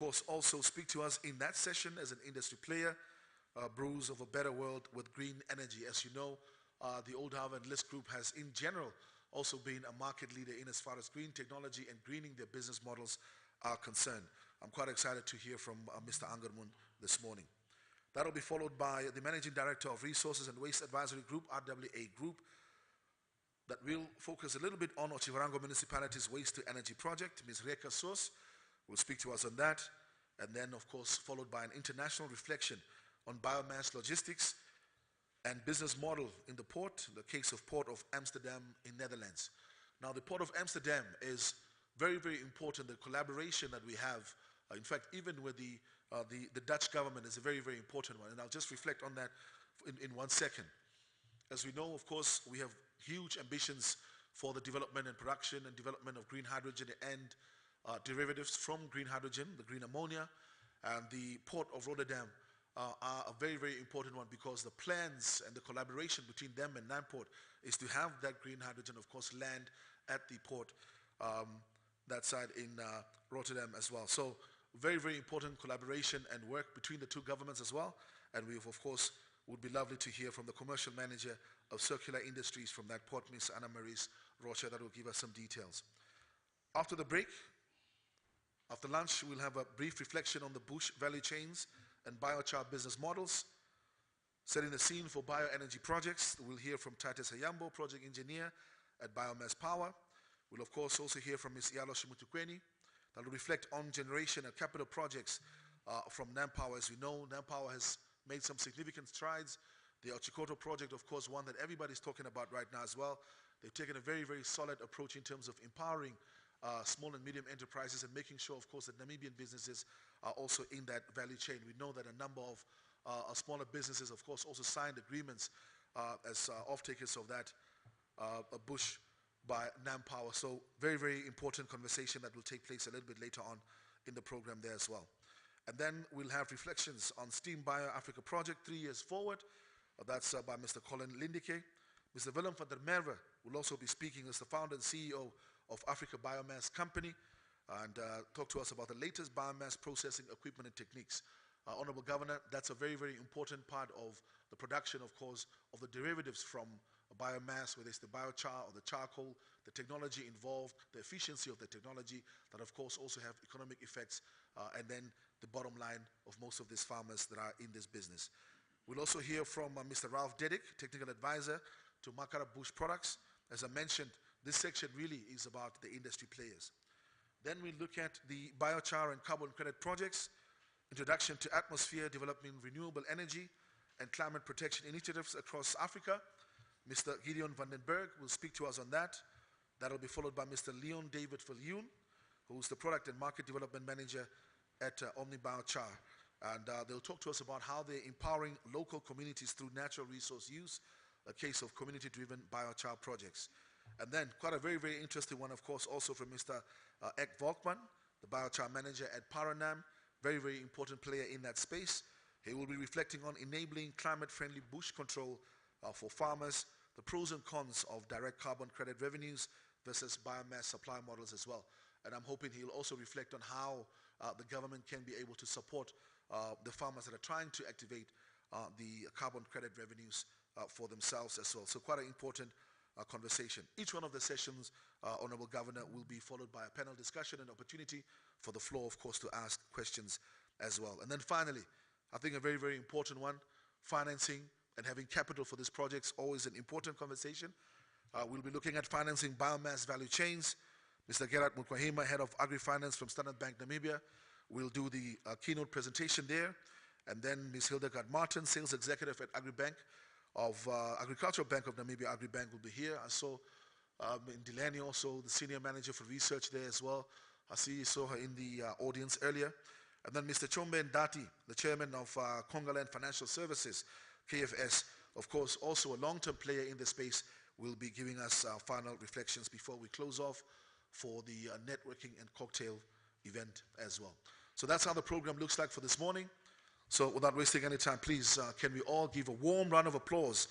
course, also speak to us in that session as an industry player, Brews of a Better World with Green Energy. As you know, the Old Harvard List Group has, in general, also been a market leader in as far as green technology and greening their business models are concerned. I'm quite excited to hear from Mr. Angarmun this morning. That will be followed by the Managing Director of Resources and Waste Advisory Group, RWA Group, that will focus a little bit on Otjikoto Municipality's Waste to Energy project. Ms. Reka Soos will speak to us on that. And then, of course, followed by an international reflection on biomass logistics and business model in the port, the case of Port of Amsterdam in Netherlands. Now, the Port of Amsterdam is very, very important. The collaboration that we have, in fact, even with the Dutch government is a very, very important one. And I'll just reflect on that in 1 second. As we know, of course, we have huge ambitions for the development and production and development of green hydrogen and derivatives from green hydrogen, the green ammonia, and the Port of Rotterdam are a very, very important one because the plans and the collaboration between them and Namport is to have that green hydrogen, of course, land at the port, that side in Rotterdam as well. So very, very important collaboration and work between the two governments as well. And we, of course, would be lovely to hear from the commercial manager of circular industries from that port, Ms. Anna-Maries Rocha, that will give us some details. After the break, after lunch, we'll have a brief reflection on the bush value chains and biochar business models, setting the scene for bioenergy projects. We'll hear from Titus Hayambo, project engineer at Biomass Power. We'll, of course, also hear from Ms. Yalo Shimutukweni, that will reflect on generation and capital projects from NamPower. As we know, NamPower has made some significant strides. The Otjikoto project, of course, one that everybody's talking about right now as well. They've taken a very, very solid approach in terms of empowering small and medium enterprises and making sure, of course, that Namibian businesses are also in that value chain. We know that a number of smaller businesses, of course, also signed agreements as off-takers of that bush by NamPower. So very, very important conversation that will take place a little bit later on in the program there as well. And then we'll have reflections on Steam Bio Africa project 3 years forward. That's by Mr. Colin Lindike. Mr. Willem van der Merwe will also be speaking as the founder and CEO of Africa Biomass Company and talk to us about the latest biomass processing equipment and techniques. Honorable Governor, that's a very, very important part of the production, of course, of the derivatives from biomass, whether it's the biochar or the charcoal, the technology involved, the efficiency of the technology that, of course, also have economic effects, and then the bottom line of most of these farmers that are in this business. We'll also hear from Mr. Ralph Dedick, Technical Advisor to Makara Bush Products. As I mentioned, this section really is about the industry players. Then we look at the biochar and carbon credit projects, introduction to atmosphere, developing renewable energy and climate protection initiatives across Africa. Mr. Gideon van den Berg will speak to us on that. That will be followed by Mr. Leon David Viljoen, who's the Product and Market Development Manager at Omni Biochar. And they'll talk to us about how they're empowering local communities through natural resource use, a case of community-driven biochar projects. And then quite a very, very interesting one, of course, also from Mr. Ek Volkman, the biochar manager at Paranam, very, very important player in that space. He will be reflecting on enabling climate-friendly bush control for farmers, the pros and cons of direct carbon credit revenues versus biomass supply models as well. And I'm hoping he'll also reflect on how the government can be able to support the farmers that are trying to activate the carbon credit revenues for themselves as well. So quite an important conversation. Each one of the sessions, Honorable Governor, will be followed by a panel discussion and opportunity for the floor, of course, to ask questions as well. And then finally, I think a very, very important one, financing and having capital for these projects, always an important conversation. We'll be looking at financing biomass value chains. Mr. Gerard Mukwahima, Head of Agri-Finance from Standard Bank Namibia, will do the keynote presentation there. And then Ms. Hildegard Martin, Sales Executive at Agribank of Agricultural Bank of Namibia, Agribank, will be here. I saw in Delaney also, the Senior Manager for Research there as well. I see you saw her in the audience earlier. And then Mr. Chombe Ndati, the Chairman of Congoland Financial Services, KFS, of course, also a long-term player in the space, will be giving us final reflections before we close off for the networking and cocktail event as well. So that's how the program looks like for this morning. So without wasting any time, please, can we all give a warm round of applause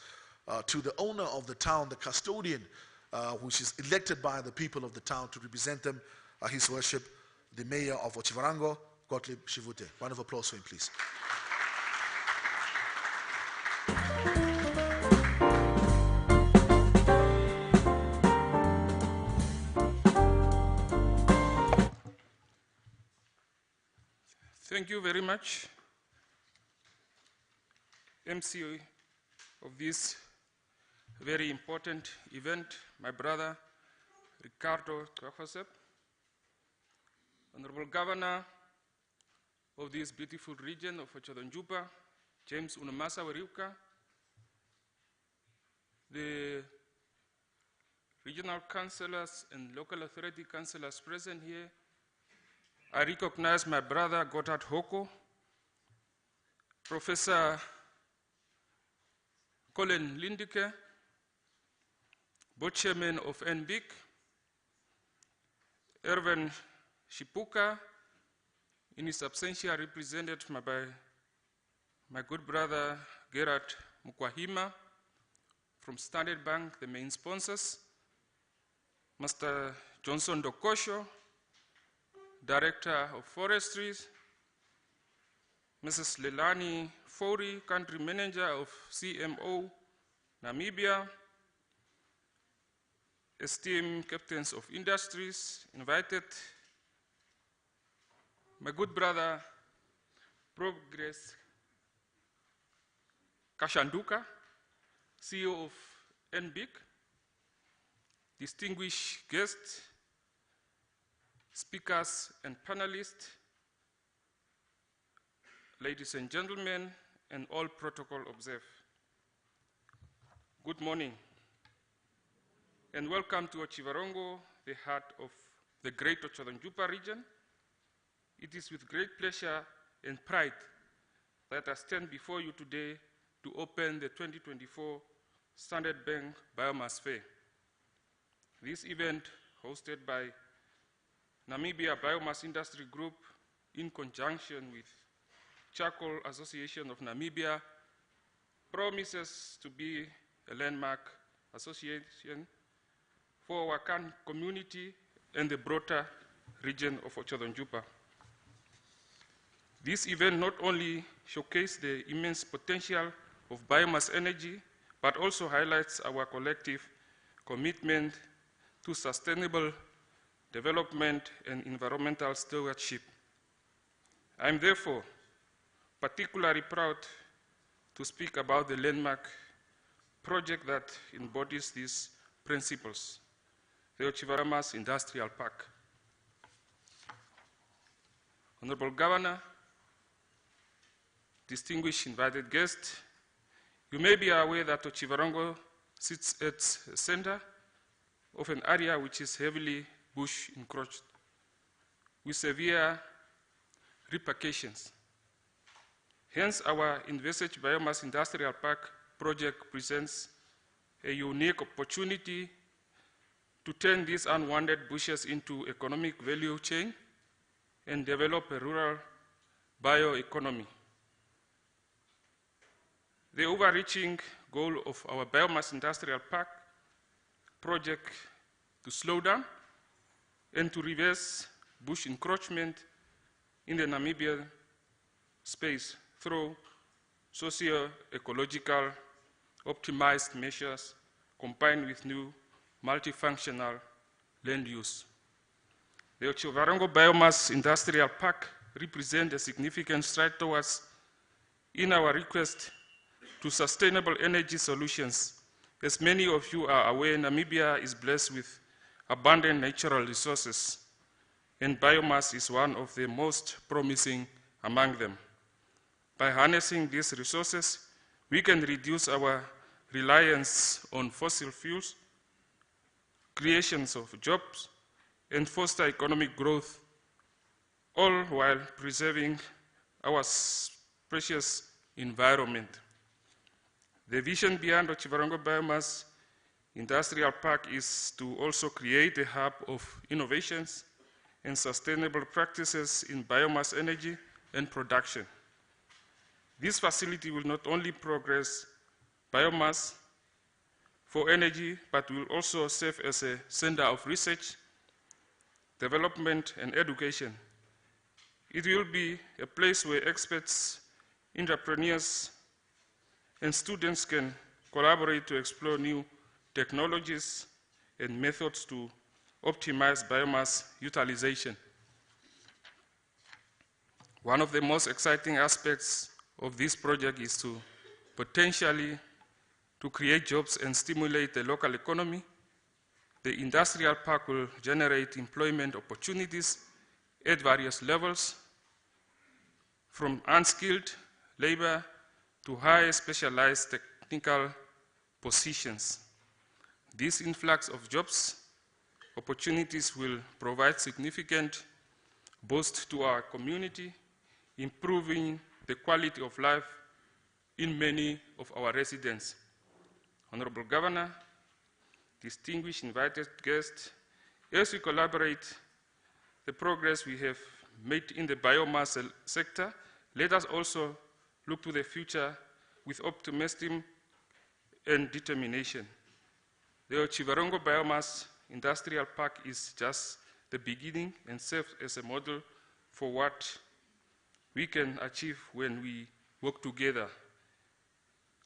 to the owner of the town, the custodian, which is elected by the people of the town to represent them, His Worship, the Mayor of Otjikoto, Gottlieb Shivute. Round of applause for him, please. Thank you very much, MC of this very important event, my brother Ricardo Twafasep, Honorable Governor of this beautiful region of Otjikoto, James Unamasa Weriuka, the regional councillors and local authority councillors present here. I recognize my brother Gotthard Hoko, Professor Colin Lindike, board chairman of N-BiG, Erwin Shipuka, in his absentia represented by my good brother Gerard Mukwahima from Standard Bank, the main sponsors, Mr. Johnson Dokosho, Director of Forestry, Mrs. Lelani Fori, Country Manager of CMO Namibia, esteemed captains of industries invited, my good brother Progress Kashanduka, CEO of N-BiG, distinguished guests, speakers and panelists, ladies and gentlemen, and all protocol observed. Good morning, and welcome to Otjiwarongo, the heart of the great Otjikoto region. It is with great pleasure and pride that I stand before you today to open the 2024 Standard Bank Biomass Fair. This event, hosted by Namibia Biomass Industry Group in conjunction with Charcoal Association of Namibia, promises to be a landmark association for our community and the broader region of Otjikoto. This event not only showcases the immense potential of biomass energy, but also highlights our collective commitment to sustainable development and environmental stewardship. I am therefore particularly proud to speak about the landmark project that embodies these principles, the Otjikoto Biomass Industrial Park. Honorable Governor, distinguished invited guests, you may be aware that Otjikoto sits at the center of an area which is heavily bush encroached, with severe repercussions. Hence, our envisaged Biomass Industrial Park project presents a unique opportunity to turn these unwanted bushes into economic value chain and develop a rural bioeconomy. The overreaching goal of our Biomass Industrial Park project to slow down and to reverse bush encroachment in the Namibian space through socio-ecological optimized measures combined with new multifunctional land use. The Otjikoto Biomass Industrial Park represents a significant stride towards in our request to sustainable energy solutions. As many of you are aware, Namibia is blessed with abundant natural resources, and biomass is one of the most promising among them. By harnessing these resources, we can reduce our reliance on fossil fuels, creations of jobs, and foster economic growth, all while preserving our precious environment. The vision behind the Otjikoto Biomass Industrial Park is to also create a hub of innovations and sustainable practices in biomass energy and production. This facility will not only progress biomass for energy, but will also serve as a center of research, development, and education. It will be a place where experts, entrepreneurs, and students can collaborate to explore new technologies and methods to optimize biomass utilization. One of the most exciting aspects of this project is to potentially to create jobs and stimulate the local economy. The industrial park will generate employment opportunities at various levels, from unskilled labor to high specialized technical positions. This influx of jobs opportunities will provide significant boost to our community, improving the quality of life in many of our residents. Honorable Governor, distinguished invited guests, as we collaborate the progress we have made in the biomass sector, let us also look to the future with optimism and determination. The Otjikoto Biomass Industrial Park is just the beginning and serves as a model for what we can achieve when we work together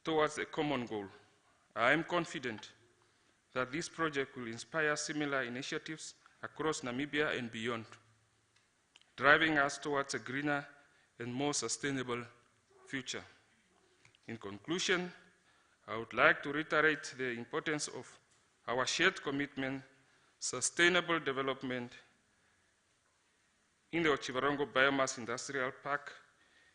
towards a common goal. I am confident that this project will inspire similar initiatives across Namibia and beyond, driving us towards a greener and more sustainable future. In conclusion, I would like to reiterate the importance of our shared commitment, sustainable development in the Otjikoto Biomass Industrial Park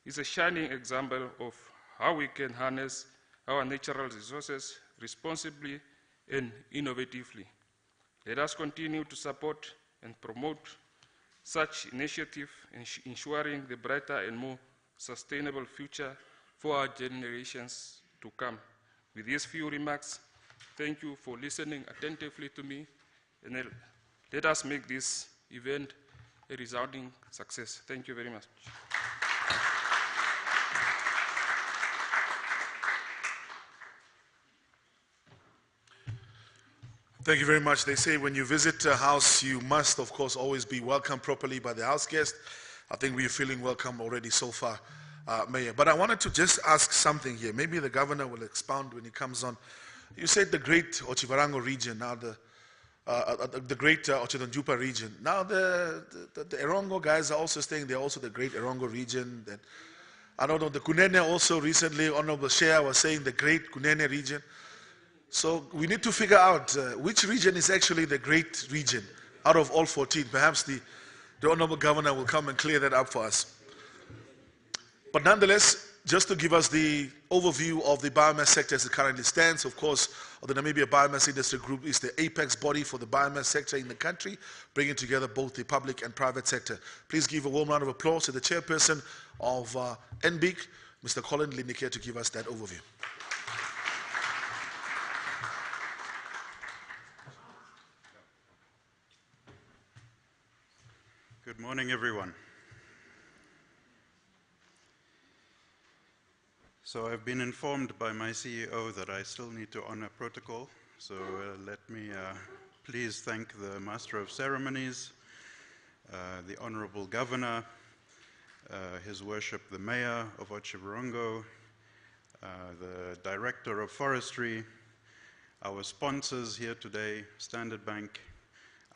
is a shining example of how we can harness our natural resources responsibly and innovatively. Let us continue to support and promote such initiatives, ensuring the brighter and more sustainable future for our generations to come. With these few remarks, thank you for listening attentively to me, and let us make this event a resounding success. Thank you very much. Thank you very much. They say when you visit a house, you must, of course, always be welcomed properly by the house guest. I think we're feeling welcome already so far, Mayor. But I wanted to just ask something here. Maybe the governor will expound when he comes on. You said the great Otjikoto region, now the great Otjikoto region. Now the Erongo guys are also saying they're also the great Erongo region. That, I don't know, the Kunene also recently, Honorable Shea was saying the great Kunene region. So we need to figure out which region is actually the great region out of all 14. Perhaps the Honorable Governor will come and clear that up for us. But nonetheless, just to give us the overview of the biomass sector as it currently stands, of course, the Namibia Biomass Industry Group is the apex body for the biomass sector in the country, bringing together both the public and private sector. Please give a warm round of applause to the chairperson of N-BiG, Mr. Colin Lindiker, to give us that overview. Good morning, everyone. So I've been informed by my CEO that I still need to honor protocol. So let me please thank the Master of Ceremonies, the Honorable Governor, His Worship the Mayor of Otjikoto, the Director of Forestry, our sponsors here today, Standard Bank,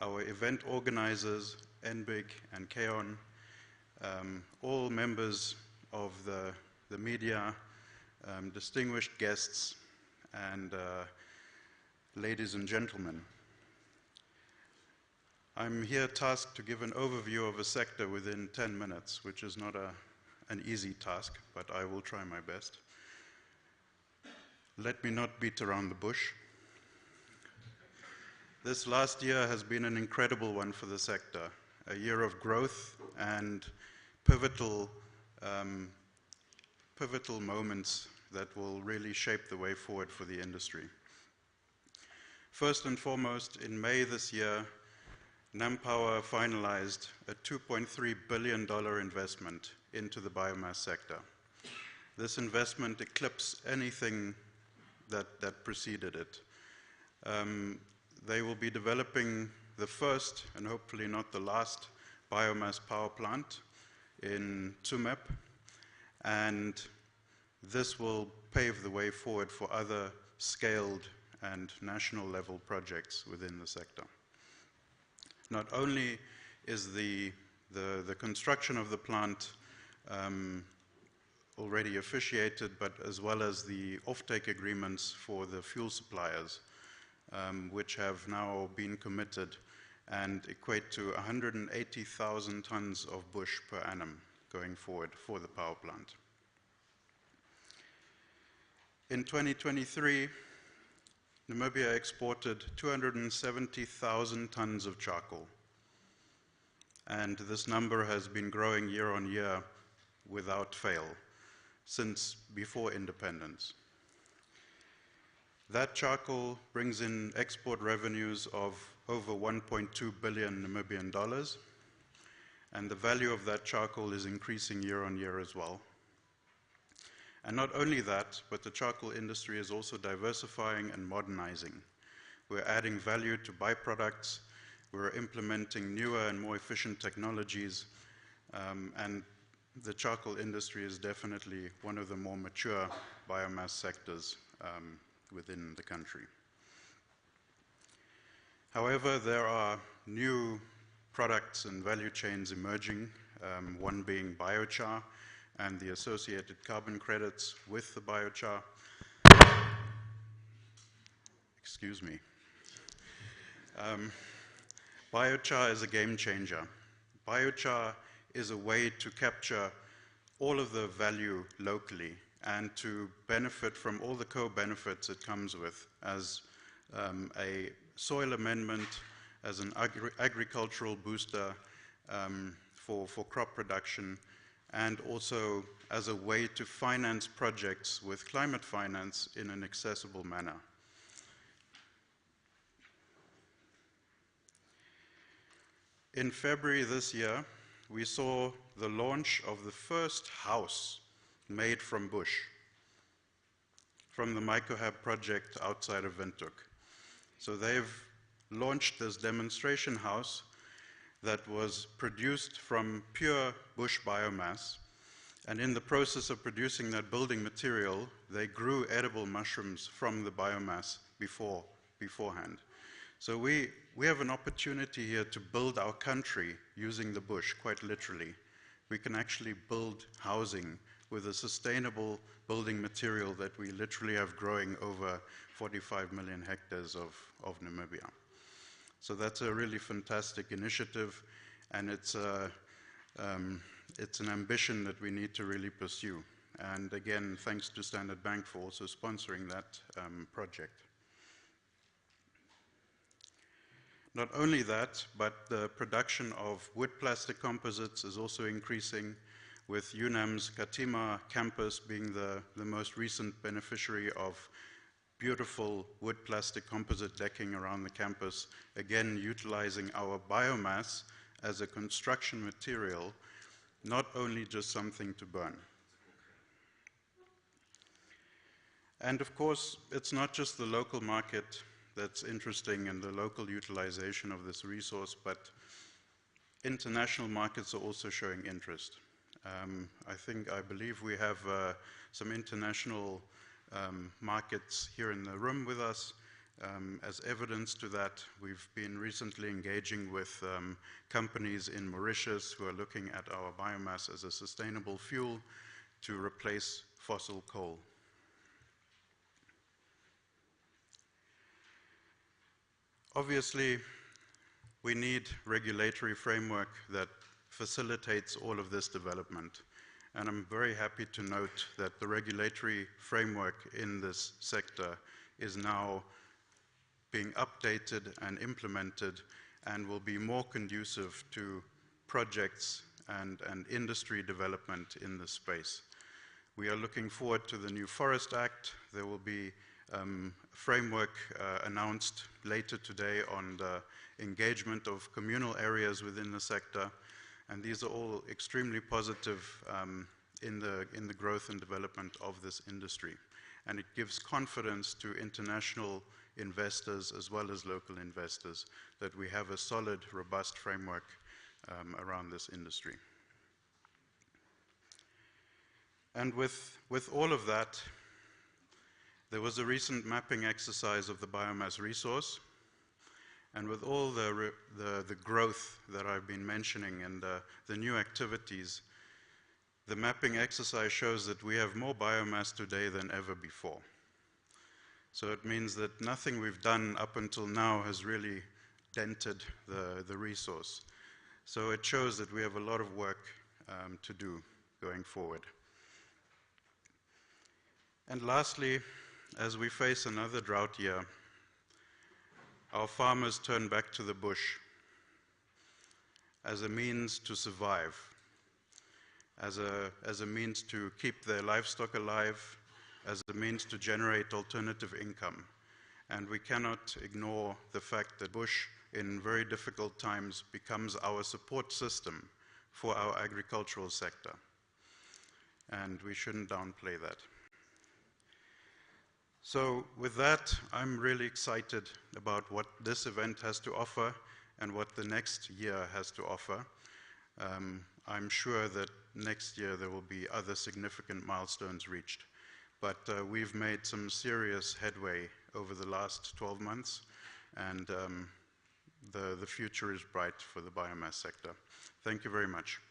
our event organizers, N-BiG and K-ON, all members of the media, distinguished guests, and ladies and gentlemen. I'm here tasked to give an overview of a sector within 10 minutes, which is not an easy task, but I will try my best. Let me not beat around the bush. This last year has been an incredible one for the sector, a year of growth and pivotal moments that will really shape the way forward for the industry. First and foremost, in May this year, NamPower finalized a $2.3 billion investment into the biomass sector. This investment eclipsed anything that preceded it. They will be developing the first, and hopefully not the last, biomass power plant in Tsumeb, and this will pave the way forward for other scaled and national level projects within the sector. Not only is the construction of the plant already officiated, but as well as the offtake agreements for the fuel suppliers, which have now been committed and equate to 180,000 tons of bush per annum going forward for the power plant. In 2023, Namibia exported 270,000 tons of charcoal, and this number has been growing year on year without fail since before independence. That charcoal brings in export revenues of over 1.2 billion Namibian dollars, and the value of that charcoal is increasing year on year as well. And not only that, but the charcoal industry is also diversifying and modernizing. We're adding value to byproducts, we're implementing newer and more efficient technologies, and the charcoal industry is definitely one of the more mature biomass sectors within the country. However, there are new products and value chains emerging, one being biochar and the associated carbon credits with the biochar. Excuse me. Biochar is a game changer. Biochar is a way to capture all of the value locally and to benefit from all the co-benefits it comes with as a soil amendment, as an agricultural booster for crop production, and also as a way to finance projects with climate finance in an accessible manner. In February this year, we saw the launch of the first house made from bush, from the MycoHab project outside of Windhoek. So they've launched this demonstration house that was produced from pure bush biomass, and in the process of producing that building material, they grew edible mushrooms from the biomass beforehand. So we have an opportunity here to build our country using the bush, quite literally. We can actually build housing with a sustainable building material that we literally have growing over 45 million hectares of Namibia. So that's a really fantastic initiative, and it's an ambition that we need to really pursue. And again, thanks to Standard Bank for also sponsoring that project. Not only that, but the production of wood plastic composites is also increasing, with UNAM's Katima campus being the most recent beneficiary of beautiful wood plastic composite decking around the campus, again utilizing our biomass as a construction material, not only just something to burn. And of course, it's not just the local market that's interesting and the local utilization of this resource, but international markets are also showing interest. I believe we have some international markets here in the room with us. As evidence to that, we've been recently engaging with companies in Mauritius who are looking at our biomass as a sustainable fuel to replace fossil coal. Obviously, we need regulatory framework that facilitates all of this development. And I'm very happy to note that the regulatory framework in this sector is now being updated and implemented and will be more conducive to projects and industry development in this space. We are looking forward to the new Forest Act. There will be a framework announced later today on the engagement of communal areas within the sector, and these are all extremely positive in the growth and development of this industry. And it gives confidence to international investors as well as local investors that we have a solid, robust framework around this industry. And with all of that, there was a recent mapping exercise of the biomass resource. And with all the growth that I've been mentioning and the new activities, the mapping exercise shows that we have more biomass today than ever before. So it means that nothing we've done up until now has really dented the resource. So it shows that we have a lot of work to do going forward. And lastly, as we face another drought year, our farmers turn back to the bush as a means to survive, as a means to keep their livestock alive, as a means to generate alternative income. And we cannot ignore the fact that bush, in very difficult times, becomes our support system for our agricultural sector. And we shouldn't downplay that. So with that, I'm really excited about what this event has to offer and what the next year has to offer. I'm sure that next year there will be other significant milestones reached. But we've made some serious headway over the last 12 months, and the future is bright for the biomass sector. Thank you very much.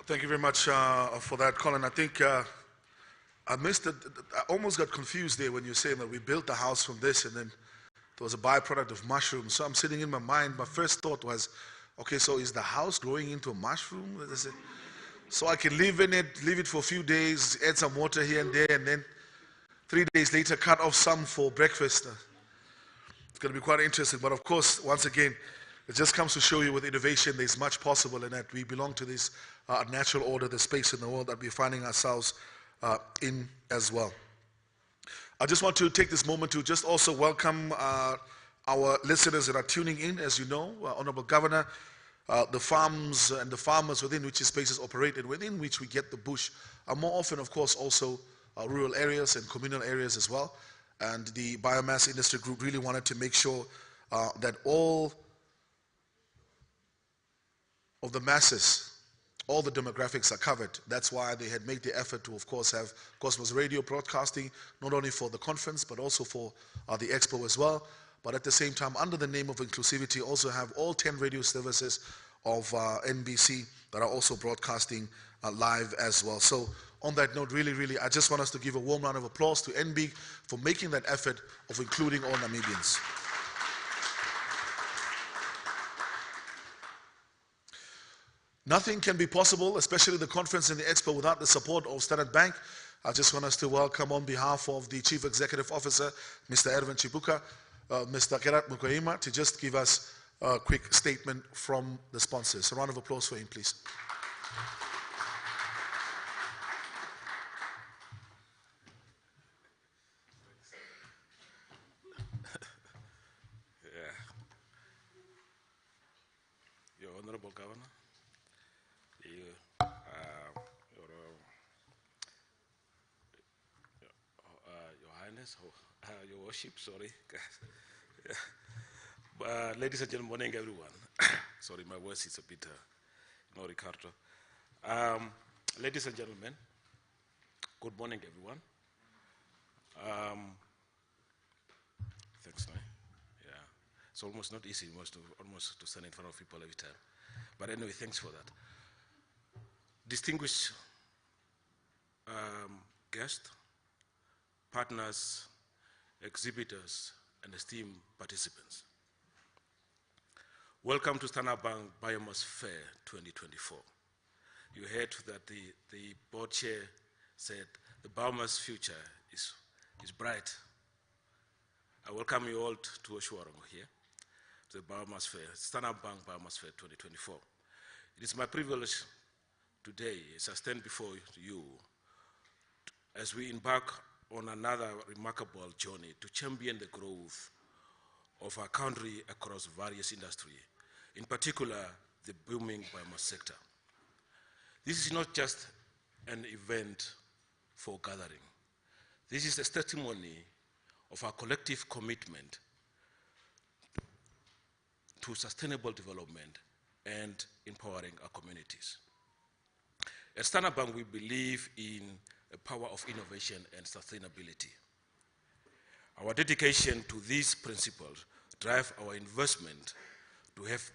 Thank you very much for that, Colin. I think I missed it. I almost got confused there when you were saying that we built the house from this and then there was a byproduct of mushrooms. So I'm sitting in my mind, my first thought was, okay, so is the house growing into a mushroom? So I can live in it, leave it for a few days, add some water here and there, and then 3 days later cut off some for breakfast. It's going to be quite interesting. But of course, once again, it just comes to show you with innovation there's much possible and that we belong to this natural order, the space in the world that we're finding ourselves in as well. I just want to take this moment to just also welcome our listeners that are tuning in. As you know, Honorable Governor, the farms and the farmers within which these spaces operate and within which we get the bush are more often, of course, also rural areas and communal areas as well. And the Biomass Industry Group really wanted to make sure that all of the masses, all the demographics are covered. That's why they had made the effort to, of course, have Cosmos Radio broadcasting, not only for the conference, but also for the expo as well. But at the same time, under the name of inclusivity, also have all 10 radio services of NBC that are also broadcasting live as well. So on that note, really, I just want us to give a warm round of applause to N-BiG for making that effort of including all Namibians. Nothing can be possible, especially the conference and the expo, without the support of Standard Bank. I just want us to welcome on behalf of the Chief Executive Officer, Mr. Erwin Chibuka, Mr. Gerard Mukwayima, to just give us a quick statement from the sponsors. A round of applause for him, please. Your Honorable Governor, Your Highness, Your Worship, sorry. Ladies and gentlemen, morning everyone. Sorry, my voice is a bit, Ricardo. Ladies and gentlemen, good morning everyone. Thanks, man. Yeah, it's almost not easy almost to stand in front of people every time. But anyway, thanks for that. Distinguished guests, partners, exhibitors, and esteemed participants. Welcome to Standard Bank Biomass Fair 2024. You heard that the board chair said the biomass future is bright. I welcome you all to Oshuarongo here, to the Biomass Fair, Standard Bank Biomass Fair 2024. It is my privilege today, as I stand before you, as we embark on another remarkable journey to champion the growth of our country across various industries, in particular the booming biomass sector. This is not just an event for gathering. This is a testimony of our collective commitment to sustainable development and empowering our communities. At Standard Bank, we believe in the power of innovation and sustainability. Our dedication to these principles drive our investment to have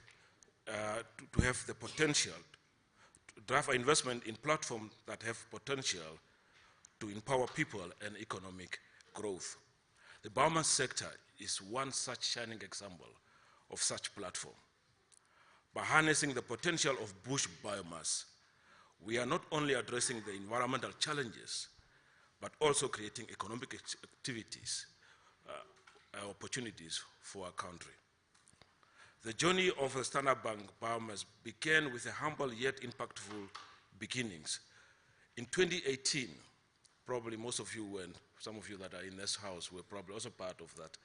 the potential, to drive our investment in platforms that have potential to empower people and economic growth. The biomass sector is one such shining example of such platform. By harnessing the potential of bush biomass, we are not only addressing the environmental challenges, but also creating economic activities, opportunities for our country. The journey of the Standard Bank Biomass began with a humble yet impactful beginnings. In 2018, probably most of you and some of you that are in this house were probably also part of that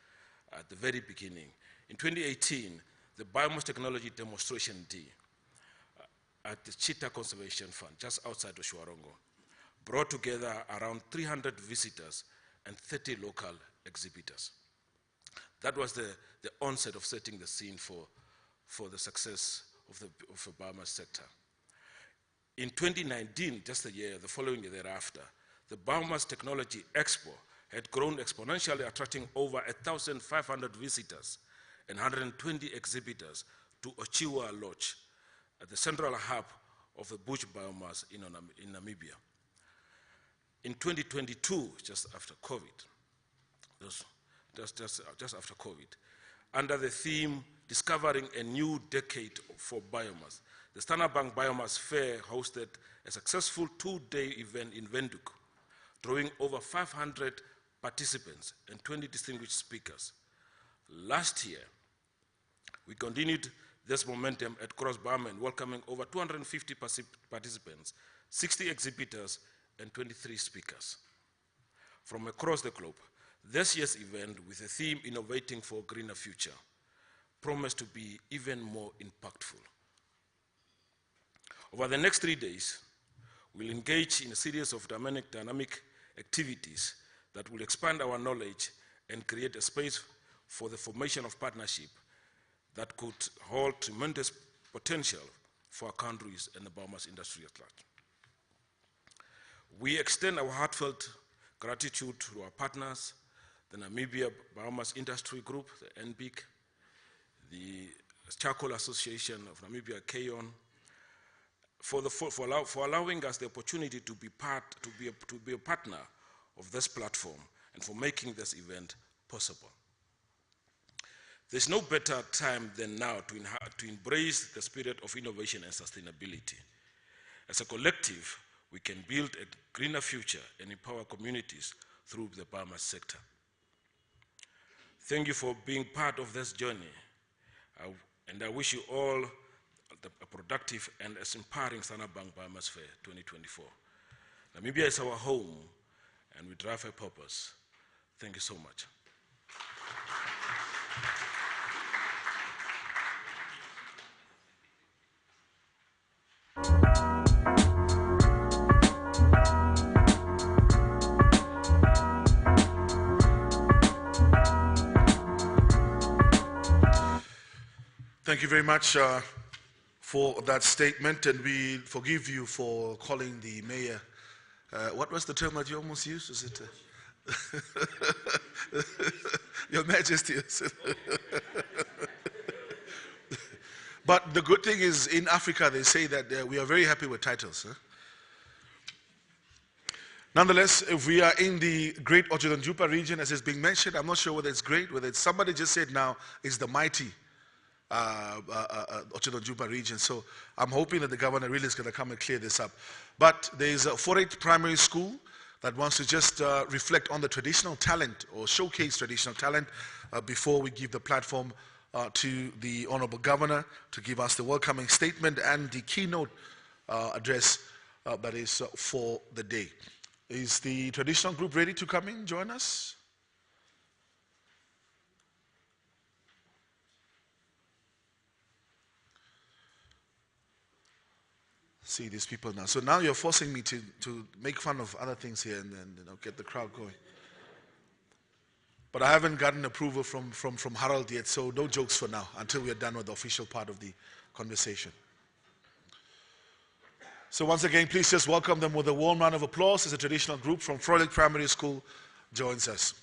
at the very beginning. In 2018, the Biomass Technology Demonstration Day at the Cheetah Conservation Fund, just outside of Shuarongo, brought together around 300 visitors and 30 local exhibitors. That was the onset of setting the scene for the success of the biomass sector. In 2019, just the following year thereafter, the Biomass Technology Expo had grown exponentially, attracting over 1,500 visitors and 120 exhibitors to Otjikoto Lodge, at the central hub of the bush biomass in Namibia. In 2022, just after COVID, just after COVID, under the theme Discovering a New Decade for Biomass, the Standard Bank Biomass Fair hosted a successful two-day event in Windhoek, drawing over 500 participants and 20 distinguished speakers. Last year, we continued this momentum at Cross Barman, welcoming over 250 participants, 60 exhibitors, and 23 speakers from across the globe. This year's event, with the theme Innovating for a Greener Future, promised to be even more impactful. Over the next 3 days, we'll engage in a series of dynamic activities that will expand our knowledge and create a space for the formation of partnership that could hold tremendous potential for our countries and the biomass industry at large. We extend our heartfelt gratitude to our partners, the Namibia Biomass Industry Group, the N-BiG, the Charcoal Association of Namibia, KEON, for allowing us the opportunity to be a partner of this platform and for making this event possible. There's no better time than now to embrace the spirit of innovation and sustainability. As a collective, we can build a greener future and empower communities through the biomass sector. Thank you for being part of this journey, and I wish you all a productive and as empowering Standard Bank Biomass Fair 2024. Namibia is our home, and we drive a purpose. Thank you so much. Thank you very much for that statement, and we forgive you for calling the mayor. What was the term that you almost used? Was it Your Majesty? But the good thing is, in Africa, they say that we are very happy with titles. Huh? Nonetheless, if we are in the great Otjikoto region, as is being mentioned, I'm not sure whether it's great, whether it's somebody just said now, it's the mighty Otjikoto region. So I'm hoping that the governor really is going to come and clear this up. But there is a 4-8 primary school that wants to just reflect on the traditional talent or showcase traditional talent before we give the platform to the Honorable Governor to give us the welcoming statement and the keynote address that is for the day. Is the traditional group ready to come in, join us? see these people now. So now you're forcing me to make fun of other things here and then, get the crowd going. But I haven't gotten approval from Harold yet, so no jokes for now until we are done with the official part of the conversation. So once again, please just welcome them with a warm round of applause as a traditional group from Froelich Primary School joins us.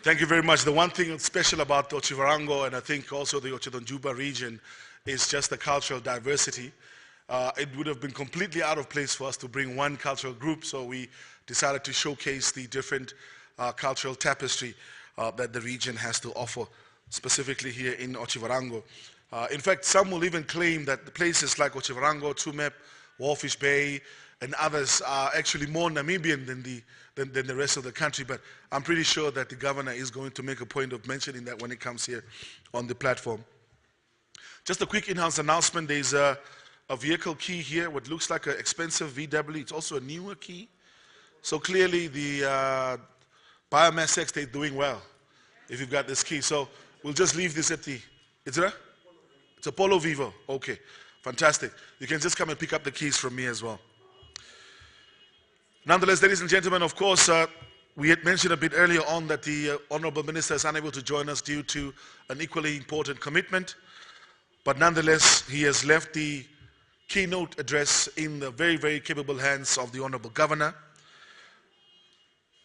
Thank you very much. The one thing that's special about Otjivarango, and I think also the Otjikoto region, is just the cultural diversity. It would have been completely out of place for us to bring one cultural group, so we decided to showcase the different cultural tapestry that the region has to offer, specifically here in Otjivarango. In fact, some will even claim that places like Otjivarango, Tsumeb, Walfish Bay, and others are actually more Namibian than the rest of the country, but I'm pretty sure that the governor is going to make a point of mentioning that when it comes here on the platform. Just a quick in-house announcement. There's a vehicle key here, what looks like an expensive VW. It's also a newer key. So clearly the biomass sector is doing well if you've got this key. So we'll just leave this at the, it's a Polo Vivo. Okay, fantastic. You can just come and pick up the keys from me as well. Nonetheless, ladies and gentlemen, of course, we had mentioned a bit earlier on that the Honorable Minister is unable to join us due to an equally important commitment. But nonetheless, he has left the keynote address in the very, very capable hands of the Honorable Governor.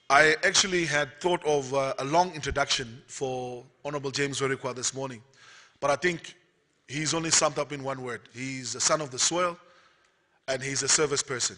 I actually had thought of a long introduction for Honorable James Werikwa this morning, but I think he's only summed up in one word. He's a son of the soil, and he's a service person.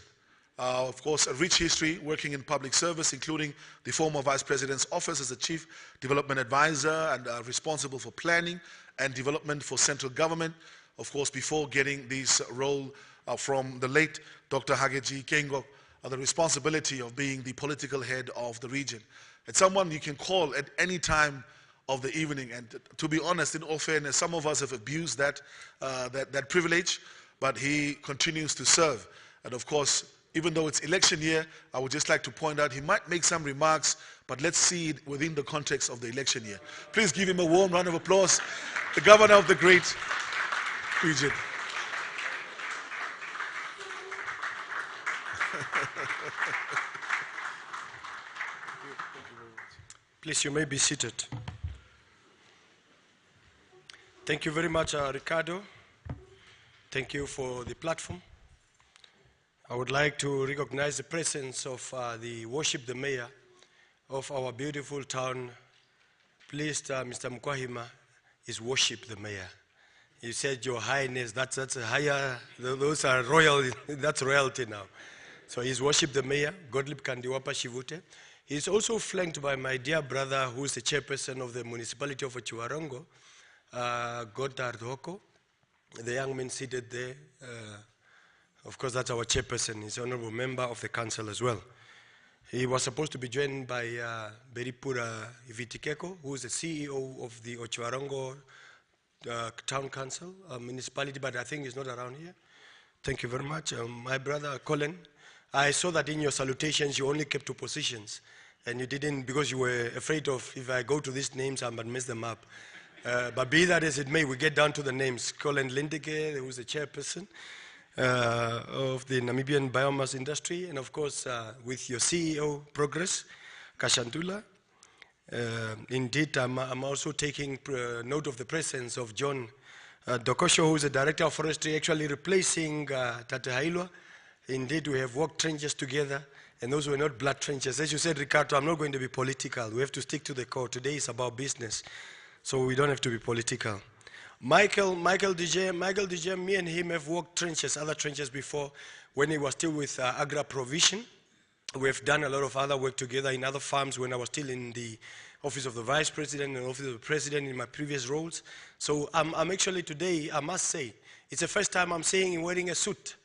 Of course, a rich history working in public service, including the former Vice President's office as the Chief Development Advisor and responsible for planning and development for central government, of course, before getting this role from the late Dr. Hageji Kengo, the responsibility of being the political head of the region. It's someone you can call at any time of the evening, and to be honest, in all fairness, some of us have abused that privilege, but he continues to serve. And of course, even though it's election year, I would just like to point out he might make some remarks, but let's see it within the context of the election year. Please give him a warm round of applause, the governor of the great region. Please, you may be seated. Thank you very much, Ricardo. Thank you for the platform. I would like to recognize the presence of the Worship the Mayor of our beautiful town. Please, Mr. Mkwahima, is Worship the Mayor. You said, Your Highness, that's a higher, those are royal, that's royalty now. So he's Worship the Mayor, Godlib Kandiwapa Shivute. He's also flanked by my dear brother, who is the chairperson of the municipality of Otjiwarongo, Godard Hoko, the young man seated there. Of course, that's our chairperson. He's an honorable member of the council as well. He was supposed to be joined by Beripura Ivitikeko, who is the CEO of the Otjiwarongo Town Council, municipality, but I think he's not around here. Thank you very much. My brother, Colin, I saw that in your salutations, you only kept 2 positions, and you didn't, because you were afraid of, if I go to these names, I might mess them up. But be that as it may, we get down to the names. Colin Lindeke, who is the chairperson of the Namibian biomass industry, and of course with your CEO, Progress, Kashantula. Indeed, I'm also taking note of the presence of John Dokosho, who is the Director of Forestry, actually replacing Tate Hailwa. Indeed, we have walked trenches together, and those were not blood trenches. As you said, Ricardo, I'm not going to be political. We have to stick to the core. Today is about business, so we don't have to be political. Michael DJ, me and him have walked trenches, other trenches before, when he was still with Agra Provision. We have done a lot of other work together in other farms when I was still in the Office of the Vice President and Office of the President in my previous roles. So I'm actually today, I must say, it's the first time I'm seeing him wearing a suit.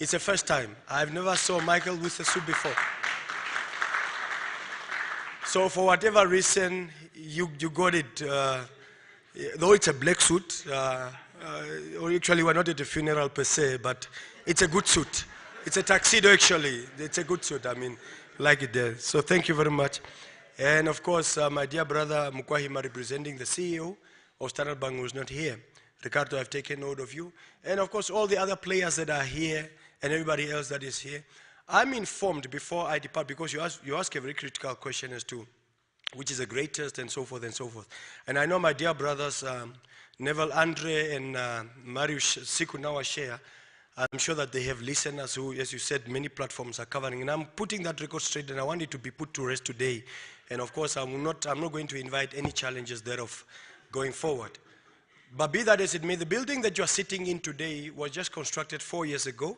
It's the first time. I've never saw Michael with a suit before. So for whatever reason, you got it. Though it's a black suit, or actually we're not at a funeral per se, but it's a good suit. It's a tuxedo actually. It's a good suit, I mean, like it there. So thank you very much. And of course, my dear brother Mkwahima, representing the CEO of Standard Bank, who's not here. Ricardo, I've taken note of you. And of course, all the other players that are here and everybody else that is here. I'm informed before I depart, because you ask a very critical question as to which is the greatest and so forth and so forth. And I know my dear brothers, Neville Andre and Marius Siku now share. I'm sure that they have listeners who, as you said, many platforms are covering. And I'm putting that record straight, and I want it to be put to rest today. And of course, I'm not going to invite any challenges thereof going forward. But be that as it may, the building that you are sitting in today was just constructed 4 years ago.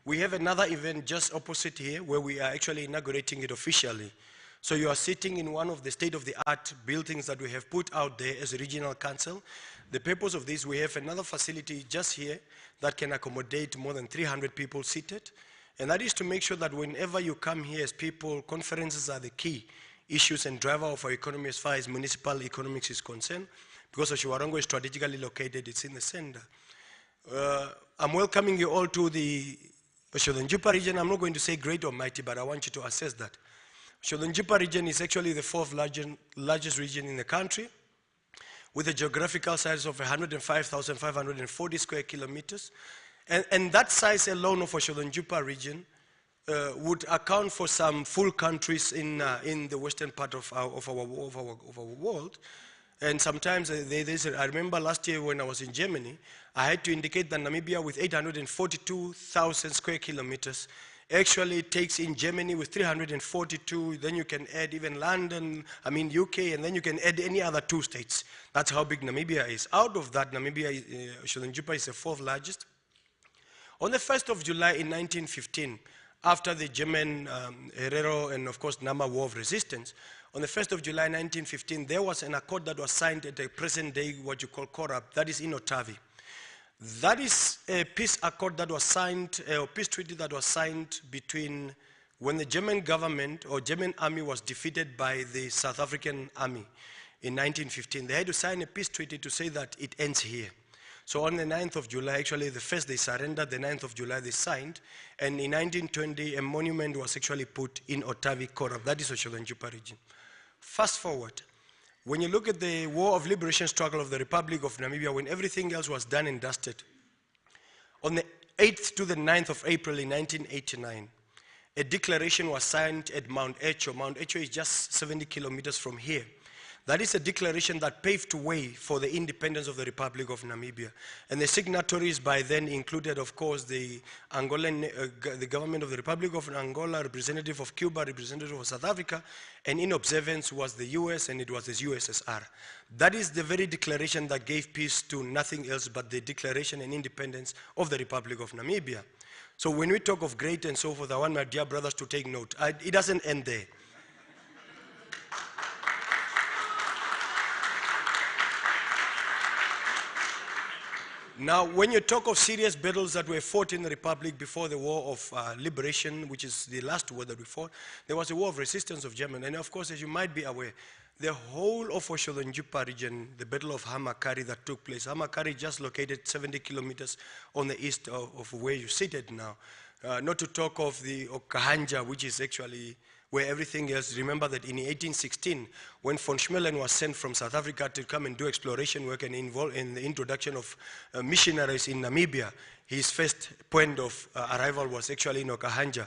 We have another event just opposite here where we are actually inaugurating it officially. So you are sitting in one of the state-of-the-art buildings that we have put out there as a regional council. The purpose of this, we have another facility just here that can accommodate more than 300 people seated. And that is to make sure that whenever you come here as people, conferences are the key issues and driver of our economy as far as municipal economics is concerned. Because Otjiwarongo is strategically located, it's in the center. I'm welcoming you all to the Otjikoto region. I'm not going to say great or mighty, but I want you to assess that. Otjikoto region is actually the fourth largest region in the country, with a geographical size of 105,540 square kilometers. And that size alone of Otjikoto region would account for some full countries in the western part of our world. And sometimes, I remember last year when I was in Germany, I had to indicate that Namibia with 842,000 square kilometers actually takes in Germany with 342, then you can add even London, UK, and then you can add any other 2 states. That's how big Namibia is. Out of that, Otjikoto is the 4th largest. On the 1st of July in 1915, after the German Herero and of course Nama War of Resistance, on the 1st of July 1915, there was an accord that was signed at the present day, what you call Korab, that is in Otavi. That is a peace accord that was signed, or peace treaty that was signed between when the German government or German army was defeated by the South African army in 1915. They had to sign a peace treaty to say that it ends here. So on the 9th of July, actually the 1st they surrendered, the 9th of July they signed, and in 1920 a monument was actually put in Otavi, Korab, that is Otjikoto region. Fast forward, when you look at the war of liberation struggle of the Republic of Namibia, when everything else was done and dusted, on the 8th to the 9th of April in 1989, a declaration was signed at Mount Echo. Mount Echo is just 70 kilometers from here. That is a declaration that paved the way for the independence of the Republic of Namibia. And the signatories by then included, of course, the the government of the Republic of Angola, representative of Cuba, representative of South Africa, and in observance was the US and it was the USSR. That is the very declaration that gave peace to nothing else but the declaration and independence of the Republic of Namibia. So when we talk of great and so forth, I want my dear brothers to take note. It doesn't end there. Now, when you talk of serious battles that were fought in the Republic before the War of Liberation, which is the last war that we fought, there was a war of resistance of Germany. And of course, as you might be aware, the whole of Otjikoto region, the Battle of Hamakari that took place, Hamakari just located 70 kilometers on the east of where you're seated now. Not to talk of the Okahanja, which is actually where everything else. Remember that in 1816, when von Schmelen was sent from South Africa to come and do exploration work and involved in the introduction of missionaries in Namibia, his first point of arrival was actually in Okahanja.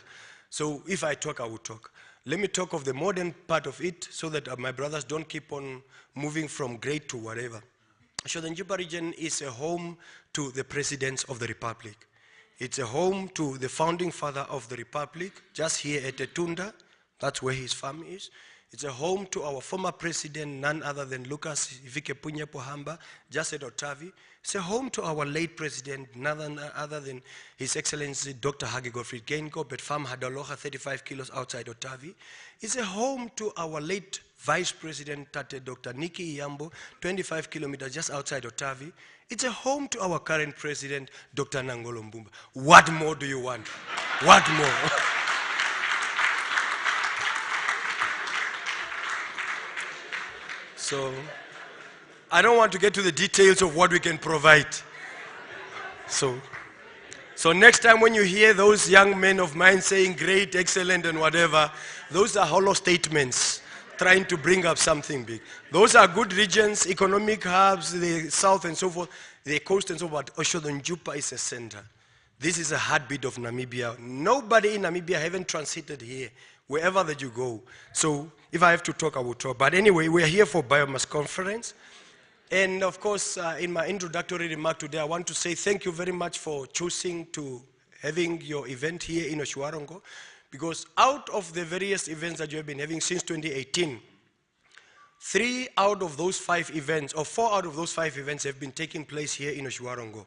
So if I talk, I will talk. Let me talk of the modern part of it so that my brothers don't keep on moving from great to whatever. Otjikoto region is a home to the presidents of the Republic. It's a home to the founding father of the Republic, just here at Etunda. That's where his farm is. It's a home to our former president, none other than Lucas Hifikepunye Pohamba, just at Otavi. It's a home to our late president, none other than His Excellency Dr. Hage Gottfried Geingob at Farm Hadaloha, 35 kilos outside Otavi. It's a home to our late Vice President, Tate Dr. Nikki Iyambo, 25 kilometers just outside Otavi. It's a home to our current president, Dr. Nangolo Mbumba. What more do you want? What more? So, I don't want to get to the details of what we can provide. So next time when you hear those young men of mine saying great, excellent, and whatever, those are hollow statements trying to bring up something big. Those are good regions, economic hubs, the south and so forth, the coast and so forth. Otjikoto is a center. This is a heartbeat of Namibia. Nobody in Namibia haven't transited here, wherever that you go. So if I have to talk, I will talk. But anyway, we're here for Biomass Conference. And of course, in my introductory remark today, I want to say thank you very much for choosing to having your event here in Otjikoto, because out of the various events that you have been having since 2018, 3 out of those 5 events, or 4 out of those 5 events have been taking place here in Otjikoto.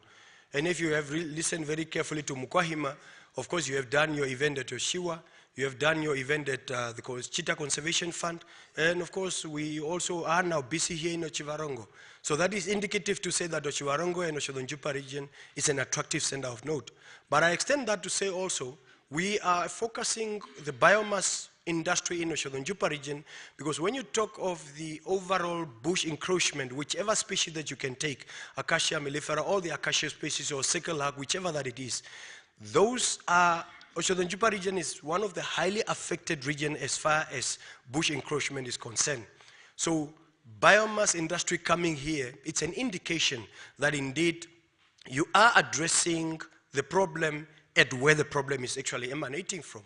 And if you have listened very carefully to Mukwahima, of course you have done your event at Yoshiwa, you have done your event at the Cheetah Conservation Fund, and of course we also are now busy here in Otjikoto. So that is indicative to say that Otjikoto and Otjikoto region is an attractive center of note. But I extend that to say also, we are focusing the biomass industry in Otjikoto region, because when you talk of the overall bush encroachment, whichever species that you can take, Acacia mellifera, all the acacia species, or sickle hug, whichever that it is, those are, Otjikoto region is one of the highly affected regions as far as bush encroachment is concerned. So biomass industry coming here, it's an indication that indeed you are addressing the problem at where the problem is actually emanating from.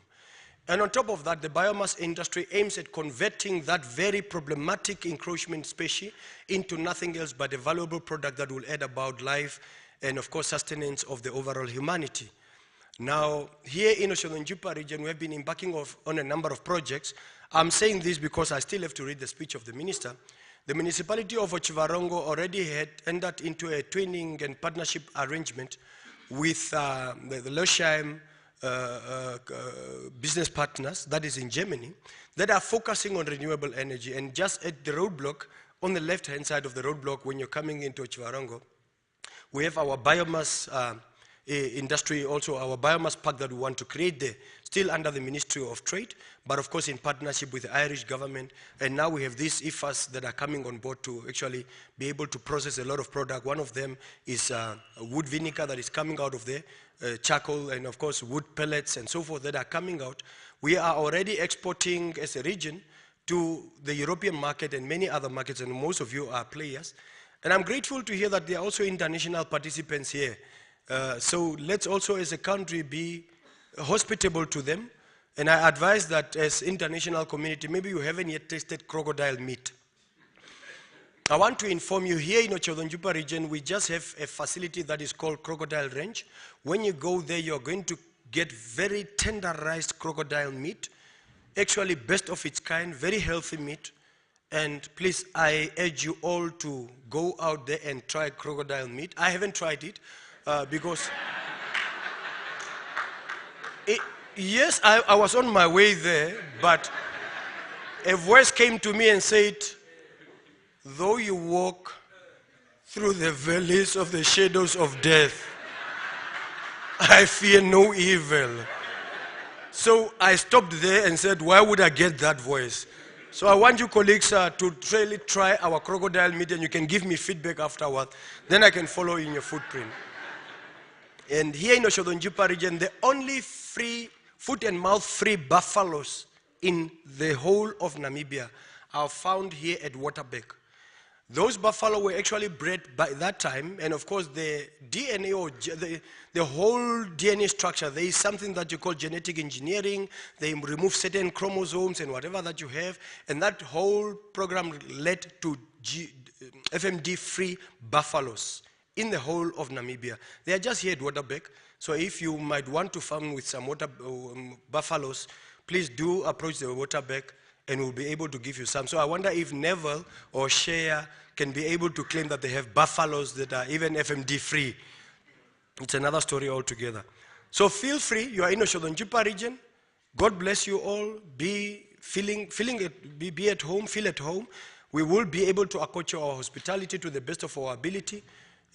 And on top of that, the biomass industry aims at converting that very problematic encroachment species into nothing else but a valuable product that will add about life and, of course, sustenance of the overall humanity. Now, here in Otjikoto region, we have been embarking on a number of projects. I'm saying this because I still have to read the speech of the minister. The municipality of Otjikoto already had entered into a twinning and partnership arrangement with the Losheim business partners, that is in Germany, that are focusing on renewable energy. And just at the roadblock, on the left-hand side of the roadblock, when you're coming into Otjikoto, we have our biomass industry, also our biomass park that we want to create there, still under the Ministry of Trade, but of course in partnership with the Irish government. And now we have these IFAs that are coming on board to actually be able to process a lot of product. One of them is wood vinegar that is coming out of there, charcoal, and of course wood pellets and so forth that are coming out. We are already exporting as a region to the European market and many other markets, and most of you are players. And I'm grateful to hear that there are also international participants here. So let's also as a country be hospitable to them. And I advise that as international community, maybe you haven't yet tasted crocodile meat. I want to inform you, here in Otjikoto region, we just have a facility that is called Crocodile Range. When you go there, you're going to get very tenderized crocodile meat, actually best of its kind, very healthy meat. And please, I urge you all to go out there and try crocodile meat. I haven't tried it because, yes, I was on my way there, but a voice came to me and said, though you walk through the valleys of the shadows of death, I fear no evil. So I stopped there and said, why would I get that voice? So I want you colleagues to really try our crocodile meat, and you can give me feedback afterward. Then I can follow in your footprint. And here in Otjikoto region, the only free, foot and mouth free buffaloes in the whole of Namibia are found here at Waterberg. Those buffalo were actually bred by that time, and of course the DNA, or the whole DNA structure, there is something that you call genetic engineering. They remove certain chromosomes and whatever that you have, and that whole program led to FMD-free buffaloes in the whole of Namibia. They are just here at Waterberg, so if you might want to farm with some buffaloes, please do approach the Waterberg, and we'll be able to give you some. So I wonder if Neville or Shea can be able to claim that they have buffaloes that are even FMD free. It's another story altogether. So feel free, you are in Otjikoto region. God bless you all. Be at home, feel at home. We will be able to accord our hospitality to the best of our ability.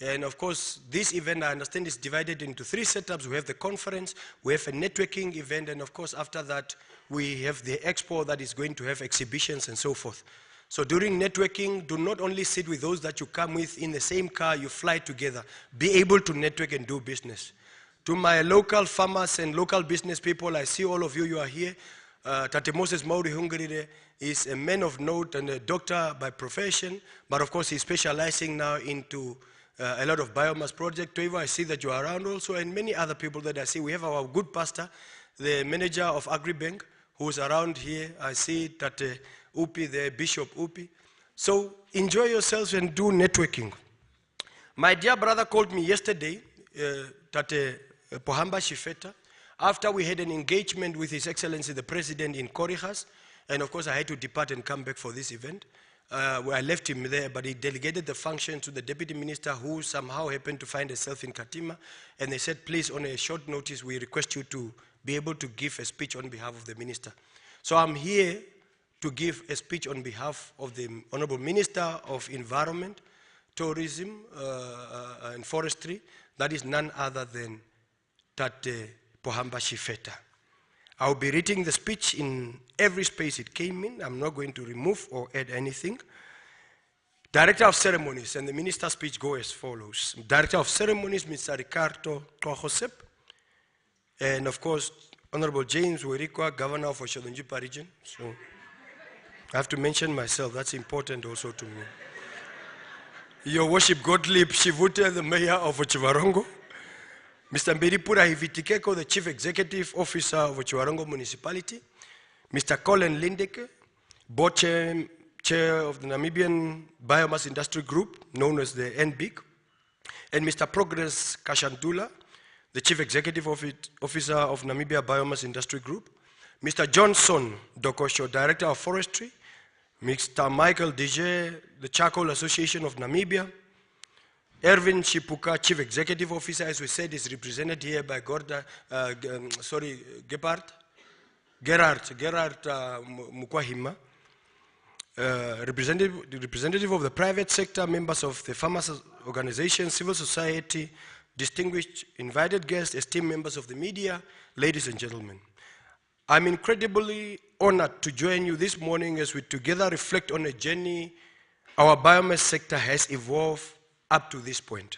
And of course, this event, I understand, is divided into 3 setups. We have the conference, we have a networking event, and of course, after that, we have the expo that is going to have exhibitions and so forth. So during networking, do not only sit with those that you come with in the same car, you fly together. Be able to network and do business. To my local farmers and local business people, I see all of you, you are here. Tate Moses Mauri Hungarire is a man of note and a doctor by profession, but of course he's specializing now into a lot of biomass project. Toivo, I see that you are around also, and many other people that I see. We have our good pastor, the manager of AgriBank, who's around here. I see that Upi, the Bishop Upi. So enjoy yourselves and do networking. My dear brother called me yesterday, Tate Pohamba Shifeta, after we had an engagement with His Excellency the President in Korihas, and of course I had to depart and come back for this event. Where I left him there, but he delegated the function to the Deputy Minister who somehow happened to find herself in Katima, and they said, please, on a short notice, we request you to be able to give a speech on behalf of the Minister. So I'm here to give a speech on behalf of the Honorable Minister of Environment, Tourism and Forestry, that is none other than Tate Pohamba Shifeta. I'll be reading the speech in every space it came in. I'm not going to remove or add anything. Director of Ceremonies, and the Minister's speech go as follows. Director of Ceremonies, Mr. Ricardo Tohosep, and of course, Honorable James Werikwa, Governor of Oshadunjipa region. So I have to mention myself, that's important also to me. Your Worship Gottlieb Shivute, the Mayor of Otjivarongo. Mr. Mbiripura Hivitikeko, the Chief Executive Officer of Otjivarongo Municipality. Mr. Colin Lindeke, Board Chair of the Namibian Biomass Industry Group, known as the N-BiG. And Mr. Progress Kashantula, the Chief Executive Officer of Namibia Biomass Industry Group. Mr. Johnson Dokosho, Director of Forestry. Mr. Michael Dije, the Charcoal Association of Namibia. Erwin Shipuka, Chief Executive Officer, as we said, is represented here by Gerard Mukwahima, representative of the private sector, members of the farmers organization, civil society, distinguished invited guests, esteemed members of the media, ladies and gentlemen. I'm incredibly honored to join you this morning as we together reflect on a journey our biomass sector has evolved up to this point.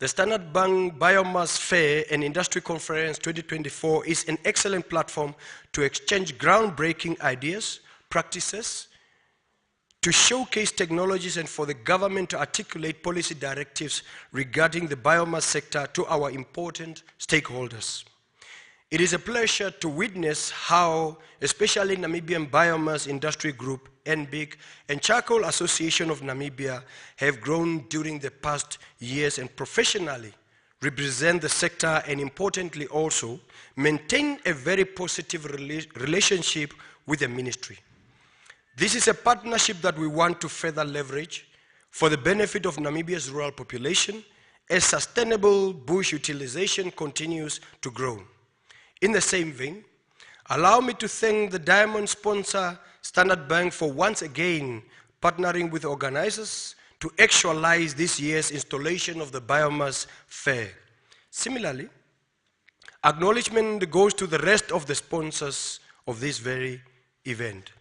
The Standard Bank Biomass Fair and Industry Conference 2024 is an excellent platform to exchange groundbreaking ideas, practices, to showcase technologies and for the government to articulate policy directives regarding the biomass sector to our important stakeholders. It is a pleasure to witness how, especially Namibian Biomass Industry Group, N-BiG, and Charcoal Association of Namibia have grown during the past years and professionally represent the sector and importantly also maintain a very positive relationship with the ministry. This is a partnership that we want to further leverage for the benefit of Namibia's rural population as sustainable bush utilization continues to grow. In the same vein, allow me to thank the diamond sponsor Standard Bank for once again partnering with organizers to actualize this year's installation of the Biomass Fair. Similarly, acknowledgement goes to the rest of the sponsors of this very event.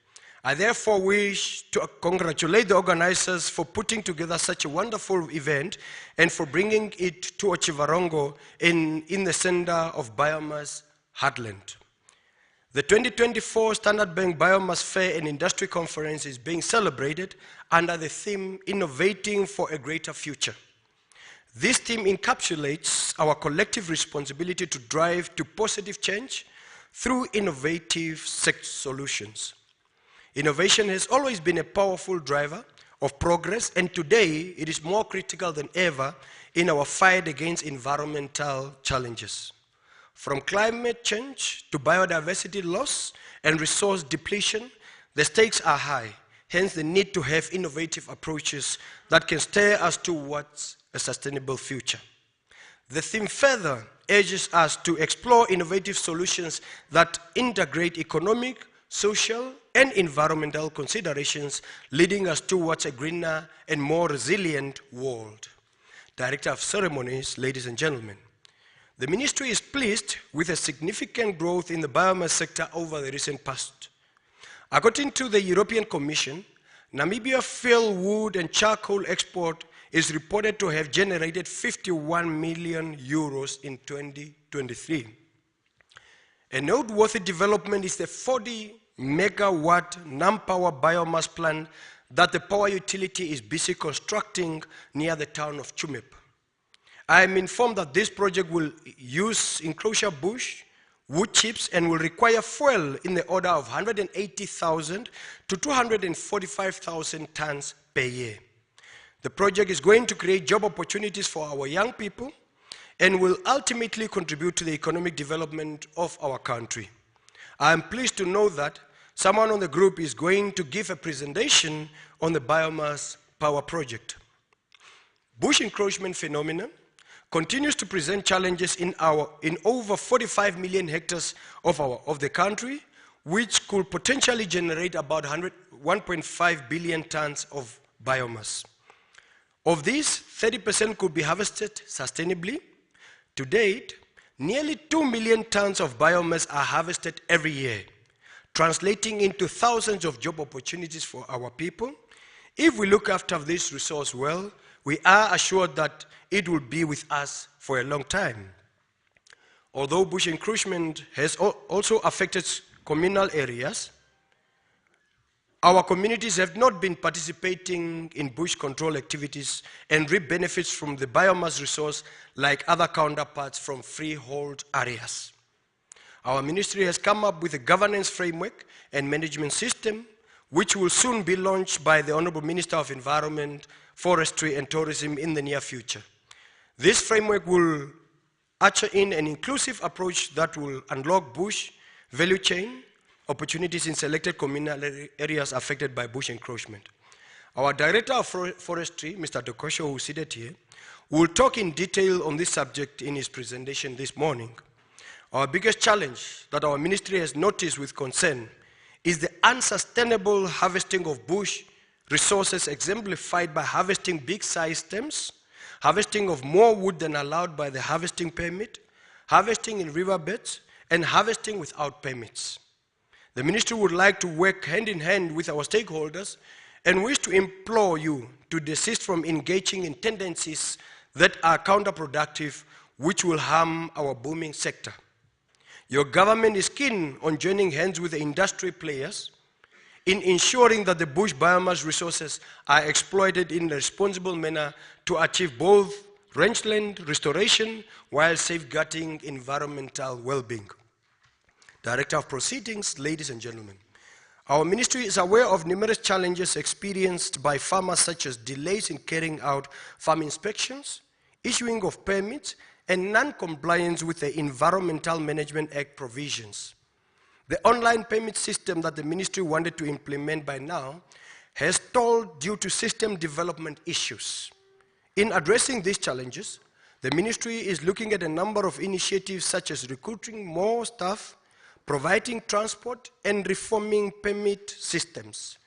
I therefore wish to congratulate the organizers for putting together such a wonderful event and for bringing it to Otjivarongo in the center of Biomass Heartland. The 2024 Standard Bank Biomass Fair and Industry Conference is being celebrated under the theme, Innovating for a Greater Future. This theme encapsulates our collective responsibility to drive to positive change through innovative solutions. Innovation has always been a powerful driver of progress, and today it is more critical than ever in our fight against environmental challenges. From climate change to biodiversity loss and resource depletion, the stakes are high, hence the need to have innovative approaches that can steer us towards a sustainable future. The theme further urges us to explore innovative solutions that integrate economic, social, and environmental considerations, leading us towards a greener and more resilient world. Director of Ceremonies, ladies and gentlemen, the Ministry is pleased with a significant growth in the biomass sector over the recent past. According to the European Commission, Namibia fuel, wood, and charcoal export is reported to have generated 51 million euros in 2023. A noteworthy development is the 40 megawatt non-power biomass plant that the power utility is busy constructing near the town of Tsumeb. I am informed that this project will use enclosure bush wood chips and will require fuel in the order of 180,000 to 245,000 tons per year. The project is going to create job opportunities for our young people and will ultimately contribute to the economic development of our country. I am pleased to know that someone on the group is going to give a presentation on the biomass power project. Bush encroachment phenomenon continues to present challenges in over 45 million hectares of the country, which could potentially generate about 1.5 billion tons of biomass. Of these, 30% could be harvested sustainably. To date, nearly 2 million tons of biomass are harvested every year, translating into thousands of job opportunities for our people. If we look after this resource well, we are assured that it will be with us for a long time. Although bush encroachment has also affected communal areas, our communities have not been participating in bush control activities and reap benefits from the biomass resource like other counterparts from freehold areas. Our ministry has come up with a governance framework and management system which will soon be launched by the Honorable Minister of Environment, Forestry and Tourism in the near future. This framework will usher in an inclusive approach that will unlock bush value chain opportunities in selected communal areas affected by bush encroachment. Our Director of Forestry, Mr. Otjikoto, who is seated here, will talk in detail on this subject in his presentation this morning. Our biggest challenge that our ministry has noticed with concern is the unsustainable harvesting of bush resources exemplified by harvesting big-sized stems, harvesting of more wood than allowed by the harvesting permit, harvesting in riverbeds, and harvesting without permits. The ministry would like to work hand in hand with our stakeholders and wish to implore you to desist from engaging in tendencies that are counterproductive, which will harm our booming sector. Your government is keen on joining hands with the industry players in ensuring that the bush biomass resources are exploited in a responsible manner to achieve both rangeland restoration while safeguarding environmental well-being. Director of Proceedings, ladies and gentlemen, our ministry is aware of numerous challenges experienced by farmers such as delays in carrying out farm inspections, issuing of permits, and non-compliance with the Environmental Management Act provisions. The online permit system that the ministry wanted to implement by now has stalled due to system development issues. In addressing these challenges, the ministry is looking at a number of initiatives such as recruiting more staff, providing transport, and reforming permit systems.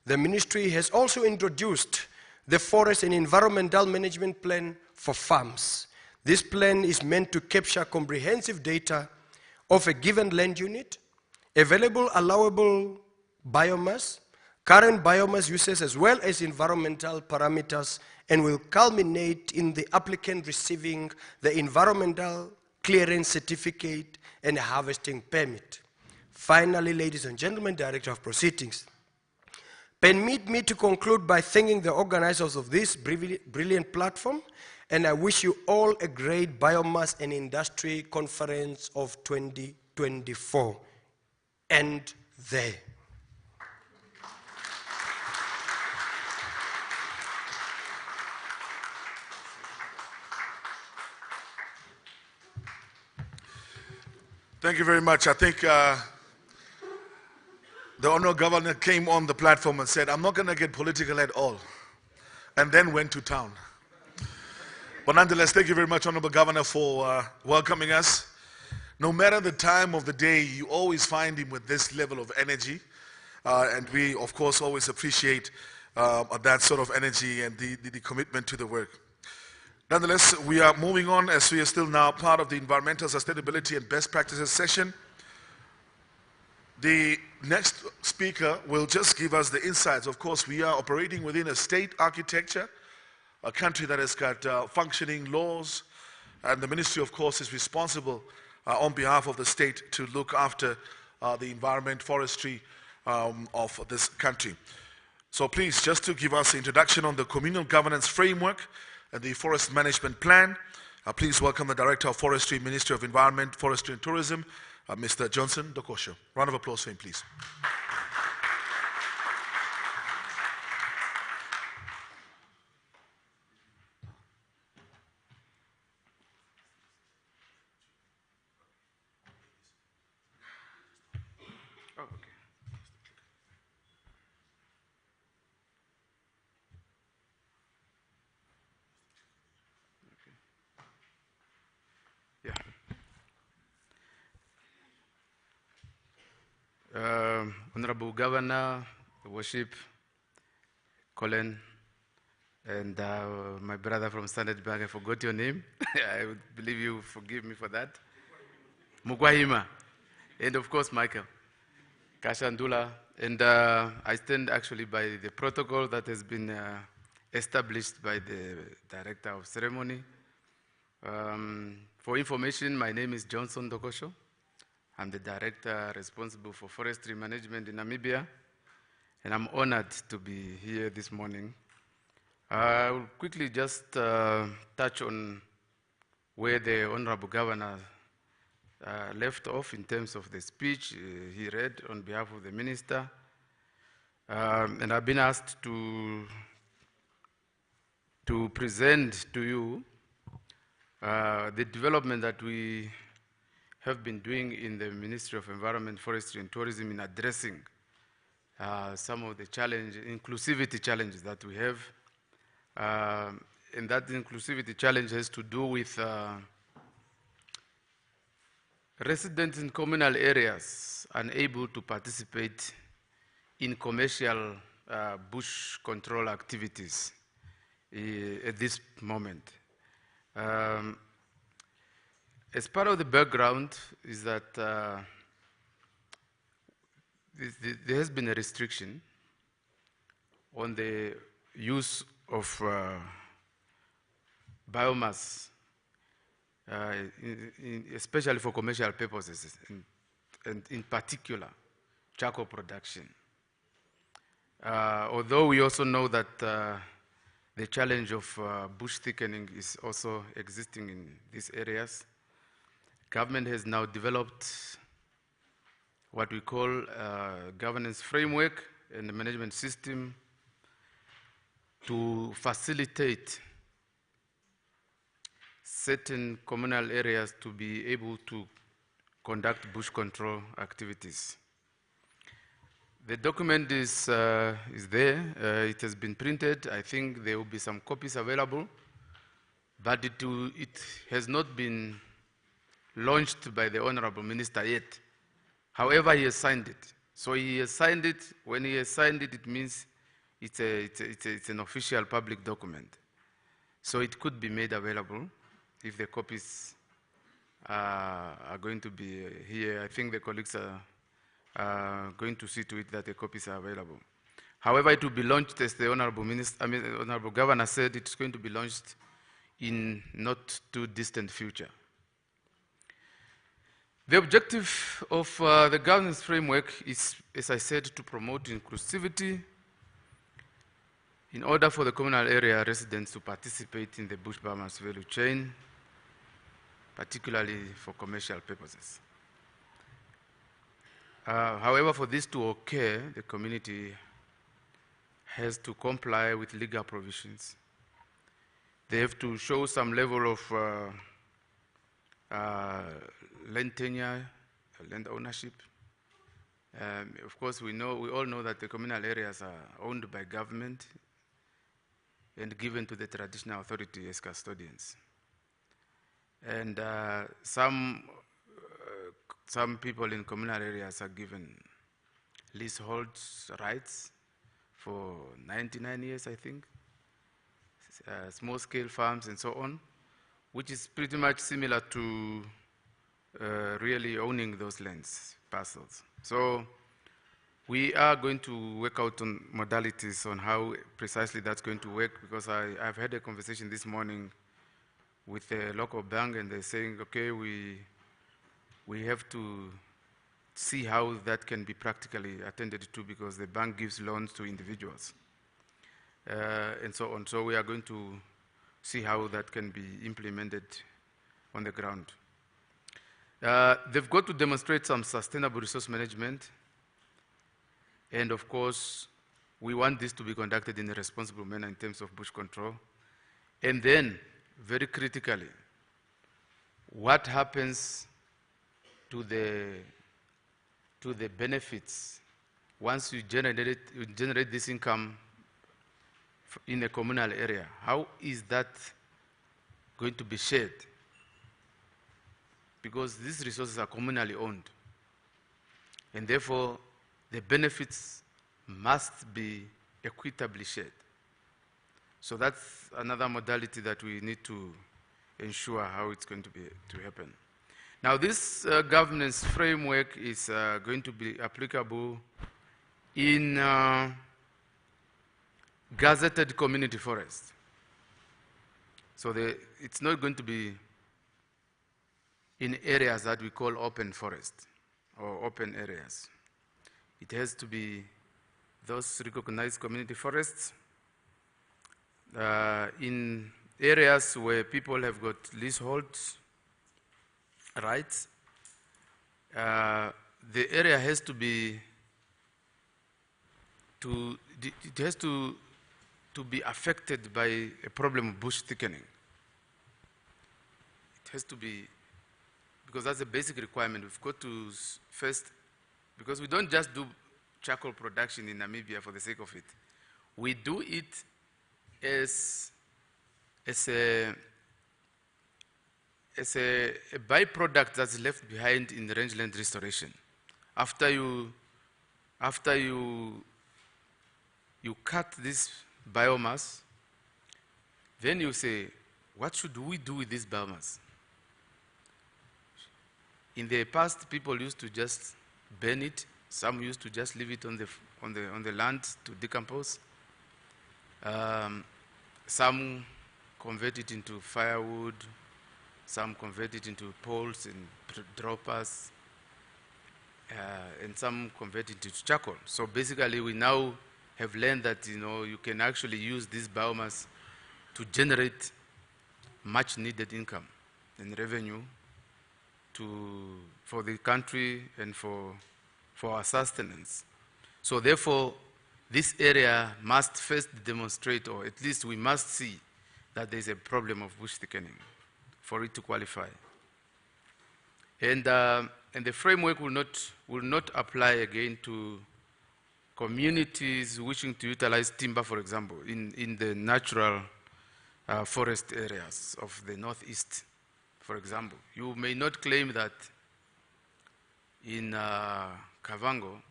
The ministry has also introduced the Forest and Environmental Management Plan for farms. This plan is meant to capture comprehensive data of a given land unit, available allowable biomass, current biomass uses, as well as environmental parameters, and will culminate in the applicant receiving the environmental clearance certificate and a harvesting permit. Finally, ladies and gentlemen, Director of Proceedings, permit me to conclude by thanking the organizers of this brilliant platform, and I wish you all a great Biomass and Industry Conference of 2024. End there. Thank you very much. I think the Honourable Governor came on the platform and said, I'm not going to get political at all, and then went to town. But nonetheless, thank you very much, Honourable Governor, for welcoming us. No matter the time of the day, you always find him with this level of energy, and we, of course, always appreciate that sort of energy and the commitment to the work. Nonetheless, we are moving on as we are still now part of the Environmental Sustainability and Best Practices session. The next speaker will just give us the insights. Of course, we are operating within a state architecture, a country that has got functioning laws, and the ministry, of course, is responsible on behalf of the state to look after the environment, forestry of this country. So please, just to give us an introduction on the communal governance framework and the forest management plan, please welcome the Director of Forestry, Ministry of Environment, Forestry and Tourism, Mr. Johnson Dokosho. Round of applause for him, please. Honorable Governor, Worship, Colin, and my brother from Standard Bank, I forgot your name. I would believe you forgive me for that. Mugwahima, and of course Michael, Kashandula, and I stand actually by the protocol that has been established by the Director of Ceremony. For information, my name is Johnson Dokosho. I'm the director responsible for forestry management in Namibia, and I'm honored to be here this morning. I will quickly just touch on where the Honorable Governor left off in terms of the speech he read on behalf of the Minister. And I've been asked to present to you the development that we have been doing in the Ministry of Environment, Forestry and Tourism in addressing some of the inclusivity challenges that we have. And that inclusivity challenge has to do with residents in communal areas unable to participate in commercial bush control activities at this moment. As part of the background is that there has been a restriction on the use of biomass, especially for commercial purposes, and in particular, charcoal production. Although we also know that the challenge of bush thickening is also existing in these areas, government has now developed what we call a governance framework and a management system to facilitate certain communal areas to be able to conduct bush control activities. The document is there. It has been printed. I think there will be some copies available, but it has not been launched by the Honorable Minister yet. However, he has signed it. So he has signed it. When he has signed it, it means it's an official public document. So it could be made available if the copies are going to be here. I think the colleagues are going to see to it that the copies are available. However, it will be launched, as the Honorable Governor said, it's going to be launched in not too distant future. The objective of the governance framework is, as I said, to promote inclusivity in order for the communal area residents to participate in the bush biomass value chain, particularly for commercial purposes. However, for this to occur, the community has to comply with legal provisions. They have to show some level of land tenure, land ownership. Of course, we all know that the communal areas are owned by government and given to the traditional authority as custodians. And some people in communal areas are given leasehold rights for 99 years, I think, small-scale farms and so on, which is pretty much similar to really owning those lands, parcels. So we are going to work out on modalities on how precisely that's going to work, because I've had a conversation this morning with a local bank, and they're saying, okay, we have to see how that can be practically attended to, because the bank gives loans to individuals and so on. So we are going to see how that can be implemented on the ground. They've got to demonstrate some sustainable resource management. And of course, we want this to be conducted in a responsible manner in terms of bush control. And then, very critically, what happens to the benefits once you generate this income in a communal area? How is that going to be shared? Because these resources are communally owned. And therefore, the benefits must be equitably shared. So that's another modality that we need to ensure how it's going to happen. Now, this governance framework is going to be applicable in gazetted community forests. So it's not going to be in areas that we call open forest or open areas. It has to be those recognized community forests in areas where people have got leasehold rights. The area has to be be affected by a problem of bush thickening. It has to be, because that's a basic requirement. We've got to first, because we don't just do charcoal production in Namibia for the sake of it. We do it as a byproduct that's left behind in the rangeland restoration. After you cut this biomass, then you say, what should we do with this biomass? In the past, people used to just burn it. Some used to just leave it on the land to decompose. Some convert it into firewood. Some convert it into poles and droppers. And some convert it into charcoal. So basically, we now have learned that you can actually use this biomass to generate much needed income and revenue for the country and for our sustenance. So therefore, this area must first demonstrate, or at least we must see, that there is a problem of bush thickening for it to qualify. And the framework will not apply again to communities wishing to utilize timber, for example, in the natural forest areas of the northeast, for example. You may not claim that in Kavango,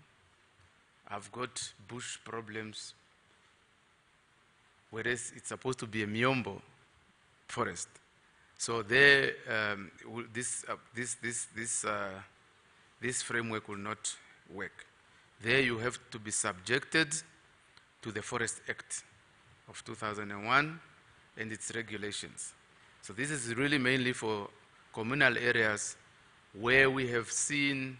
I've got bush problems, whereas it's supposed to be a Miombo forest. So there, this framework will not work. There you have to be subjected to the Forest Act of 2001 and its regulations. So this is really mainly for communal areas where we have seen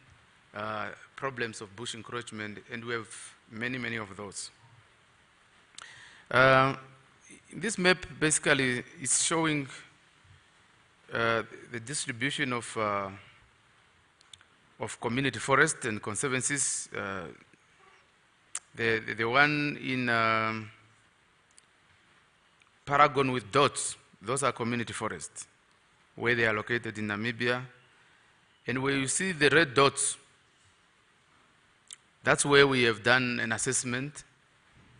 problems of bush encroachment, and we have many, many of those. This map basically is showing the distribution of community forests and conservancies. The one in Paragon with dots, those are community forests, where they are located in Namibia. And where you see the red dots, that's where we have done an assessment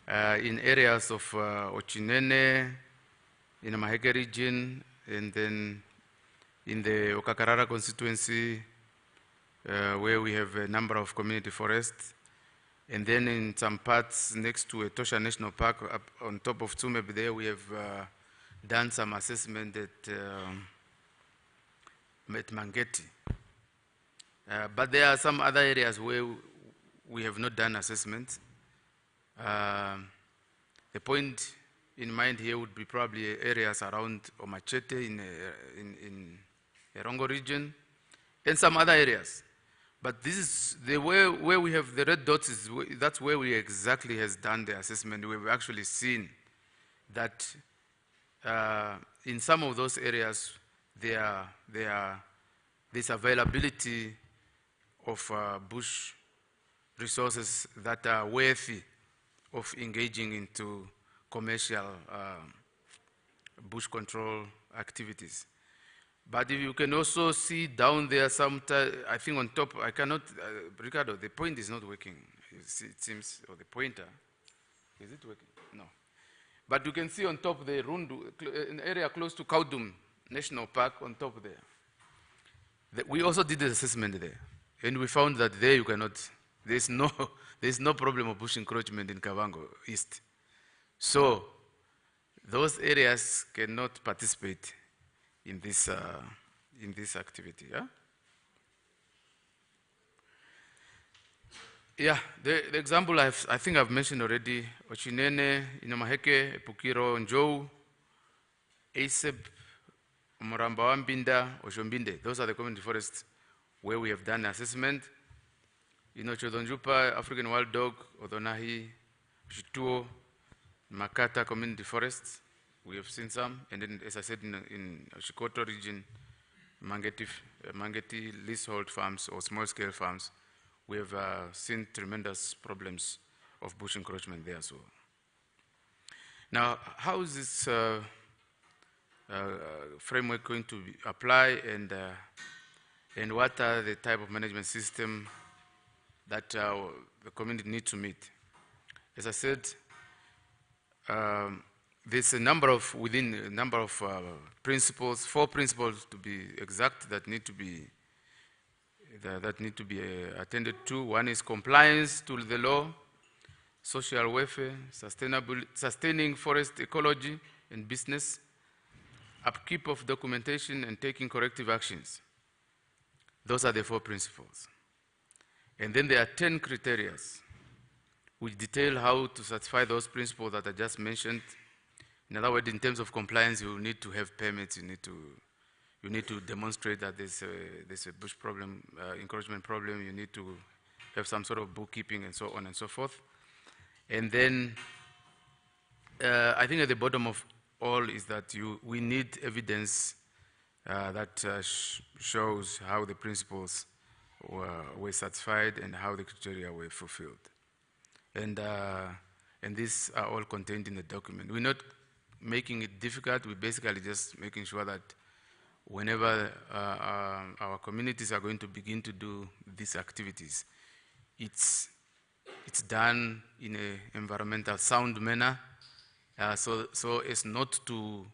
in areas of Ochinene, in the Maheke region, and then in the Okakarara constituency, where we have a number of community forests. And then in some parts next to Etosha National Park, up on top of Tsumeb there, we have done some assessment at Mangeti. But there are some other areas where we have not done assessment. The point in mind here would be probably areas around Omachete in Erongo region, and some other areas. But this is the where we have the red dots, that's where we exactly has done the assessment. We've actually seen that in some of those areas, there are this availability of bush resources that are worthy of engaging into commercial bush control activities. But if you can also see down there I think on top, I cannot, Ricardo, the point is not working. See, it seems, or the pointer, is it working? No. But you can see on top the Rundu, an area close to Kaudum National Park on top there. We also did an assessment there, and we found that there you cannot, there's no problem of bush encroachment in Kavango East. So those areas cannot participate in this activity. Yeah? Yeah, the example I think I've mentioned already, Ochinene, Inamaheke, Epukiro, Njou, Aseb, Morambawambinda, Oshombinde. Those are the community forests where we have done assessment. In Ochodonjupa, African wild dog, Odonahi, Shituo, Makata community forests, we have seen some. And then, as I said, in Otjikoto region, Mangeti leasehold farms or small-scale farms, we have seen tremendous problems of bush encroachment there as well. Now, how is this framework going to apply, and what are the type of management system that the community need to meet? As I said, there's within a number of principles, 4 principles to be exact, that need to be attended to. One is compliance to the law, social welfare, sustaining forest ecology and business, upkeep of documentation, and taking corrective actions. Those are the 4 principles. And then there are 10 criteria which detail how to satisfy those principles that I just mentioned. In other words, in terms of compliance, you need to have permits, you need to demonstrate that there's a bush problem, encroachment problem, you need to have some sort of bookkeeping and so on and so forth. And then I think at the bottom of all is that we need evidence that shows how the principles were satisfied and how the criteria were fulfilled. And these are all contained in the document. We're not making it difficult, we're basically just making sure that whenever our communities are going to begin to do these activities, it's done in an environmental sound manner, so as not to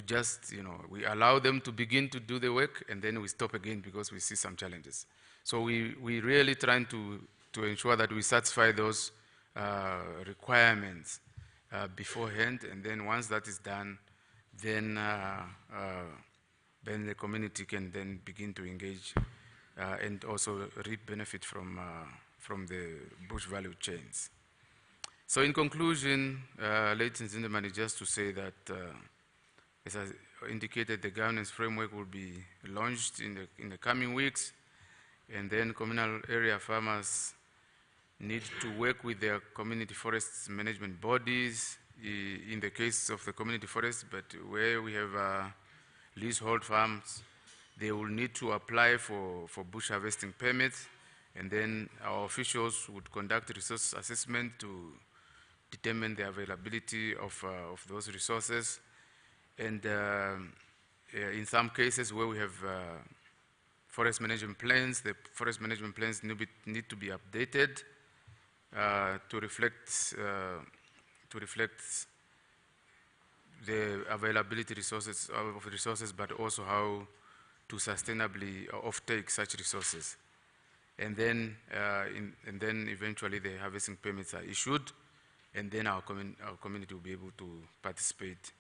just, we allow them to begin to do the work and then we stop again because we see some challenges. So we really trying to ensure that we satisfy those requirements beforehand, and then once that is done, then the community can then begin to engage and also reap benefit from the bush value chains. So in conclusion, ladies and gentlemen, just to say that, as I indicated, the governance framework will be launched in the coming weeks, and then communal area farmers need to work with their community forests management bodies in the case of the community forests, but where we have leasehold farms, they will need to apply for bush harvesting permits, and then our officials would conduct resource assessment to determine the availability of those resources. And in some cases where we have forest management plans, the forest management plans need to be updated to reflect the availability of resources, but also how to sustainably offtake such resources. And then eventually the harvesting permits are issued, and then our community will be able to participate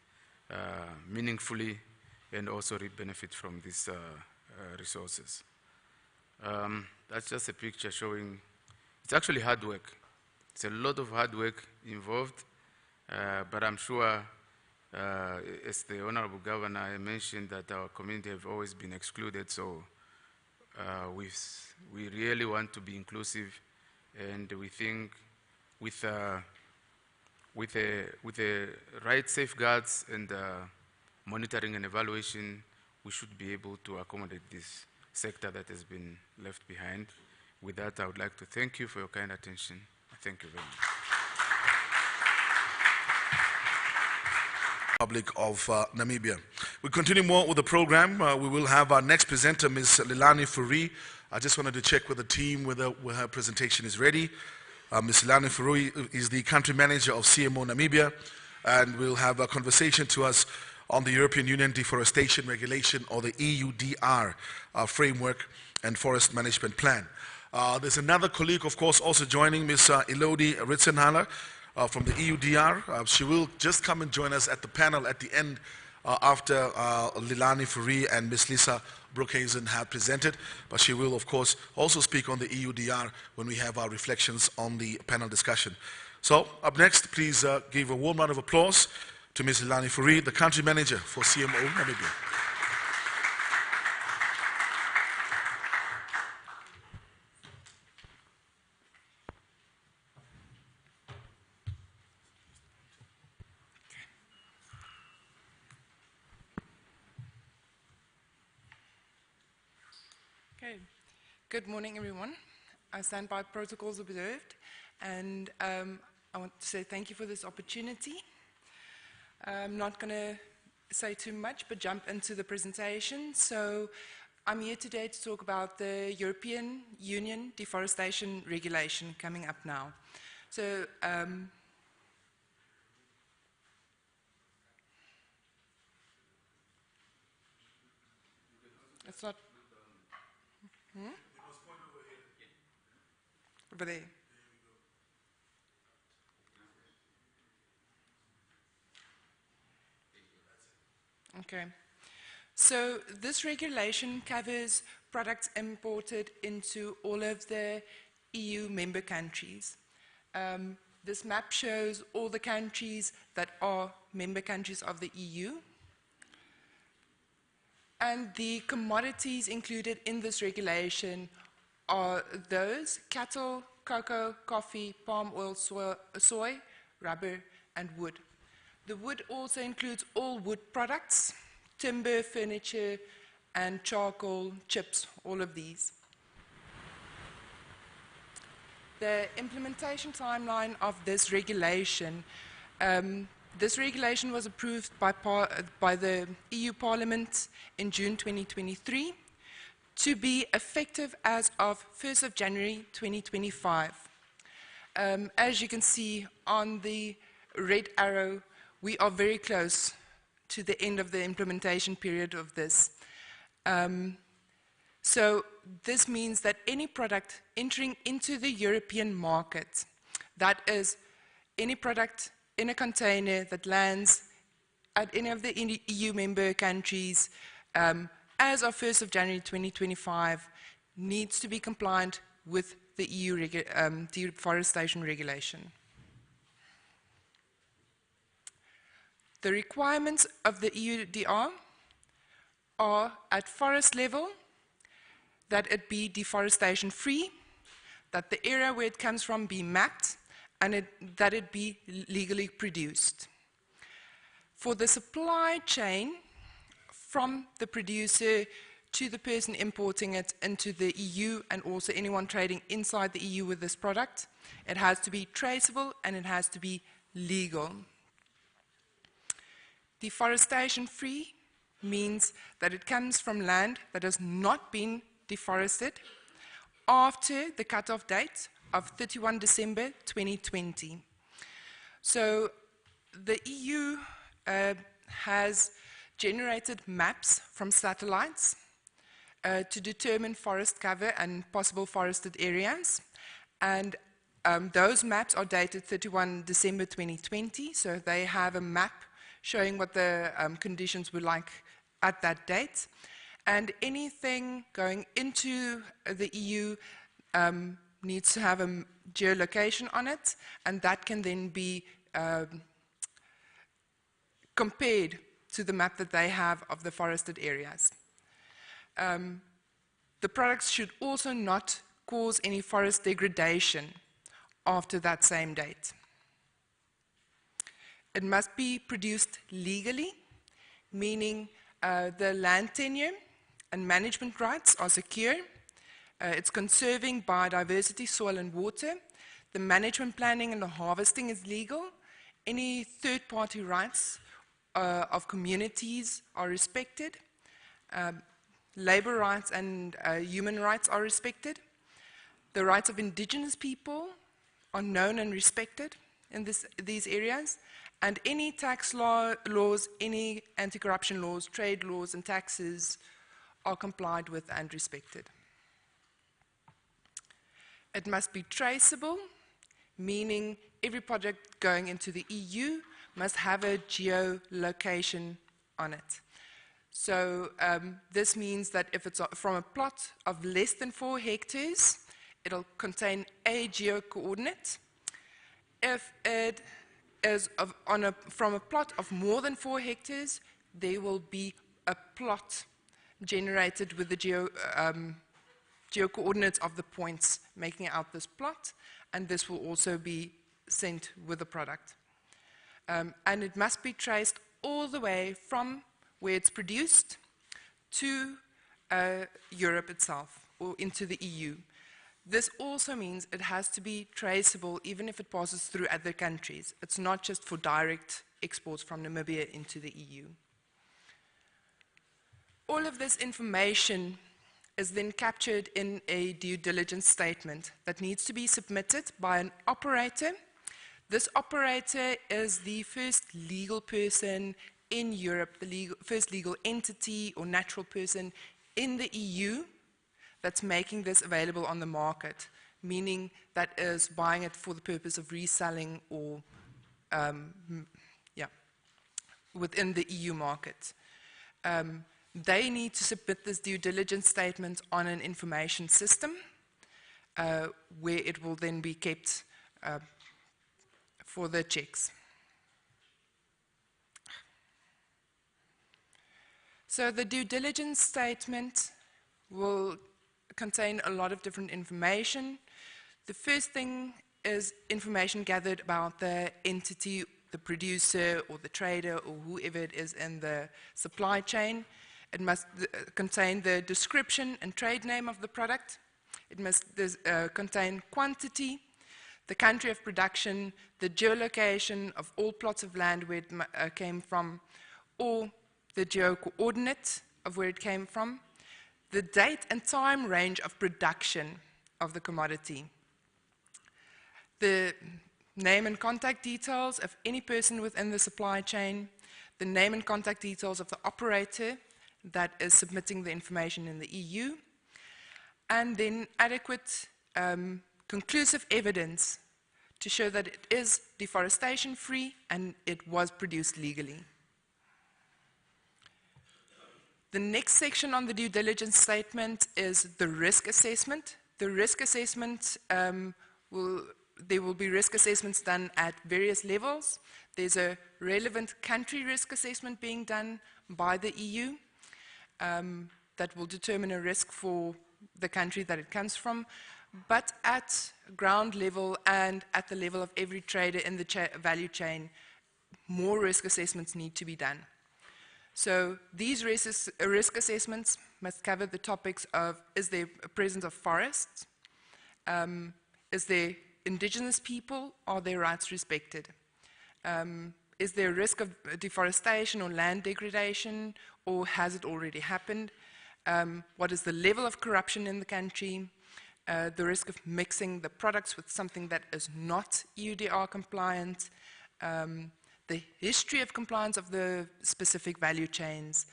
meaningfully and also reap benefit from these resources. That's just a picture showing, it's actually hard work. It's a lot of hard work involved, but I'm sure, as the Honorable Governor mentioned, that our community have always been excluded, so we really want to be inclusive, and we think with the right safeguards and monitoring and evaluation, we should be able to accommodate this sector that has been left behind. With that, I would like to thank you for your kind attention. Thank you very much. Republic of Namibia. We continue more with the program. We will have our next presenter, Ms. Lilani Fourie. I just wanted to check with the team whether her presentation is ready. Ms. Lilani Fourie is the country manager of CMO Namibia, and will have a conversation to us on the European Union Deforestation Regulation, or the EUDR framework and forest management plan. There's another colleague, of course, also joining, Ms. Elodie Ritzenhaler, from the EUDR. She will just come and join us at the panel at the end after Lilani Fourie and Ms. Lisa Broekhuizen have presented. But she will, of course, also speak on the EUDR when we have our reflections on the panel discussion. So, up next, please give a warm round of applause to Ms. Lilani Fourie, the country manager for CMO Namibia. Okay. Good morning, everyone. I stand by protocols observed, and I want to say thank you for this opportunity. I'm not going to say too much, but jump into the presentation. So I'm here today to talk about the European Union Deforestation Regulation coming up now. So it's not... Over there. Okay. So this regulation covers products imported into all of the EU member countries. This map shows all the countries that are member countries of the EU. And the commodities included in this regulation are those: cattle, cocoa, coffee, palm oil, soy, rubber, and wood. The wood also includes all wood products, timber, furniture, and charcoal, chips, all of these. The implementation timeline of this regulation was approved by the EU Parliament in June 2023 to be effective as of 1st of January 2025. As you can see on the red arrow, we are very close to the end of the implementation period of this. So this means that any product entering into the European market, that is any product in a container that lands at any of the EU member countries as of 1st of January 2025, needs to be compliant with the EU deforestation regulation. The requirements of the EUDR are at forest level, that it be deforestation free, that the area where it comes from be mapped, and that it be legally produced. For the supply chain, from the producer to the person importing it into the EU, and also anyone trading inside the EU with this product, it has to be traceable and it has to be legal. Deforestation free means that it comes from land that has not been deforested after the cutoff date of 31 December 2020. So the EU has generated maps from satellites to determine forest cover and possible forested areas. And those maps are dated 31 December 2020, so they have a map showing what the conditions were like at that date. And anything going into the EU needs to have a geolocation on it, and that can then be compared to the map that they have of the forested areas. The products should also not cause any forest degradation after that same date. It must be produced legally, meaning The land tenure and management rights are secure. It's conserving biodiversity, soil and water. The management planning and the harvesting is legal. Any third-party rights of communities are respected. Labor rights and human rights are respected. The rights of indigenous people are known and respected in these areas. And any tax laws, any anti-corruption laws, trade laws and taxes are complied with and respected. It must be traceable, meaning every project going into the EU must have a geolocation on it. So this means that if it's from a plot of less than 4 hectares, it'll contain a geo-coordinate. If it is from a plot of more than 4 hectares, there will be a plot generated with the geo-coordinates of the points making out this plot, and this will also be sent with the product. And it must be traced all the way from where it's produced to Europe itself, or into the EU. This also means it has to be traceable even if it passes through other countries. It's not just for direct exports from Namibia into the EU. All of this information is then captured in a due diligence statement that needs to be submitted by an operator. This operator is the first legal person in Europe, the first legal entity or natural person in the EU that's making this available on the market, meaning that is buying it for the purpose of reselling or within the EU market. They need to submit this due diligence statement on an information system where it will then be kept for the checks. So the due diligence statement will contain a lot of different information. The first thing is information gathered about the entity, the producer or the trader or whoever it is in the supply chain. It must contain the description and trade name of the product. It must contain quantity, the country of production, the geolocation of all plots of land where it came from, or the geo-coordinate of where it came from, the date and time range of production of the commodity, the name and contact details of any person within the supply chain, the name and contact details of the operator that is submitting the information in the EU, and then adequate conclusive evidence to show that it is deforestation-free and it was produced legally. The next section on the due diligence statement is the risk assessment. The risk assessment, there will be risk assessments done at various levels. There's a relevant country risk assessment being done by the EU that will determine a risk for the country that it comes from. But at ground level and at the level of every trader in the value chain, more risk assessments need to be done. So these risk assessments must cover the topics of, is there a presence of forests? Is there indigenous people? Are their rights respected? Is there a risk of deforestation or land degradation, or has it already happened? What is the level of corruption in the country? The risk of mixing the products with something that is not EUDR compliant, the history of compliance of the specific value chains,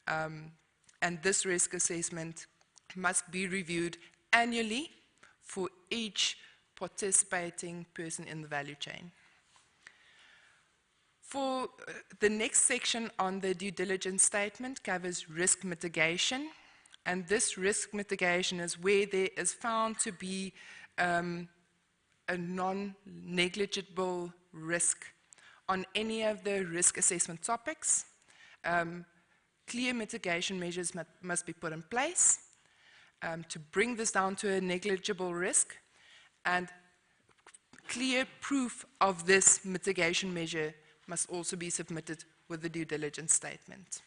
and this risk assessment must be reviewed annually for each participating person in the value chain. For the next section on the due diligence statement covers risk mitigation, and this risk mitigation is where there is found to be a non-negligible risk on any of the risk assessment topics. Clear mitigation measures must be put in place to bring this down to a negligible risk, and clear proof of this mitigation measure must also be submitted with the due diligence statement.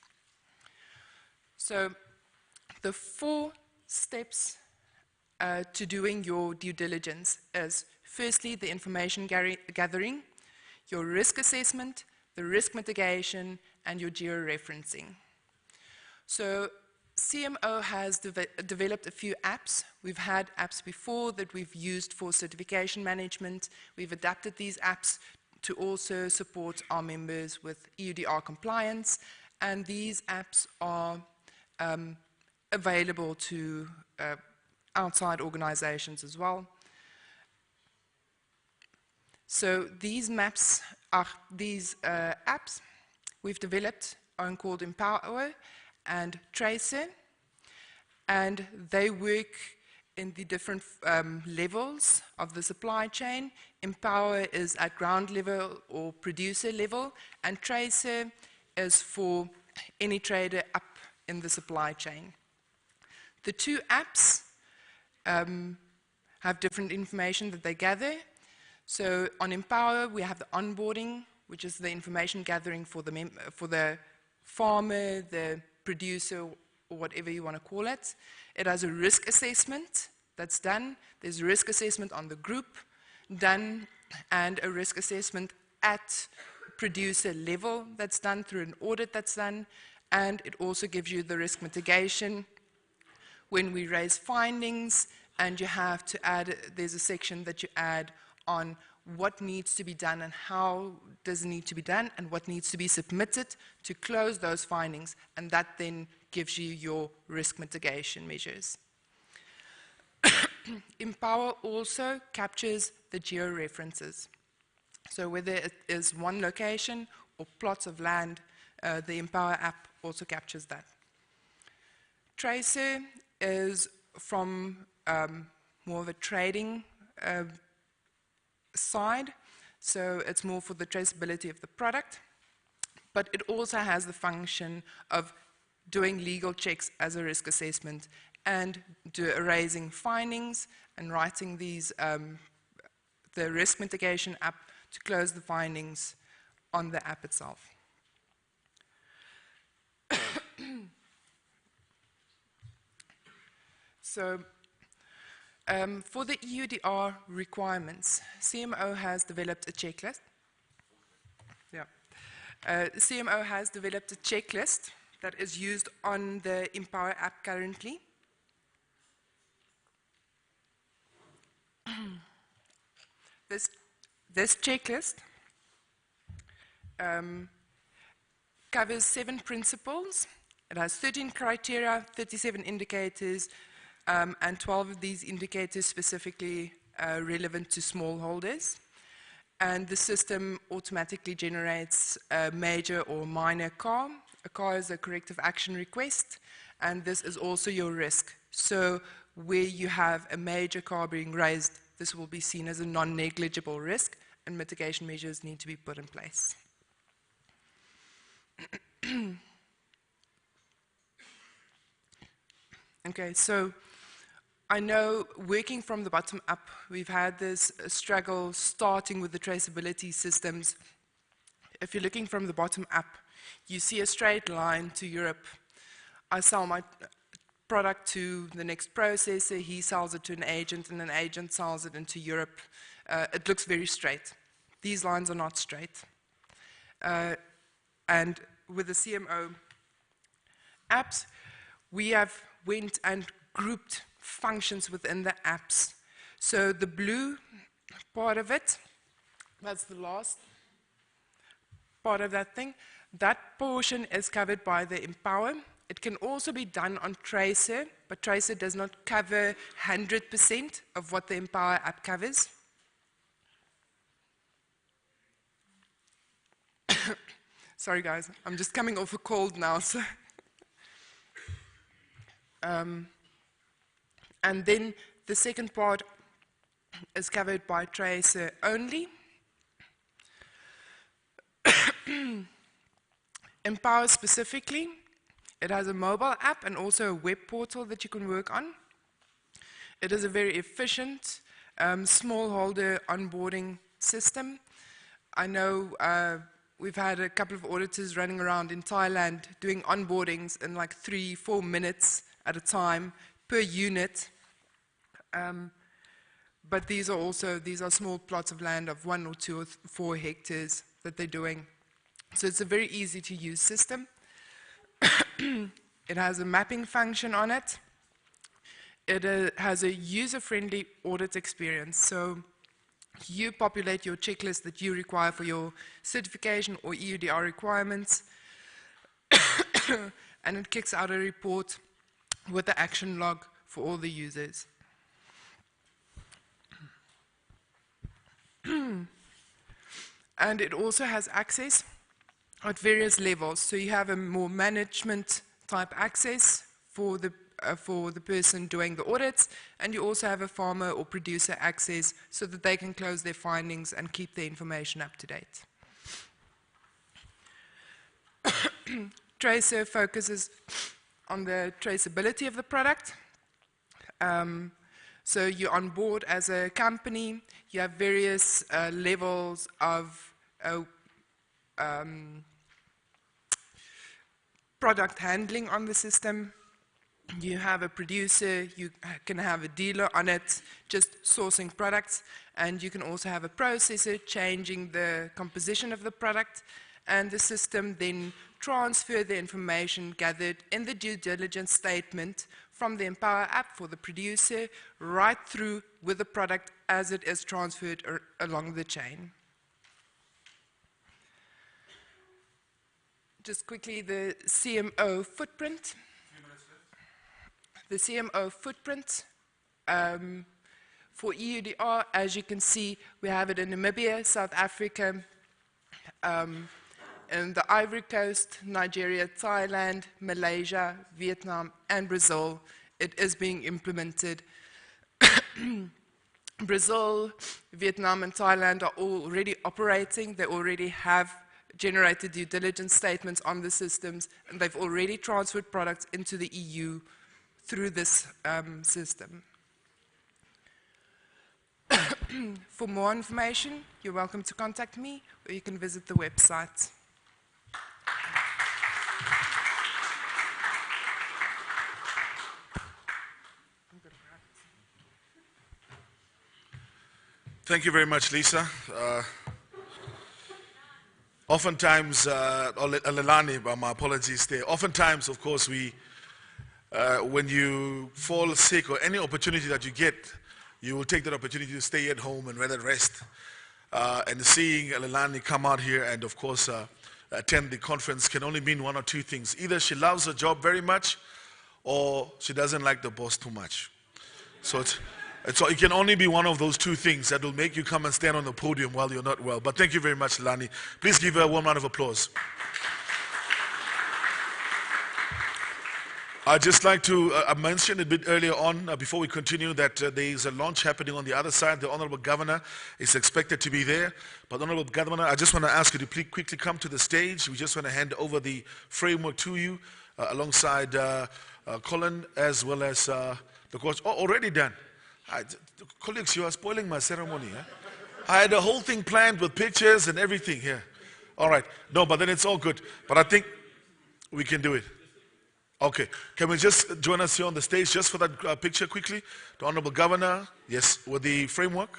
So the 4 steps to doing your due diligence is firstly the information gathering, your risk assessment, the risk mitigation, and your georeferencing. So CMO has developed a few apps. We've had apps before that we've used for certification management. We've adapted these apps to also support our members with EUDR compliance, and these apps are available to outside organizations as well. So these apps we've developed are called Empower and Tracer, and they work in the different levels of the supply chain. Empower is at ground level or producer level, and Tracer is for any trader up in the supply chain. The 2 apps have different information that they gather. So on Empower, we have the onboarding, which is the information gathering for the farmer, the producer, or whatever you want to call it. It has a risk assessment that's done. There's a risk assessment on the group done, and a risk assessment at producer level that's done through an audit that's done. And it also gives you the risk mitigation when we raise findings, and you have to add, there's a section that you add on what needs to be done and how does it need to be done and what needs to be submitted to close those findings, and that then gives you your risk mitigation measures. Empower also captures the georeferences. So whether it is one location or plots of land, the Empower app also captures that. Tracer is from more of a trading side, so it's more for the traceability of the product, but it also has the function of doing legal checks as a risk assessment and raising findings and writing these the risk mitigation app to close the findings on the app itself. So for the EUDR requirements, CMO has developed a checklist. Yeah. CMO has developed a checklist that is used on the Empower app currently. This checklist covers 7 principles. It has 13 criteria, 37 indicators, and 12 of these indicators specifically relevant to smallholders. And the system automatically generates a major or minor CAR. A CAR is a corrective action request, and this is also your risk. So where you have a major CAR being raised, this will be seen as a non-negligible risk, and mitigation measures need to be put in place. Okay, so I know working from the bottom up, we've had this struggle starting with the traceability systems. If you're looking from the bottom up, you see a straight line to Europe. I sell my product to the next processor, he sells it to an agent, and an agent sells it into Europe. It looks very straight. These lines are not straight. And with the CMO apps, we have went and grouped functions within the apps. So the blue part of it, that's the last part of that thing, that portion is covered by the Empower. It can also be done on Tracer, but Tracer does not cover 100% of what the Empower app covers. Sorry guys, I'm just coming off a cold now. So. And then the second part is covered by Tracer only. Empower specifically, it has a mobile app and also a web portal that you can work on. It is a very efficient smallholder onboarding system. I know we've had a couple of auditors running around in Thailand doing onboardings in like 3-4 minutes at a time per unit. But these are small plots of land of 1 or 2 or 4 hectares that they're doing. So it's a very easy to use system. It has a mapping function on it. It has a user-friendly audit experience. So you populate your checklist that you require for your certification or EUDR requirements, and it kicks out a report with the action log for all the users. And it also has access at various levels. So you have a more management type access for the person doing the audits, and you also have a farmer or producer access so that they can close their findings and keep their information up to date. Tracer focuses on the traceability of the product. So you're on board as a company, you have various levels of product handling on the system. You have a producer, you can have a dealer on it, just sourcing products, and you can also have a processor changing the composition of the product, and the system then transfer the information gathered in the due diligence statement from the Empower app for the producer right through with the product as it is transferred along the chain. Just quickly, the CMO footprint. The CMO footprint for EUDR, as you can see, we have it in Namibia, South Africa, in the Ivory Coast, Nigeria, Thailand, Malaysia, Vietnam, and Brazil. It is being implemented. Brazil, Vietnam, and Thailand are already operating. They already have generated due diligence statements on the systems, and they've already transferred products into the EU through this system. For more information, you're welcome to contact me, or you can visit the website. Thank you very much, Lisa. Oftentimes, Lelani, my apologies there. Oftentimes, of course, when you fall sick or any opportunity that you get, you will take that opportunity to stay at home and rather rest. And seeing Lelani come out here and, of course, attend the conference can only mean one or two things. Either she loves her job very much, or she doesn't like the boss too much. So it can only be one of those two things that will make you come and stand on the podium while you're not well. But thank you very much, Lelani. Please give her a warm round of applause. I'd just like to mention a bit earlier on, before we continue, that there is a launch happening on the other side. The Honorable Governor is expected to be there. But Honorable Governor, I just want to ask you to please quickly come to the stage. We just want to hand over the framework to you, alongside Colin, as well as the coach. Oh, already done. Colleagues, you are spoiling my ceremony. Eh? I had the whole thing planned with pictures and everything here. All right. No, but then it's all good. But I think we can do it. Okay. Can we just join us here on the stage just for that picture quickly? The Honorable Governor. Yes. With the framework?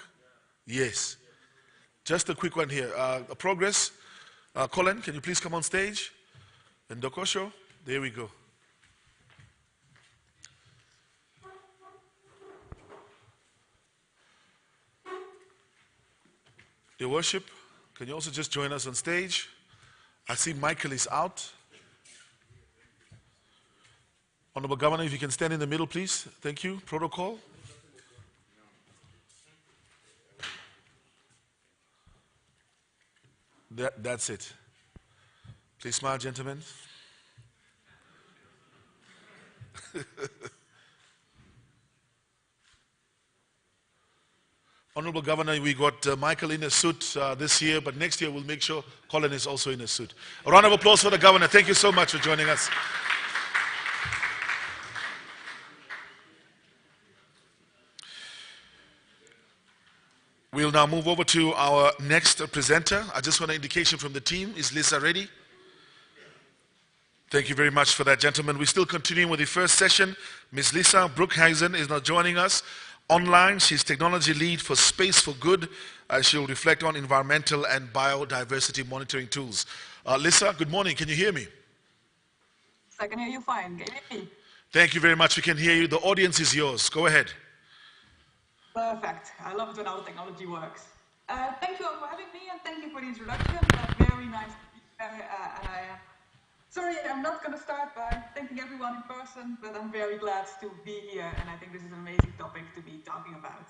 Yes. Just a quick one here. Progress. Colin, can you please come on stage? And Dokosho. There we go. Your Worship, can you also just join us on stage? I see Michael is out. Honorable Governor, if you can stand in the middle, please. Thank you. Protocol. That's it. Please smile, gentlemen. Honorable Governor, we got Michael in a suit this year, but next year we'll make sure Colin is also in a suit. A round of applause for the Governor. Thank you so much for joining us. We'll We'll now move over to our next presenter. I just want an indication from the team. Is Lisa ready? Thank you very much for that, gentlemen. We're still continuing with the first session. Ms. Lisa Broekhuizen is now joining us online. She's technology lead for Space for Good. She'll reflect on environmental and biodiversity monitoring tools. Lisa, good morning. Can you hear me? I can hear you fine. Can you hear me? Thank you very much. We can hear you. The audience is yours. Go ahead. Perfect. I love it when our technology works. Thank you all for having me, and thank you for the introduction. Very nice to be here. Sorry, I'm not going to start by thanking everyone in person, but I'm very glad to be here, and I think this is an amazing topic to be talking about.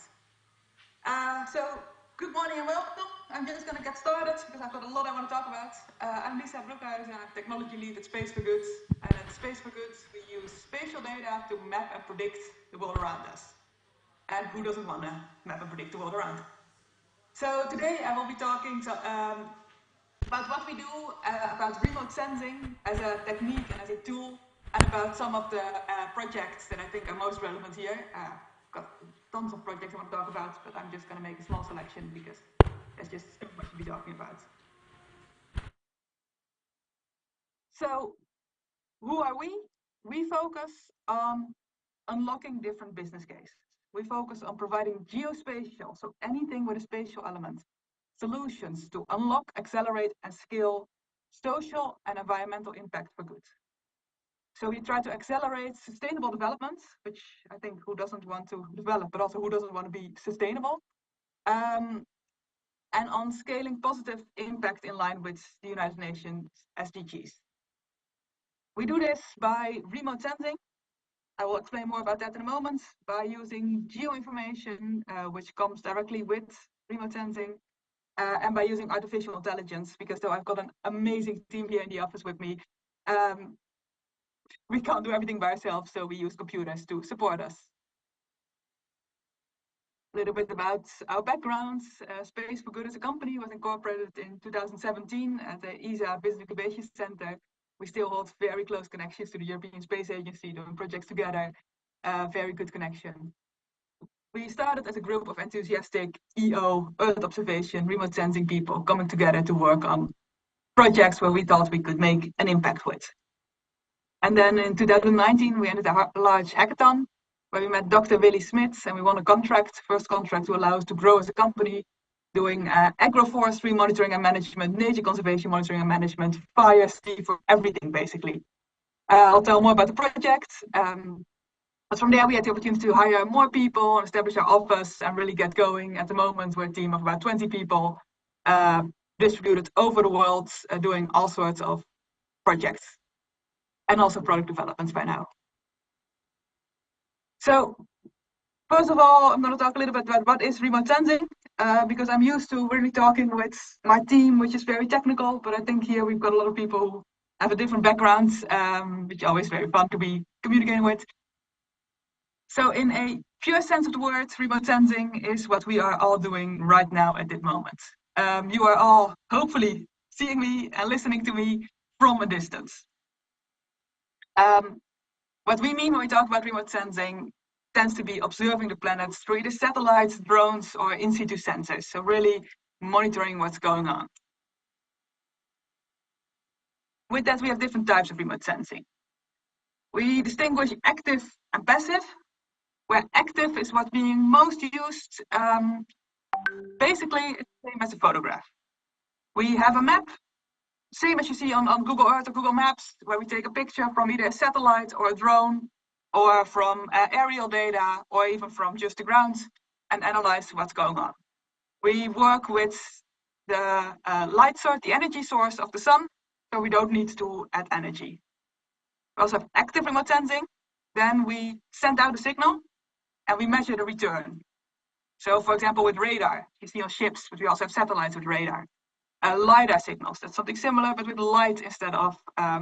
So, good morning and welcome. I'm just going to get started because I've got a lot I want to talk about. I'm Lisa Broekhuizen, I'm technology lead at Space for Good, and at Space for Good we use spatial data to map and predict the world around us. And who doesn't want to map and predict the world around? So today I will be talking about what we do, about remote sensing as a technique and as a tool, and about some of the projects that I think are most relevant here. I've got tons of projects I want to talk about, but I'm just going to make a small selection because there's just so much to be talking about. So, who are we? We focus on unlocking different business cases. We focus on providing geospatial, so anything with a spatial element, solutions to unlock, accelerate, and scale social and environmental impact for good. So we try to accelerate sustainable development, which I think who doesn't want to develop, but also who doesn't want to be sustainable, and on scaling positive impact in line with the United Nations SDGs. We do this by remote sensing. I will explain more about that in a moment, by using geoinformation, which comes directly with remote sensing, and by using artificial intelligence, because though I've got an amazing team here in the office with me, we can't do everything by ourselves, so we use computers to support us. A little bit about our backgrounds. Space for Good as a company was incorporated in 2017 at the ESA Business Incubation Center. We still hold very close connections to the European Space Agency, doing projects together, very good connection. We started as a group of enthusiastic EO, Earth observation, remote sensing people coming together to work on projects where we thought we could make an impact with. And then in 2019, we ended a large hackathon where we met Dr. Willy Smits, and we won a contract, first contract to allow us to grow as a company, doing agroforestry monitoring and management, nature conservation monitoring and management, fire, sea, for everything basically. I'll tell more about the project. But from there, we had the opportunity to hire more people and establish our office and really get going. At the moment, we're a team of about 20 people, distributed over the world, doing all sorts of projects and also product developments by now. So, first of all, I'm going to talk a little bit about what is remote sensing, because I'm used to really talking with my team, which is very technical, but I think here we've got a lot of people who have a different background, which is always very fun to be communicating with. So in a pure sense of the word, remote sensing is what we are all doing right now at this moment. You are all hopefully seeing me and listening to me from a distance. What we mean when we talk about remote sensing tends to be observing the planet through either satellites, drones, or in situ sensors. So really monitoring what's going on. With that, we have different types of remote sensing. We distinguish active and passive, where active is what's being most used. Basically, it's the same as a photograph. We have a map, same as you see on Google Earth or Google Maps, where we take a picture from either a satellite or a drone, or from aerial data, or even from just the ground, and analyze what's going on. We work with the light source, the energy source of the sun, so we don't need to add energy. We also have active remote sensing. Then we send out a signal, and we measure the return. So, for example, with radar, you see on ships, but we also have satellites with radar. LiDAR signals, that's something similar, but with light instead of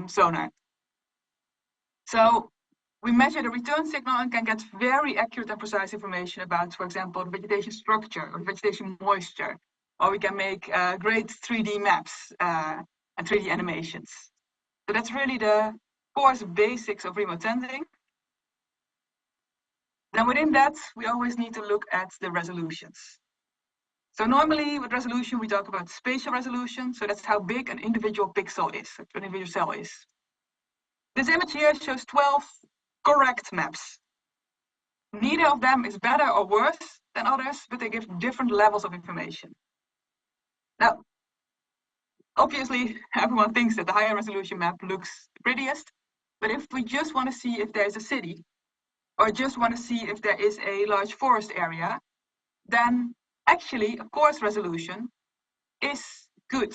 sonar. So we measure the return signal and can get very accurate and precise information about, for example, the vegetation structure or vegetation moisture. Or we can make great 3D maps and 3D animations. So that's really the course basics of remote sensing. Then within that, we always need to look at the resolutions. So normally with resolution, we talk about spatial resolution. So that's how big an individual pixel is, an individual cell is. This image here shows 12 correct maps. Neither of them is better or worse than others, but they give different levels of information. Now, obviously, everyone thinks that the higher resolution map looks the prettiest, but if we just want to see if there's a city, or just want to see if there is a large forest area, then actually a coarse resolution is good.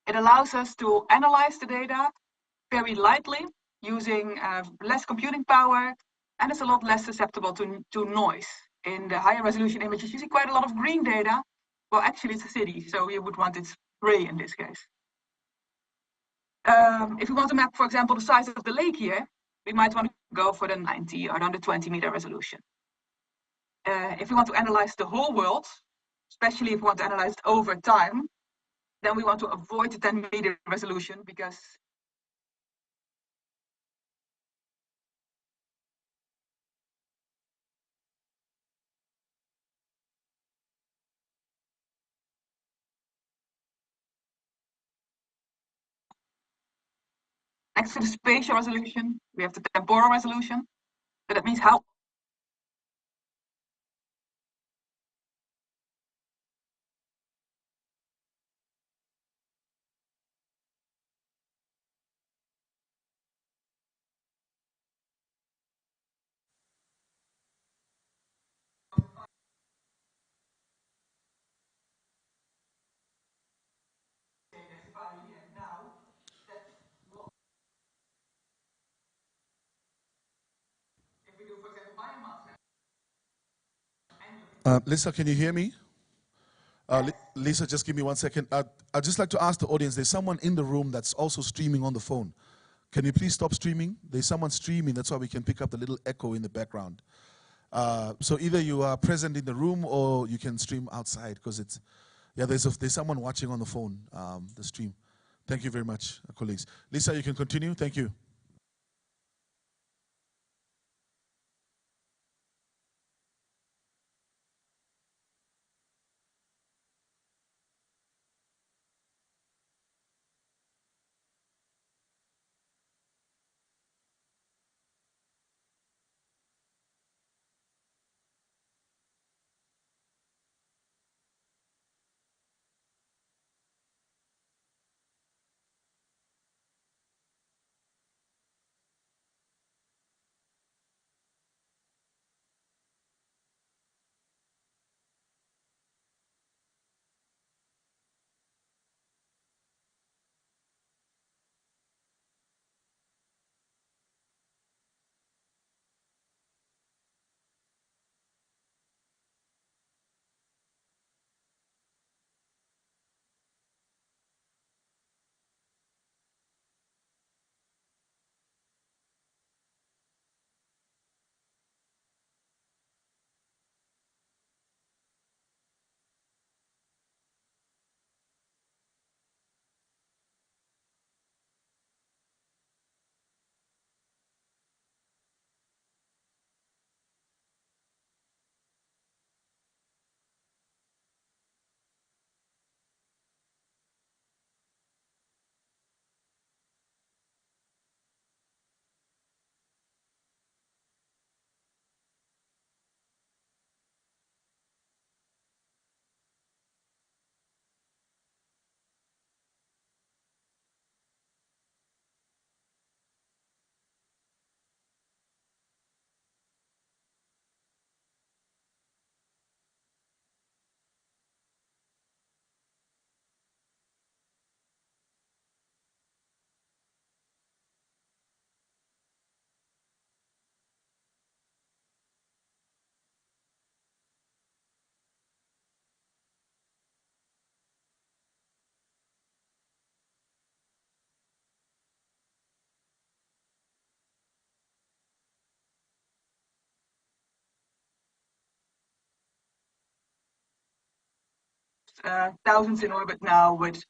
It allows us to analyze the data very lightly, using less computing power, and it's a lot less susceptible to noise. In the higher resolution images, you see quite a lot of green data. Well, actually it's a city, so you would want it gray in this case. If we want to map, for example, the size of the lake here, we might want to go for the 90 or 120 meter resolution. If we want to analyze the whole world, especially if we want to analyze it over time, then we want to avoid the 10 meter resolution because next to the spatial resolution, we have the temporal resolution. So that means how Lisa, can you hear me? Lisa, just give me 1 second. I'd just like to ask the audience, there's someone in the room that's also streaming on the phone. Can you please stop streaming? There's someone streaming, that's why we can pick up the little echo in the background. So either you are present in the room or you can stream outside, because it's, yeah, there's someone watching on the phone, the stream. Thank you very much, colleagues. Lisa, you can continue. Thank you. thousands in orbit now with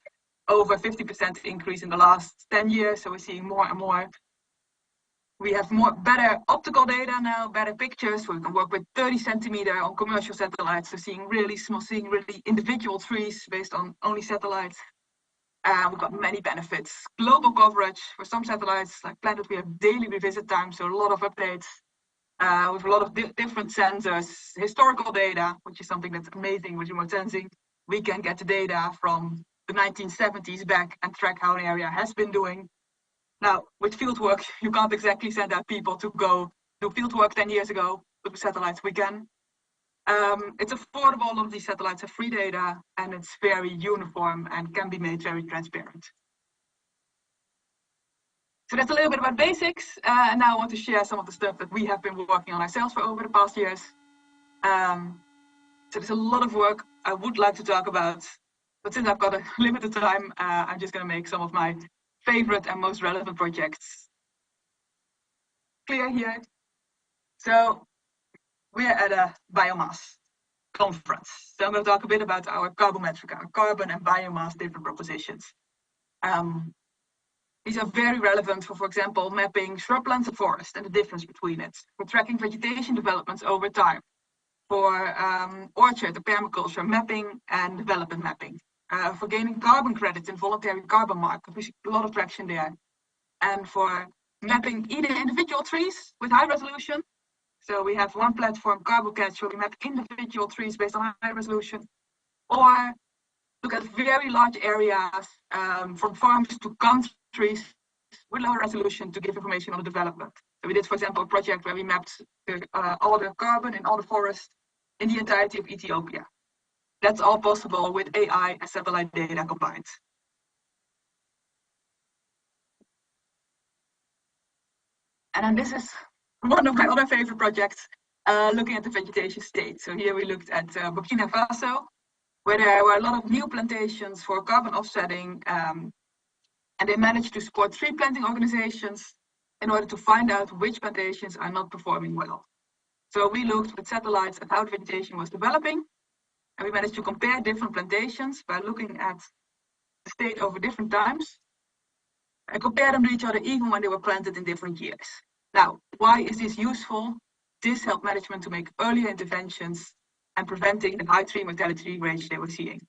over 50% increase in the last 10 years. So we're seeing more and more We have better optical data now, better pictures. We can work with 30 centimeter on commercial satellites, so seeing really small, seeing really individual trees based on only satellites. We've got many benefits. Global coverage for some satellites, like Planet, we have daily revisit time, so a lot of updates with a lot of different sensors. Historical data, which is something that's amazing with remote sensing. We can get the data from the 1970s back and track how an area has been doing. Now, with fieldwork, you can't exactly send out people to go do fieldwork 10 years ago, but with satellites we can. It's affordable, a lot of these satellites have free data, and it's very uniform and can be made very transparent. So that's a little bit about basics, and now I want to share some of the stuff that we have been working on ourselves for over the past years. So there's a lot of work I would like to talk about, but since I've got a limited time, I'm just going to make some of my favorite and most relevant projects clear here. So we're at a biomass conference. So I'm going to talk a bit about our carbometric, our carbon and biomass different propositions. These are very relevant for example, mapping shrublands and forest and the difference between it, for tracking vegetation developments over time, for orchard or permaculture mapping and development mapping, for gaining carbon credits in voluntary carbon market, we see a lot of traction there, and for mapping either individual trees with high resolution. So we have one platform, CarboCatch, where we map individual trees based on high resolution, or look at very large areas from farms to countries with low resolution to give information on the development. So we did, for example, a project where we mapped all the carbon in all the forests in the entirety of Ethiopia. That's all possible with AI and satellite data combined. And then this is one of my other favorite projects, looking at the vegetation state. So here we looked at Burkina Faso, where there were a lot of new plantations for carbon offsetting, and they managed to support tree planting organizations in order to find out which plantations are not performing well. So we looked with satellites at how the vegetation was developing, and we managed to compare different plantations by looking at the state over different times and compare them to each other even when they were planted in different years. Now, why is this useful? This helped management to make earlier interventions and preventing the high tree mortality rate they were seeing.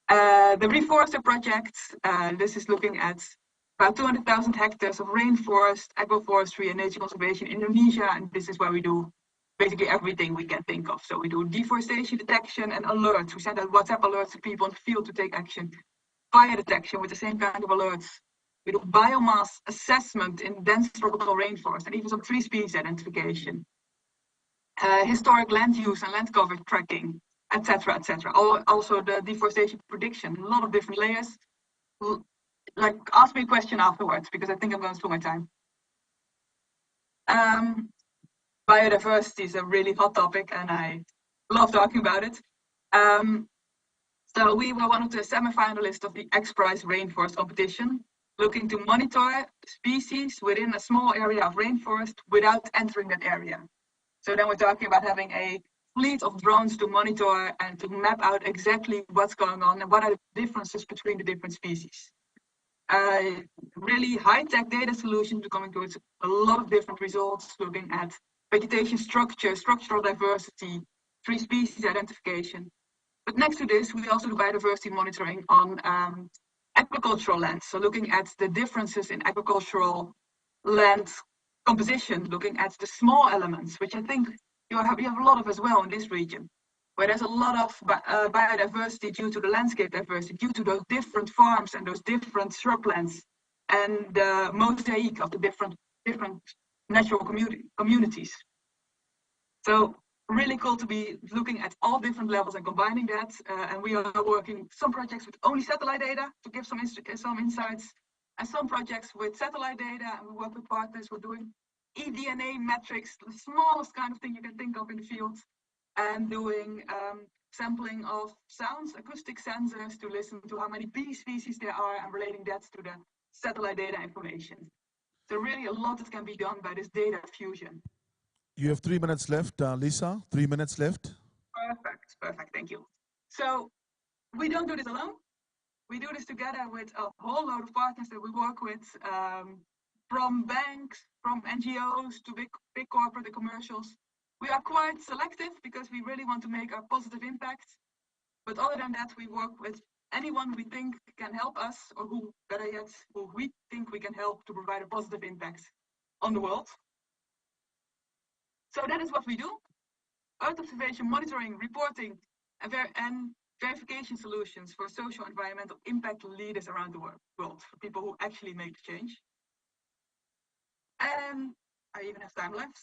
The Reforester project, this is looking at about 200,000 hectares of rainforest, agroforestry, and nature conservation in Indonesia, and this is where we do basically everything we can think of. So we do deforestation detection and alerts. We send out WhatsApp alerts to people in the field to take action. Fire detection with the same kind of alerts. We do biomass assessment in dense tropical rainforest and even some tree species identification. Historic land use and land cover tracking, etc., etc. Also the deforestation prediction, a lot of different layers. Like, ask me a question afterwards because I think I'm going through my time. Biodiversity is a really hot topic and I love talking about it. So we were one of the semi-finalists of the X Prize Rainforest competition, looking to monitor species within a small area of rainforest without entering that area. So then we're talking about having a fleet of drones to monitor and to map out exactly what's going on and what are the differences between the different species. Really high-tech data solutions coming towards a lot of different results, looking at vegetation structure, structural diversity, tree species identification. But next to this, we also do biodiversity monitoring on agricultural land. So looking at the differences in agricultural land composition, looking at the small elements, which I think you have a lot of as well in this region, where there's a lot of biodiversity due to the landscape diversity, due to those different farms and those different shrublands, and the mosaic of the different natural communities. So really cool to be looking at all different levels and combining that. And we are working some projects with only satellite data to give some insights, and some projects with satellite data, and we work with partners. We're doing eDNA metrics, the smallest kind of thing you can think of in the field, and doing sampling of sounds, acoustic sensors to listen to how many bee species there are and relating that to the satellite data information. So really a lot that can be done by this data fusion. You have 3 minutes left, Lisa. 3 minutes left. Perfect, thank you. So we don't do this alone. We do this together with a whole load of partners that we work with, from banks, from NGOs to big corporate and commercials. We are quite selective because we really want to make a positive impact. But other than that, we work with anyone we think can help us, or who, better yet, who we think we can help to provide a positive impact on the world. So that is what we do. Earth observation, monitoring, reporting, and verification solutions for social and environmental impact leaders around the world, for people who actually make the change. And I even have time left.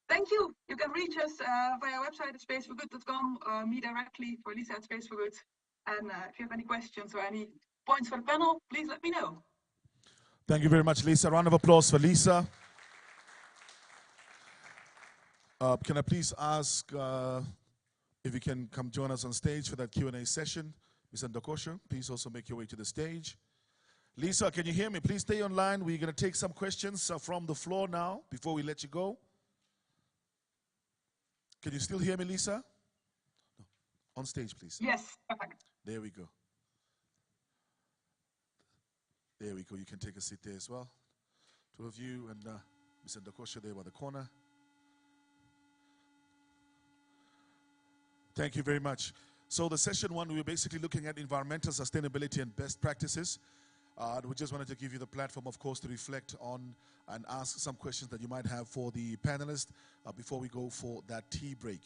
Thank you. You can reach us via our website at spaceforgood.com, me directly, for Lisa at Space for Good. And if you have any questions or any points for the panel, please let me know. Thank you very much, Lisa. Round of applause for Lisa. Can I please ask if you can come join us on stage for that Q&A session? Ms. Ndokosho, please also make your way to the stage. Lisa, can you hear me? Please stay online. We're going to take some questions from the floor now before we let you go. Can you still hear me, Lisa? No. On stage, please. Yes, perfect. There we go. There we go. You can take a seat there as well. Two of you and Ms. Ndokosho there by the corner. Thank you very much. So the session one, we were basically looking at environmental sustainability and best practices. We just wanted to give you the platform, of course, to reflect on and ask some questions that you might have for the panelists before we go for that tea break.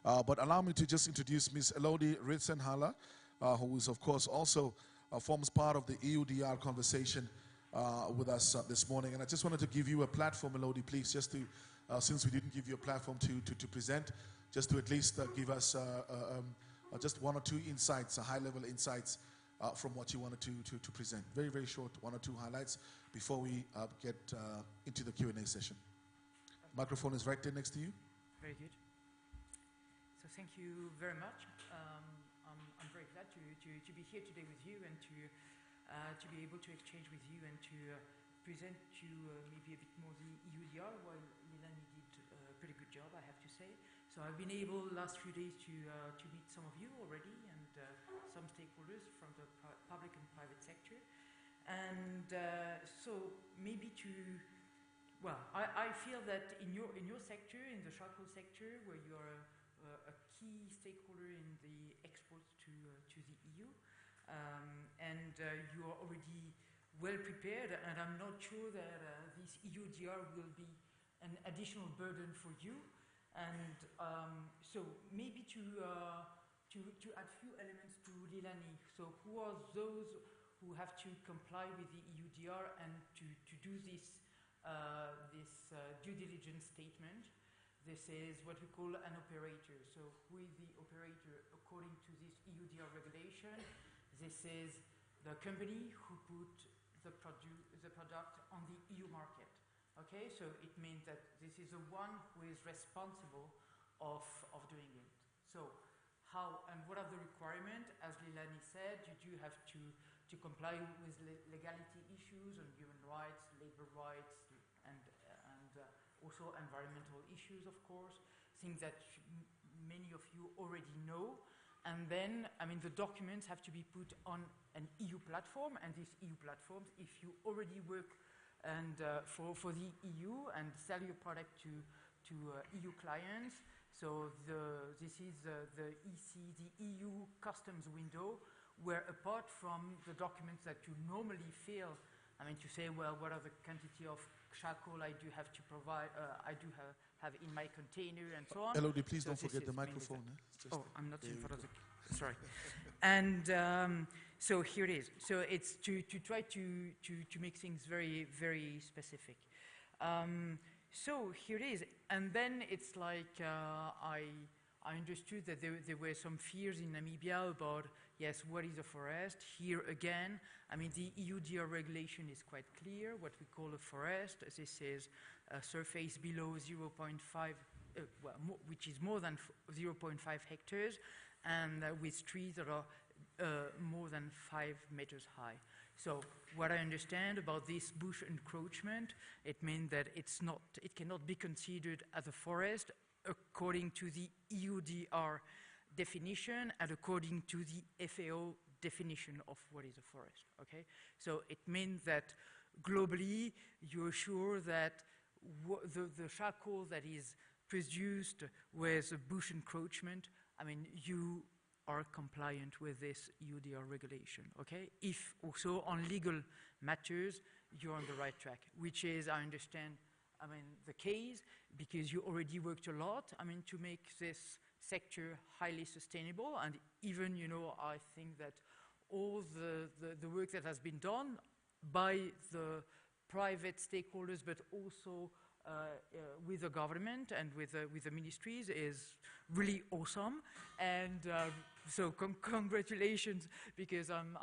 But allow me to just introduce Ms. Elodie Ritsenhala, who is, of course, also forms part of the EUDR conversation with us this morning. And I just wanted to give you a platform, Elodie, please, just to, since we didn't give you a platform to present, just to at least give us just one or two insights, high-level insights from what you wanted to present. Very, very short, one or two highlights before we get into the Q&A session. Microphone is right there next to you. Very good. So thank you very much. I'm very glad to be here today with you and to be able to exchange with you and to present to maybe a bit more the EUDR, while Lilani did a pretty good job, I have to say. So I've been able last few days to meet some of you already and some stakeholders from the public and private sector. And so maybe well, I feel that in your sector, in the charcoal sector, where you are a key stakeholder in the exports to the EU, and you are already well prepared, and I'm not sure that this EUDR will be an additional burden for you. And so maybe to add few elements to Lilani. So who are those who have to comply with the EUDR and to do this due diligence statement? This is what we call an operator. So who is the operator according to this EUDR regulation? This is the company who put the product on the EU market. Okay, so it means that this is the one who is responsible of doing it. So how and what are the requirements? As Lilani said, you do have to comply with legality issues on human rights, labor rights, and also environmental issues, of course, things that many of you already know. And then, I mean, the documents have to be put on an EU platform, and these EU platforms, if you already work and for the EU and sell your product to EU clients. So this is the EC, the EU customs window, where apart from the documents that you normally fill, I mean, to say, well, what are the quantity of charcoal I do have to provide, I do have in my container and so on. Elodie, please don't forget the microphone. Oh, I'm not in front of the, sorry. And so here it is. So it's to try to make things very, very specific. So here it is. And then it's like I understood that there were some fears in Namibia about, yes, what is a forest? Here again, I mean, the EUDR regulation is quite clear, what we call a forest. This is a surface below 0.5, which is more than 0.5 hectares, and with trees that are more than 5 meters high. So what I understand about this bush encroachment, it means that it cannot be considered as a forest according to the EUDR definition and according to the FAO definition of what is a forest, okay? So it means that globally, you're sure that the charcoal that is produced with bush encroachment, I mean, you are compliant with this EUDR regulation, okay? If also on legal matters, you're on the right track, which is, I understand, I mean, the case, because you already worked a lot, I mean, to make this sector highly sustainable, and even, you know, I think that all the work that has been done by the private stakeholders, but also with the government and with the ministries is really awesome. And so congratulations, because I'm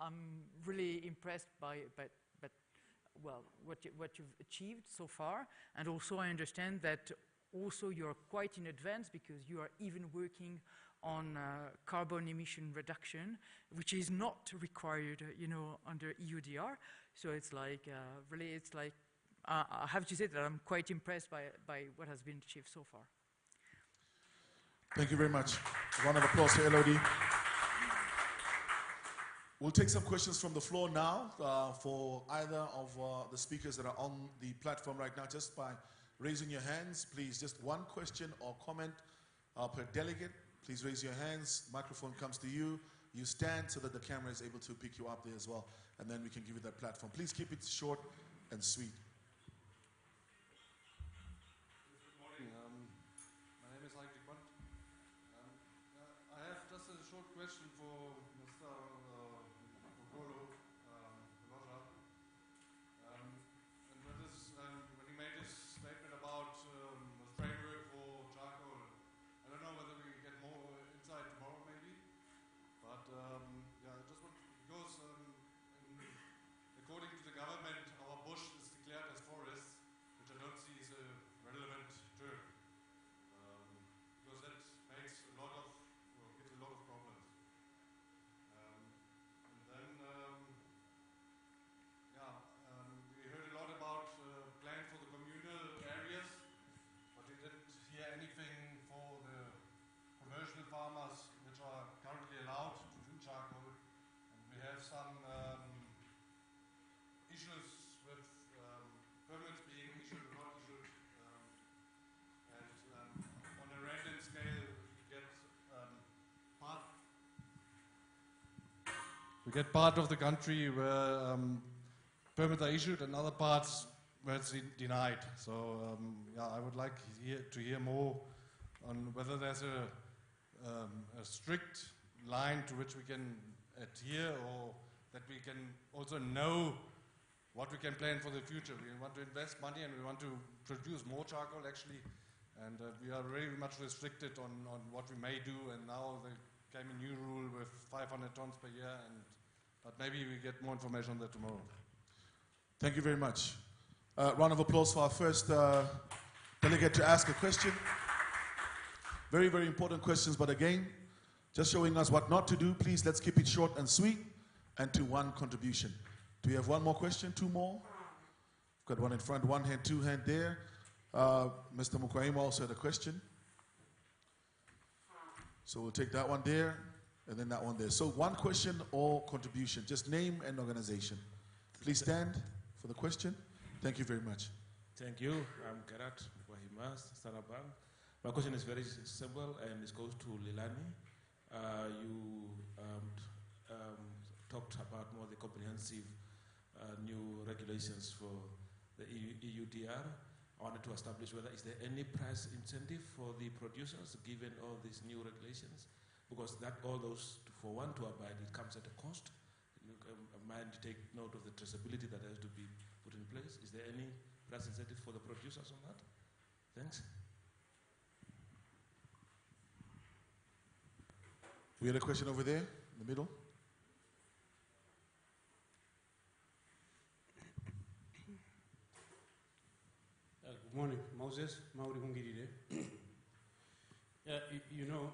really impressed by well, what you've achieved so far. And also I understand that also you're quite in advance, because you are even working on carbon emission reduction, which is not required, you know, under EUDR. So it's like, really, it's like, I have to say that I'm quite impressed by what has been achieved so far. Thank you very much. A round of applause to LOD. We'll take some questions from the floor now for either of the speakers that are on the platform right now. Just by raising your hands, please, just one question or comment per delegate. Please raise your hands, microphone comes to you. You stand so that the camera is able to pick you up there as well, and then we can give you that platform. Please keep it short and sweet. Good morning. My name is Otjikoto. I have just a short question for Mr. Biochar. And when he made his statement about the framework for charcoal, I don't know whether we get more insight tomorrow maybe, but yeah, I just want, because according to the government, our bush is declared as forests, which I don't see is a relevant term, because that makes a lot of, well, gives a lot of problems. And then, we heard a lot about plan for the communal areas, but we didn't hear anything for the commercial farmers which are currently allowed to do charcoal. And we have some issues with permits being issued or not issued. On a random scale, we get part of the country where permits are issued and other parts where it's denied. So yeah, I would like to hear more on whether there's a strict line to which we can adhere, or that we can also know what we can plan for the future. We want to invest money and we want to produce more charcoal actually, and we are very much restricted on what we may do, and now there came a new rule with 500 tons per year, but maybe we get more information on that tomorrow. Thank you very much. Round of applause for our first delegate to ask a question. Very, very important questions, but again, just showing us what not to do. Please, let's keep it short and sweet, and to one contribution. Do we have one more question? Two more? Got one in front, one hand, two hand there. Mr. Mukwaima also had a question. So we'll take that one there, and then that one there. So one question or contribution, just name and organization. Please stand for the question. Thank you very much. Thank you. I'm Karat Wahimas, Standard Bank. My question is very simple, and it goes to Lilani. You talked about more the comprehensive new regulations for the EUDR. I wanted to establish whether is there any price incentive for the producers given all these new regulations, because that all those for one to abide, it comes at a cost. Mind to take note of the traceability that has to be put in place. Is there any price incentive for the producers on that? Thanks. We had a question over there in the middle. Good morning, Moses. Mauri Hungirire. You know,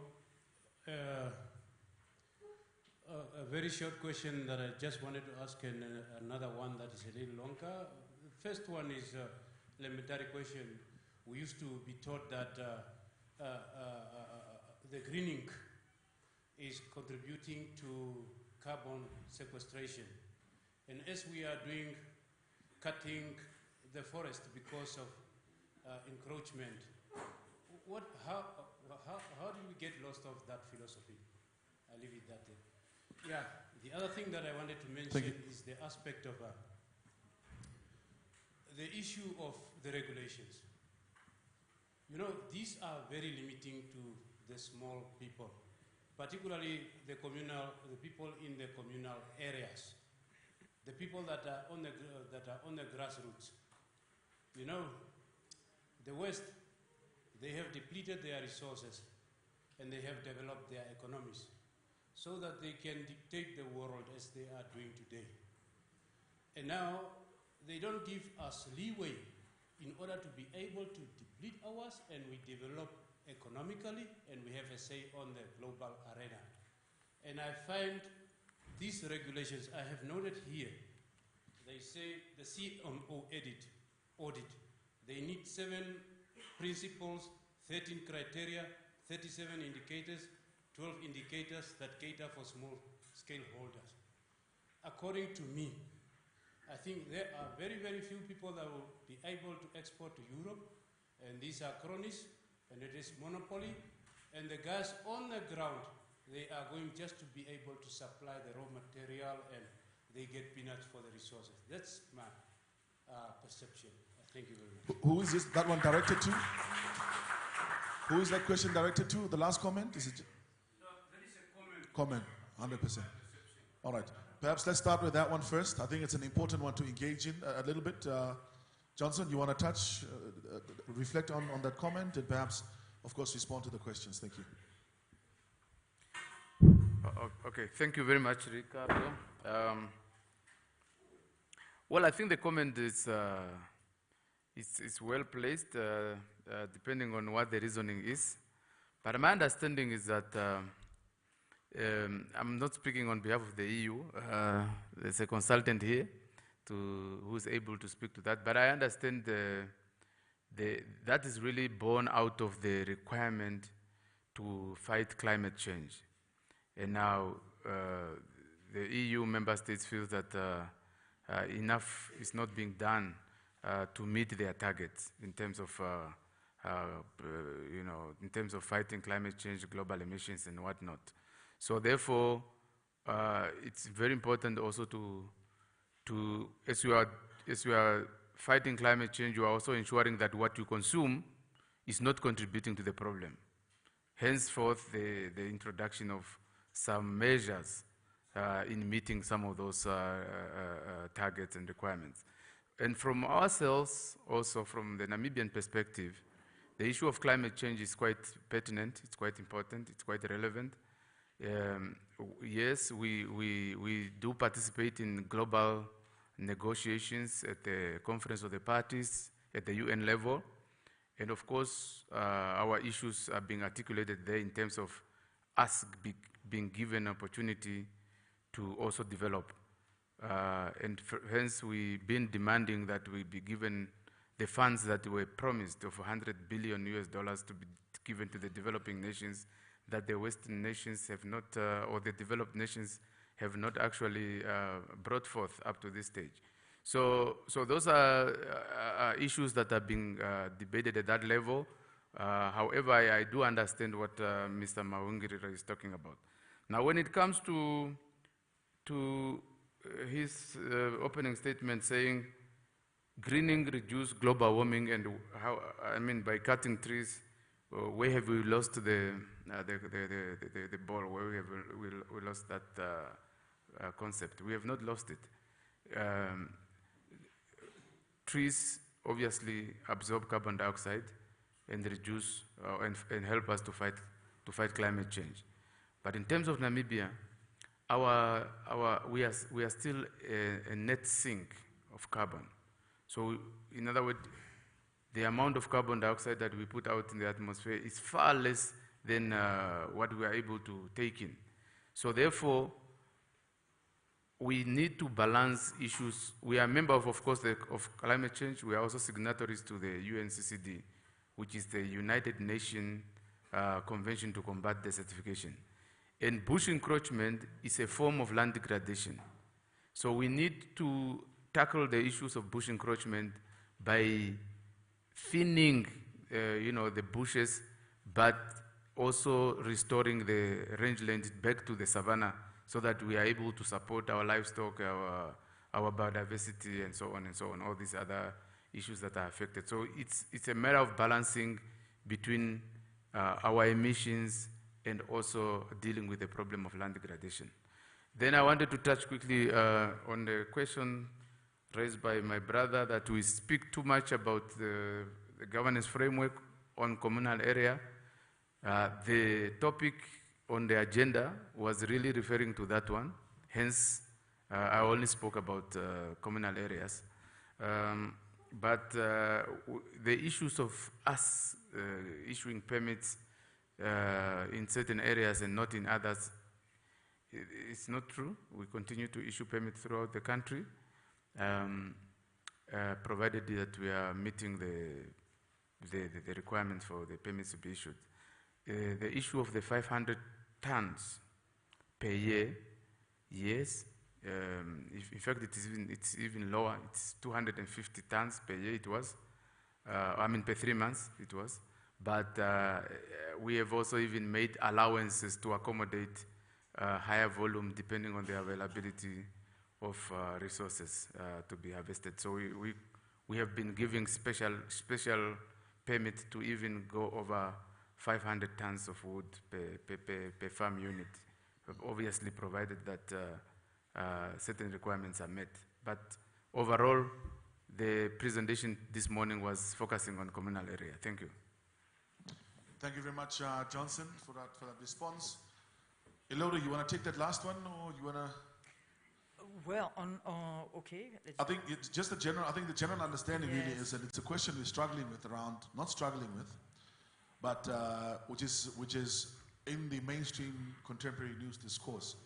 a very short question that I just wanted to ask, and another one that is a little longer. The first one is a elementary question. We used to be taught that the greening is contributing to carbon sequestration. And as we are cutting the forest because of encroachment, how do we get lost of that philosophy? I'll leave it that way. Yeah, the other thing that I wanted to mention is the aspect of the issue of the regulations. You know, these are very limiting to the small people, particularly the people in the communal areas, the people that are on the grassroots. You know, the West, they have depleted their resources and they have developed their economies so that they can dictate the world as they are doing today. And now they don't give us leeway in order to be able to deplete ours, and we develop economically and we have a say on the global arena. And I find these regulations, I have noted here, they say the CMO audit, they need 7 principles, 13 criteria, 37 indicators, 12 indicators that cater for small scale holders. According to me, I think there are very, very few people that will be able to export to Europe, and these are cronies, and it is monopoly, and the guys on the ground, they are going just to be able to supply the raw material, and they get peanuts for the resources. That's my perception. Thank you very much. Who is that one directed to? Who is that question directed to? The last comment? Is it? No, there is a comment. Comment, 100%. All right. Perhaps let's start with that one first. I think it's an important one to engage in a little bit. Johnson, you want to touch, reflect on that comment, and perhaps, of course, respond to the questions. Thank you. Okay, thank you very much, Ricardo. Well, I think the comment is well placed, depending on what the reasoning is. But my understanding is that I'm not speaking on behalf of the EU. There's a consultant here who's able to speak to that. But I understand that is really born out of the requirement to fight climate change. And now the EU member states feel that enough is not being done to meet their targets in terms of in terms of fighting climate change, global emissions, and whatnot. So therefore, it's very important also as you are fighting climate change, you are also ensuring that what you consume is not contributing to the problem. Henceforth, the introduction of some measures in meeting some of those targets and requirements. And from ourselves, also from the Namibian perspective, the issue of climate change is quite pertinent, it's quite important, it's quite relevant. Yes, we do participate in global negotiations at the Conference of the Parties at the UN level. And of course, our issues are being articulated there in terms of us being given opportunity to also develop. And hence, we've been demanding that we be given the funds that were promised of $100 billion to be given to the developing nations that the Western nations have not, or the developed nations have not actually brought forth up to this stage. So those are issues that are being debated at that level. However, I do understand what Mr. Mawungirira is talking about. Now, when it comes to his opening statement saying greening reduce global warming and how, I mean, by cutting trees, where have we lost the ball? Where have we lost that concept? We have not lost it. Trees obviously absorb carbon dioxide and reduce and help us to fight climate change. But in terms of Namibia, we are still a net sink of carbon. So in other words, the amount of carbon dioxide that we put out in the atmosphere is far less than what we are able to take in. So therefore, we need to balance issues. We are members, of course, of climate change. We are also signatories to the UNCCD, which is the United Nations Convention to Combat Desertification. And bush encroachment is a form of land degradation. So we need to tackle the issues of bush encroachment by thinning the bushes, but also restoring the rangeland back to the savanna so that we are able to support our livestock, our biodiversity, and so on, all these other issues that are affected. So it's a matter of balancing between our emissions and also dealing with the problem of land degradation. Then I wanted to touch quickly on the question raised by my brother that we speak too much about the governance framework on communal area. The topic on the agenda was really referring to that one. Hence, I only spoke about communal areas. But the issues of us issuing permits in certain areas and not in others, it's not true. We continue to issue permits throughout the country, provided that we are meeting the requirements for the permits to be issued. The issue of the 500 tons per year, yes. In fact, it's even lower. It's 250 tons per year it was. Per 3 months it was. But we have also even made allowances to accommodate higher volume depending on the availability of resources to be harvested. So we have been giving special permits to even go over 500 tons of wood per farm unit, obviously provided that certain requirements are met. But overall, the presentation this morning was focusing on communal area. Thank you. Thank you very much, Johnson, for that response. Elodo, you want to take that last one, or you want to? Well, okay. I think it's just the general. I think the general understanding really is that it's a question we're struggling with not struggling with, but which is in the mainstream contemporary news discourse.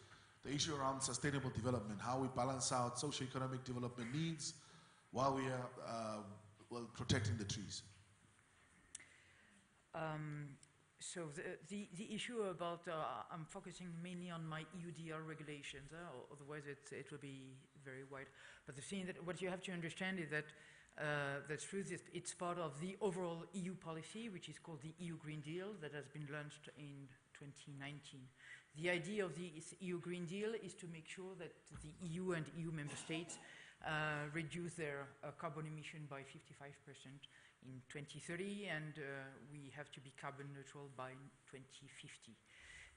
The issue around sustainable development, how we balance out socioeconomic development needs while we are protecting the trees. So the issue about, I'm focusing mainly on my EUDR regulations, otherwise it will be very wide. But the thing that what you have to understand is that that's true, it's part of the overall EU policy, which is called the EU Green Deal, that has been launched in 2019. The idea of the EU Green Deal is to make sure that the EU and EU member states reduce their carbon emission by 55% in 2030, and we have to be carbon neutral by 2050.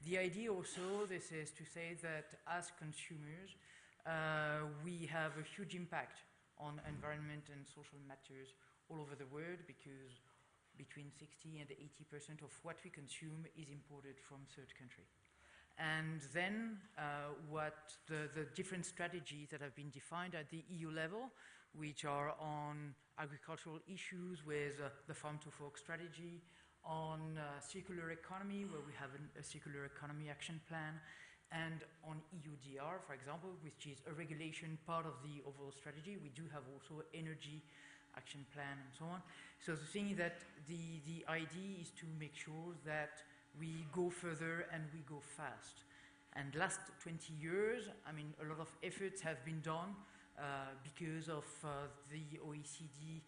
The idea also, this is to say that as consumers, we have a huge impact on environment and social matters all over the world, because between 60 and 80% of what we consume is imported from third country. And then what the different strategies that have been defined at the EU level, which are on agricultural issues with the Farm to Fork strategy, on circular economy, where we have a circular economy action plan, and on EUDR, for example, which is a regulation part of the overall strategy. We do have also energy action plan and so on. So the thing is that the idea is to make sure that we go further and we go fast. And last 20 years, I mean, a lot of efforts have been done because of the OECD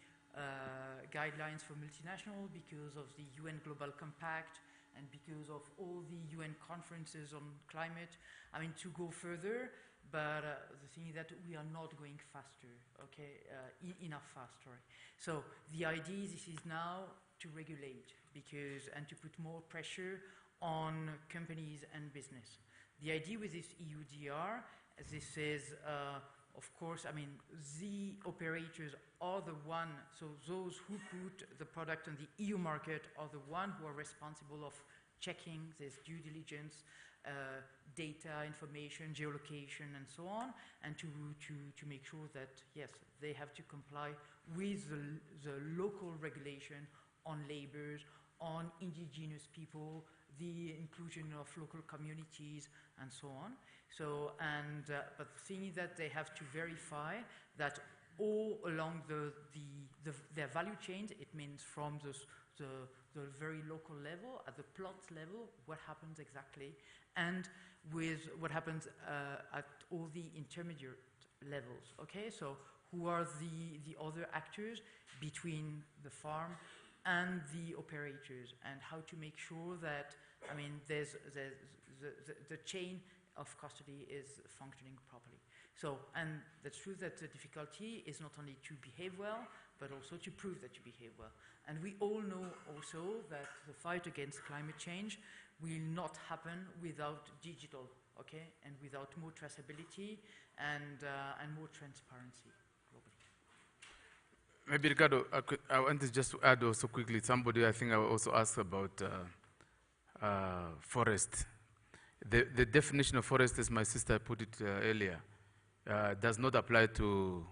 guidelines for multinational, because of the UN Global Compact, and because of all the UN conferences on climate. I mean, to go further, but the thing is that we are not going faster, okay, enough fast, sorry. So the idea is now to regulate and to put more pressure on companies and business. The idea with this EUDR, this is, of course, I mean, the operators are the one, so those who put the product on the EU market are the one who are responsible of checking this due diligence, data, information, geolocation, and so on, and to make sure that, yes, they have to comply with the local regulation on labors, on indigenous people, the inclusion of local communities, and so on. So, but the thing is that they have to verify that all along their value chains. It means from the very local level, at the plot level, what happens exactly, and with what happens at all the intermediate levels, okay? So who are the other actors between the farm and the operators, and how to make sure that, I mean, the chain of custody is functioning properly. So, and that's true that the difficulty is not only to behave well, but also to prove that you behave well. And we all know also that the fight against climate change will not happen without digital, okay, and without more traceability and more transparency globally. Maybe, Ricardo, I wanted just to add also quickly, somebody I think I also asked about forest. The definition of forest, as my sister put it earlier, does not apply to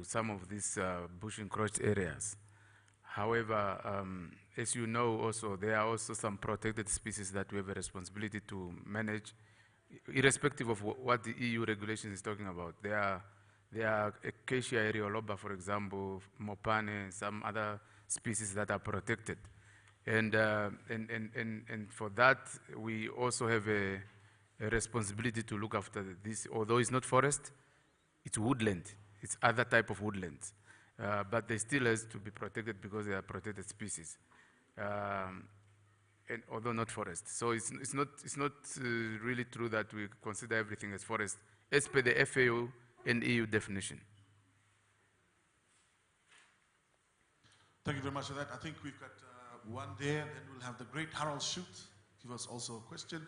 some of these bush encroached areas. However, as you know also, there are also some protected species that we have a responsibility to manage, irrespective of what the EU regulation is talking about. There are Acacia areoloba, for example, mopane, some other species that are protected. And for that, we also have a responsibility to look after this. Although it's not forest, it's woodland. It's other type of woodland. But they still has to be protected because they are protected species. And although not forest. So it's not really true that we consider everything as forest, as per the FAO and EU definition. Thank you very much for that. I think we've got one there, then we'll have the great Harold Shoot give us also a question.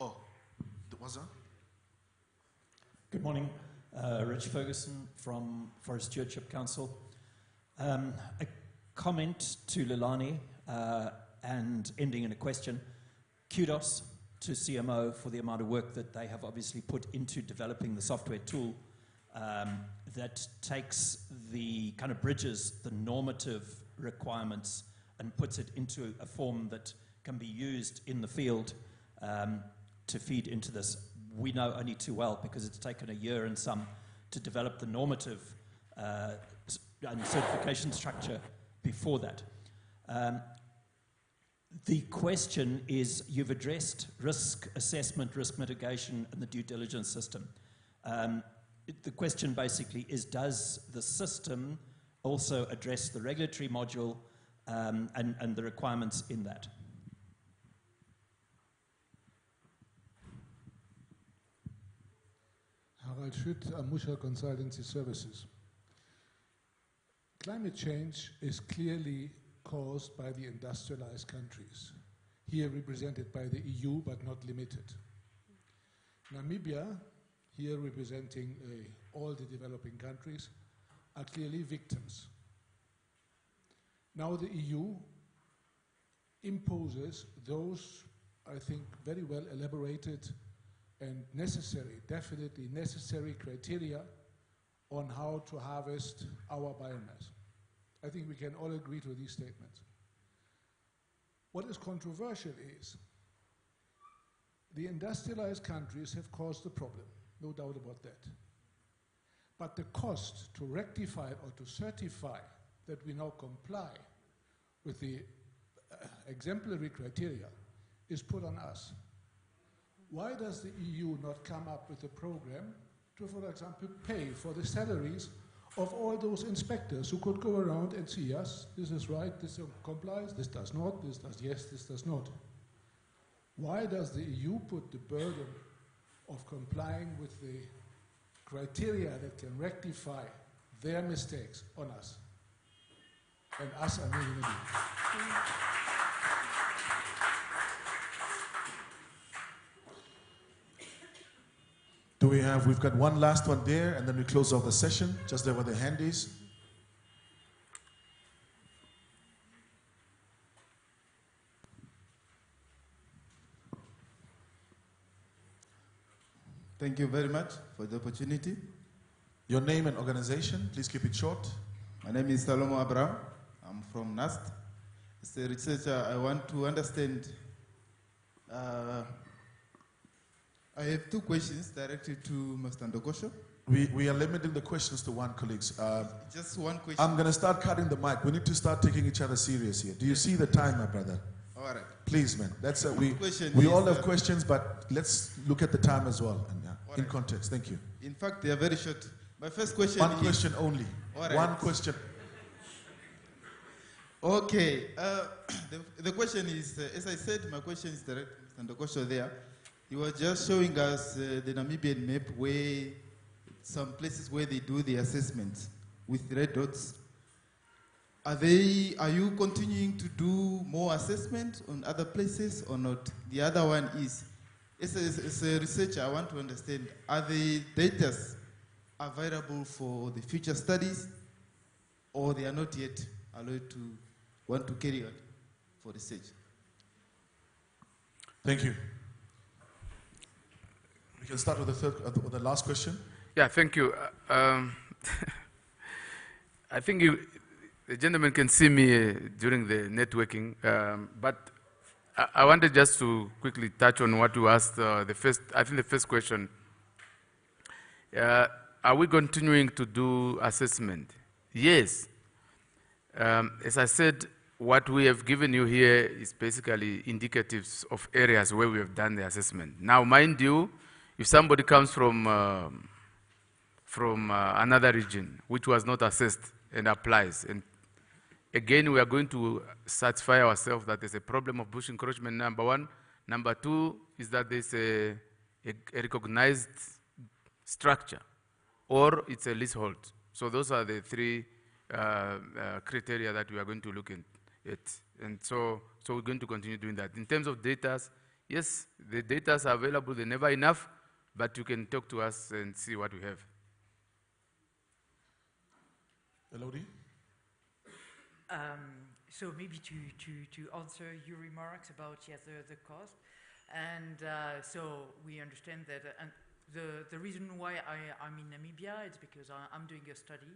Oh, was that? Good morning. Rich Ferguson from Forest Stewardship Council. A comment to Lilani and ending in a question. Kudos to CMO for the amount of work that they have obviously put into developing the software tool that takes the kind of bridges the normative requirements and puts it into a form that can be used in the field to feed into this. We know only too well because it's taken a year and some to develop the normative and certification structure before that. The question is, you've addressed risk assessment, risk mitigation, and the due diligence system. The question basically is, does the system also address the regulatory module and the requirements in that? Harald Schütt, Amusha Consultancy Services. Climate change is clearly caused by the industrialized countries, here represented by the EU but not limited. Namibia, here representing all the developing countries, are clearly victims. Now the EU imposes those, I think, very well elaborated and necessary, definitely necessary criteria on how to harvest our biomass. I think we can all agree to these statements. What is controversial is the industrialized countries have caused the problem, no doubt about that. But the cost to rectify or to certify that we now comply with the exemplary criteria is put on us. Why does the EU not come up with a program to, for example, pay for the salaries of all those inspectors who could go around and see, yes, this is right, this complies, this does not, this does yes, this does not. Why does the EU put the burden of complying with the criteria that can rectify their mistakes on us? And us, I mean, we've got one last one there, and then we close off the session, just there where the hand is. Thank you very much for the opportunity. Your name and organization, please keep it short. My name is Salomo Abraham. I'm from NAST. As a researcher, I want to understand I have two questions directed to Mr. Ndokosho. We are limiting the questions to one, colleagues. Just one question. I'm going to start cutting the mic. We need to start taking each other serious here. Do you see the time, my brother? All right. Please, man. That's Question we is, all have questions, but let's look at the time as well. And, in right. context. Thank you. In fact, they are very short. My first question One is... question only. All right. One question. Okay. The question is, as I said, my question is direct to Mr. Ndokosho there. You were just showing us the Namibian map where some places where they do the assessment with red dots. Are you continuing to do more assessment on other places or not? The other one is, as a researcher, I want to understand, are the data available for the future studies, or they are not yet allowed to want to carry on for research? Thank you. We can start with the last question. Yeah, thank you. I think the gentleman can see me during the networking, but I wanted just to quickly touch on what you asked. I think the first question, are we continuing to do assessment? Yes. As I said, what we have given you here is basically indicatives of areas where we have done the assessment. Now, mind you, if somebody comes from another region which was not assessed and applies, and again, we are going to satisfy ourselves that there's a problem of bush encroachment, number one. Number two is that there's a recognized structure, or it's a leasehold. So those are the three criteria that we are going to look at. And so we're going to continue doing that. In terms of data, yes, the data are available. They're never enough, but you can talk to us and see what we have. Elodie? So maybe to answer your remarks about the cost, and so we understand that, and the reason why I'm in Namibia is because I'm doing a study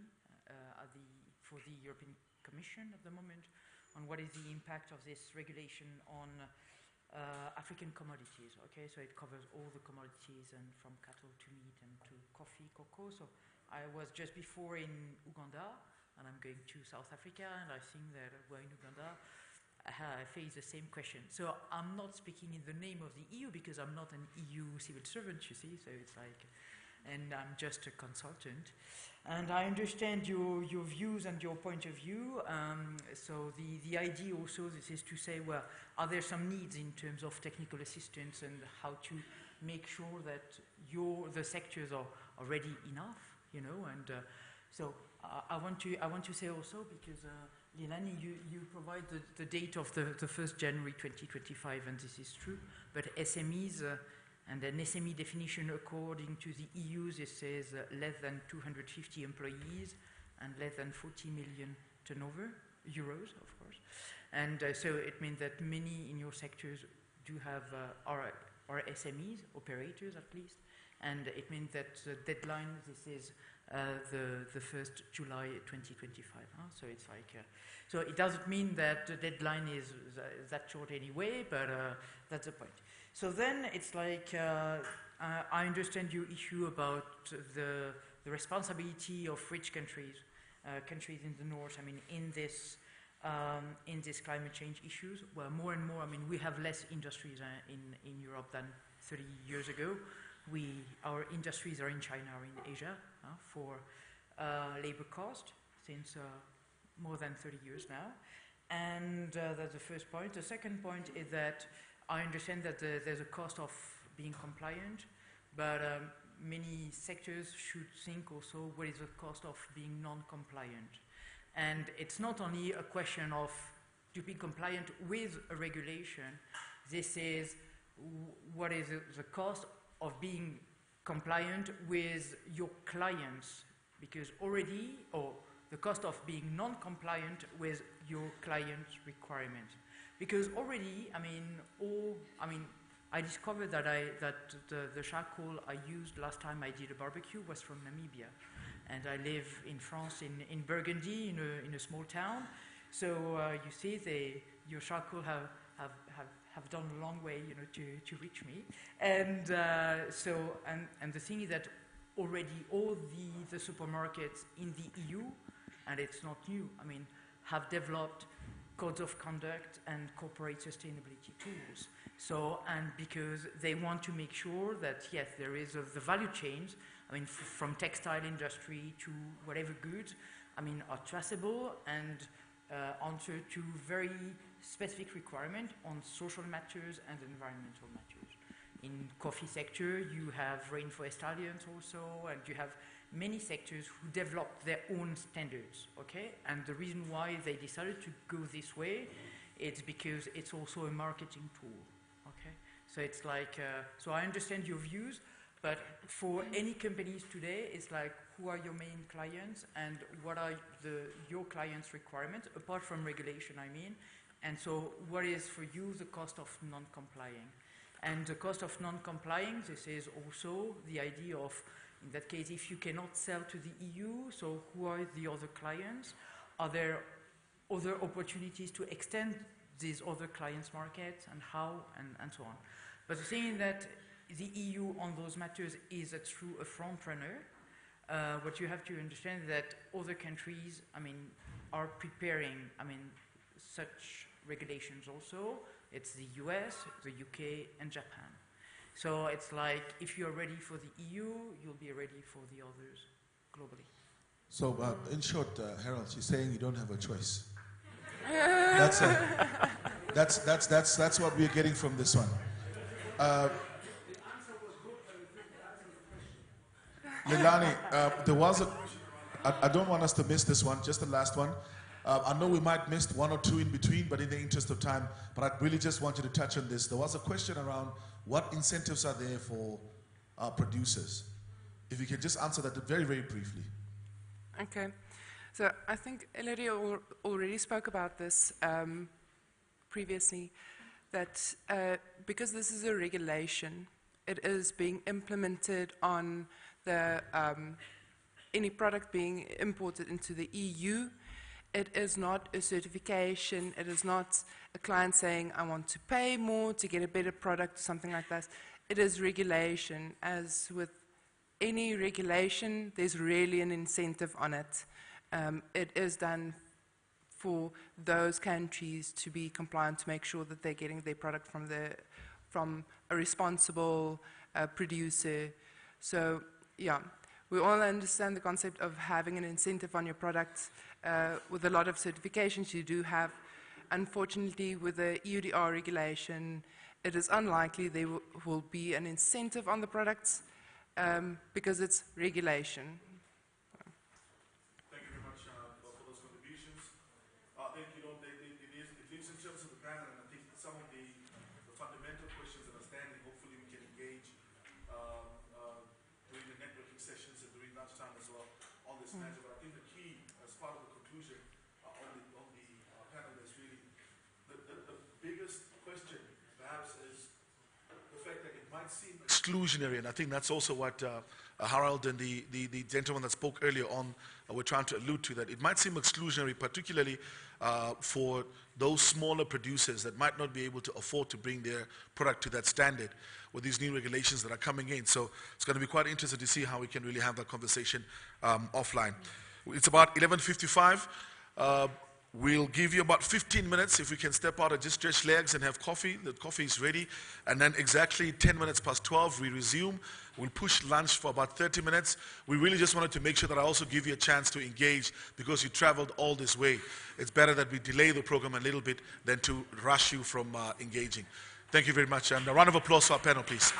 for the European Commission at the moment on what is the impact of this regulation on African commodities. Okay, so it covers all the commodities, and from cattle to meat and to coffee, cocoa. So I was just before in Uganda, and I'm going to South Africa, and I think that we're in Uganda, I face the same question. So I'm not speaking in the name of the EU because I'm not an EU civil servant, you see, so it's like, and I'm just a consultant. And I understand your views and your point of view. So the idea also this is to say, well, are there some needs in terms of technical assistance and how to make sure that the sectors are already enough, you know, and so I want to say also, because Lilani, you provide the date of the 1st January 2025, and this is true, but SMEs, and an SME definition according to the EU, it says less than 250 employees and less than 40 million turnover, euros, of course. And so it means that many in your sectors do have are SMEs, operators at least, and it means that the deadline, this is the 1st July 2025. So it's like, so it doesn't mean that the deadline is that short anyway, but that's the point. So then it's like, I understand your issue about the responsibility of rich countries, countries in the north, I mean, in this climate change issues. Well, more and more, I mean, we have less industries in Europe than 30 years ago. Our industries are in China or in Asia for labor cost since more than 30 years now. And that's the first point. The second point is that I understand that there's a cost of being compliant, but many sectors should think also what is the cost of being non-compliant. And it's not only a question of to be compliant with a regulation, this is what is the cost of being compliant with your clients, because already, or the cost of being non-compliant with your client's requirements. Because already, I mean, I discovered that the charcoal I used last time I did a barbecue was from Namibia, and I live in France, in Burgundy, in a small town. So you see, your charcoal have done a long way, to reach me. And and the thing is that already all the supermarkets in the EU, and it's not new, I mean, have developed codes of conduct and corporate sustainability tools. So, and because they want to make sure that, yes, there is the value chains, I mean, from textile industry to whatever goods, I mean, are traceable and answer to very specific requirement on social matters and environmental matters. In coffee sector, you have Rainforest Alliance also, and you have many sectors who develop their own standards, okay? And the reason why they decided to go this way, it's because it's also a marketing tool, okay? So it's like, so I understand your views, but for any companies today, it's like, who are your main clients and what are your clients' requirements, apart from regulation, I mean, and so what is for you the cost of non-complying? And the cost of non-complying, this is also the idea of, in that case, if you cannot sell to the EU, so who are the other clients? Are there other opportunities to extend these other clients' markets and how, and so on. But the thing is that the EU on those matters is through a front runner. What you have to understand is that other countries, I mean, are preparing, I mean, such regulations also. It's the US, the UK, and Japan. So it's like, if you're ready for the EU, you'll be ready for the others globally. So, in short, Harold, she's saying you don't have a choice. That's what we're getting from this one. Lilani, there was I don't want us to miss this one, just the last one. I know we might miss one or two in between, but in the interest of time, but I really just want you to touch on this. There was a question around what incentives are there for producers. If you can just answer that very, very briefly. Okay. So I think Ellery already spoke about this previously, that because this is a regulation, it is being implemented on the any product being imported into the EU. It is not a certification. It is not a client saying, I want to pay more to get a better product, something like that. It is regulation. As with any regulation, there's really an incentive on it. It is done for those countries to be compliant, to make sure that they're getting their product from a responsible producer. So, yeah. We all understand the concept of having an incentive on your products. With a lot of certifications you do have. Unfortunately, with the EUDR regulation, it is unlikely there will be an incentive on the products because it's regulation. Thank you very much for those contributions. I think, it leaves in terms of the panel, and I think some of the fundamental questions that are standing, hopefully we can engage during the networking sessions and during lunchtime as well on this matter. But I think the key, as part of the conclusion on the panel, is really the biggest question perhaps is the fact that it might seem exclusionary, and I think that's also what Harold and the gentleman that spoke earlier on were trying to allude to, that it might seem exclusionary, particularly for those smaller producers that might not be able to afford to bring their product to that standard with these new regulations that are coming in. So it's going to be quite interesting to see how we can really have that conversation offline. It's about 11:55. We'll give you about 15 minutes if we can step out and just stretch legs and have coffee. The coffee is ready. And then exactly 10 minutes past 12, we resume. We'll push lunch for about 30 minutes. We really just wanted to make sure that I also give you a chance to engage because you traveled all this way. It's better that we delay the program a little bit than to rush you from engaging. Thank you very much. And a round of applause for our panel, please.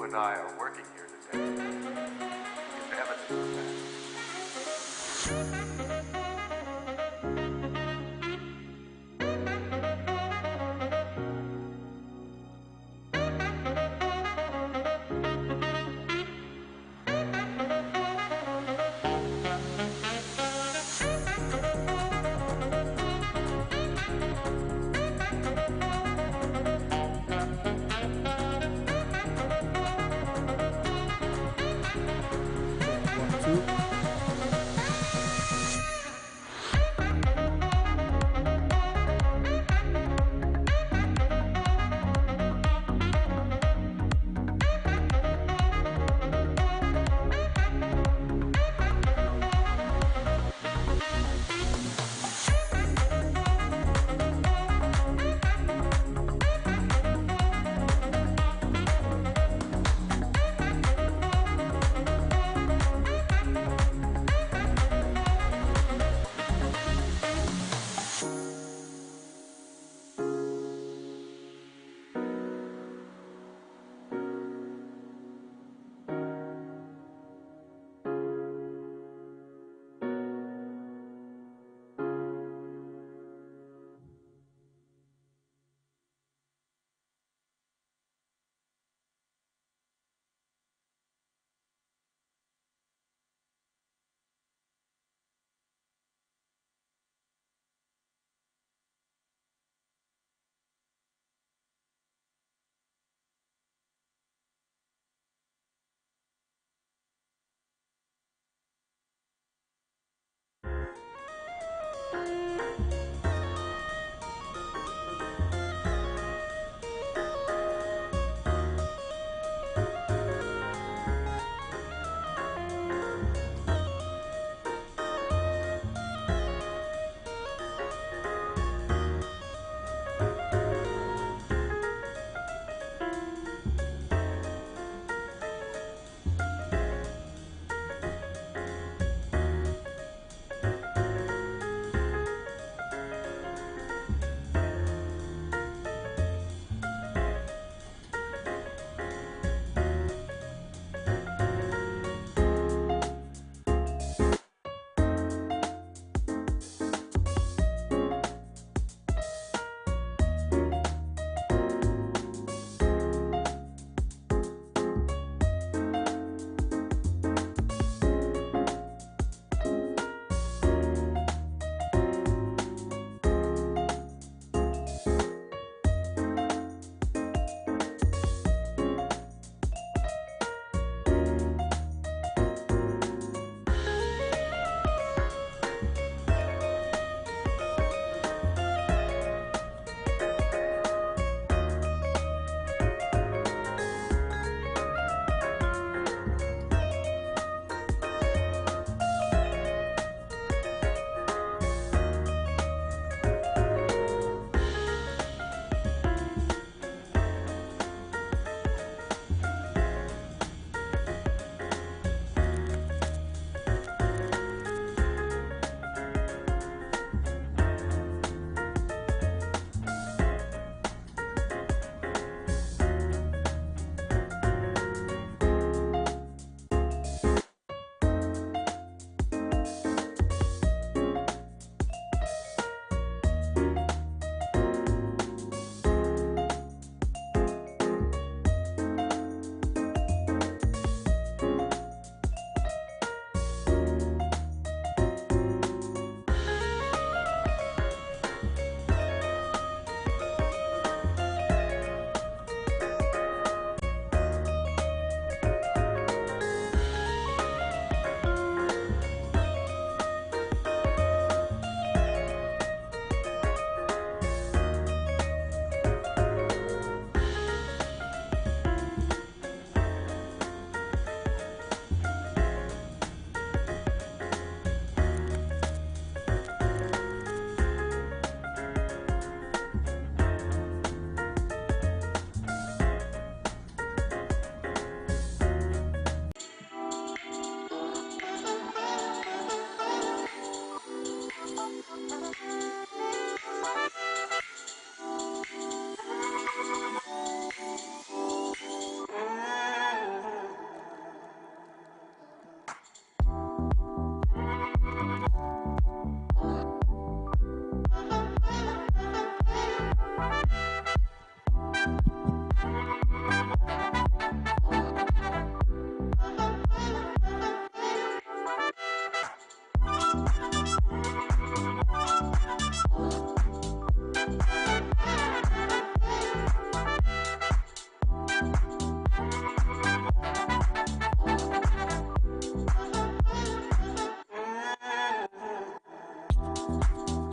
you and I are working here today is evidence of that.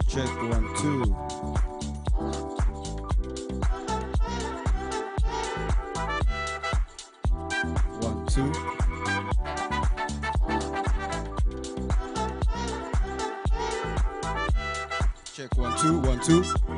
Check 1 2. One, two. Check 1 2 1 2.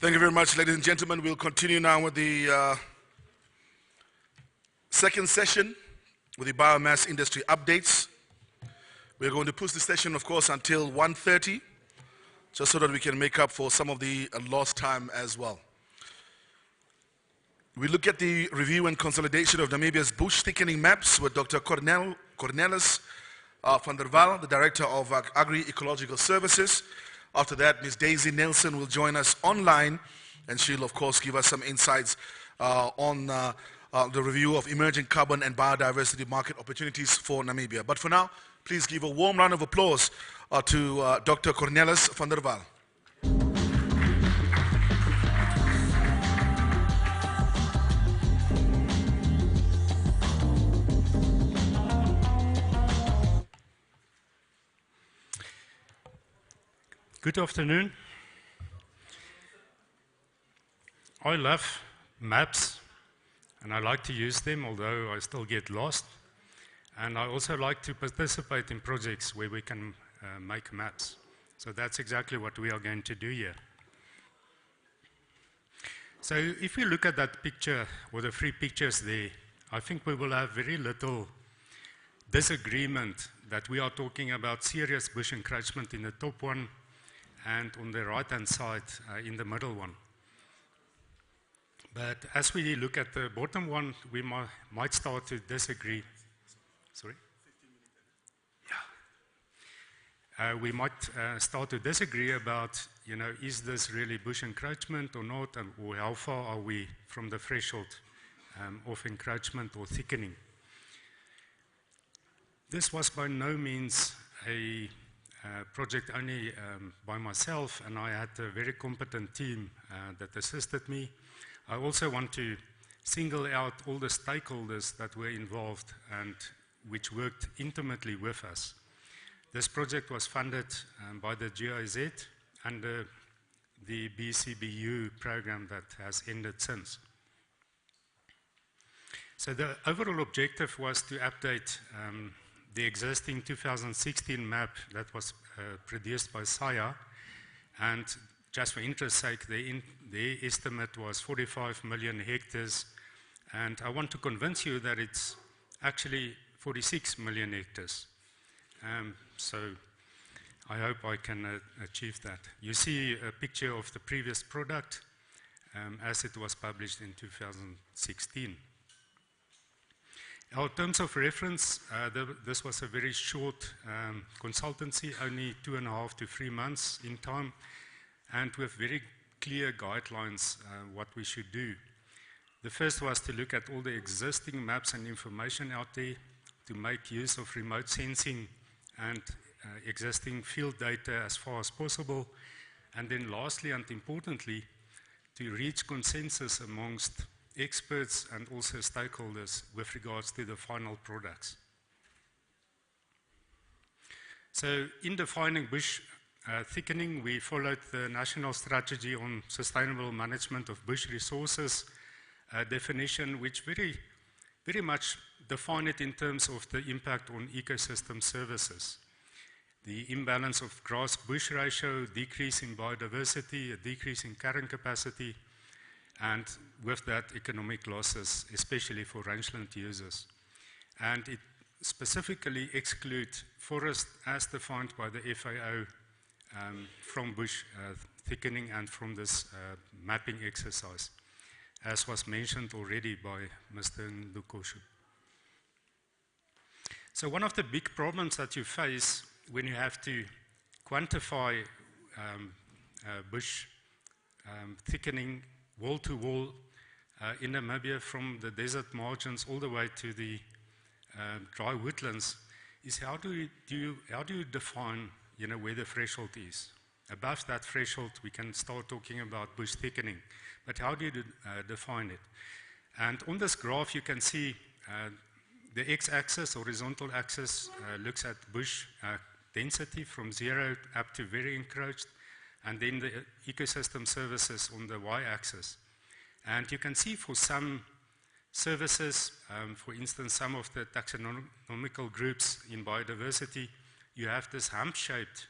Thank you very much, ladies and gentlemen. We'll continue now with the second session with the biomass industry updates. We're going to push the session, of course, until 1:30, just so that we can make up for some of the lost time as well. We look at the review and consolidation of Namibia's bush thickening maps with Dr. Cornelis van der Wal, the Director of Agri-Ecological Services. After that, Ms. Daisy Nelson will join us online, and she'll, of course, give us some insights on the review of emerging carbon and biodiversity market opportunities for Namibia. But for now, please give a warm round of applause to Dr. Cornelis van der Wal. Good afternoon. I love maps, and I like to use them, although I still get lost. And I also like to participate in projects where we can make maps. So that's exactly what we are going to do here. So if we look at that picture, or the three pictures there, I think we will have very little disagreement that we are talking about serious bush encroachment in the top one, and on the right-hand side, in the middle one. But as we look at the bottom one, we might start to disagree. Sorry? Yeah. We might start to disagree about, is this really bush encroachment or not, or how far are we from the threshold of encroachment or thickening. This was by no means a project only by myself, and I had a very competent team that assisted me. I also want to single out all the stakeholders that were involved and which worked intimately with us. This project was funded by the GIZ under the BCBU program that has ended since. So the overall objective was to update the existing 2016 map that was produced by SAIA, and just for interest's sake, the estimate was 45 million hectares, and I want to convince you that it's actually 46 million hectares. So I hope I can achieve that. You see a picture of the previous product as it was published in 2016. In terms of reference, this was a very short consultancy, only 2.5 to 3 months in time, and with very clear guidelines what we should do. The first was to look at all the existing maps and information out there, to make use of remote sensing and existing field data as far as possible, and then lastly and importantly, to reach consensus amongst experts and also stakeholders with regards to the final products. So in defining bush thickening, we followed the National Strategy on Sustainable Management of Bush Resources definition, which very much defined it in terms of the impact on ecosystem services. The imbalance of grass-bush ratio, decrease in biodiversity, a decrease in carrying capacity, and with that, economic losses, especially for rangeland users. And it specifically excludes forest as defined by the FAO from bush thickening and from this mapping exercise, as was mentioned already by Mr. Ndukoshu. So one of the big problems that you face when you have to quantify bush thickening wall to wall in Namibia from the desert margins all the way to the dry woodlands is how do you define where the threshold is? Above that threshold we can start talking about bush thickening, but how do you define it? And on this graph you can see the x-axis, horizontal axis, looks at bush density from 0 up to very encroached, and then the ecosystem services on the y-axis. And you can see for some services, for instance, some of the taxonomical groups in biodiversity, you have this hump-shaped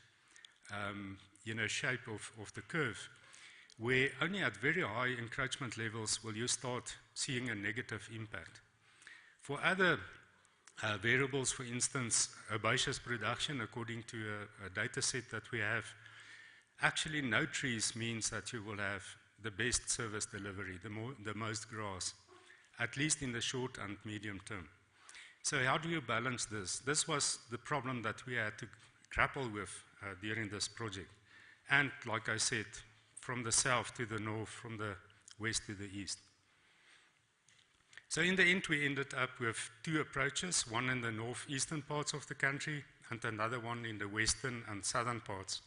shape of the curve. where only at very high encroachment levels will you start seeing a negative impact. For other variables, for instance, herbaceous production, according to a data set that we have, actually no trees means that you will have the best service delivery, the most grass, at least in the short and medium term. So how do you balance this? This was the problem that we had to grapple with during this project. And like I said, from the south to the north, from the west to the east. So in the end, we ended up with two approaches, one in the northeastern parts of the country and another one in the western and southern parts.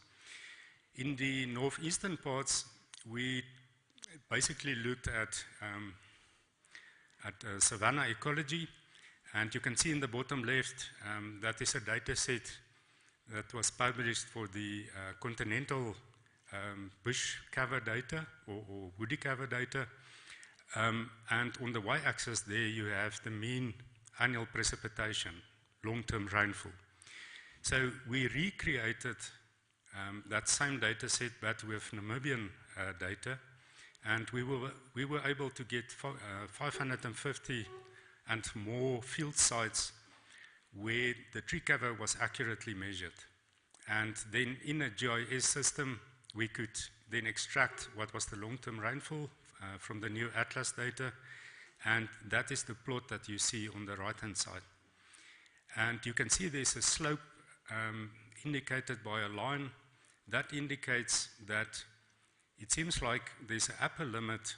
In the northeastern parts, we basically looked at savanna ecology, and you can see in the bottom left that is a data set that was published for the continental bush cover data or woody cover data. And on the y-axis there you have the mean annual precipitation, long-term rainfall. So we recreated that same data set but with Namibian data, and we were able to get 550 and more field sites where the tree cover was accurately measured. And then in a GIS system, we could then extract what was the long-term rainfall from the new Atlas data, and that is the plot that you see on the right-hand side. And you can see there's a slope indicated by a line. That indicates that it seems like there's an upper limit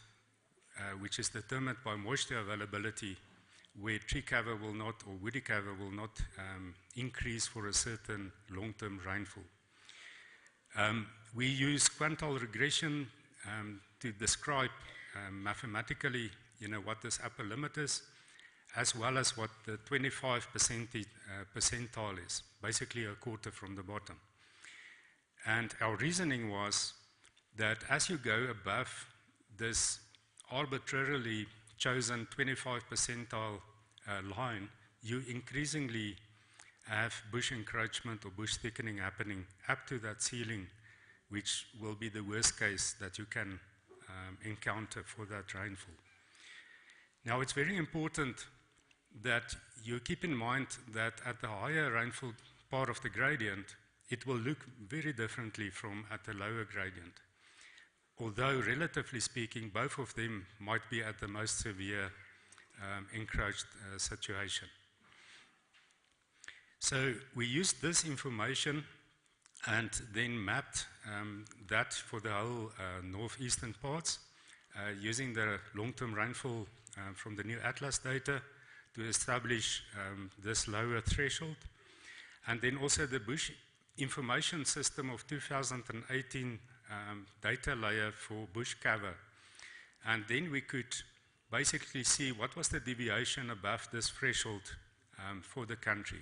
which is determined by moisture availability, where tree cover will not, or woody cover will not increase for a certain long-term rainfall. We use quantile regression to describe mathematically, what this upper limit is, as well as what the 25% percentile is, basically a quarter from the bottom. And our reasoning was that as you go above this arbitrarily chosen 25 percentile line, you increasingly have bush encroachment or bush thickening happening up to that ceiling, which will be the worst case that you can encounter for that rainfall. Now, it's very important that you keep in mind that at the higher rainfall part of the gradient, it will look very differently from at the lower gradient. Although, relatively speaking, both of them might be at the most severe encroached situation. So we used this information and then mapped that for the whole northeastern parts using the long-term rainfall from the new Atlas data to establish this lower threshold. And then also the bush information system of 2018 data layer for bush cover. And then we could basically see what was the deviation above this threshold for the country.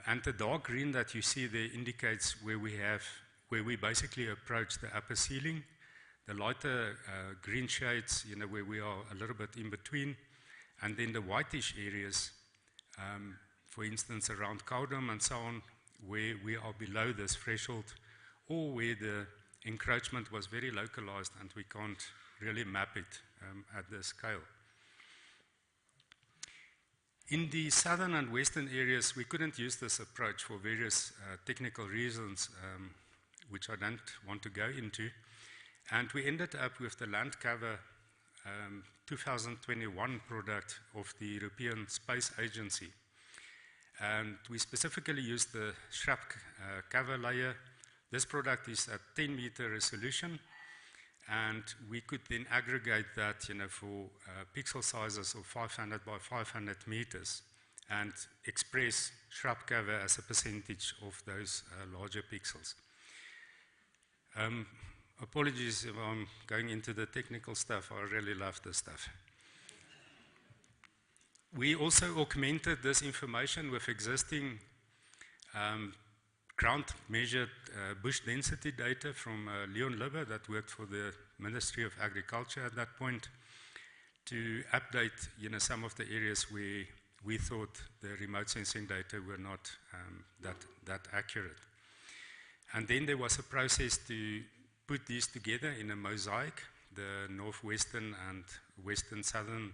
And the dark green that you see there indicates where we basically approach the upper ceiling. The lighter green shades, where we are a little bit in between. And then the whitish areas, for instance, around Kaudum and so on, where we are below this threshold, or where the encroachment was very localized and we can't really map it at this scale. In the southern and western areas, we couldn't use this approach for various technical reasons, which I don't want to go into. And we ended up with the land cover 2021 product of the European Space Agency. And we specifically used the shrub cover layer. This product is at 10-meter resolution, and we could then aggregate that for pixel sizes of 500 by 500 meters and express shrub cover as a percentage of those larger pixels. Apologies if I'm going into the technical stuff. I really love this stuff. We also augmented this information with existing ground-measured bush density data from Leon Libber that worked for the Ministry of Agriculture at that point to update some of the areas where we thought the remote sensing data were not that accurate. And then there was a process to put these together in a mosaic, the northwestern and western southern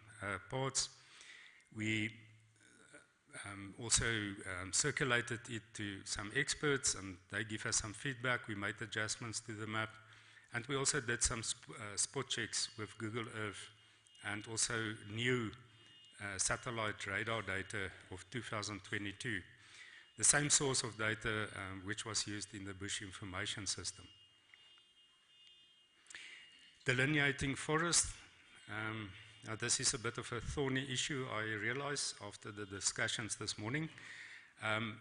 parts. We also circulated it to some experts, and they give us some feedback. We made adjustments to the map, and we also did some spot checks with Google Earth, and also new satellite radar data of 2022. The same source of data which was used in the Bush Information System. Delineating forest. Now this is a bit of a thorny issue, I realize, after the discussions this morning.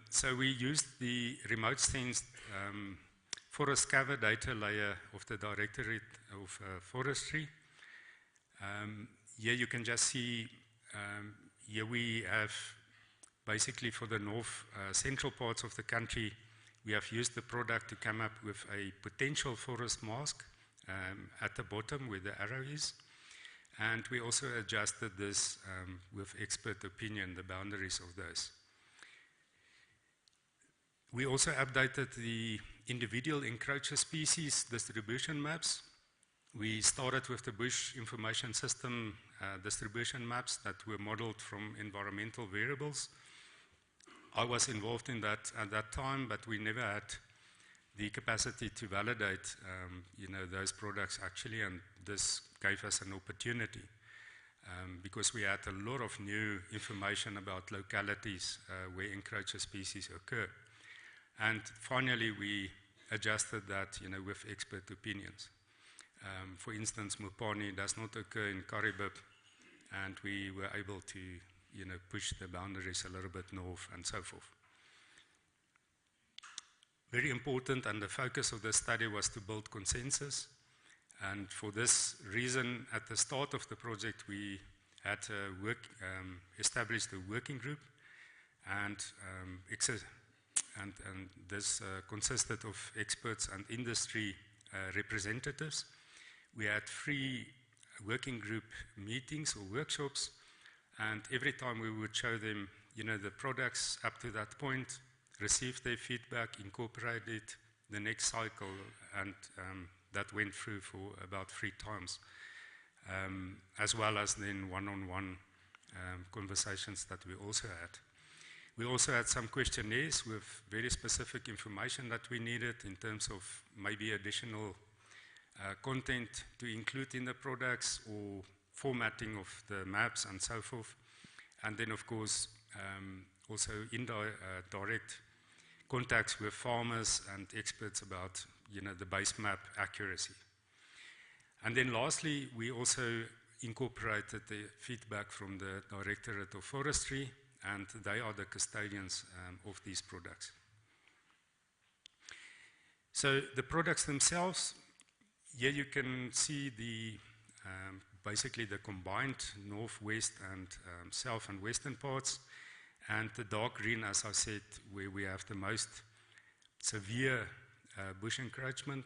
So we used the remote sensed forest cover data layer of the Directorate of Forestry. Here you can just see, here we have basically for the north central parts of the country, we have used the product to come up with a potential forest mask at the bottom where the arrow is. And we also adjusted this with expert opinion, the boundaries of those. We also updated the individual encroacher species distribution maps. We started with the Bush Information System distribution maps that were modeled from environmental variables. I was involved in that at that time, but we never had the capacity to validate those products actually, and this gave us an opportunity because we had a lot of new information about localities where encroacher species occur. And finally, we adjusted that with expert opinions. For instance, Mopani does not occur in Karibib, and we were able to push the boundaries a little bit north and so forth. Very important, and the focus of the study was to build consensus. And for this reason, at the start of the project, we had established a working group, and this consisted of experts and industry representatives. We had 3 working group meetings or workshops, and every time we would show them, the products up to that point, receive their feedback, incorporate it the next cycle, and that went through for about 3 times, as well as then one-on-one conversations that we also had. We also had some questionnaires with very specific information that we needed in terms of maybe additional content to include in the products or formatting of the maps and so forth. And then, of course, also direct contacts with farmers and experts about the base map accuracy. And then lastly, we also incorporated the feedback from the Directorate of Forestry, and they are the custodians of these products. So the products themselves, here you can see the basically the combined northwest and south and western parts, and the dark green, as I said, where we have the most severe bush encroachment,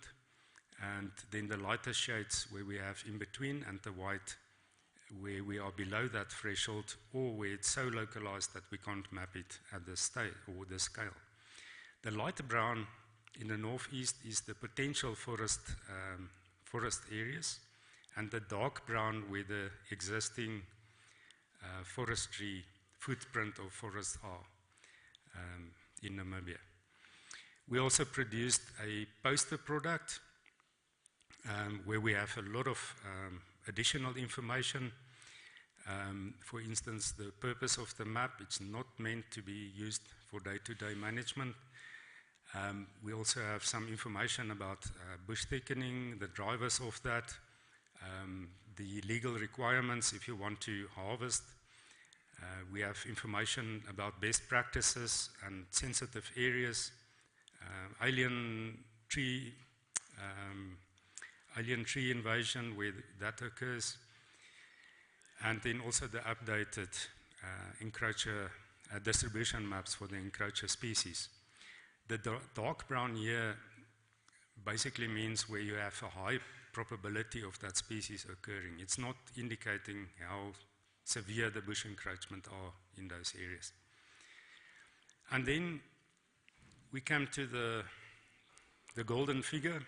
and then the lighter shades where we have in between, and the white where we are below that threshold, or where it's so localized that we can't map it at the scale. The light brown in the northeast is the potential forest areas, and the dark brown where the existing forestry footprint of forests are in Namibia. We also produced a poster product where we have a lot of additional information. For instance, the purpose of the map, it's not meant to be used for day-to-day management. We also have some information about bush thickening, the drivers of that, the legal requirements if you want to harvest. We have information about best practices and sensitive areas, alien tree invasion where that occurs, and then also the updated encroacher distribution maps for the encroacher species. The dark brown here basically means where you have a high probability of that species occurring. It's not indicating how severe the bush encroachment are in those areas. And then we come to the golden figure,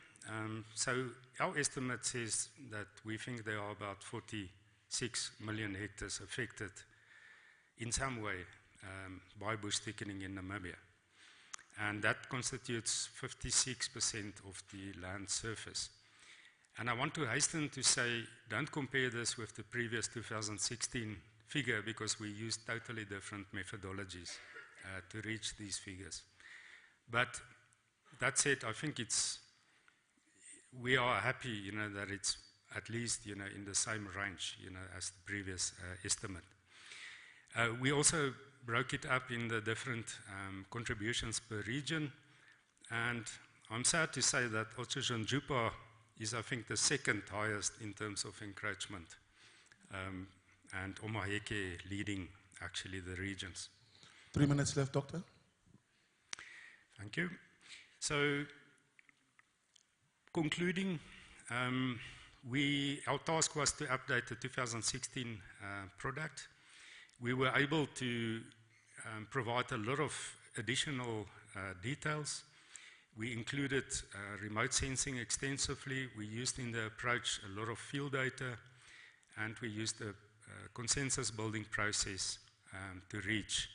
So our estimate says that we think there are about 46 million hectares affected in some way by bush thickening in Namibia. And that constitutes 56% of the land surface. And I want to hasten to say, don't compare this with the previous 2016 figure, because we used totally different methodologies to reach these figures. But that said, I think we are happy, that it's at least, in the same range, as the previous estimate. We also broke it up in the different contributions per region, and I'm sad to say that Otjikoto is, I think, the second highest in terms of encroachment, and Omaheke leading, actually, the regions. 3 minutes left, Doctor. Thank you. So, concluding, our task was to update the 2016 product. We were able to provide a lot of additional details. We included remote sensing extensively. We used in the approach a lot of field data, and we used a consensus building process to reach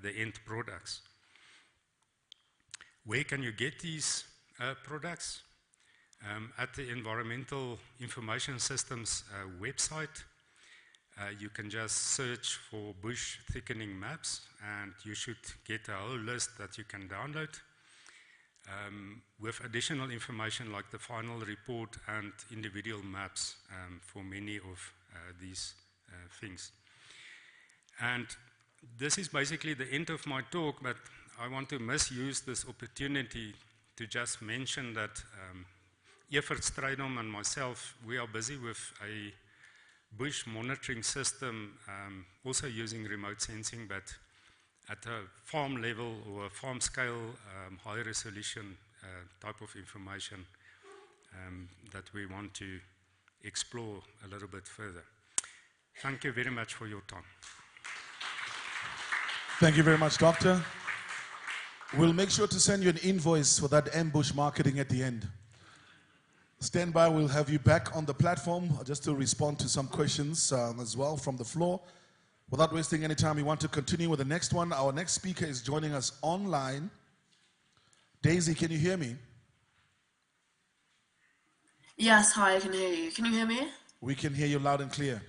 the end products. Where can you get these products? At the Environmental Information Systems website, you can just search for bush thickening maps, and you should get a whole list that you can download with additional information like the final report and individual maps for many of these things. And this is basically the end of my talk, but I want to misuse this opportunity to just mention that Evert Strydom and myself, we are busy with a bush monitoring system, also using remote sensing, but at a farm level or a farm scale, high resolution type of information that we want to explore a little bit further. Thank you very much for your time. Thank you very much, Doctor. We'll make sure to send you an invoice for that N-Bush marketing at the end. Stand by, we'll have you back on the platform just to respond to some questions as well from the floor. Without wasting any time, we want to continue with the next one. Our next speaker is joining us online. Daisy, can you hear me? Yes, hi, I can hear you. Can you hear me? We can hear you loud and clear.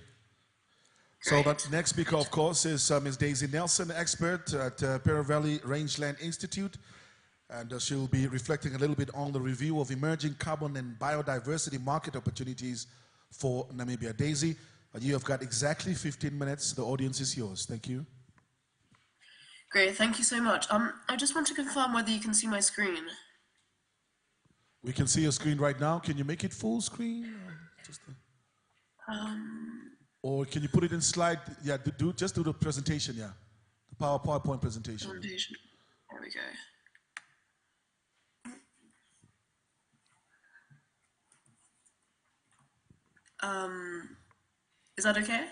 So the next speaker, of course, is Ms. Daisy Nelson, expert at Para Valley Rangeland Institute. And she'll be reflecting a little bit on the review of emerging carbon and biodiversity market opportunities for Namibia. Daisy, you have got exactly 15 minutes. The audience is yours. Thank you. Great, thank you so much. I just want to confirm whether you can see my screen. We can see your screen right now. Can you make it full screen? Or can you put it in slide? Yeah, just do the presentation, yeah. The PowerPoint presentation. There we go. Is that okay?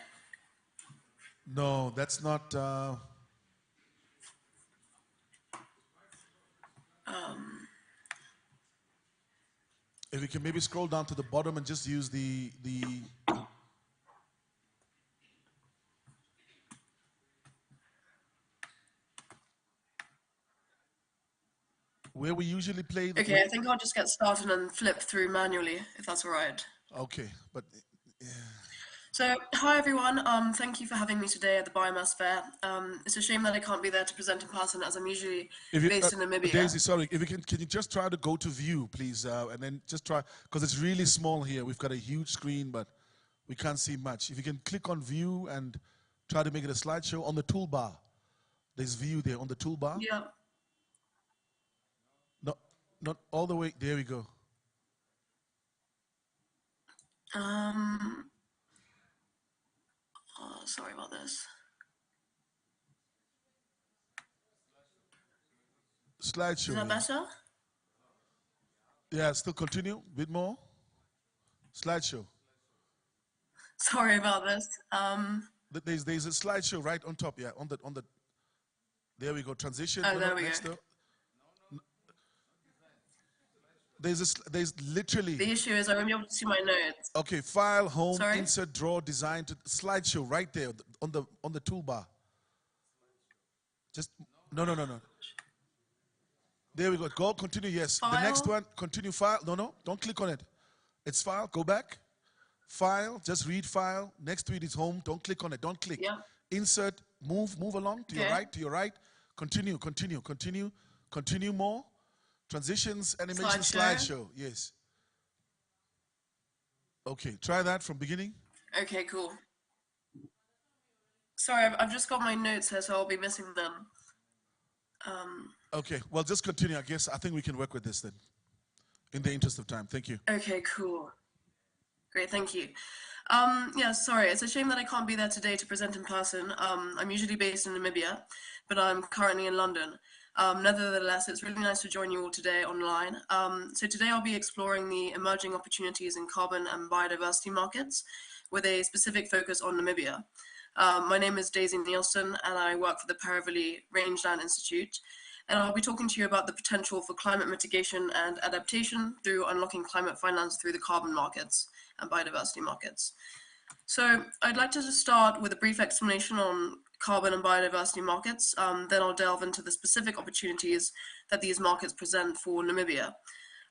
No, that's not. If you can maybe scroll down to the bottom and just use the where we usually play. Okay, I think I'll just get started and flip through manually, if that's all right. Okay, but. Yeah. So, hi everyone, thank you for having me today at the Biomass Fair. It's a shame that I can't be there to present in person as I'm usually based in Namibia. Daisy, sorry, if you can you just try to go to view, please, and then just try, because it's really small here. We've got a huge screen, but we can't see much. If you can click on view and try to make it a slideshow on the toolbar. There's view there on the toolbar. Yeah. No, not all the way, there we go. Sorry about this. Slideshow. Is that better? Yeah, still continue, a bit more. Slideshow. Sorry about this. There's a slideshow right on top, yeah, on the. There we go. Transition. Oh, there we go. there's literally. The issue is I won't be able to see my notes. Okay, file, home, Sorry? insert, draw, design, to slideshow right there on the toolbar. Just no. There we go. Go, continue, yes. File. The next one, continue file. No, don't click on it. It's file, go back. File, just read file. Next to it is home. Don't click on it. Don't click. Yeah. Insert, move along to your right. Continue more. Transitions, animation, slideshow. Yes. Okay, try that from beginning. Okay, cool. Sorry, I've just got my notes here, so I'll be missing them. Okay, well, just continue, I guess. I think we can work with this then, in the interest of time. Thank you. Okay, cool. Great, thank you. Yeah, sorry, it's a shame that I can't be there today to present in person. I'm usually based in Namibia, but I'm currently in London. Nevertheless, it's really nice to join you all today online. So today I'll be exploring the emerging opportunities in carbon and biodiversity markets with a specific focus on Namibia. My name is Daisy Nielsen and I work for the Paravilli Rangeland Institute. And I'll be talking to you about the potential for climate mitigation and adaptation through unlocking climate finance through the carbon markets and biodiversity markets. So I'd like to just start with a brief explanation on carbon and biodiversity markets. Then I'll delve into the specific opportunities that these markets present for Namibia.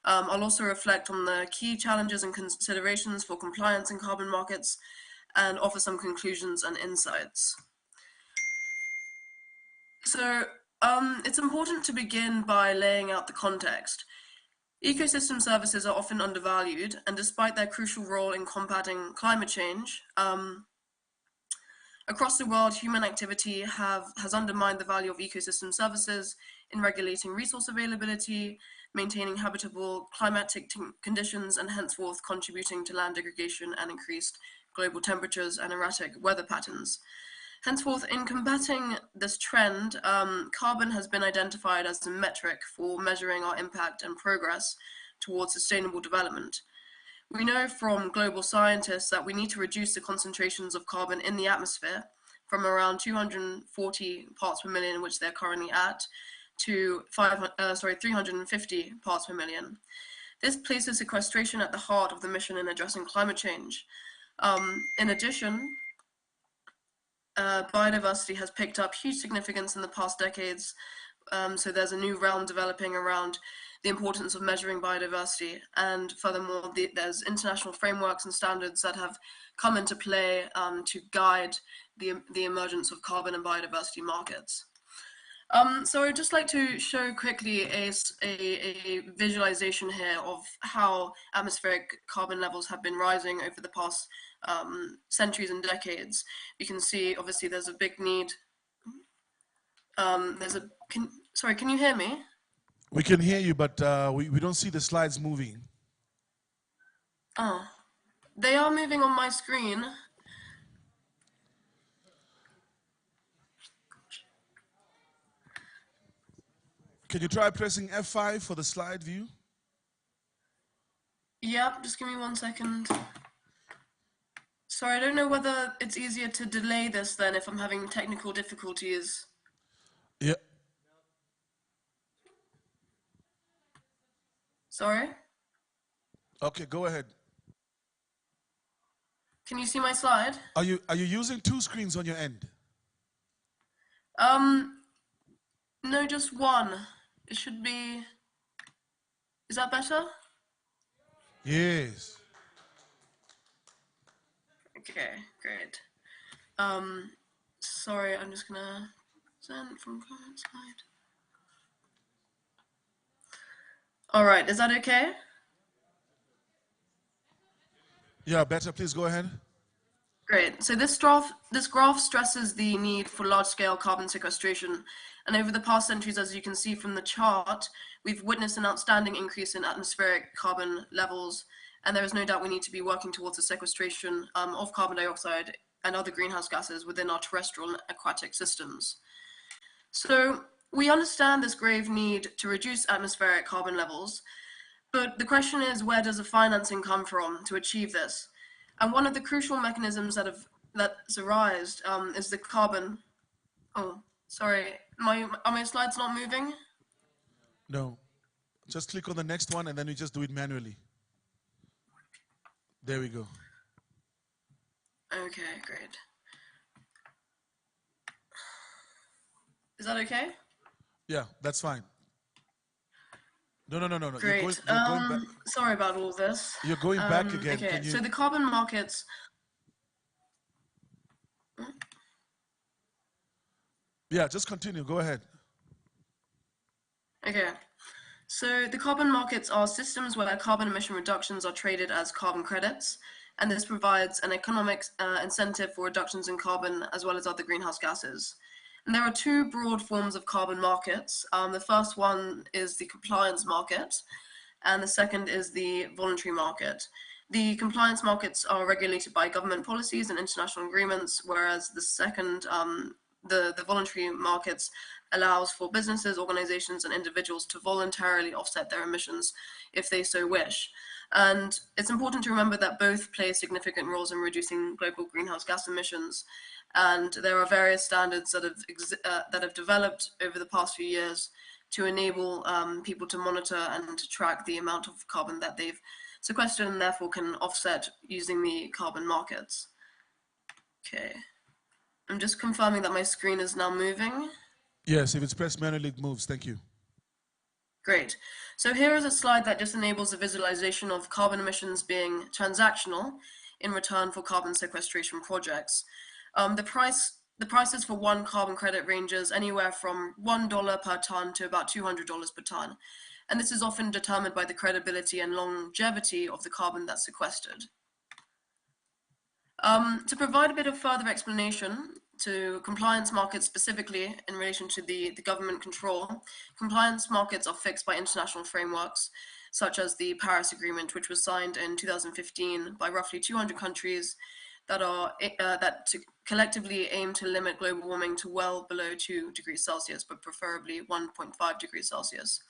I'll also reflect on the key challenges and considerations for compliance in carbon markets and offer some conclusions and insights. So it's important to begin by laying out the context. Ecosystem services are often undervalued, and despite their crucial role in combating climate change, across the world, human activity has undermined the value of ecosystem services in regulating resource availability, maintaining habitable climatic conditions, and henceforth contributing to land degradation and increased global temperatures and erratic weather patterns. Henceforth, in combating this trend, carbon has been identified as a metric for measuring our impact and progress towards sustainable development. We know from global scientists that we need to reduce the concentrations of carbon in the atmosphere from around 240 parts per million, which they're currently at, to 350 parts per million. This places sequestration at the heart of the mission in addressing climate change. In addition, biodiversity has picked up huge significance in the past decades, so there's a new realm developing around the importance of measuring biodiversity, and furthermore, there's international frameworks and standards that have come into play to guide the emergence of carbon and biodiversity markets. So I'd just like to show quickly a visualization here of how atmospheric carbon levels have been rising over the past centuries and decades. You can see, obviously, there's a big need. Sorry, can you hear me? We can hear you, but we don't see the slides moving. Oh, they are moving on my screen. Can you try pressing F5 for the slide view? Yep, just give me 1 second. Sorry, I don't know whether it's easier to delay this then if I'm having technical difficulties. Yeah. Sorry? Okay, go ahead. Can you see my slide? Are you using two screens on your end? No, just one. It should be... Is that better? Yes. Okay, great. Sorry, I'm just gonna send from current slide. All right, is that okay? Yeah, better. Please go ahead. Great. So this graph stresses the need for large-scale carbon sequestration. And over the past centuries, as you can see from the chart, we've witnessed an outstanding increase in atmospheric carbon levels. And there is no doubt we need to be working towards the sequestration of carbon dioxide and other greenhouse gases within our terrestrial and aquatic systems. So we understand this grave need to reduce atmospheric carbon levels, but the question is, where does the financing come from to achieve this? And one of the crucial mechanisms that's arisen is the carbon. Oh, sorry, are my slides not moving? No, Just click on the next one and then we just do it manually. There we go. Okay, great. Is that okay? Yeah, that's fine. No. Great. You're going back. Sorry about all this. You're going back again. Okay, Can you... so the carbon markets. Yeah, just continue. Go ahead. Okay. So the carbon markets are systems where carbon emission reductions are traded as carbon credits, and this provides an economic incentive for reductions in carbon as well as other greenhouse gases. And there are two broad forms of carbon markets. The first one is the compliance market, and the second is the voluntary market. The compliance markets are regulated by government policies and international agreements, whereas the second, the voluntary markets allows for businesses, organizations, and individuals to voluntarily offset their emissions if they so wish. And it's important to remember that both play significant roles in reducing global greenhouse gas emissions. And there are various standards that have developed over the past few years to enable people to monitor and to track the amount of carbon that they've sequestered and therefore can offset using the carbon markets. Okay. I'm just confirming that my screen is now moving. Yes, if it's pressed manually, it moves. Thank you. Great. So here is a slide that just enables the visualization of carbon emissions being transactional in return for carbon sequestration projects. The prices for one carbon credit ranges anywhere from $1 per ton to about $200 per ton. And this is often determined by the credibility and longevity of the carbon that's sequestered. To provide a bit of further explanation to compliance markets specifically in relation to the government control, compliance markets are fixed by international frameworks, such as the Paris Agreement, which was signed in 2015 by roughly 200 countries that collectively aim to limit global warming to well below 2 degrees Celsius, but preferably 1.5 degrees Celsius.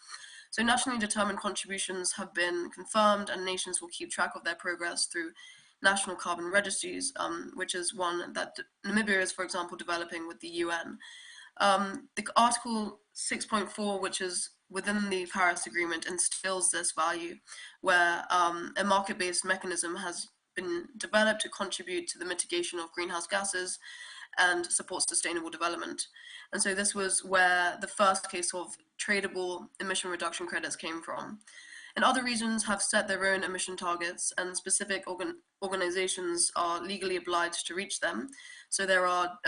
So nationally determined contributions have been confirmed, and nations will keep track of their progress through national carbon registries, which is one that Namibia is, for example, developing with the UN. The Article 6.4, which is within the Paris Agreement, instills this value, where a market-based mechanism has been developed to contribute to the mitigation of greenhouse gases and support sustainable development. And so this was where the first case of tradable emission reduction credits came from. And other regions have set their own emission targets, and specific organizations are legally obliged to reach them. So there are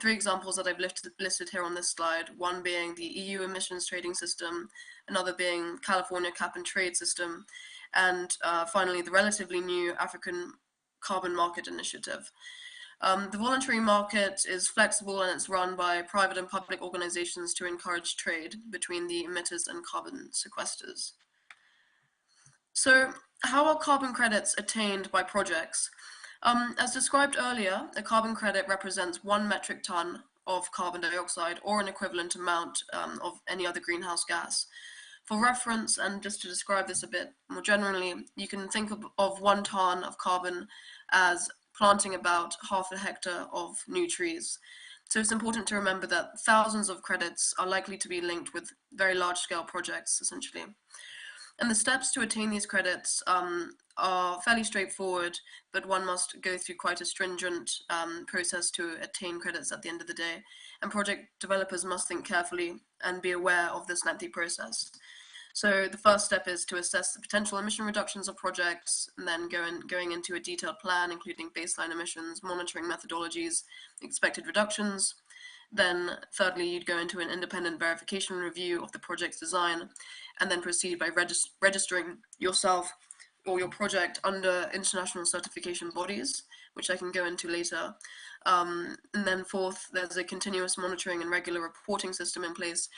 3 examples that I've listed here on this slide, one being the EU emissions trading system, another being California cap and trade system, and finally the relatively new African Carbon Market Initiative. The voluntary market is flexible and it's run by private and public organizations to encourage trade between the emitters and carbon sequesters. So how are carbon credits attained by projects? As described earlier, a carbon credit represents 1 metric ton of carbon dioxide or an equivalent amount of any other greenhouse gas. For reference, and just to describe this a bit more generally, you can think of 1 ton of carbon as planting about half a hectare of new trees. So it's important to remember that thousands of credits are likely to be linked with very large-scale projects, essentially. And the steps to attain these credits are fairly straightforward, but one must go through quite a stringent process to attain credits at the end of the day. And project developers must think carefully and be aware of this lengthy process. So the first step is to assess the potential emission reductions of projects, and then going into a detailed plan, including baseline emissions, monitoring methodologies, expected reductions. Then thirdly, you'd go into an independent verification review of the project's design, and then proceed by registering yourself or your project under international certification bodies, which I can go into later. And then fourth, there's a continuous monitoring and regular reporting system in place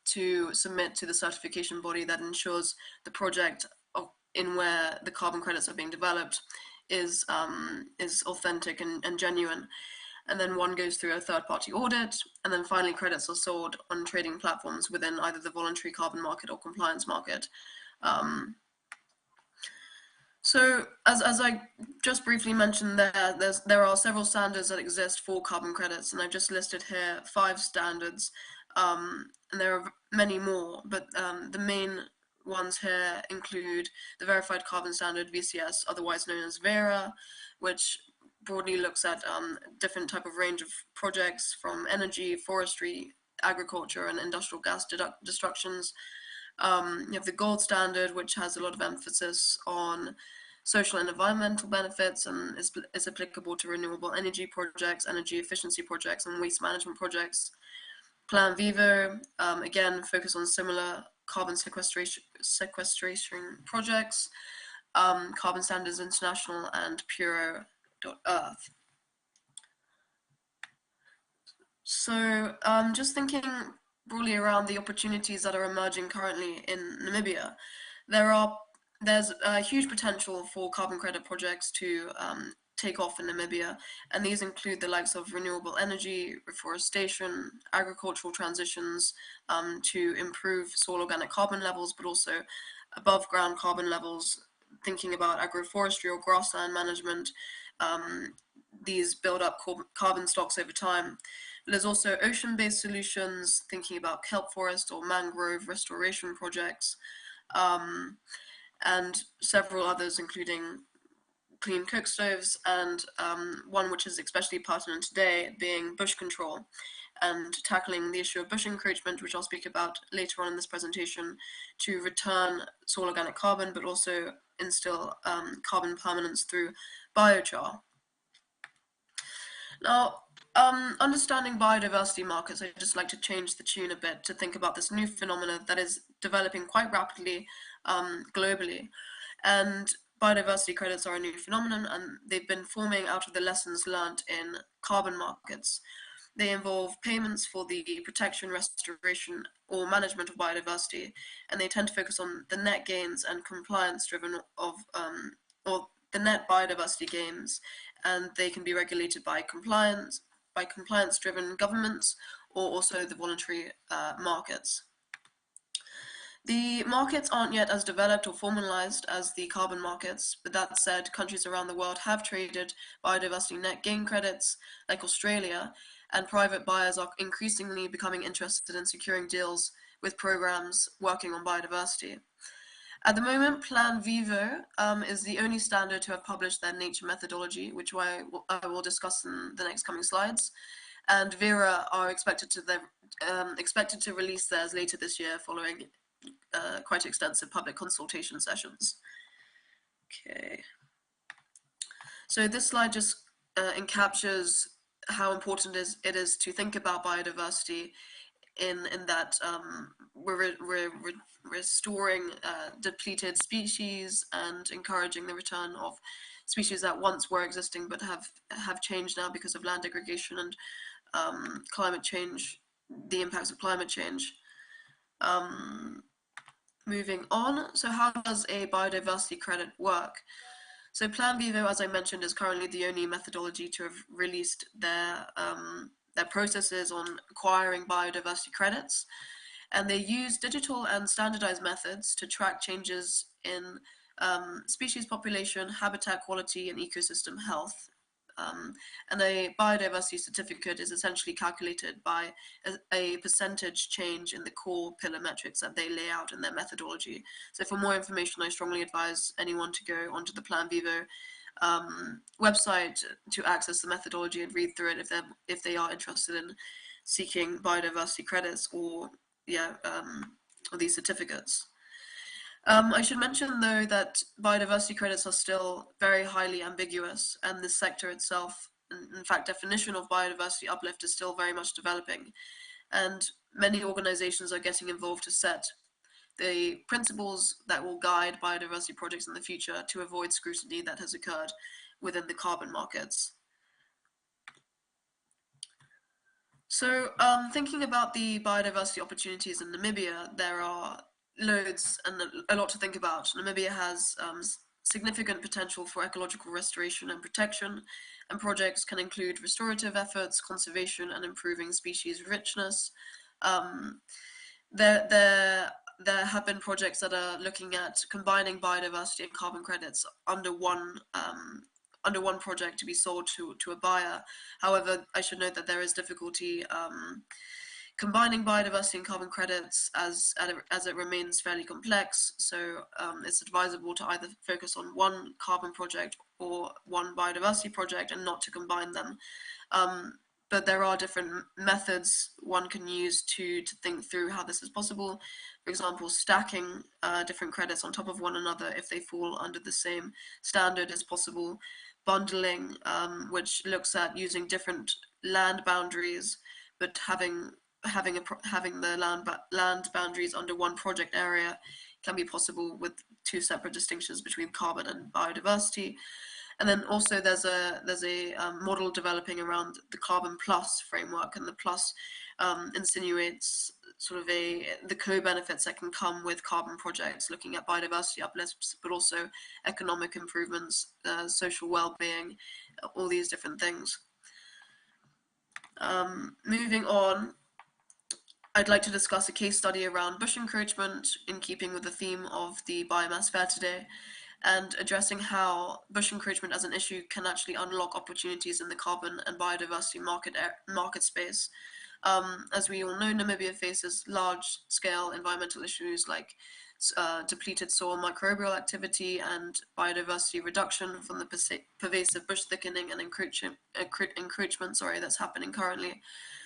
to submit to the certification body that ensures the project in where the carbon credits are being developed is authentic and genuine. And then one goes through a third-party audit, and then finally credits are sold on trading platforms within either the voluntary carbon market or compliance market. So as I just briefly mentioned there are several standards that exist for carbon credits, and I've just listed here 5 standards, and there are many more, but the main ones here include the Verified Carbon Standard, VCS, otherwise known as VERA, which broadly looks at different type of range of projects from energy, forestry, agriculture, and industrial gas destructions. You have the gold standard, which has a lot of emphasis on social and environmental benefits and is applicable to renewable energy projects, energy efficiency projects, and waste management projects. Plan Vivo, again, focus on similar carbon sequestration projects, Carbon Standards International, and Puro.earth. So just thinking broadly around the opportunities that are emerging currently in Namibia, there's a huge potential for carbon credit projects to take off in Namibia, and these include the likes of renewable energy, reforestation, agricultural transitions to improve soil organic carbon levels, but also above ground carbon levels, thinking about agroforestry or grassland management. These build up carbon stocks over time. There's also ocean-based solutions, thinking about kelp forest or mangrove restoration projects, and several others, including clean cook stoves, and one which is especially pertinent today being bush control and tackling the issue of bush encroachment, which I'll speak about later on in this presentation, to return soil organic carbon, but also instill carbon permanence through biochar. Now, understanding biodiversity markets, I'd just like to change the tune a bit to think about this new phenomena that is developing quite rapidly globally. And biodiversity credits are a new phenomenon, and they've been forming out of the lessons learned in carbon markets. They involve payments for the protection, restoration, or management of biodiversity, and they tend to focus on the net gains and compliance-driven or the net biodiversity gains, and they can be regulated by compliance-driven governments, or also the voluntary markets. The markets aren't yet as developed or formalized as the carbon markets, but that said, countries around the world have traded biodiversity net gain credits, like Australia, and private buyers are increasingly becoming interested in securing deals with programs working on biodiversity. At the moment, Plan Vivo is the only standard to have published their nature methodology, which I will discuss in the next coming slides. And Vera are expected to release theirs later this year, following quite extensive public consultation sessions. Okay. So this slide just encaptures how important it is to think about biodiversity in that we're restoring depleted species and encouraging the return of species that once were existing but have changed now because of land degradation and climate change, the impacts of climate change. Moving on, so how does a biodiversity credit work? So Plan Vivo, as I mentioned, is currently the only methodology to have released their processes on acquiring biodiversity credits, and they use digital and standardized methods to track changes in species population, habitat quality, and ecosystem health. And a biodiversity certificate is essentially calculated by a percentage change in the core pillar metrics that they lay out in their methodology. So for more information, I strongly advise anyone to go onto the Plan Vivo website to access the methodology and read through it if they are interested in seeking biodiversity credits or these certificates. I should mention, though, that biodiversity credits are still very highly ambiguous, and the sector itself, in fact, definition of biodiversity uplift is still very much developing, and many organizations are getting involved to set the principles that will guide biodiversity projects in the future to avoid scrutiny that has occurred within the carbon markets. So thinking about the biodiversity opportunities in Namibia, there are loads and a lot to think about. Namibia has significant potential for ecological restoration and protection, and projects can include restorative efforts, conservation, and improving species richness. There have been projects that are looking at combining biodiversity and carbon credits under one project to be sold to a buyer. However, I should note that there is difficulty Combining biodiversity and carbon credits as it remains fairly complex, so it's advisable to either focus on one carbon project or one biodiversity project and not to combine them. But there are different methods one can use to think through how this is possible. For example, stacking different credits on top of one another if they fall under the same standard is possible. Bundling, which looks at using different land boundaries, but having the land boundaries under one project area can be possible with two separate distinctions between carbon and biodiversity. And then also there's a model developing around the carbon plus framework, and the plus insinuates sort of the co-benefits that can come with carbon projects, looking at biodiversity uplifts, but also economic improvements, social well-being, all these different things. Moving on, I'd like to discuss a case study around bush encroachment in keeping with the theme of the biomass fair today, and addressing how bush encroachment as an issue can actually unlock opportunities in the carbon and biodiversity market space. As we all know, Namibia faces large-scale environmental issues like depleted soil microbial activity and biodiversity reduction from the pervasive bush thickening and encroachment that's happening currently.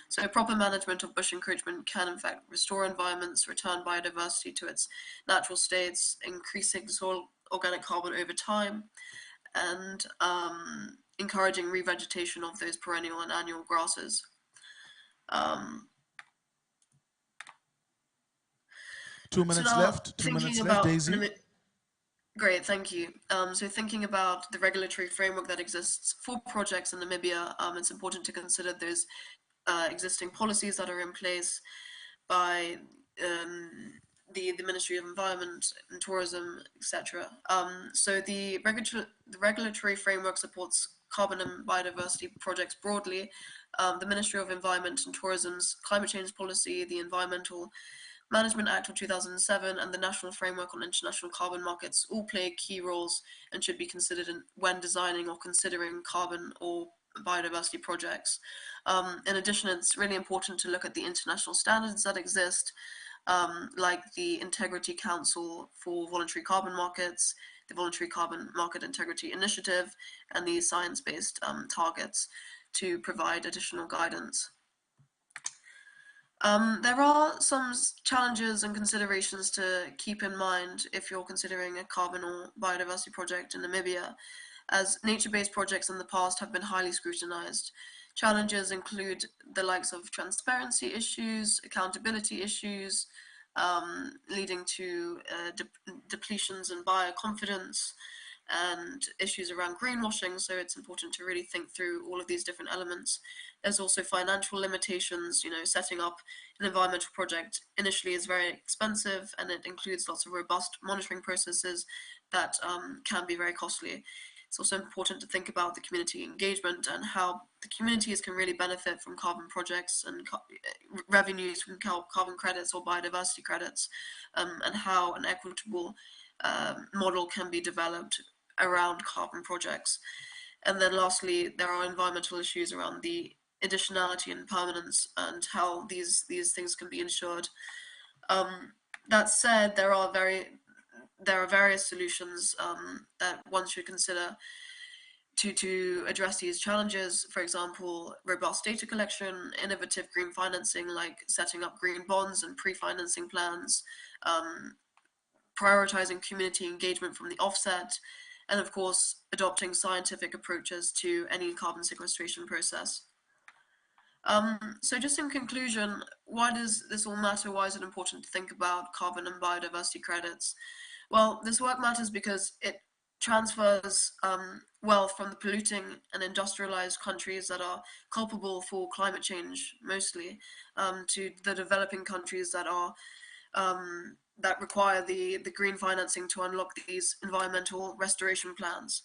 So proper management of bush encroachment can in fact restore environments, return biodiversity to its natural states, increasing soil organic carbon over time, and encouraging revegetation of those perennial and annual grasses. 2 minutes left. 2 minutes left, Daisy. Great, thank you. So thinking about the regulatory framework that exists for projects in Namibia, it's important to consider those existing policies that are in place by the Ministry of Environment and Tourism, etc. So the regulatory framework supports carbon and biodiversity projects broadly. The Ministry of Environment and Tourism's climate change policy, the Environmental Management Act of 2007, and the National Framework on International Carbon Markets all play key roles and should be considered when designing or considering carbon or biodiversity projects. In addition, it's really important to look at the international standards that exist, like the Integrity Council for Voluntary Carbon Markets, the Voluntary Carbon Market Integrity Initiative, and the science-based targets to provide additional guidance. There are some challenges and considerations to keep in mind if you're considering a carbon or biodiversity project in Namibia, as nature-based projects in the past have been highly scrutinized. Challenges include the likes of transparency issues, accountability issues, leading to depletions in buyer confidence, and issues around greenwashing, so it's important to really think through all of these different elements. There's also financial limitations. Setting up an environmental project initially is very expensive, and it includes lots of robust monitoring processes that can be very costly. It's also important to think about the community engagement and how the communities can really benefit from carbon projects and revenues from carbon credits or biodiversity credits, and how an equitable model can be developed around carbon projects. And then lastly, there are environmental issues around the additionality and permanence and how these things can be ensured. That said, there are various solutions that one should consider to address these challenges. For example, robust data collection, innovative green financing like setting up green bonds and pre-financing plans, prioritizing community engagement from the offset, and of course, adopting scientific approaches to any carbon sequestration process. So just in conclusion, why does this all matter? Why is it important to think about carbon and biodiversity credits? Well, this work matters because it transfers wealth from the polluting and industrialized countries that are culpable for climate change mostly, to the developing countries that are that require the green financing to unlock these environmental restoration plans.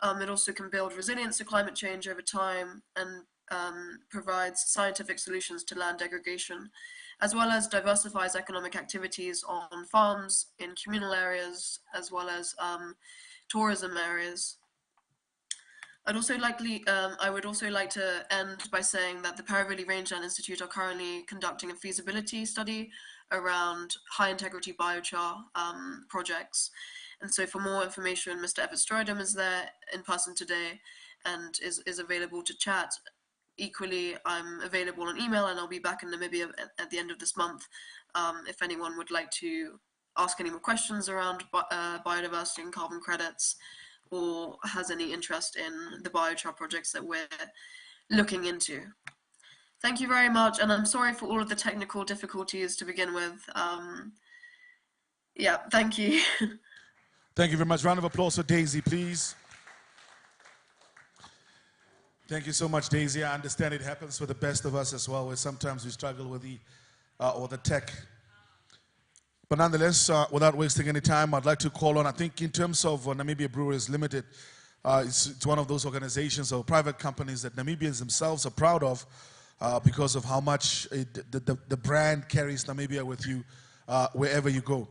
It also can build resilience to climate change over time and provides scientific solutions to land degradation, as well as diversifies economic activities on farms, in communal areas, as well as tourism areas. I would also like to end by saying that the Paravilli Rangeland Institute are currently conducting a feasibility study around high-integrity biochar projects. And so for more information, Mr. Everett Strydom is there in person today and is available to chat. Equally, I'm available on email, and I'll be back in Namibia at the end of this month if anyone would like to ask any more questions around biodiversity and carbon credits, or has any interest in the biochar projects that we're looking into. Thank you very much, and I'm sorry for all of the technical difficulties to begin with. Yeah, thank you. Thank you very much. Round of applause for Daisy, please. Thank you so much, Daisy. I understand it happens for the best of us as well, where sometimes we struggle with the tech. But nonetheless, without wasting any time, I'd like to call on, I think in terms of Namibia Breweries Limited, it's one of those organizations or private companies that Namibians themselves are proud of because of how much the brand carries Namibia with you wherever you go.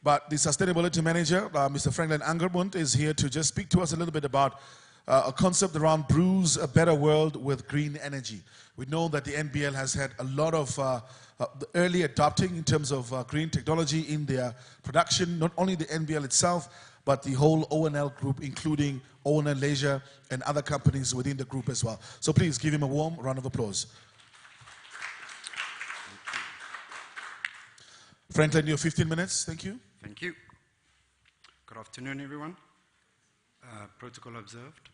But the sustainability manager, Mr. Franklin Angermund, is here to just speak to us a little bit about a concept around brews a better world with green energy. We know that the NBL has had a lot of early adopting in terms of green technology in their production, not only the NBL itself, but the whole ONL group, including ONL Leisure and other companies within the group as well. So please give him a warm round of applause. Franklin, your 15 minutes. Thank you. Thank you. Good afternoon, everyone. Protocol observed.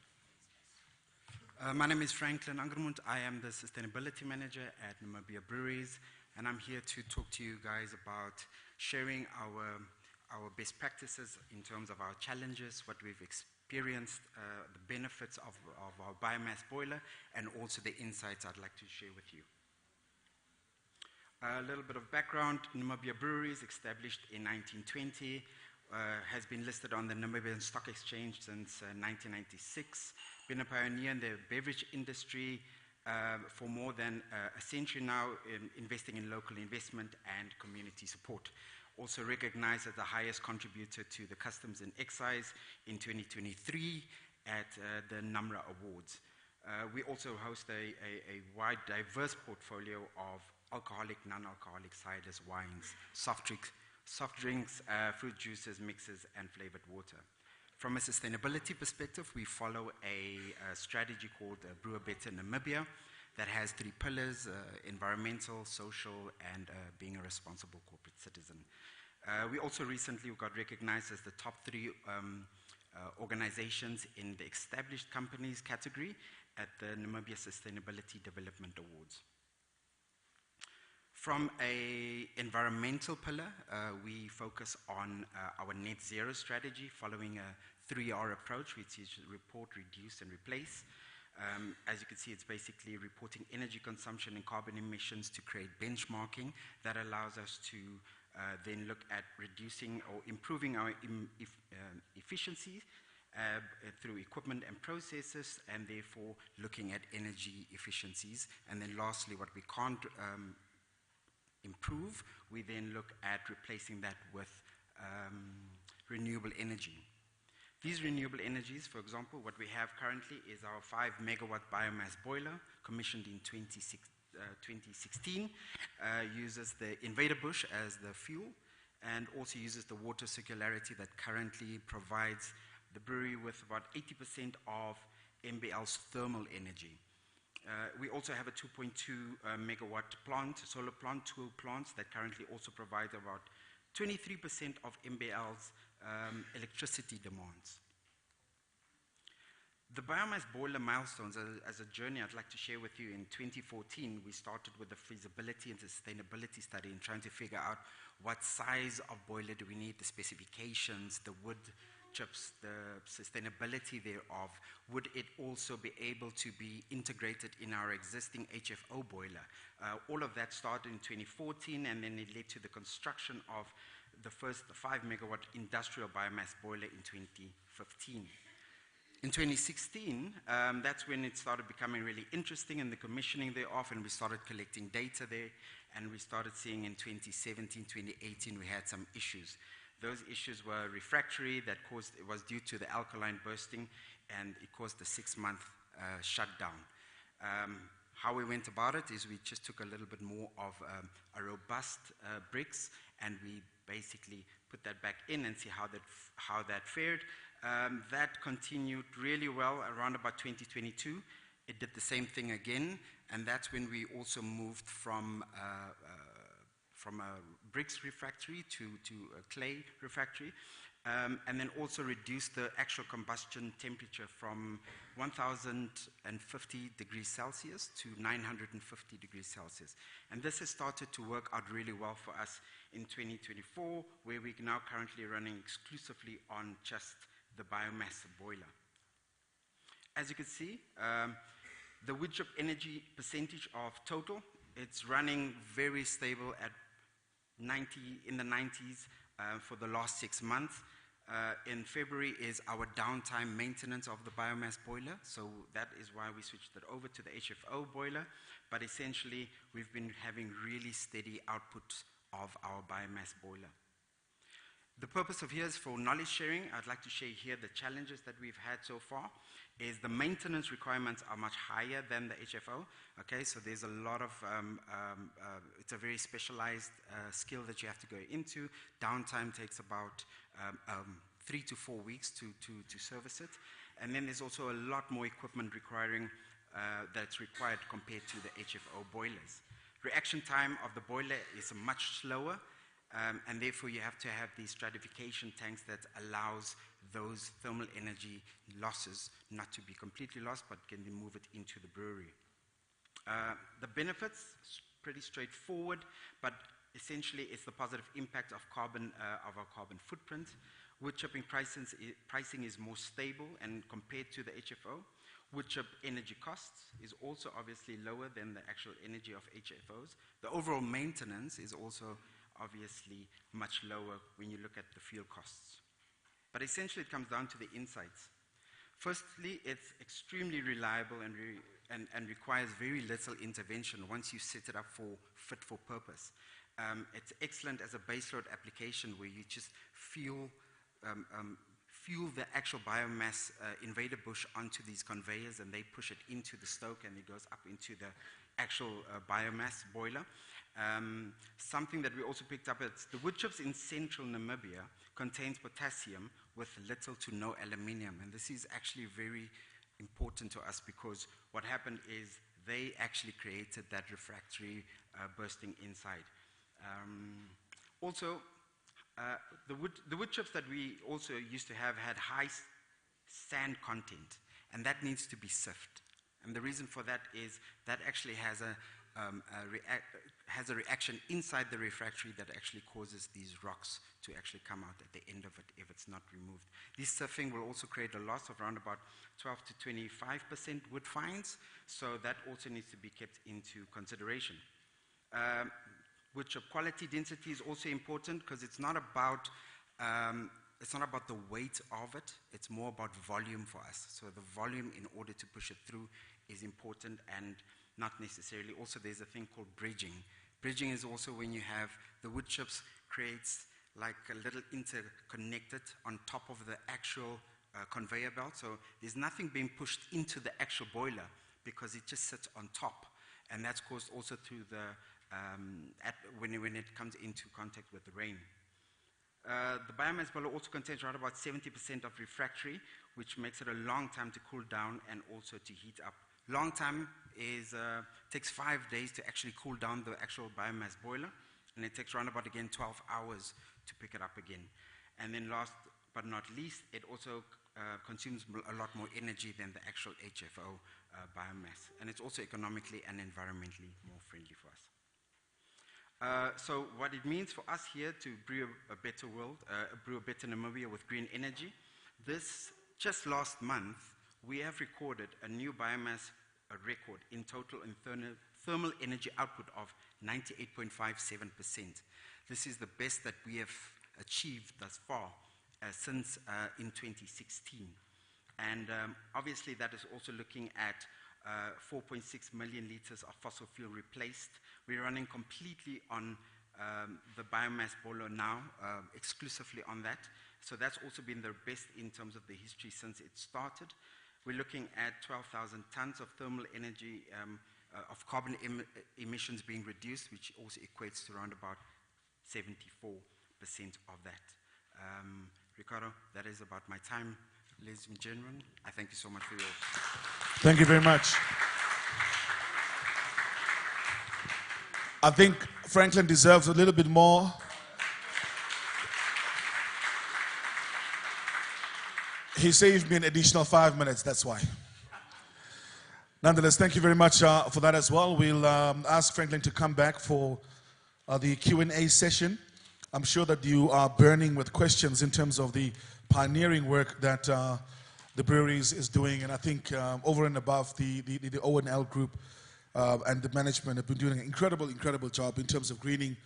My name is Franklin Angermund. I am the Sustainability Manager at Namibia Breweries, and I'm here to talk to you guys about sharing our best practices in terms of our challenges, what we've experienced, the benefits of our biomass boiler, and also the insights I'd like to share with you. A little bit of background. Namibia Breweries, established in 1920, has been listed on the Namibian Stock Exchange since 1996. Been a pioneer in the beverage industry for more than a century now, investing in local investment and community support. Also recognized as the highest contributor to the Customs and Excise in 2023 at the NUMRA Awards. We also host a wide, diverse portfolio of alcoholic, non-alcoholic ciders, wines, soft drinks, fruit juices, mixes, and flavored water. From a sustainability perspective, we follow a strategy called Brew a Better Namibia that has 3 pillars: environmental, social, and being a responsible corporate citizen. We also recently got recognized as the top 3 organizations in the established companies category at the Namibia Sustainability Development Awards. From an environmental pillar, we focus on our net zero strategy following a 3R approach, which is report, reduce, and replace. As you can see, it's basically reporting energy consumption and carbon emissions to create benchmarking that allows us to then look at reducing or improving our efficiency through equipment and processes, and therefore looking at energy efficiencies. And then lastly, what we can't improve, we then look at replacing that with renewable energy. These renewable energies, for example, what we have currently is our 5 megawatt biomass boiler, commissioned in 2016, uses the invader bush as the fuel, and also uses the water circularity that currently provides the brewery with about 80% of NBL's thermal energy. We also have a 2.2 megawatt plant, solar plant, 2 plants that currently also provide about 23% of NBL's electricity demands. The biomass boiler milestones as a journey I'd like to share with you. In 2014, we started with the feasibility and sustainability study and trying to figure out what size of boiler do we need, the specifications, the wood chips, the sustainability thereof. Would it also be able to be integrated in our existing HFO boiler? All of that started in 2014, and then it led to the construction of the first 5 megawatt industrial biomass boiler in 2015. In 2016, that's when it started becoming really interesting in the commissioning thereof, and we started collecting data there, and we started seeing in 2017, 2018, we had some issues. Those issues were refractory, it was due to the alkaline bursting, and it caused a 6-month shutdown. How we went about it is we just took a little bit more of a robust bricks, and we basically put that back in and see how that fared. That continued really well around about 2022. It did the same thing again, and that's when we also moved from a bricks refractory to a clay refractory, and then also reduced the actual combustion temperature from 1050 degrees Celsius to 950 degrees Celsius. And this has started to work out really well for us in 2024, where we're now currently running exclusively on just the biomass boiler. As you can see, the wood chip energy percentage of total, it's running very stable at in the 90s for the last 6 months. In February is our downtime maintenance of the biomass boiler, so that is why we switched it over to the HFO boiler, but essentially we've been having really steady output of our biomass boiler. The purpose of here is for knowledge sharing. I'd like to share here the challenges that we've had so far. Is the maintenance requirements are much higher than the HFO. Okay, so there's a lot of, it's a very specialized skill that you have to go into. Downtime takes about 3 to 4 weeks to service it. And then there's also a lot more equipment that's required compared to the HFO boilers. Reaction time of the boiler is much slower. And therefore you have to have these stratification tanks that allows those thermal energy losses not to be completely lost, but can then move it into the brewery. The benefits, pretty straightforward, but essentially it's the positive impact of carbon, of our carbon footprint. Wood chipping pricing is more stable, and compared to the HFO, wood chip energy costs is also obviously lower than the actual energy of HFOs. The overall maintenance is also obviously much lower when you look at the fuel costs. But essentially it comes down to the insights. Firstly, it's extremely reliable and requires very little intervention once you set it up for fit for purpose. It's excellent as a baseload application where you just fuel the actual biomass invader bush onto these conveyors, and they push it into the stoke, and it goes up into the actual biomass boiler. Something that we also picked up is the wood chips in central Namibia contains potassium with little to no aluminium, and this is actually very important to us because what happened is they actually created that refractory bursting inside. Also, the wood chips that we also used to have had high sand content, and that needs to be sifted. And the reason for that is that actually has a reaction inside the refractory that actually causes these rocks to actually come out at the end of it if it's not removed. This sifting will also create a loss of around about 12 to 25% wood fines, so that also needs to be kept into consideration. Wood chip quality density is also important because it's not about the weight of it, it's more about volume for us. So the volume in order to push it through is important, and not necessarily. Also there's a thing called bridging. Bridging is also when you have the wood chips creates like a little interconnected on top of the actual conveyor belt. So there's nothing being pushed into the actual boiler because it just sits on top. And that's caused also through the, when it comes into contact with the rain. The biomass boiler also contains around about 70% of refractory, which makes it a long time to cool down and also to heat up. Long time is, takes 5 days to actually cool down the actual biomass boiler, and it takes around about, again, 12 hours to pick it up again. And then last but not least, it also consumes a lot more energy than the actual HFO biomass. And it's also economically and environmentally more friendly for us. So what it means for us here to brew a better world, brew a better Namibia with green energy, just last month, we have recorded a new biomass record in total in thermal energy output of 98.57%. This is the best that we have achieved thus far since in 2016. And obviously that is also looking at 4.6 million liters of fossil fuel replaced. We're running completely on the biomass boiler now, exclusively on that. So that's also been the best in terms of the history since it started. We're looking at 12,000 tons of thermal energy, of carbon emissions being reduced, which also equates to around about 74% of that. Ricardo, that is about my time, ladies and gentlemen. I thank you so much for your... Thank you very much. I think Franklin deserves a little bit more. He saved me an additional 5 minutes, that's why. Nonetheless, thank you very much for that as well. We'll ask Franklin to come back for the Q&A session. I'm sure that you are burning with questions in terms of the pioneering work that the breweries is doing, and I think over and above the O&L group and the management have been doing an incredible job in terms of greening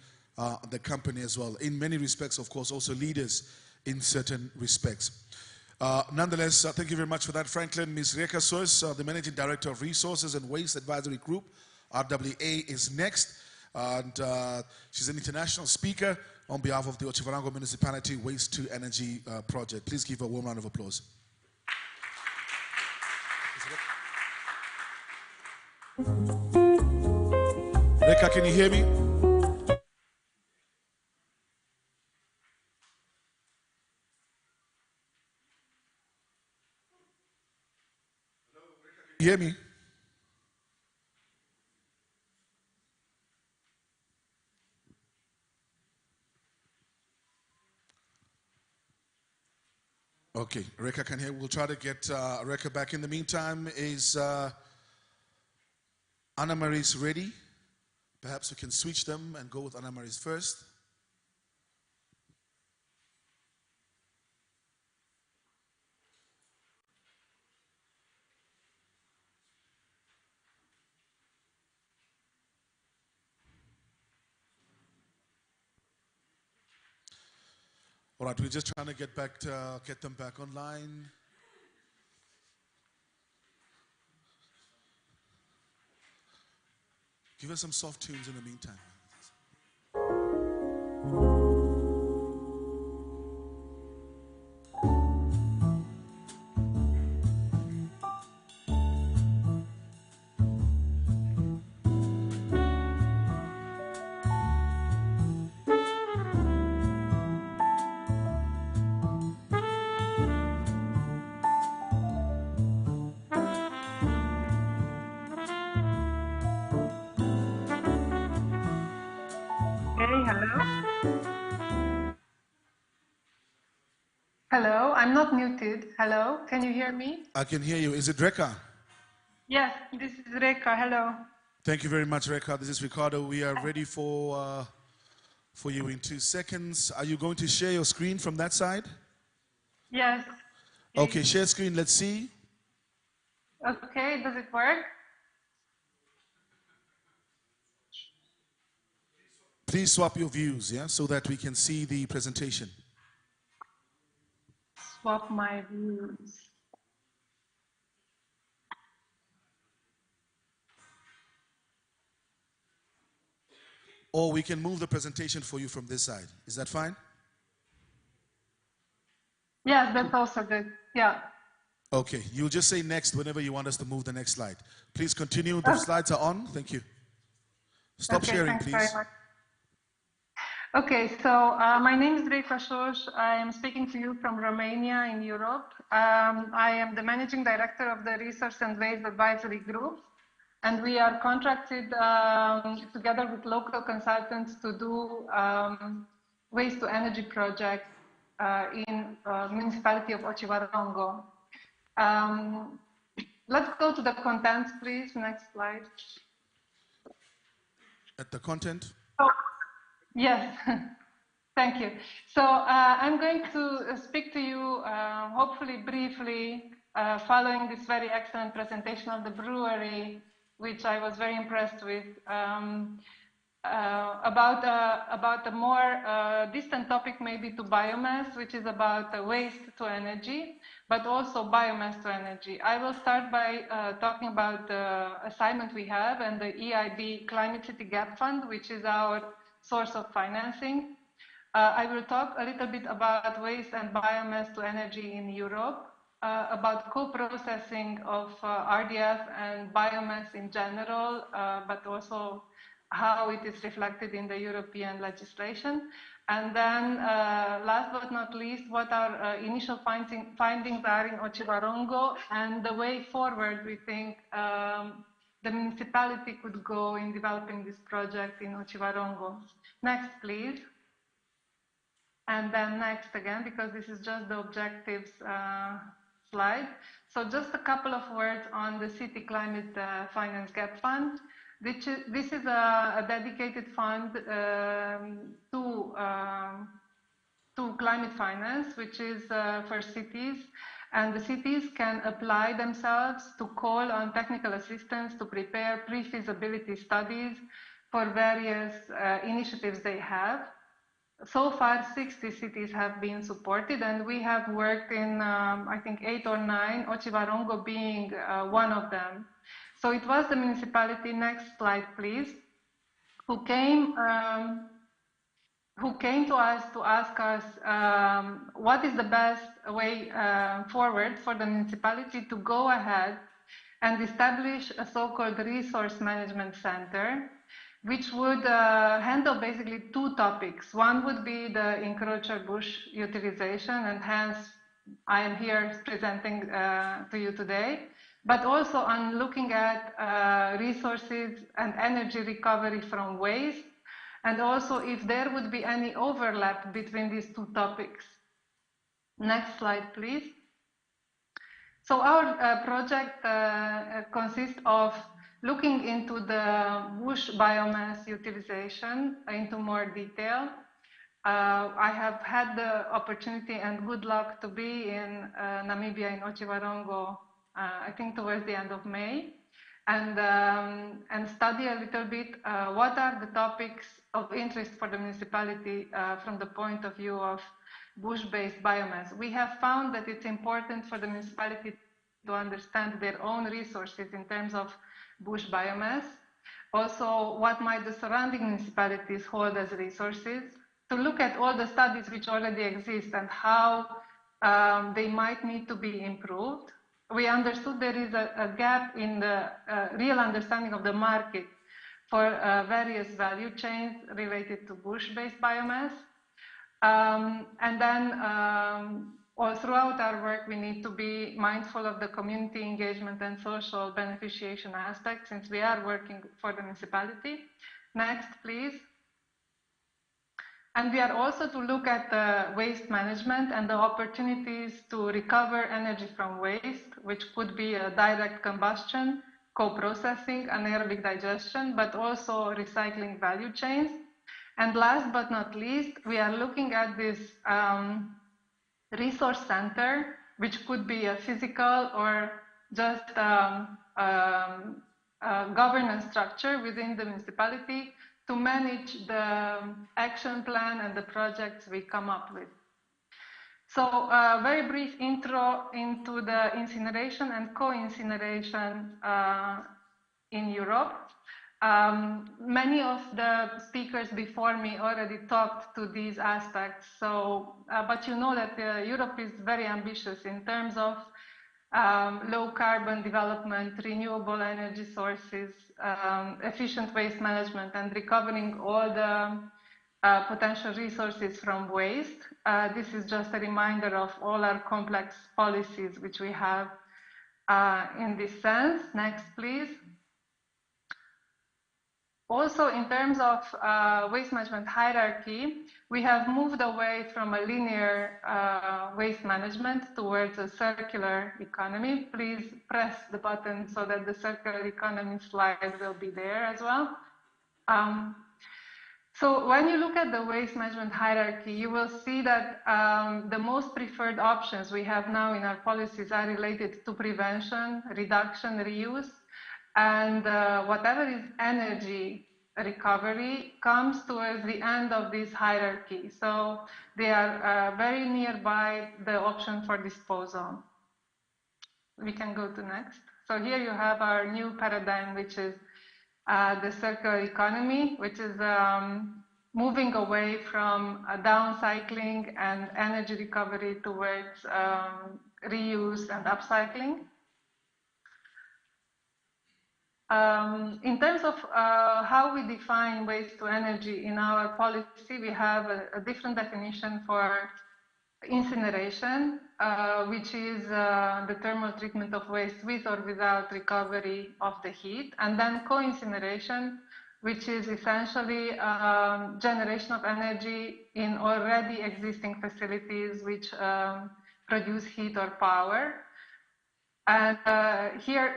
the company as well. In many respects, of course, also leaders in certain respects. Nonetheless, thank you very much for that, Franklin. Ms. Reka Soos, the Managing Director of Resources and Waste Advisory Group, RWA, is next. And she's an international speaker on behalf of the Otjikoto Municipality Waste to Energy Project. Please give her a warm round of applause. Reka, can you hear me? You hear me? Okay, Reka can hear. We'll try to get Reka back. In the meantime, is Anna Marie's ready? Perhaps we can switch them and go with Anna Marie's first. All right, we're just trying to get them back online. Give us some soft tunes in the meantime. Hello, I'm not muted. Hello, can you hear me? I can hear you. Is it Reka? Yes, this is Reka. Hello. Thank you very much, Reka. This is Ricardo. We are ready for you in 2 seconds. Are you going to share your screen from that side? Yes. Okay, share screen. Let's see. Okay, does it work? Please swap your views, yeah, so that we can see the presentation. Swap my views. Or we can move the presentation for you from this side. Is that fine? Yes, that's also good. Yeah. Okay, you'll just say next whenever you want us to move the next slide. Please continue. The slides are on. Thank you. Stop sharing, thanks please. Very much. Okay, so my name is Reka Soos. I am speaking to you from Romania in Europe. I am the Managing Director of the Resource and Waste Advisory Group, and we are contracted together with local consultants to do waste to energy project in municipality of Otjikoto. Let's go to the content, please. Next slide. At the content? Oh, yes. Thank you. So I'm going to speak to you, hopefully briefly, following this very excellent presentation of the brewery, which I was very impressed with, about a more distant topic maybe to biomass, which is about waste to energy, but also biomass to energy. I will start by talking about the assignment we have and the EIB Climate City Gap Fund, which is our source of financing. I will talk a little bit about waste and biomass to energy in Europe, about co-processing of RDF and biomass in general, but also how it is reflected in the European legislation. And then, last but not least, what our initial findings are in Otjikoto and the way forward we think the municipality could go in developing this project in Otjikoto. Next, please. And then next again, because this is just the objectives slide. So just a couple of words on the City Climate Finance Gap Fund. This is a dedicated fund to climate finance, which is for cities. And the cities can apply themselves to call on technical assistance to prepare pre-feasibility studies for various initiatives they have. So far, 60 cities have been supported, and we have worked in, I think, 8 or 9, Otjikoto being one of them. So it was the municipality, next slide please, who came to us to ask us what is the best way forward for the municipality to go ahead and establish a so-called resource management center, which would handle basically two topics. One would be the encroacher bush utilization, and hence I am here presenting to you today, but also on looking at resources and energy recovery from waste, and also if there would be any overlap between these two topics. Next slide, please. So our project consists of looking into the bush biomass utilization into more detail. I have had the opportunity and good luck to be in Namibia in Otjikoto, I think towards the end of May, and study a little bit what are the topics of interest for the municipality from the point of view of bush-based biomass. We have found that it's important for the municipality to understand their own resources in terms of bush biomass, also what might the surrounding municipalities hold as resources, to look at all the studies which already exist and how they might need to be improved. We understood there is a gap in the real understanding of the market for various value chains related to bush-based biomass. And then all throughout our work, we need to be mindful of the community engagement and social beneficiation aspect, since we are working for the municipality. Next, please. And we are also to look at waste management and the opportunities to recover energy from waste, which could be a direct combustion, co-processing, anaerobic digestion, but also recycling value chains. And last but not least, we are looking at this resource center, which could be a physical or just a governance structure within the municipality to manage the action plan and the projects we come up with. So a very brief intro into the incineration and co-incineration in Europe. Many of the speakers before me already talked to these aspects, so, but you know that Europe is very ambitious in terms of low carbon development, renewable energy sources, efficient waste management, and recovering all the potential resources from waste. This is just a reminder of all our complex policies which we have in this sense. Next, please. Also, in terms of waste management hierarchy, we have moved away from a linear waste management towards a circular economy. Please press the button so that the circular economy slide will be there as well. So when you look at the waste management hierarchy, you will see that the most preferred options we have now in our policies are related to prevention, reduction, reuse, and whatever is energy recovery comes towards the end of this hierarchy. So they are very nearby the option for disposal. We can go to next. So here you have our new paradigm, which is the circular economy, which is moving away from downcycling and energy recovery towards reuse and upcycling. In terms of how we define waste to energy in our policy, we have a different definition for incineration, which is the thermal treatment of waste with or without recovery of the heat, and then co-incineration, which is essentially generation of energy in already existing facilities which produce heat or power. And here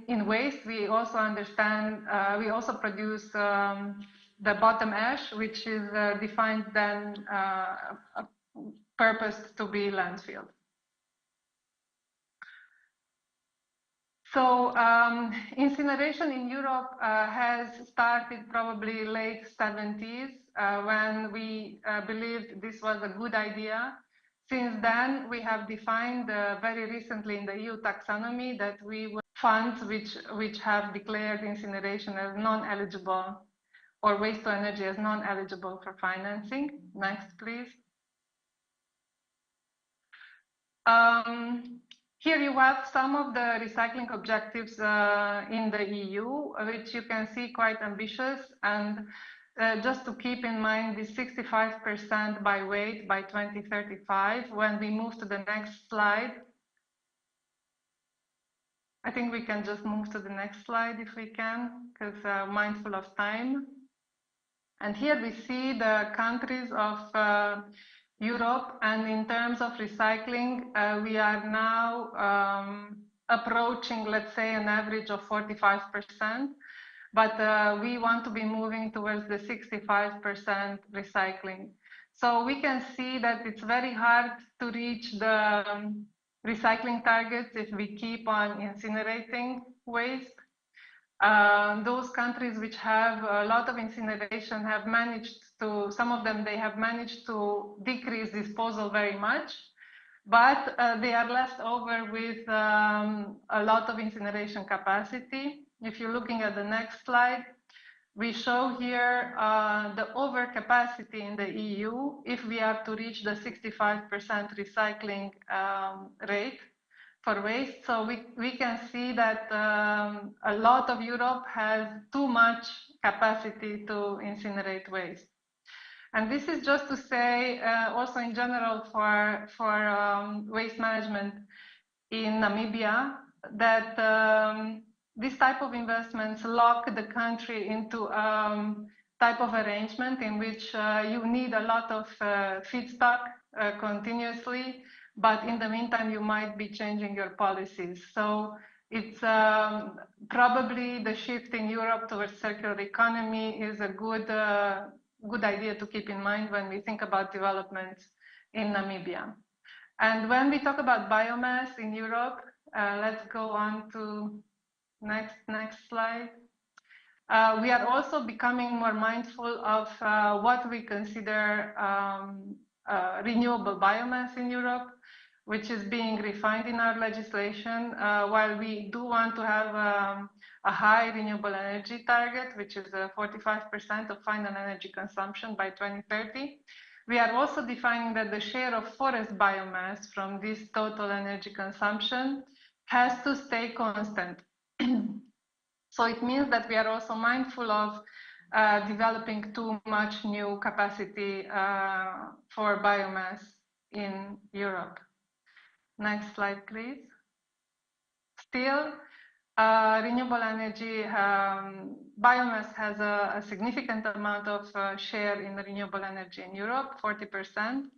in waste, we also understand, we also produce the bottom ash, which is defined then purposed to be landfill. So incineration in Europe has started probably late 70s when we believed this was a good idea. Since then, we have defined very recently in the EU taxonomy that we will funds which have declared incineration as non-eligible or waste to energy as non-eligible for financing. Next, please. Here you have some of the recycling objectives in the EU, which you can see quite ambitious. And just to keep in mind, the 65% by weight by 2035. When we move to the next slide, I think we can just move to the next slide if we can, because mindful of time. And here we see the countries of Europe, and in terms of recycling, we are now approaching, let's say, an average of 45%, but we want to be moving towards the 65% recycling. So we can see that it's very hard to reach the recycling targets if we keep on incinerating waste. Those countries which have a lot of incineration have managed to, some of them, they have managed to decrease disposal very much, but they are left over with a lot of incineration capacity. If you're looking at the next slide, we show here the overcapacity in the EU if we are to reach the 65% recycling rate for waste. So we can see that a lot of Europe has too much capacity to incinerate waste. And this is just to say also in general for waste management in Namibia that this type of investments lock the country into type of arrangement in which you need a lot of feedstock continuously, but in the meantime, you might be changing your policies. So it's probably the shift in Europe towards circular economy is a good idea to keep in mind when we think about developments in Namibia. And when we talk about biomass in Europe, let's go on to next slide. We are also becoming more mindful of what we consider renewable biomass in Europe, which is being refined in our legislation. While we do want to have a high renewable energy target, which is 45% of final energy consumption by 2030, we are also defining that the share of forest biomass from this total energy consumption has to stay constant. So it means that we are also mindful of developing too much new capacity for biomass in Europe. Next slide, please. Still, renewable energy, biomass has a significant amount of share in renewable energy in Europe, 40%.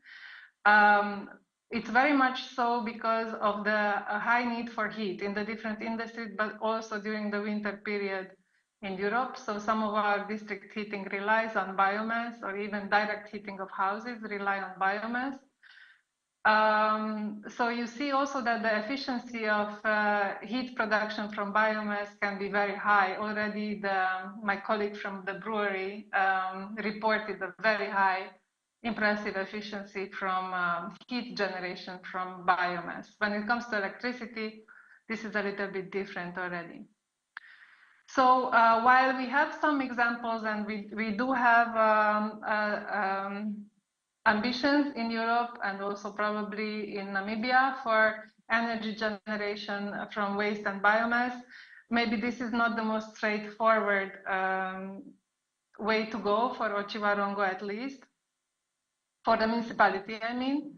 It's very much so because of the high need for heat in the different industries, but also during the winter period in Europe. So some of our district heating relies on biomass, or even direct heating of houses rely on biomass. So you see also that the efficiency of heat production from biomass can be very high. Already my colleague from the brewery reported a very high, impressive efficiency from heat generation from biomass. When it comes to electricity, this is a little bit different already. So while we have some examples and we do have ambitions in Europe and also probably in Namibia for energy generation from waste and biomass, maybe this is not the most straightforward way to go for Otjiwarongo, at least, for the municipality, I mean.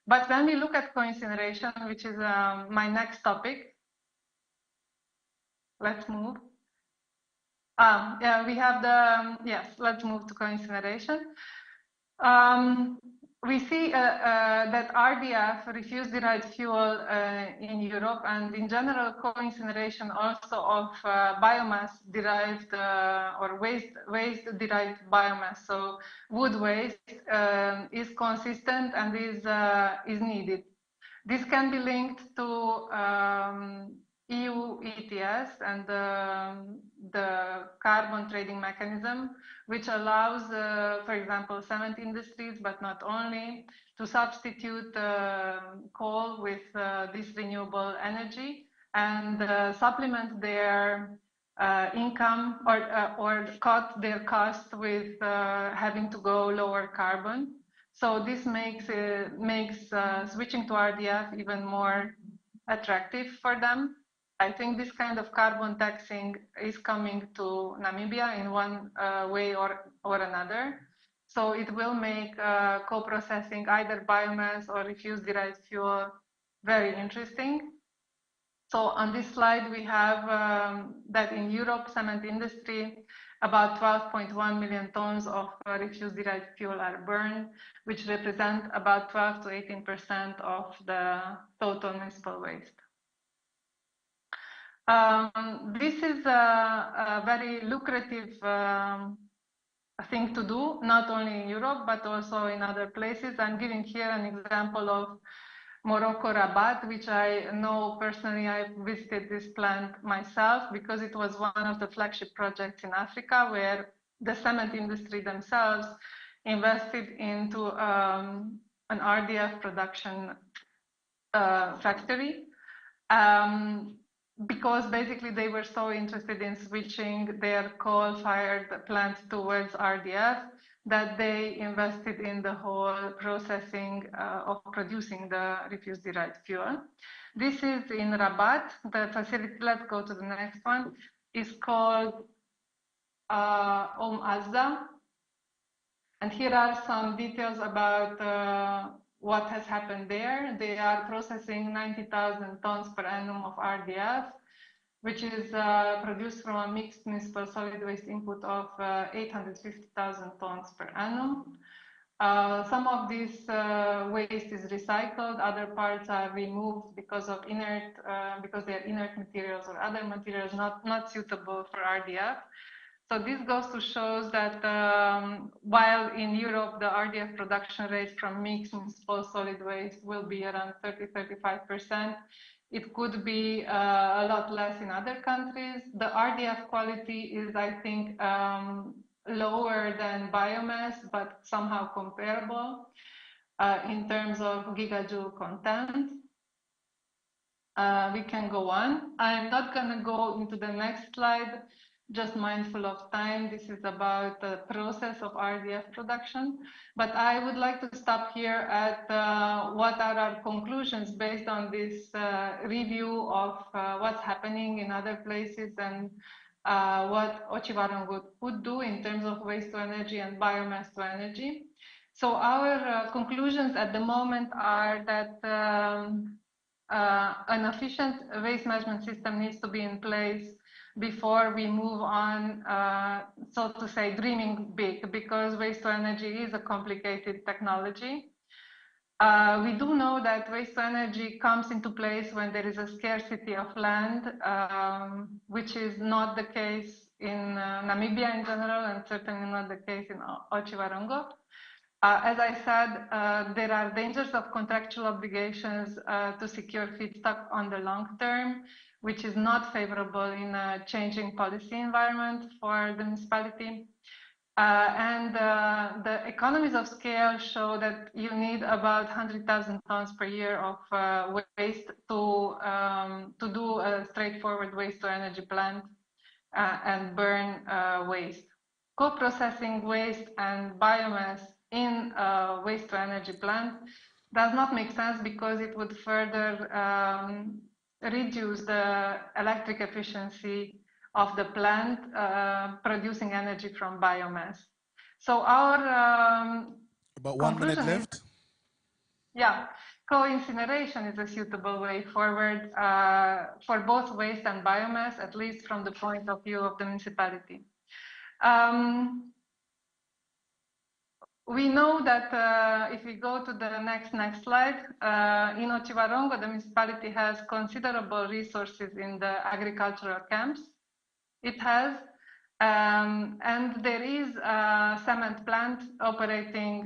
But when we look at co-incineration, which is my next topic, let's move. Yeah, we have the, yes, let's move to co-incineration. We see that RDF, refuse-derived fuel in Europe, and in general co-incineration also of biomass-derived or waste-derived biomass, so wood waste, is consistent and is needed. This can be linked to EU ETS and the carbon trading mechanism, which allows, for example, cement industries, but not only, to substitute coal with this renewable energy and supplement their income or cut their cost with having to go lower carbon. So this makes switching to RDF even more attractive for them. I think this kind of carbon taxing is coming to Namibia in one way or another. So it will make co-processing either biomass or refuse-derived fuel very interesting. So on this slide, we have that in Europe, cement industry, about 12.1 million tons of refuse-derived fuel are burned, which represent about 12 to 18% of the total municipal waste. This is a very lucrative thing to do, not only in Europe, but also in other places. I'm giving here an example of Morocco Rabat, which I know personally. I visited this plant myself because it was one of the flagship projects in Africa where the cement industry themselves invested into an RDF production factory. Because basically they were so interested in switching their coal-fired plant towards RDF that they invested in the whole processing of producing the refuse-derived fuel. This is in Rabat. The facility, let's go to the next one, is called Azza. And here are some details about what has happened there. They are processing 90,000 tons per annum of RDF, which is produced from a mixed municipal solid waste input of 850,000 tons per annum. Some of this waste is recycled, other parts are removed because of because they are inert materials or other materials not suitable for RDF. So this goes to show that while in Europe the RDF production rate from mixed municipal solid waste will be around 30–35%, it could be a lot less in other countries. The RDF quality is, I think, lower than biomass, but somehow comparable in terms of gigajoule content. We can go on. I'm not going to go into the next slide. Just mindful of time, this is about the process of RDF production. But I would like to stop here at what are our conclusions based on this review of what's happening in other places and what Otjiwarongo could do in terms of waste to energy and biomass to energy. So our conclusions at the moment are that an efficient waste management system needs to be in place before we move on, so to say, dreaming big, because waste to energy is a complicated technology. We do know that waste to energy comes into place when there is a scarcity of land, which is not the case in Namibia in general, and certainly not the case in Otjiwarongo. As I said, there are dangers of contractual obligations to secure feedstock on the long term, which is not favorable in a changing policy environment for the municipality. And the economies of scale show that you need about 100,000 tons per year of waste to do a straightforward waste to energy plant and burn waste. Co-processing waste and biomass in a waste-to-energy plant does not make sense because it would further reduce the electric efficiency of the plant producing energy from biomass. So our about 1 minute left. Yeah, co-incineration is a suitable way forward for both waste and biomass, at least from the point of view of the municipality. We know that if we go to the next slide, in Otjikoto, the municipality has considerable resources in the agricultural camps. It has, and there is a cement plant operating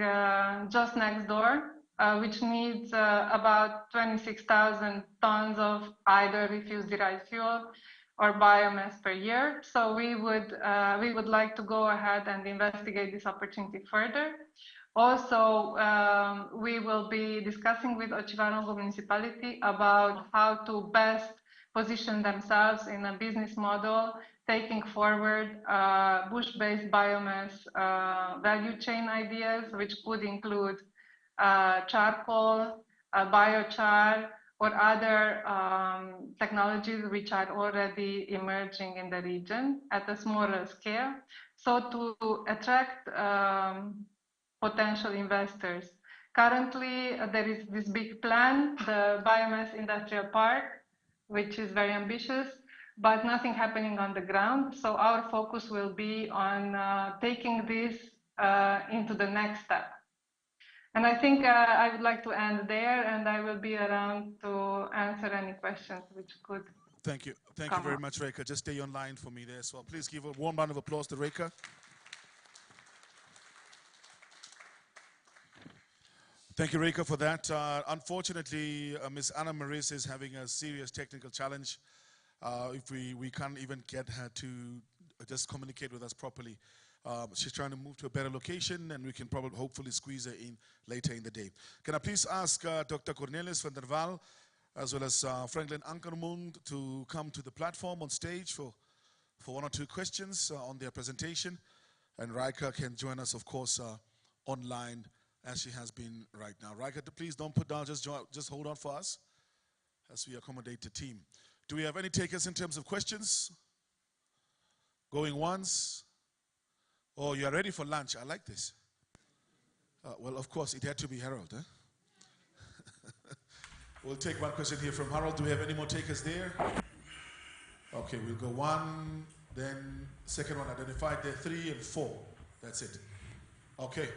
just next door, which needs about 26,000 tons of either refuse-derived fuel or biomass per year. So we would like to go ahead and investigate this opportunity further. Also, we will be discussing with Otjikoto municipality about how to best position themselves in a business model, taking forward bush-based biomass value chain ideas, which could include charcoal, biochar, or other technologies which are already emerging in the region at a smaller scale, so to attract potential investors. Currently, there is this big plan, the Biomass Industrial Park, which is very ambitious, but nothing happening on the ground. So our focus will be on taking this into the next step. And I think I would like to end there, and I will be around to answer any questions which could. Thank you. Thank you very much, Reka. Just stay online for me there as well. Please give a warm round of applause to Reka. Thank you, Reka, for that. Unfortunately, Ms. Anna Maris is having a serious technical challenge. If we can't even get her to just communicate with us properly. She's trying to move to a better location, and we can probably hopefully squeeze her in later in the day. Can I please ask Dr. Cornelis van der Waal, as well as Franklin Ankermund, to come to the platform on stage for 1 or 2 questions on their presentation. And Rika can join us, of course, online as she has been right now. Rika, please don't put down, just hold on for us as we accommodate the team. Do we have any takers in terms of questions? Going once? Oh, you are ready for lunch. I like this. Well, of course, it had to be Harold. We'll take one question here from Harold. Do we have any more takers there? Okay, we'll go 1, then second one identified there, 3 and 4. That's it. Okay.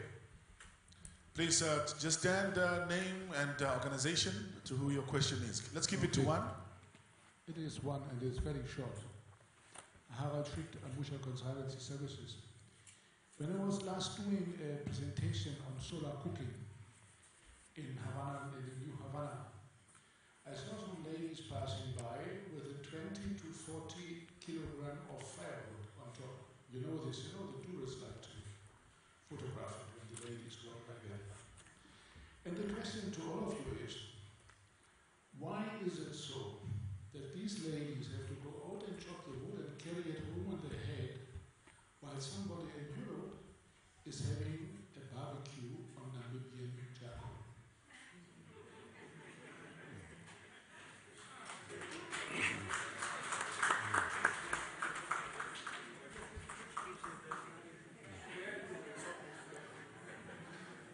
Please just stand, name and organization to who your question is. Let's keep it to 1. It is 1, and it's very short. Harald Schmidt, Ambusha Consultancy Services. When I was last doing a presentation on solar cooking in Havana, in the New Havana, I saw some ladies passing by with a 20 to 40 kilogram of firewood on top. You know this, the tourists like to photograph it when the ladies walk like that. And the question to all of you is, why is it so that these ladies have to go out and chop the wood and carry it home on their head, while somebody in Europe is having a barbecue on Namibian charcoal?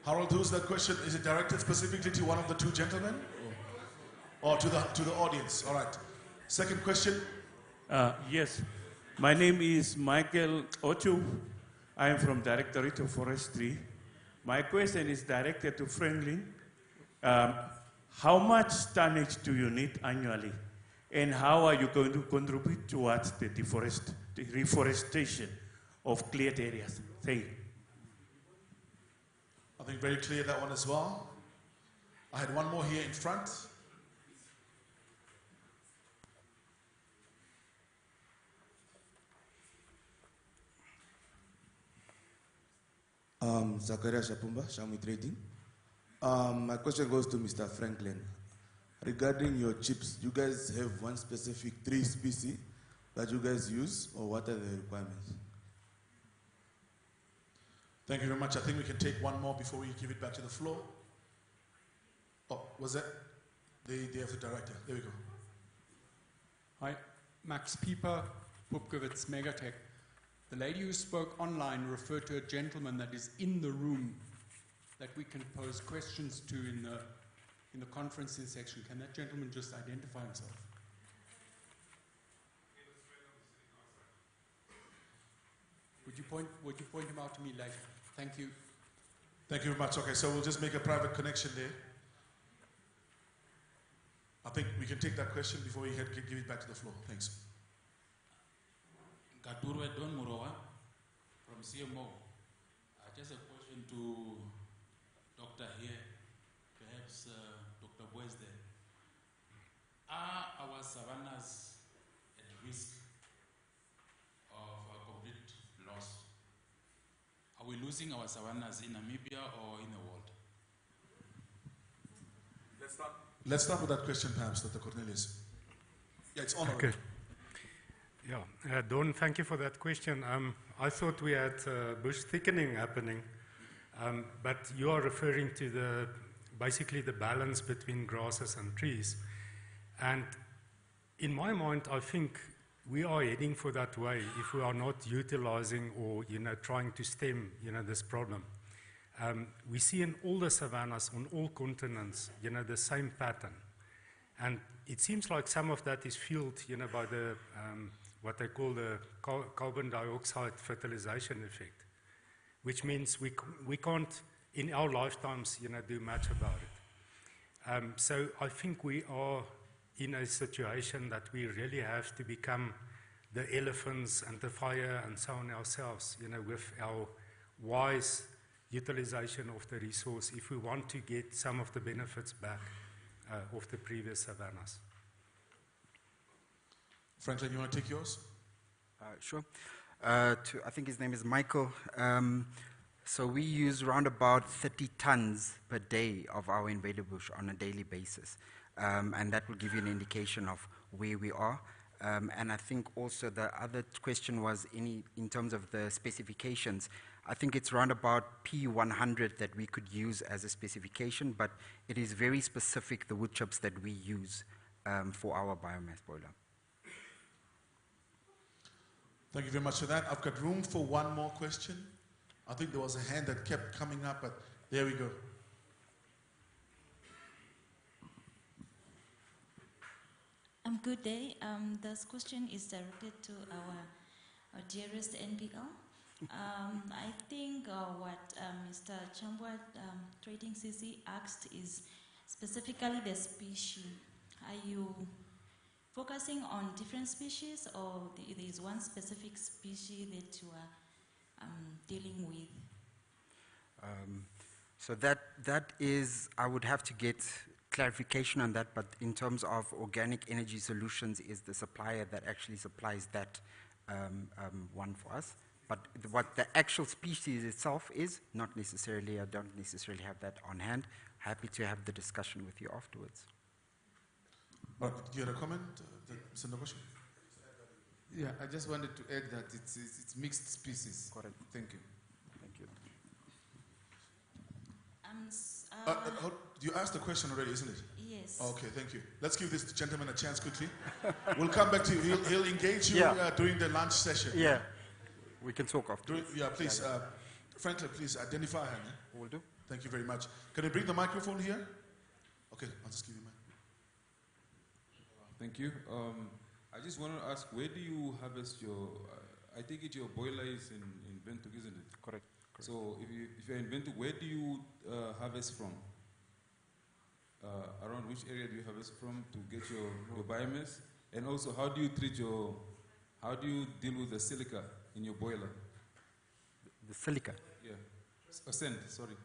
Harold, who's that question? Is it directed specifically to one of the 2 gentlemen? Or to the audience? All right. Second question. Yes. My name is Michael Ochu. I am from Directorate of Forestry. My question is directed to Franklin. How much tonnage do you need annually? And how are you going to contribute towards the reforestation of cleared areas? Thank you. I think very clear that one as well. I had one more here in front. Zakaria Shapumba, Shamwi Trading. My question goes to Mr. Franklin. Regarding your chips, you guys have one specific 3 species that you guys use, or what are the requirements? Thank you very much. I think we can take one more before we give it back to the floor. Oh, was that? They have the director. There we go. Hi, Max Pieper, Pupkowitz Megatech. The lady who spoke online referred to a gentleman that is in the room that we can pose questions to in the conferencing section. Can that gentleman just identify himself? Would you point him out to me later? Thank you. Thank you very much. Okay, so we'll just make a private connection there. I think we can take that question before we give it back to the floor. Thanks. Gaturwe Don Murowa from CMO. Just a question to Dr. here, perhaps Dr. Boesde. Are our savannas at risk of complete loss? Are we losing our savannas in Namibia or in the world? Let's start with that question, perhaps, Dr. Cornelius. Yeah, it's on. Okay. Yeah, Don, thank you for that question. I thought we had bush thickening happening, but you are referring to basically the balance between grasses and trees. And in my mind, I think we are heading for that way if we are not utilizing or trying to stem this problem. We see in all the savannas on all continents the same pattern, and it seems like some of that is fueled by the what they call the carbon dioxide fertilization effect, which means we can't in our lifetimes do much about it. So I think we are in a situation that we really have to become the elephants and the fire and so on ourselves, with our wise utilization of the resource if we want to get some of the benefits back of the previous savannas. Franklin, you want to take yours? Sure. I think his name is Michael. So we use around about 30 tons per day of our invaded bush on a daily basis. And that will give you an indication of where we are. And I think also the other question was in terms of the specifications. I think it's around about P100 that we could use as a specification, but it is very specific, the wood chips that we use for our biomass boiler. Thank you very much for that. I've got room for one more question. I think there was a hand that kept coming up, but there we go. Good day. This question is directed to our dearest N-BiG. I think what Mr. Chambwa, Trading CC, asked is specifically the species. Are you focusing on different species, or there is one specific species that you are dealing with? So that is, I would have to get clarification on that, but in terms of Organic Energy Solutions is the supplier that actually supplies that one for us. But what the actual species itself is, not necessarily, I don't necessarily have that on hand. Happy to have the discussion with you afterwards. Do you have a comment, Mr. Nogoshi? Yeah, I just wanted to add that it's mixed species. Correct. Thank you. Thank you. You asked the question already, isn't it? Yes. Okay, thank you. Let's give this gentleman a chance quickly. We'll come back to you. He'll engage you during the lunch session. Yeah. We can talk after. Yeah, please. Franklin, please identify her. Will do. Thank you very much. Can you bring the microphone here? Okay, I'll just give you mine. Thank you. I just want to ask, where do you harvest your, I take it your boiler is in Windhoek, isn't it? Correct. So if you're in Windhoek, where do you harvest from? Around which area do you harvest from to get your biomass? And also, how do you deal with the silica in your boiler? The silica? Yeah. Sand, sorry.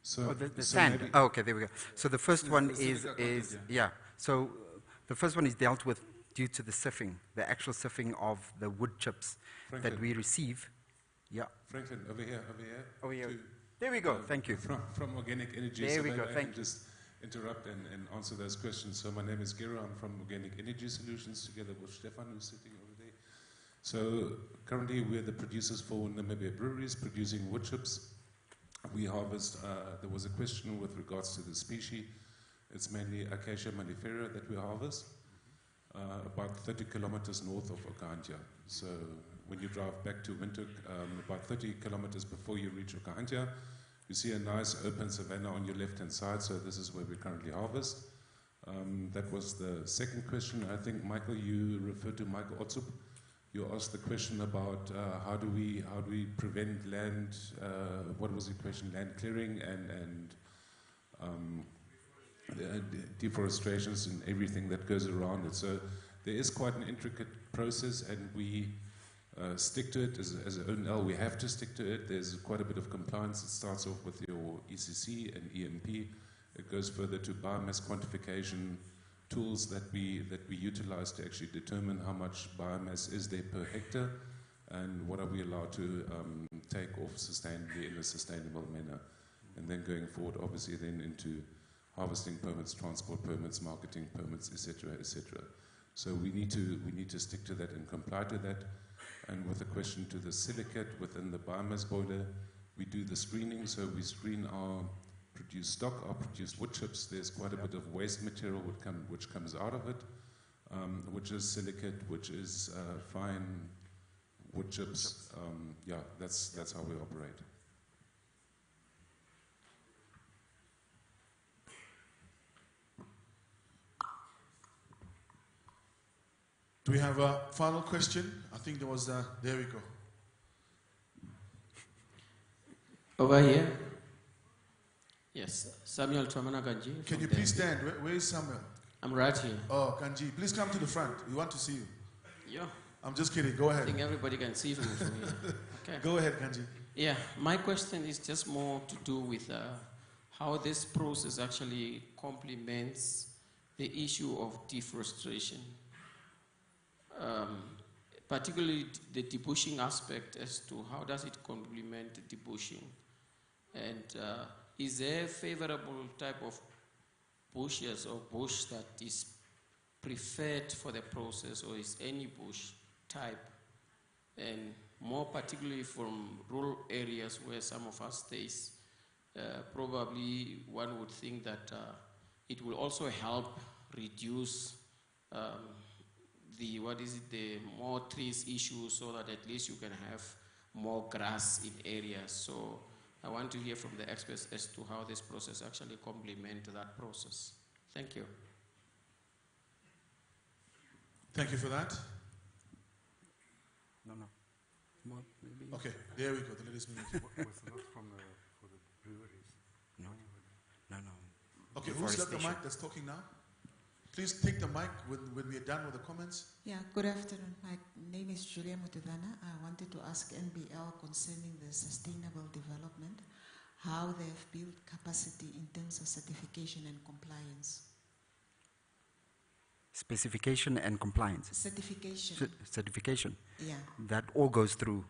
So the sand. Oh, okay, there we go. So the first one is yeah. So the first one is dealt with due to the sieving, the actual sieving of the wood chips that we receive. Yeah. Franklin, over here. There we go. Thank you. From Organic Energy. There we go. Thank you. Just interrupt and answer those questions. So my name is Gero. I'm from Organic Energy Solutions, together with Stefan, who's sitting over there. So currently we're the producers for Namibia Breweries, producing wood chips. We harvest, there was a question with regards to the species. It's mainly Acacia mellifera that we harvest, about 30 kilometers north of Okahandja. So when you drive back to Windhoek, about 30 kilometers before you reach Okahandja, you see a nice open savanna on your left-hand side, so this is where we currently harvest. That was the second question. I think, Michael, you referred to Michael Otsup. You asked the question about how do we prevent land, what was the question, land clearing and deforestations and everything that goes around it. So there is quite an intricate process, and we stick to it as ONL. We have to stick to it. There's quite a bit of compliance. It starts off with your ECC and EMP. It goes further to biomass quantification tools that we utilize to actually determine how much biomass is there per hectare and what are we allowed to take off sustainably in a sustainable manner. And then going forward, obviously, then into harvesting permits, transport permits, marketing permits, etc., etc. So we need to stick to that and comply to that. And with a question to the silicate within the biomass boiler, we do the screening. So we screen our produced stock, our produced wood chips. There's quite a bit of waste material which comes out of it, which is silicate, which is fine wood chips. Yeah, that's how we operate. Do we have a final question? I think there was there we go. Over here. Yes, Samuel Tramana Ganji. Can you please stand? Where is Samuel? I'm right here. Oh, Kanji, please come to the front. We want to see you. Yeah. I'm just kidding. Go ahead. I think everybody can see from here. Okay. Go ahead, Kanji. Yeah, my question is just more to do with how this process actually complements the issue of deforestation. Particularly the debushing aspect as to how does it complement the debushing, and is there a favorable type of bushes or bush that is preferred for the process, or is any bush type, and more particularly from rural areas where some of us stays, probably one would think that it will also help reduce the more trees issue, so that at least you can have more grass in areas. So I want to hear from the experts as to how this process actually complements that process. Thank you. Thank you for that. No. More, maybe. Okay, there we go. The ladies' meeting. Was not for the breweries. No. Okay, who's got the mic that's talking now? Please take the mic when we are done with the comments. Yeah, good afternoon. My name is Julia Mutudana. I wanted to ask NBL concerning the sustainable development, how they've built capacity in terms of certification and compliance. Specification and compliance. Certification. Certification. Yeah. That all goes through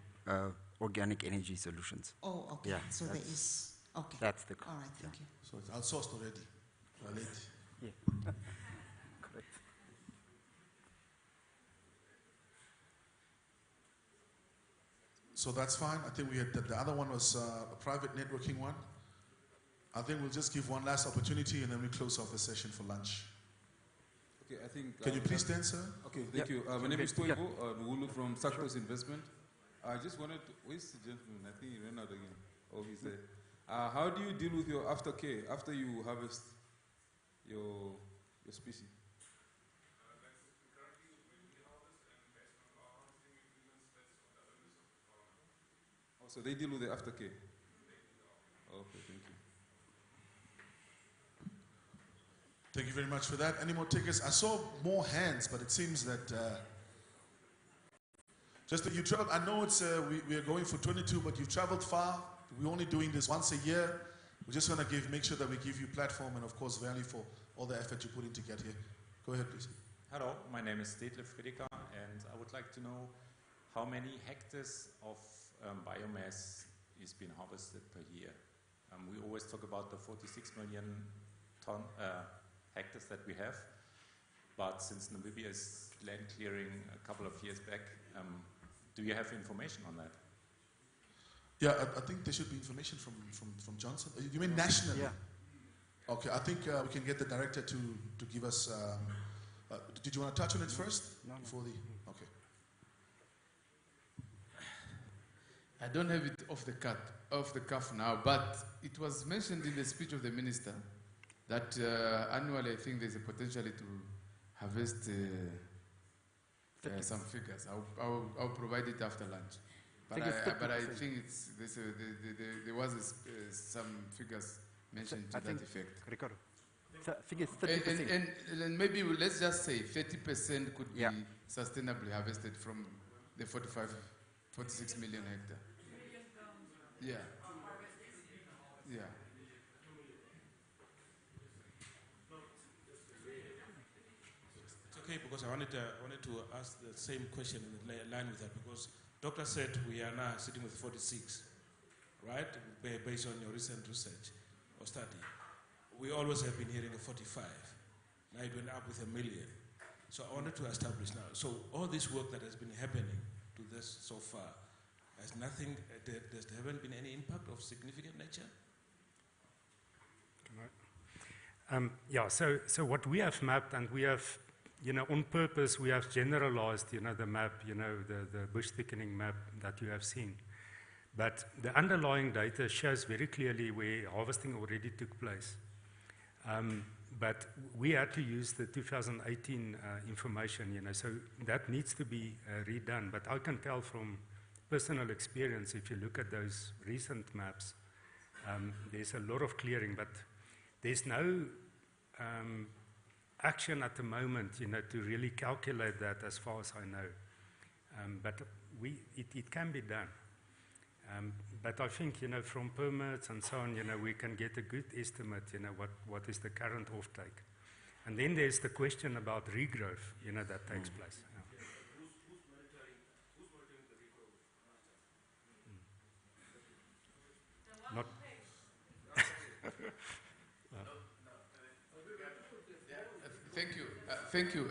Organic Energy Solutions. Oh, okay. Yeah, so there is, okay. That's the. All right, thank you. So it's outsourced already. Late. Yeah. Correct. So that's fine. I think we had the other one was a private networking one. I think we'll just give one last opportunity and then we close off the session for lunch. Okay, I think. Can you please stand, sir? Okay, thank you. My name is Toivo Ngulu from Saktos Investment. I just wanted to. Where's the gentleman? I think he ran out again. Oh, he's there. How do you deal with your aftercare after you harvest your species? Oh, so they deal with the aftercare. Okay, thank you. Thank you very much for that. Any more tickets? I saw more hands, but it seems that just that you traveled. I know it's we are going for 22, but you've traveled far. We're only doing this once a year. We're just going to make sure that we give you platform and of course value for all the effort you put in to get here. Go ahead, please. Hello, my name is Detlef Friedeka, and I would like to know how many hectares of biomass is being harvested per year. We always talk about the 46 million hectares that we have. But since Namibia is land clearing a couple of years back, do you have information on that? Yeah, I think there should be information from Johnson. You mean nationally? Yeah. Okay, I think we can get the director to give us. Did you want to touch on it first? No. Before the. Okay. I don't have it off the cuff now, but it was mentioned in the speech of the minister that annually I think there's a potential to harvest some figures. I'll provide it after lunch. But I think there was some figures mentioned to that effect. Ricardo, I think it's 30%. And maybe let's just say 30% could be sustainably harvested from the 46 million hectare. Yeah. Yeah. It's okay, because I wanted to ask the same question in line with that, because Doctor said we are now sitting with 46, right? Based on your recent research or study. We always have been hearing a 45. Now it went up with 1 million. So I wanted to establish now. So all this work that has been happening to this so far, has nothing, there haven't been any impact of significant nature? Yeah, so what we have mapped, and we have, on purpose, we have generalized, the map, the bush thickening map that you have seen. But the underlying data shows very clearly where harvesting already took place. But we had to use the 2018 information, so that needs to be redone. But I can tell from personal experience, if you look at those recent maps, there's a lot of clearing, but there's no action at the moment, to really calculate that as far as I know. But it can be done. But I think, from permits and so on, we can get a good estimate, what is the current offtake. And then there's the question about regrowth, that takes place. Yeah. Not. Thank you.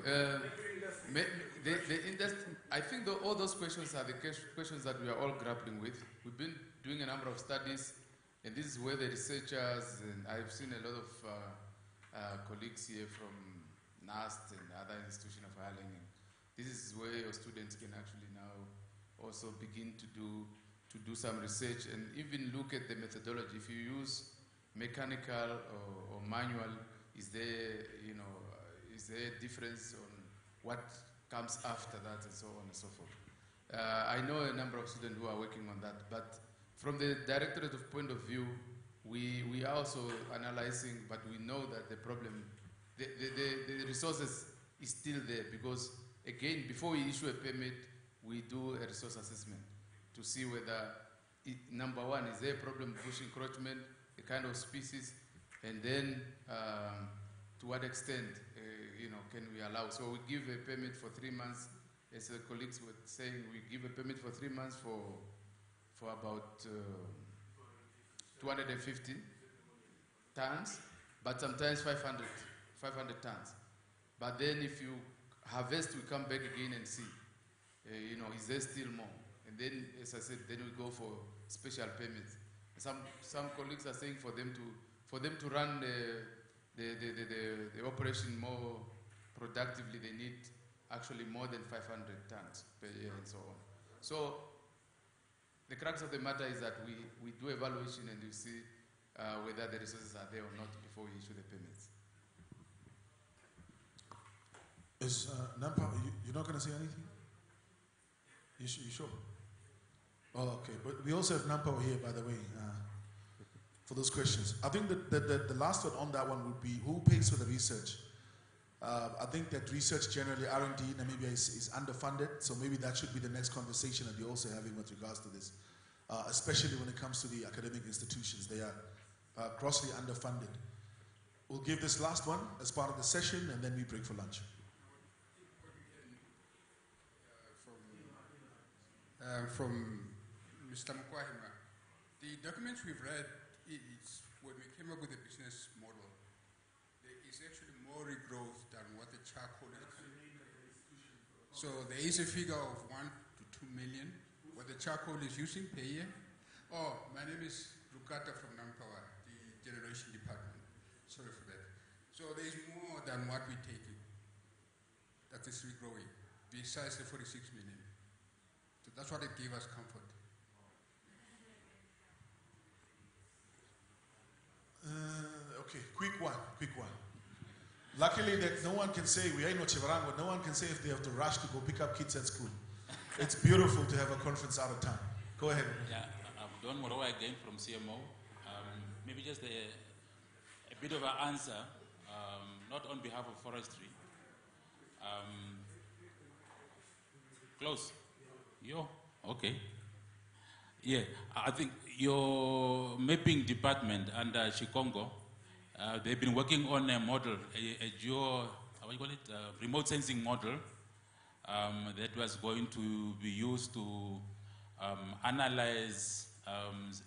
The industry, I think all those questions are the questions that we are all grappling with. We've been doing a number of studies, and this is where the researchers, and I've seen a lot of colleagues here from NAST and other institutions of higher learning. This is where your students can actually now also begin to do some research and even look at the methodology. If you use mechanical or manual, is there a difference on what comes after that and so on and so forth? I know a number of students who are working on that, but from the directorate of point of view, we are also analyzing, but we know that the problem, the resources is still there, because again, before we issue a permit, we do a resource assessment to see whether, number one, is there a problem of bush encroachment, the kind of species, and then to what extent, can we allow? So we give a permit for 3 months. As the colleagues were saying, we give a permit for 3 months for about 250 tons, but sometimes 500 tons. But then if you harvest, we come back again and see, is there still more? And then, as I said, then we go for special permits. Some colleagues are saying for them to run the operation more productively, they need actually more than 500 tons per year and so on. So the crux of the matter is that we do evaluation and you see whether the resources are there or not before we issue the permits. Is Nampa, you're not going to say anything? You sure? Oh, okay. But we also have Nampa here, by the way, for those questions. I think that the last one on that one would be who pays for the research? I think that research generally, R&D, Namibia is underfunded, so maybe that should be the next conversation that you're also having with regards to this, especially when it comes to the academic institutions. They are grossly underfunded. We'll give this last one as part of the session, and then we break for lunch. From Mr. Mukwahima, the documents we've read, it's when we came up with the business model, is actually more regrowth than what the charcoal is currently. So there is a figure of 1 to 2 million what the charcoal is using per year. Oh, my name is Rukata from Nampawa, the generation department. Sorry for that. So there is more than what we take in that is regrowing, besides the 46 million. So that's what it gave us comfort. Okay, quick one. Luckily that no one can say, we ain't no Chivarango, no one can say if they have to rush to go pick up kids at school. It's beautiful to have a conference out of town. Go ahead. Yeah, I'm Don Morowa again from CMO. Maybe just a bit of an answer, not on behalf of forestry. Close. Yo, okay. Yeah, I think your mapping department under Chikongo, they've been working on a model, a remote sensing model that was going to be used to analyze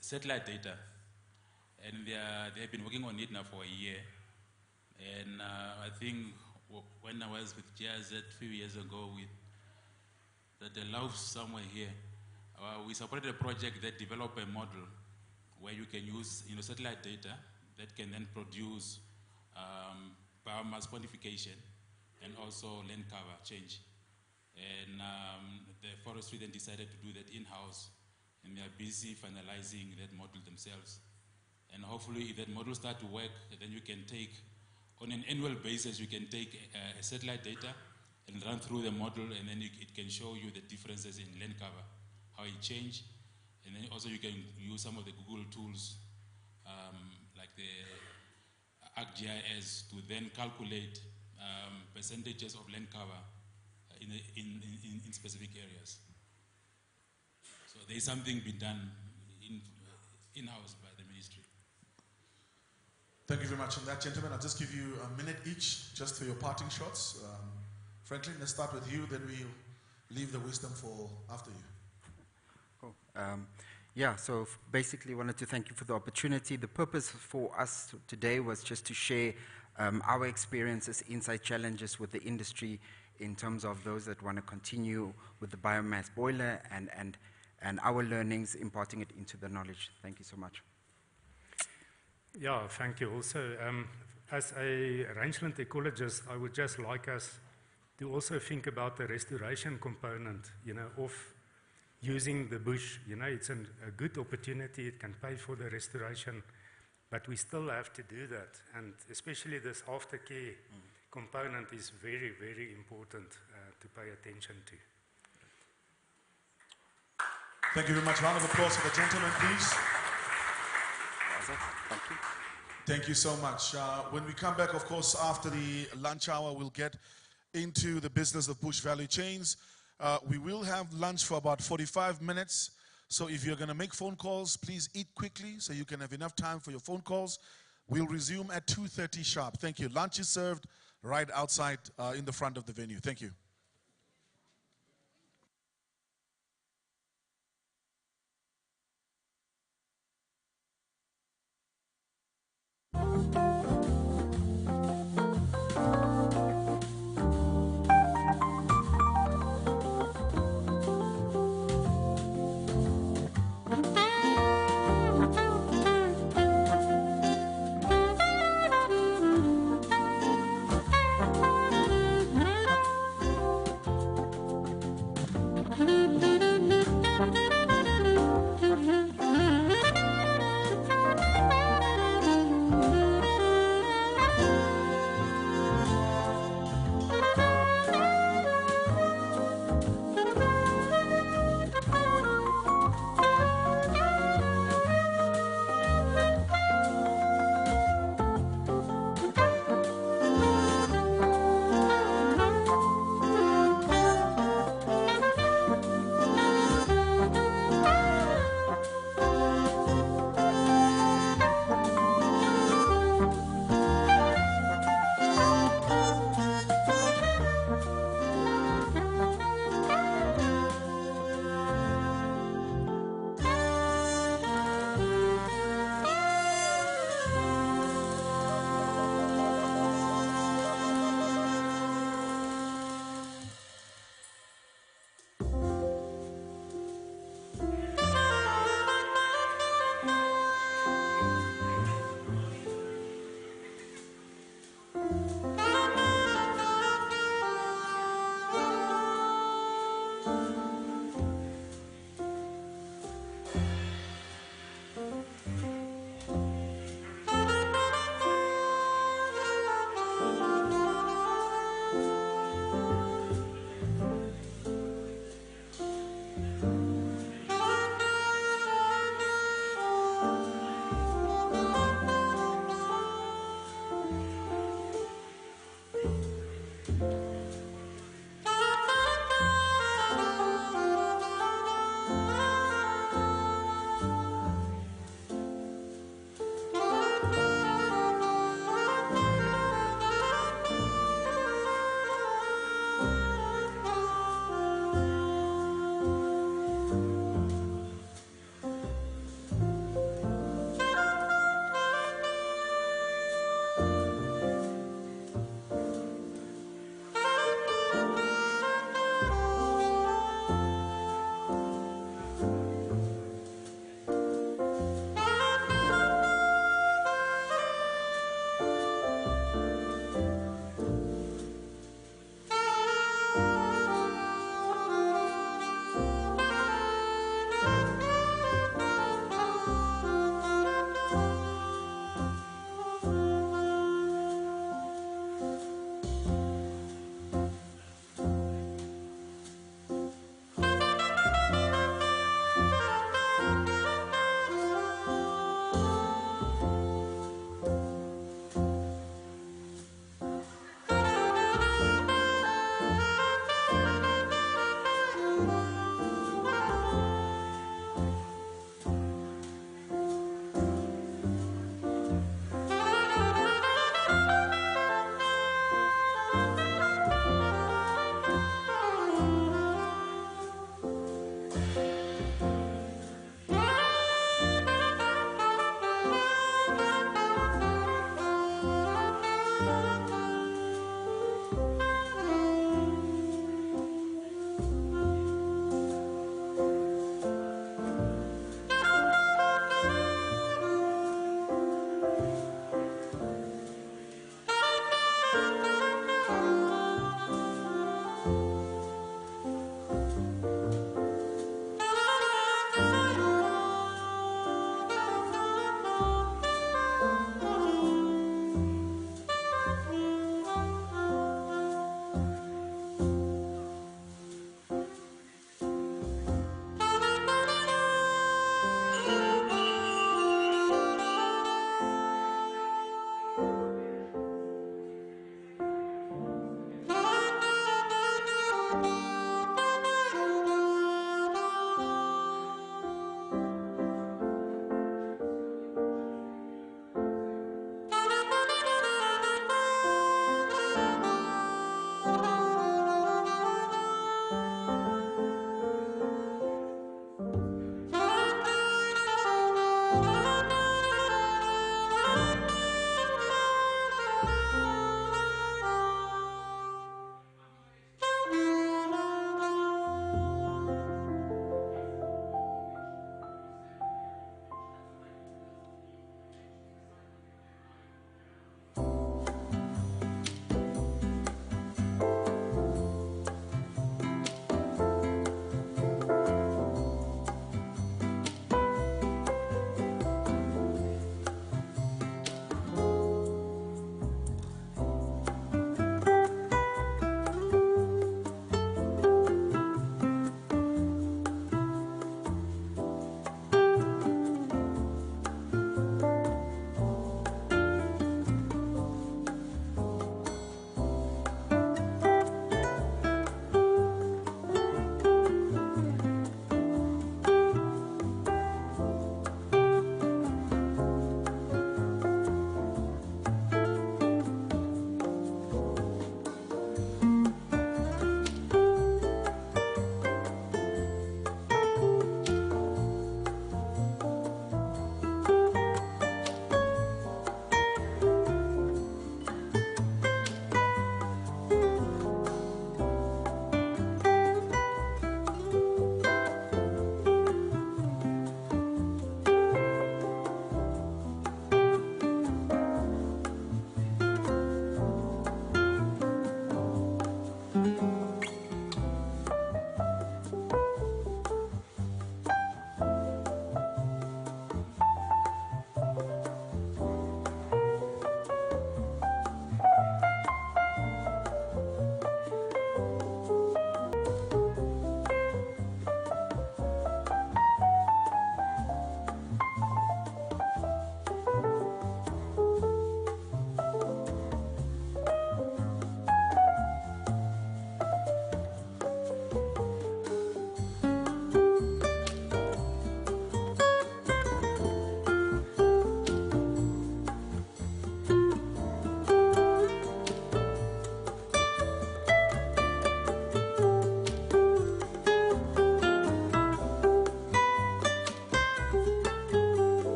satellite data. And they've been working on it now for a year. And I think when I was with GIZ a few years ago with the Laos somewhere here, we supported a project that developed a model where you can use satellite data that can then produce biomass quantification and also land cover change. And the forestry then decided to do that in-house, and they are busy finalizing that model themselves. And hopefully if that model starts to work, then you can take, on an annual basis, you can take a satellite data and run through the model, and then it can show you the differences in land cover, how it changed. And then also you can use some of the Google tools, like the ArcGIS, to then calculate percentages of land cover in specific areas. So there is something being done in-house by the ministry. Thank you very much on that, gentlemen. I'll just give you a minute each just for your parting shots. Franklin, let's start with you, then we'll leave the wisdom for after you. Cool. Yeah, so basically wanted to thank you for the opportunity. The purpose for us today was just to share our experiences, insight challenges with the industry in terms of those that want to continue with the biomass boiler and our learnings, imparting it into the knowledge. Thank you so much. Yeah, thank you. Also, as a rangeland ecologist, I would just like us to also think about the restoration component, of using the bush. It's a good opportunity. It can pay for the restoration, but we still have to do that. And especially this aftercare component is very, very important to pay attention to. Thank you very much. Round of applause for the gentleman, please. Thank you. Thank you so much. When we come back, of course, after the lunch hour, we'll get into the business of bush value chains. We will have lunch for about 45 minutes. So if you're going to make phone calls, please eat quickly so you can have enough time for your phone calls. We'll resume at 2:30 sharp. Thank you. Lunch is served right outside in the front of the venue. Thank you.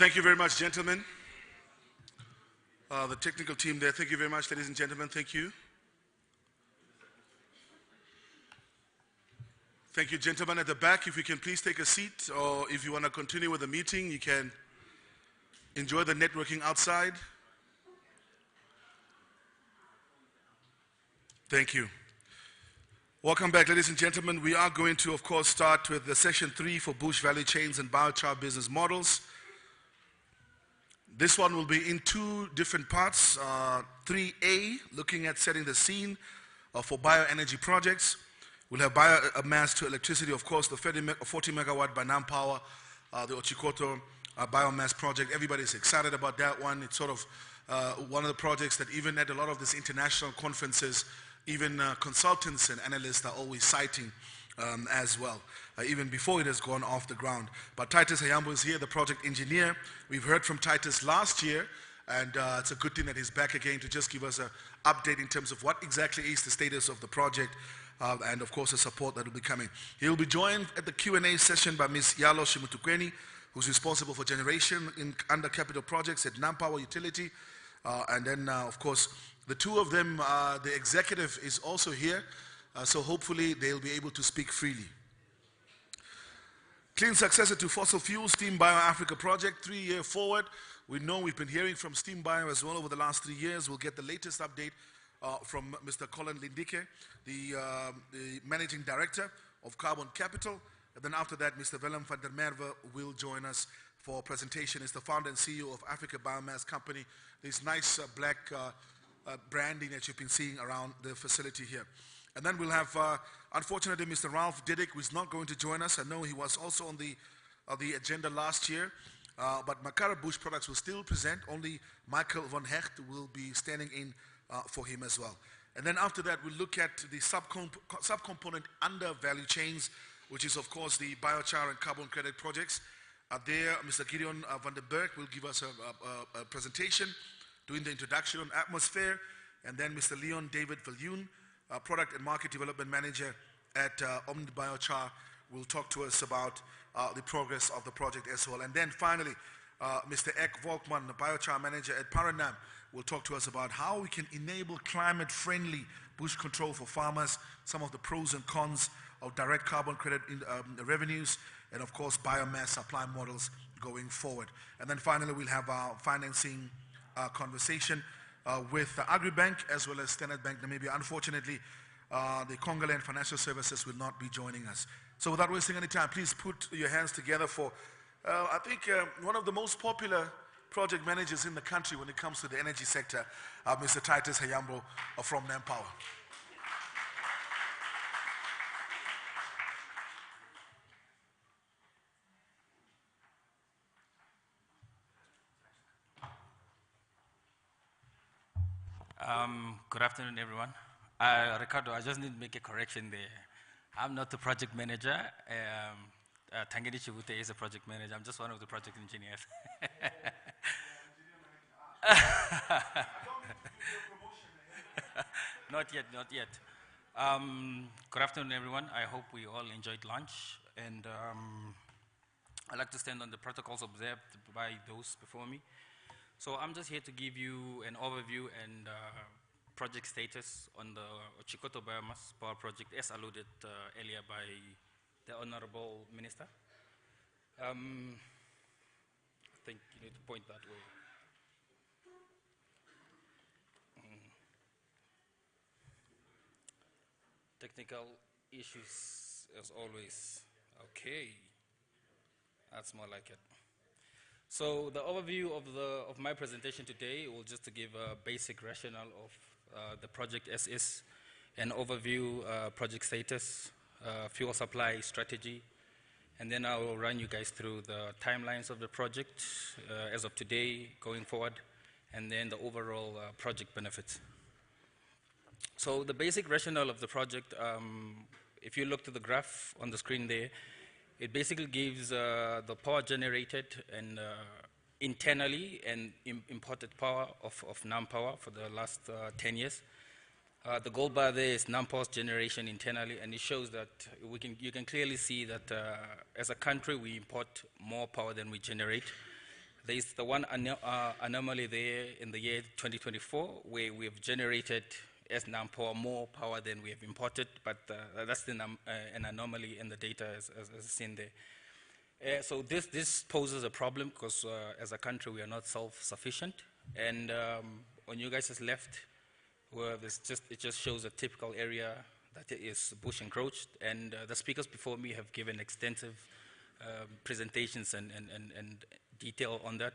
Thank you very much, gentlemen. The technical team there, thank you very much, ladies and gentlemen. Thank you. Thank you, gentlemen at the back. If you can please take a seat, or if you want to continue with the meeting, you can enjoy the networking outside. Thank you. Welcome back, ladies and gentlemen. We are going to, of course, start with the session 3 for bush value chains and biochar business models. This one will be in 2 different parts. 3A, looking at setting the scene for bioenergy projects. We'll have biomass to electricity, of course, the 40 megawatt by NamPower, the Otjikoto biomass project. Everybody's excited about that one. It's sort of one of the projects that even at a lot of these international conferences, even consultants and analysts are always citing as well, even before it has gone off the ground. But Titus Hayambo is here, the project engineer. We've heard from Titus last year, and it's a good thing that he's back again to just give us an update in terms of what exactly is the status of the project, and of course the support that will be coming. He'll be joined at the Q&A session by Ms. Yalo Shimutukweni, who's responsible for generation under capital projects at NamPower Utility. And then, of course, the 2 of them, the executive is also here, so hopefully they'll be able to speak freely. Clean successor to fossil fuel, Steam Bio Africa project, 3-year forward. We know we've been hearing from Steam Bio as well over the last 3 years. We'll get the latest update from Mr. Colin Lindike, the Managing Director of Carbon Capital. And then after that, Mr. Willem van der Merwe will join us for a presentation. He's the founder and CEO of Africa Biomass Company. This nice black branding that you've been seeing around the facility here. And then we'll have, unfortunately, Mr. Ralph Diddick, who is not going to join us. I know he was also on the agenda last year, but Makara Bush Products will still present. Only Michael van Hecht will be standing in for him as well. And then after that, we'll look at the subcomponent under value chains, which is, of course, the biochar and carbon credit projects. There, Mr. Gideon van der Berg will give us a presentation, doing the introduction on atmosphere. And then Mr. Leon David Viljoen, Product and Market Development Manager at Omni Biochar, will talk to us about the progress of the project as well. And then finally, Mr. Ek Volkman, the Biochar Manager at Paranam, will talk to us about how we can enable climate-friendly bush control for farmers, some of the pros and cons of direct carbon credit revenues, and of course biomass supply models going forward. And then finally we'll have our financing conversation with Agribank as well as Standard Bank Namibia. Unfortunately, the Congolese Financial Services will not be joining us. So without wasting any time, please put your hands together for, I think, one of the most popular project managers in the country when it comes to the energy sector, Mr. Titus Hayambo from NamPower. Good afternoon, everyone. Ricardo, I just need to make a correction there. I'm not the project manager. Tangeni Chibute is a project manager. I'm just one of the project engineers. Not yet, not yet. Good afternoon, everyone. I hope we all enjoyed lunch. And I'd like to stand on the protocols observed by those before me. So I'm just here to give you an overview and project status on the Otjikoto Biomass Power Project, as alluded earlier by the Honorable Minister. I think you need to point that way. Technical issues, as always. Okay, that's more like it. So the overview of my presentation today will just to give a basic rationale of the project as is, an overview, project status, fuel supply strategy, and then I will run you guys through the timelines of the project as of today, going forward, and then the overall project benefits. So the basic rationale of the project, if you look to the graph on the screen there, it basically gives the power generated and internally and imported power of NamPower for the last 10 years. The gold bar there is NamPower's generation internally, and it shows that you can clearly see that as a country we import more power than we generate. There is the one anomaly there in the year 2024 where we have generated as NAMPOR more power than we have imported, but that's an anomaly in the data as seen there. So this poses a problem because as a country we are not self-sufficient, and on you guys' left, where it just shows a typical area that is bush encroached, and the speakers before me have given extensive presentations and detail on that.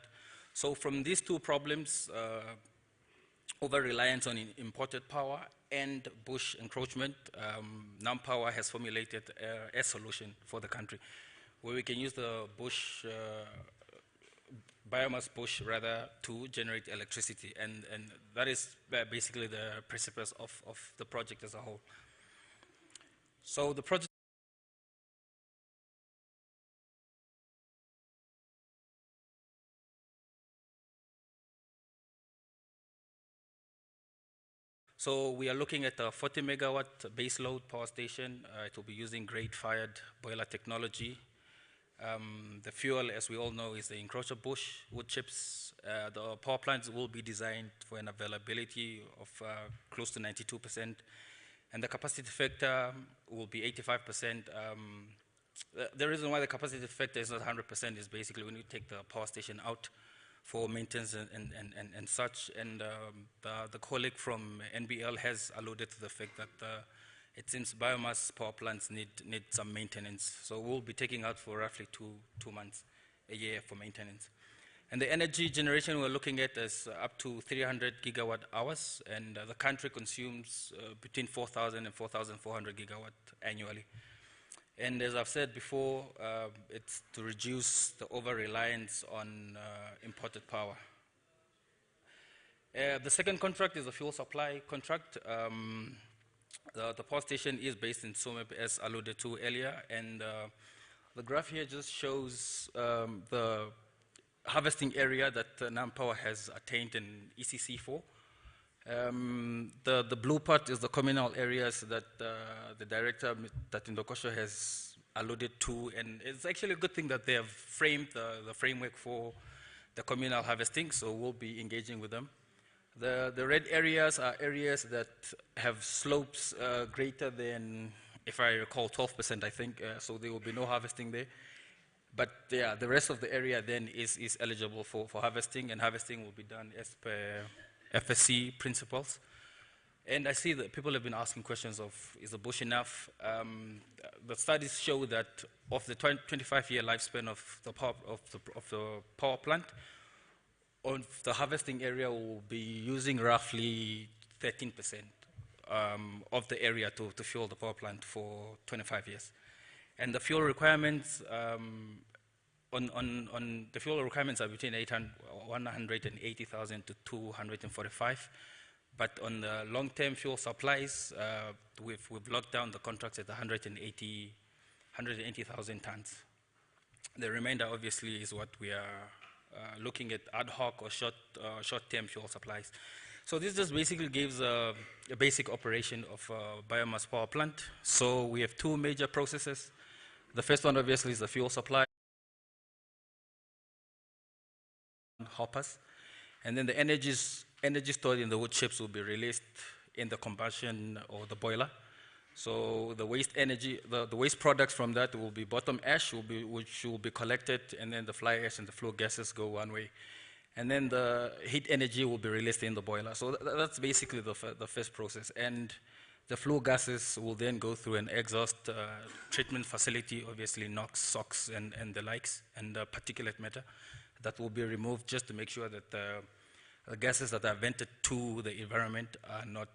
So from these two problems, over-reliance on imported power and bush encroachment, NamPower has formulated a solution for the country where we can use the bush, biomass bush rather, to generate electricity, and that is basically the precipice of the project as a whole. So the project So we are looking at a 40 megawatt baseload power station. It will be using grate-fired boiler technology. The fuel, as we all know, is the encroacher bush wood chips. The power plants will be designed for an availability of close to 92%, and the capacity factor will be 85%. The reason why the capacity factor is not 100% is basically when you take the power station out for maintenance and such, and the colleague from NBL has alluded to the fact that it seems biomass power plants need some maintenance. So we'll be taking out for roughly two months a year for maintenance. And the energy generation we're looking at is up to 300 gigawatt hours, and the country consumes between 4,000 and 4,400 gigawatt annually. And as I've said before, it's to reduce the over-reliance on imported power. The second contract is a fuel supply contract. The power station is based in Sumep, as alluded to earlier, and the graph here just shows the harvesting area that NamPower has attained in ECC4. The blue part is the communal areas that the director, that Ndokosho, has alluded to, and it's actually a good thing that they have framed the framework for the communal harvesting, so we'll be engaging with them. The red areas are areas that have slopes greater than, if I recall, 12%, I think, so there will be no harvesting there. But yeah, the rest of the area then is eligible for harvesting, and harvesting will be done as per FSC principles. And I see that people have been asking questions of, is the bush enough? The studies show that of the 25-year lifespan of the power plant, of the harvesting area will be using roughly 13% of the area to fuel the power plant for 25 years. And the fuel requirements, on the fuel requirements are between 180,000 to 245. But on the long-term fuel supplies, we've locked down the contracts at 180,000 tons. The remainder, obviously, is what we are looking at ad hoc or short-term fuel supplies. So this just basically gives a basic operation of a biomass power plant. So we have two major processes. The first one, obviously, is the fuel supply, hoppers, and then the energy stored in the wood chips will be released in the combustion or the boiler. So the waste energy, the waste products from that will be bottom ash, which will be collected, and then the fly ash and the flue gases go one way. And then the heat energy will be released in the boiler. So that's basically the first process. And the flue gases will then go through an exhaust treatment facility, obviously NOx, SOx, and the likes, and particulate matter that will be removed just to make sure that the gases that are vented to the environment are not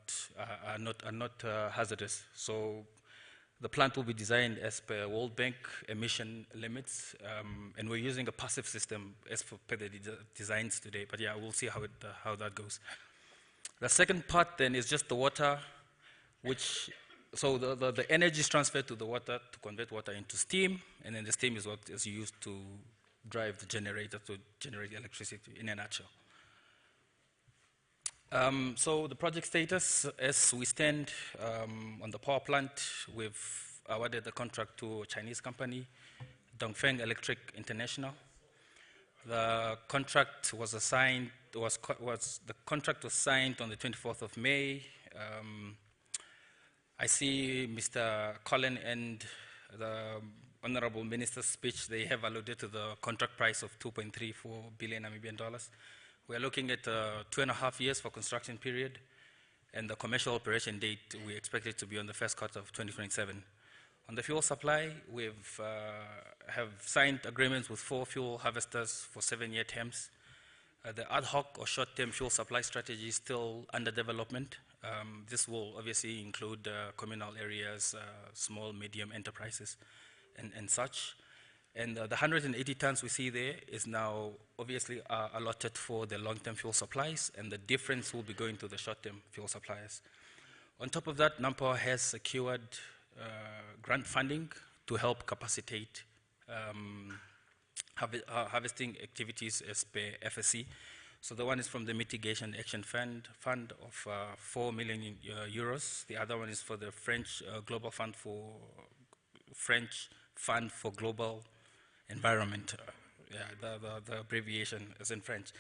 hazardous. So the plant will be designed as per World Bank emission limits, and we're using a passive system as per the designs today. But yeah, we'll see how that goes. The second part then is just the water, so the energy is transferred to the water to convert water into steam, and then the steam is what is used to drive the generator to generate electricity in a nutshell. So the project status, as we stand on the power plant, we've awarded the contract to a Chinese company, Dongfeng Electric International. The contract was signed on the 24th of May. I see Mr. Colin and the Honorable Minister's speech, they have alluded to the contract price of 2.34 billion Namibian dollars. We are looking at 2.5 years for construction period, and the commercial operation date, we expect it to be on the first quarter of 2027. On the fuel supply, we have signed agreements with 4 fuel harvesters for 7-year terms. The ad hoc or short-term fuel supply strategy is still under development. This will obviously include communal areas, small, medium enterprises, and such. And the 180 tons we see there is now obviously allotted for the long-term fuel supplies, and the difference will be going to the short-term fuel suppliers. On top of that, NAMPOWER has secured grant funding to help capacitate harvesting activities as per FSC. So the one is from the Mitigation Action Fund of 4 million euros. The other one is for the French Global Fund for Global Environment. The abbreviation is in French.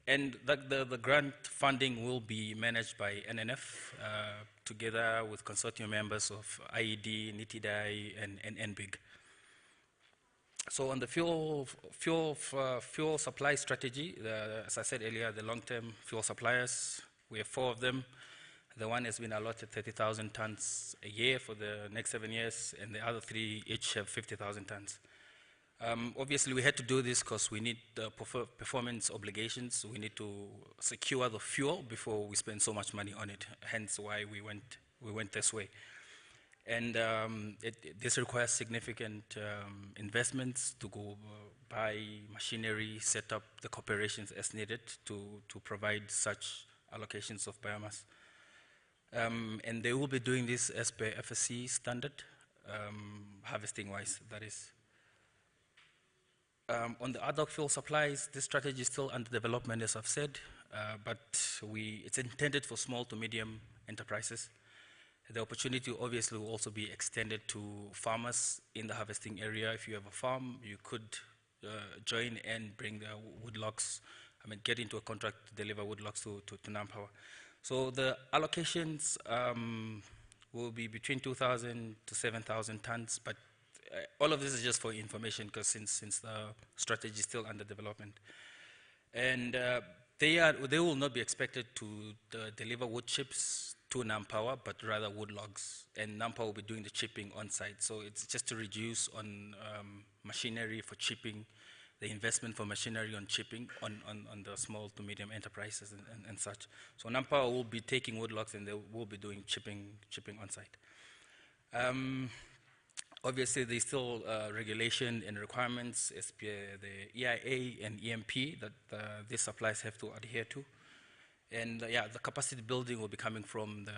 And the grant funding will be managed by NNF together with consortium members of IED, NITIDAI, and N-BiG. So on the fuel supply strategy, as I said earlier, the long-term fuel suppliers, we have 4 of them. The one has been allotted 30,000 tons a year for the next 7 years, and the other 3 each have 50,000 tons. Obviously, we had to do this because we need performance obligations. We need to secure the fuel before we spend so much money on it, hence why we went this way. And this requires significant investments to go buy machinery, set up the corporations as needed to provide such allocations of biomass. And they will be doing this as per FSC standard, harvesting-wise, that is. On the ad hoc fuel supplies, this strategy is still under development, as I've said, but it's intended for small to medium enterprises. The opportunity obviously will also be extended to farmers in the harvesting area. If you have a farm, you could join and bring the woodlogs, get into a contract to deliver woodlogs to NAMPOWER. So the allocations will be between 2,000 to 7,000 tons, but all of this is just for information because since the strategy is still under development. And they will not be expected to deliver wood chips to NAMPOWER, but rather wood logs. And NAMPOWER will be doing the chipping on site. So it's just to reduce on machinery for chipping, the investment for machinery on chipping on the small to medium enterprises and such. So NAMPOWER will be taking wood logs and they will be doing chipping on site. Obviously, there's still regulation and requirements as per the EIA and EMP that these supplies have to adhere to. And the capacity building will be coming from the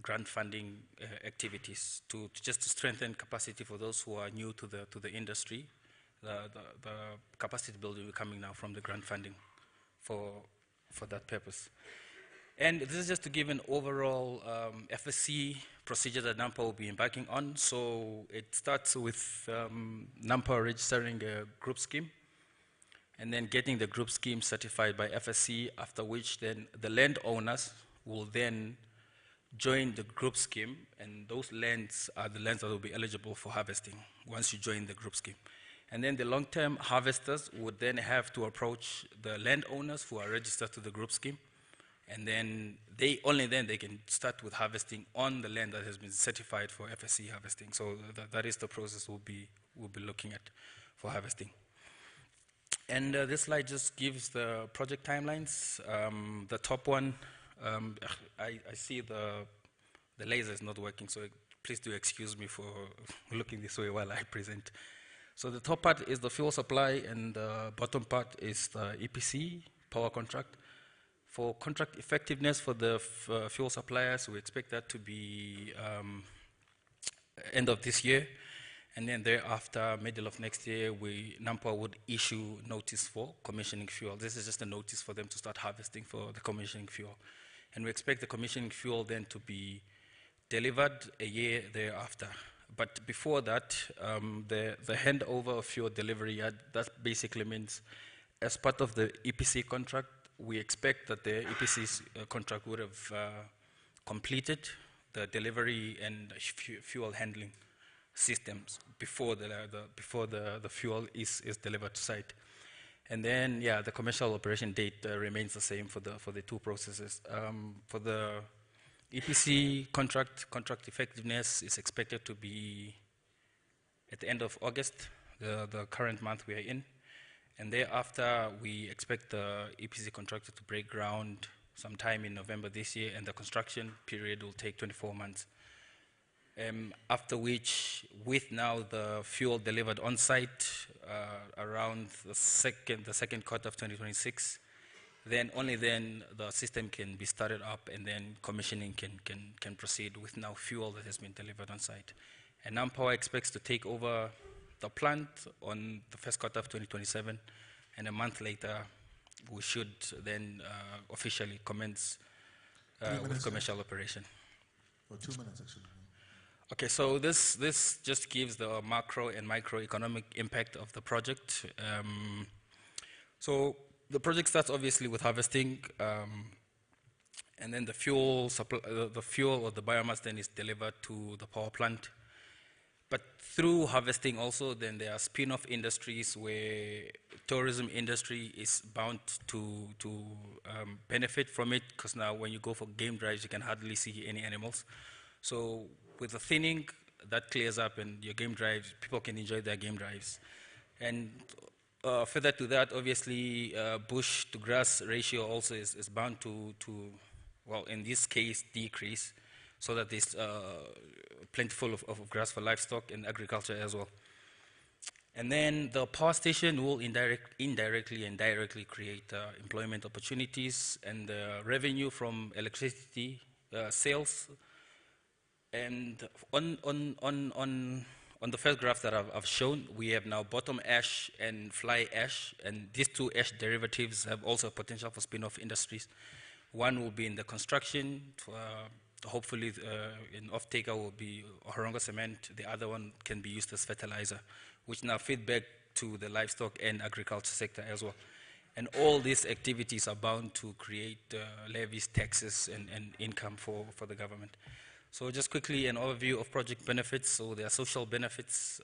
grant funding activities just to strengthen capacity for those who are new to the industry. The capacity building will be coming now from the grant funding for that purpose. And this is just to give an overall FSC procedure that NAMPOWER will be embarking on. So it starts with NAMPOWER registering a group scheme and then getting the group scheme certified by FSC, after which then the landowners will then join the group scheme, and those lands are the lands that will be eligible for harvesting once you join the group scheme. And then the long-term harvesters would then have to approach the landowners who are registered to the group scheme, and then only then they can start with harvesting on the land that has been certified for FSC harvesting. So that is the process we'll be looking at for harvesting. And this slide just gives the project timelines. The top one, I see the laser is not working, so please do excuse me for looking this way while I present. So the top part is the fuel supply, and the bottom part is the EPC power contract. For contract effectiveness for the fuel suppliers, we expect that to be end of this year. And then thereafter, middle of next year, NAMPOWER would issue notice for commissioning fuel. This is just a notice for them to start harvesting for the commissioning fuel. And we expect the commissioning fuel then to be delivered a year thereafter. But before that, the handover of fuel delivery, that basically means as part of the EPC contract, we expect that the EPC contract would have completed the delivery and fuel handling systems before the fuel is delivered to site. And then, yeah, the commercial operation date remains the same for the two processes. For the EPC contract effectiveness is expected to be at the end of August, the current month we are in. And thereafter, we expect the EPC contractor to break ground sometime in November this year, and the construction period will take 24 months. After which, with now the fuel delivered on site around the second quarter of 2026, then only then the system can be started up, and then commissioning can proceed with now fuel that has been delivered on site. And NamPower expects to take over the plant on the first quarter of 2027, and a month later we should then officially commence with commercial operation. Or 2 minutes actually. Okay, so this just gives the macro and microeconomic impact of the project. So the project starts obviously with harvesting, and then the fuel or the biomass then is delivered to the power plant. But through harvesting also, then there are spin-off industries where tourism industry is bound to benefit from it, because now when you go for game drives, you can hardly see any animals. So with the thinning, that clears up, and your game drives, people can enjoy their game drives. And further to that, obviously, bush to grass ratio also is bound to, well, in this case, decrease, so that there's plentiful of grass for livestock and agriculture as well. And then the power station will indirectly and directly create employment opportunities and revenue from electricity sales. And on the first graph that I've shown, we have now bottom ash and fly ash, and these two ash derivatives have also potential for spin-off industries. One will be in the construction, hopefully an off-taker will be Horongo cement. The other one can be used as fertilizer, which now feed back to the livestock and agriculture sector as well. And all these activities are bound to create levies, taxes, and income for the government. So just quickly, an overview of project benefits. So there are social benefits,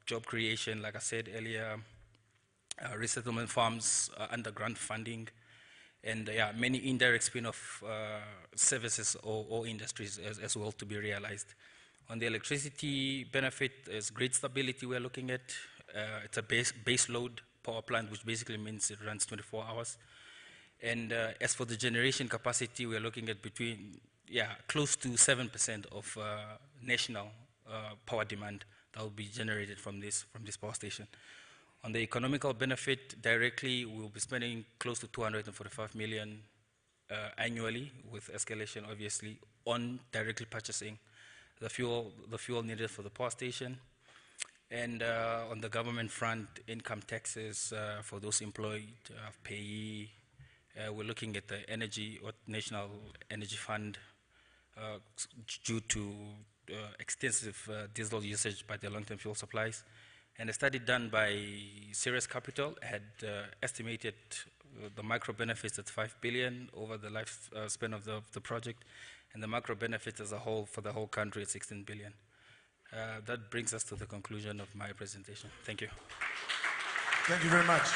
job creation, like I said earlier, resettlement farms under grant funding, and many indirect spin-off services or industries as well to be realized. On the electricity benefit, is grid stability we're looking at. It's a base load power plant, which basically means it runs 24 hours. And as for the generation capacity, we're looking at close to 7% of national power demand that will be generated from this power station. On the economical benefit, directly, we'll be spending close to 245 million annually, with escalation, obviously, on directly purchasing the fuel needed for the power station. And on the government front, income taxes for those employed, payee. We're looking at the energy or National Energy Fund due to extensive diesel usage by the long-term fuel supplies. And a study done by Serious Capital had estimated the micro benefits at 5 billion over the lifespan of the project, and the macro benefits as a whole for the whole country at 16 billion. That brings us to the conclusion of my presentation. Thank you. Thank you very much.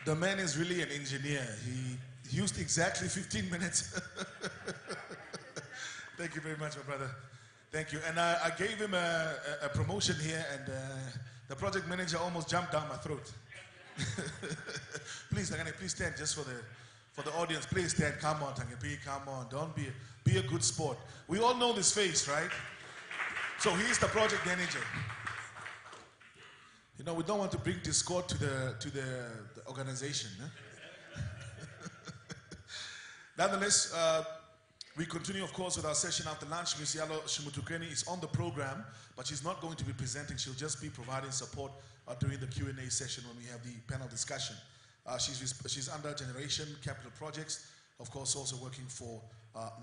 The man is really an engineer. He used exactly 15 minutes. Thank you very much, my brother. Thank you. And I gave him a promotion here, and the project manager almost jumped down my throat. Please, Tangani, please stand just for the audience. Please stand. Come on, Tangani, come on. Don't be a good sport. We all know this face, right? So he's the project manager. You know, we don't want to bring discord to the organization. Huh? Nonetheless, we continue, of course, with our session after lunch. Ms. Yalo Shimutukeni is on the program, but she's not going to be presenting. She'll just be providing support during the Q&A session when we have the panel discussion. She's under Generation Capital Projects, of course, also working for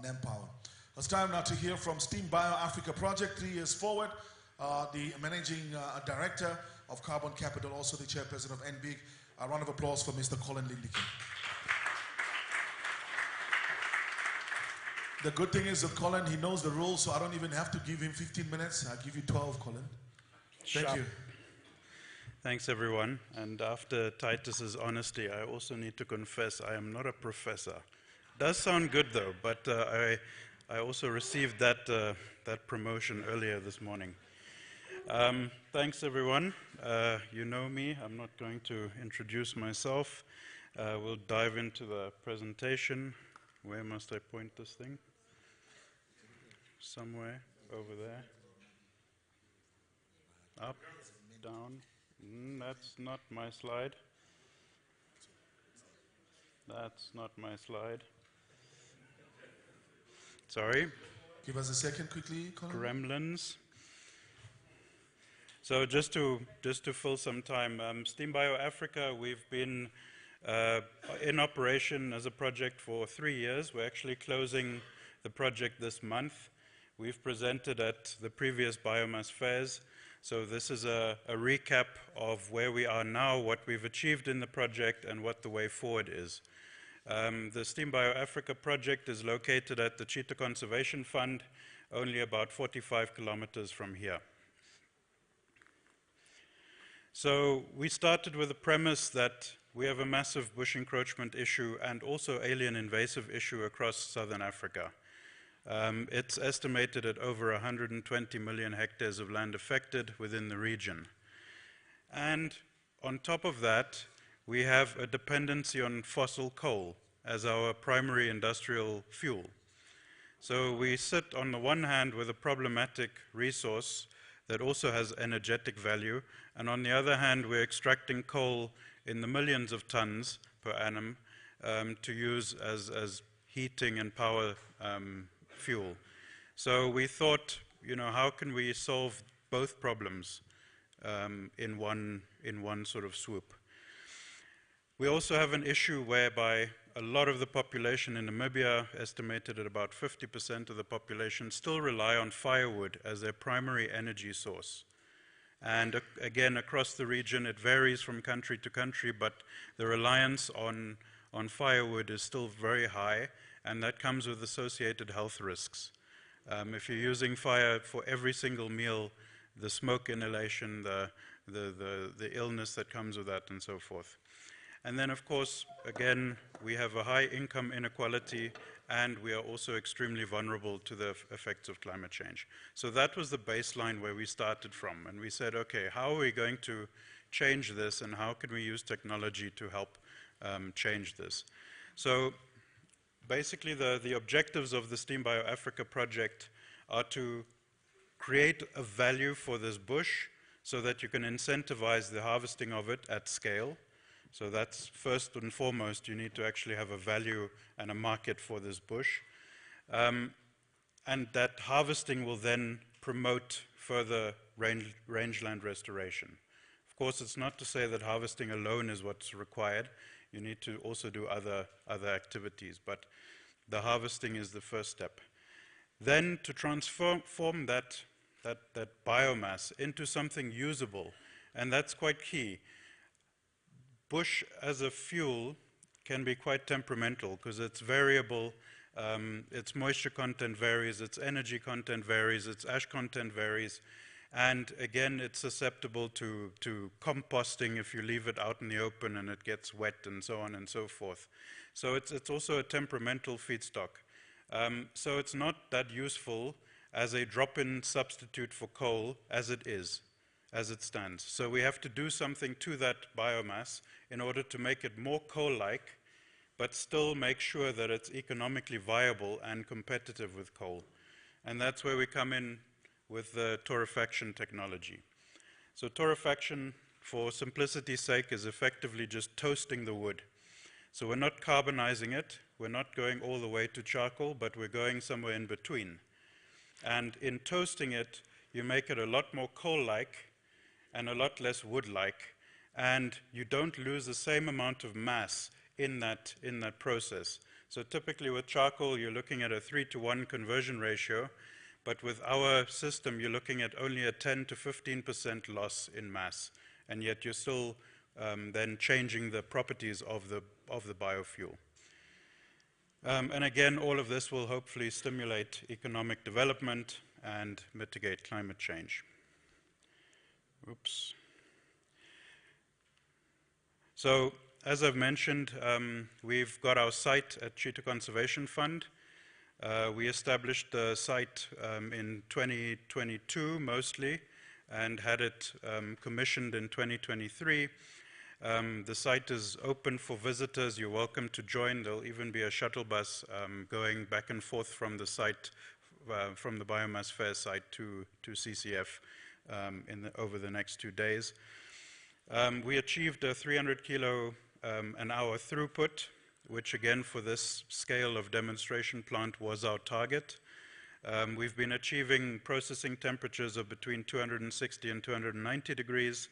NamPower. It's time now to hear from Steam Bio Africa Project, 3 years forward, the managing director of Carbon Capital, also the chairperson of N-BiG. A round of applause for Mr. Colin Lindikin. The good thing is with Colin, he knows the rules, so I don't even have to give him 15 minutes. I'll give you 12, Colin. Thank you. Thanks, everyone. And after Titus's honesty, I also need to confess I am not a professor. Does sound good, though, but I also received that, that promotion earlier this morning. Thanks, everyone. You know me. I'm not going to introduce myself. We'll dive into the presentation. Where must I point this thing? Somewhere over there. Up, down. That's not my slide. That's not my slide. Sorry. Give us a second quickly, Colin. Gremlins. So just to fill some time, Steam Bio Africa, we've been in operation as a project for 3 years. We're actually closing the project this month. We've presented at the previous biomass fairs. So this is a recap of where we are now, what we've achieved in the project, and what the way forward is. The Steam Bio Africa project is located at the Cheetah Conservation Fund, only about 45 kilometers from here. So we started with the premise that we have a massive bush encroachment issue and also alien invasive issue across southern Africa. It's estimated at over 120 million hectares of land affected within the region. And on top of that, we have a dependency on fossil coal as our primary industrial fuel. So we sit on the one hand with a problematic resource that also has energetic value, and on the other hand, we're extracting coal in the millions of tons per annum to use as heating and power fuel. So we thought, you know, how can we solve both problems in one sort of swoop? We also have an issue whereby a lot of the population in Namibia, estimated at about 50% of the population, still rely on firewood as their primary energy source. And again, across the region, it varies from country to country, but the reliance on firewood is still very high, and that comes with associated health risks. If you're using fire for every single meal, the smoke inhalation, the illness that comes with that, and so forth. And then, of course, again, we have a high income inequality, and we are also extremely vulnerable to the effects of climate change. So that was the baseline where we started from, and we said, okay, how are we going to change this, and how can we use technology to help change this? So basically, the objectives of the Steam Bio Africa project are to create a value for this bush so that you can incentivize the harvesting of it at scale. So that's first and foremost, you need to actually have a value and a market for this bush. And that harvesting will then promote further rangeland restoration. Of course, it's not to say that harvesting alone is what's required. You need to also do other activities, but the harvesting is the first step. Then to transform that biomass into something usable, and that's quite key. Bush as a fuel can be quite temperamental because it's variable, its moisture content varies, its energy content varies, its ash content varies, and again, it's susceptible to composting if you leave it out in the open and it gets wet and so on and so forth. So it's also a temperamental feedstock. So it's not that useful as a drop-in substitute for coal as it is, as it stands. So we have to do something to that biomass in order to make it more coal-like, but still make sure that it's economically viable and competitive with coal. And that's where we come in with the torrefaction technology. So torrefaction, for simplicity's sake, is effectively just toasting the wood. So we're not carbonizing it, we're not going all the way to charcoal, but we're going somewhere in between. And in toasting it, you make it a lot more coal-like and a lot less wood-like, and you don't lose the same amount of mass in that process. So typically with charcoal, you're looking at a 3-to-1 conversion ratio, but with our system, you're looking at only a 10 to 15% loss in mass. and yet you're still then changing the properties of the biofuel. And again, all of this will hopefully stimulate economic development and mitigate climate change. Oops. So, as I've mentioned, we've got our site at Cheetah Conservation Fund. We established the site in 2022 mostly, and had it commissioned in 2023. The site is open for visitors. You're welcome to join. There'll even be a shuttle bus going back and forth from the site, from the Biomass Fair site to CCF over the next 2 days. We achieved a 300 kilo an hour throughput, which again for this scale of demonstration plant was our target. We've been achieving processing temperatures of between 260 and 290 degrees.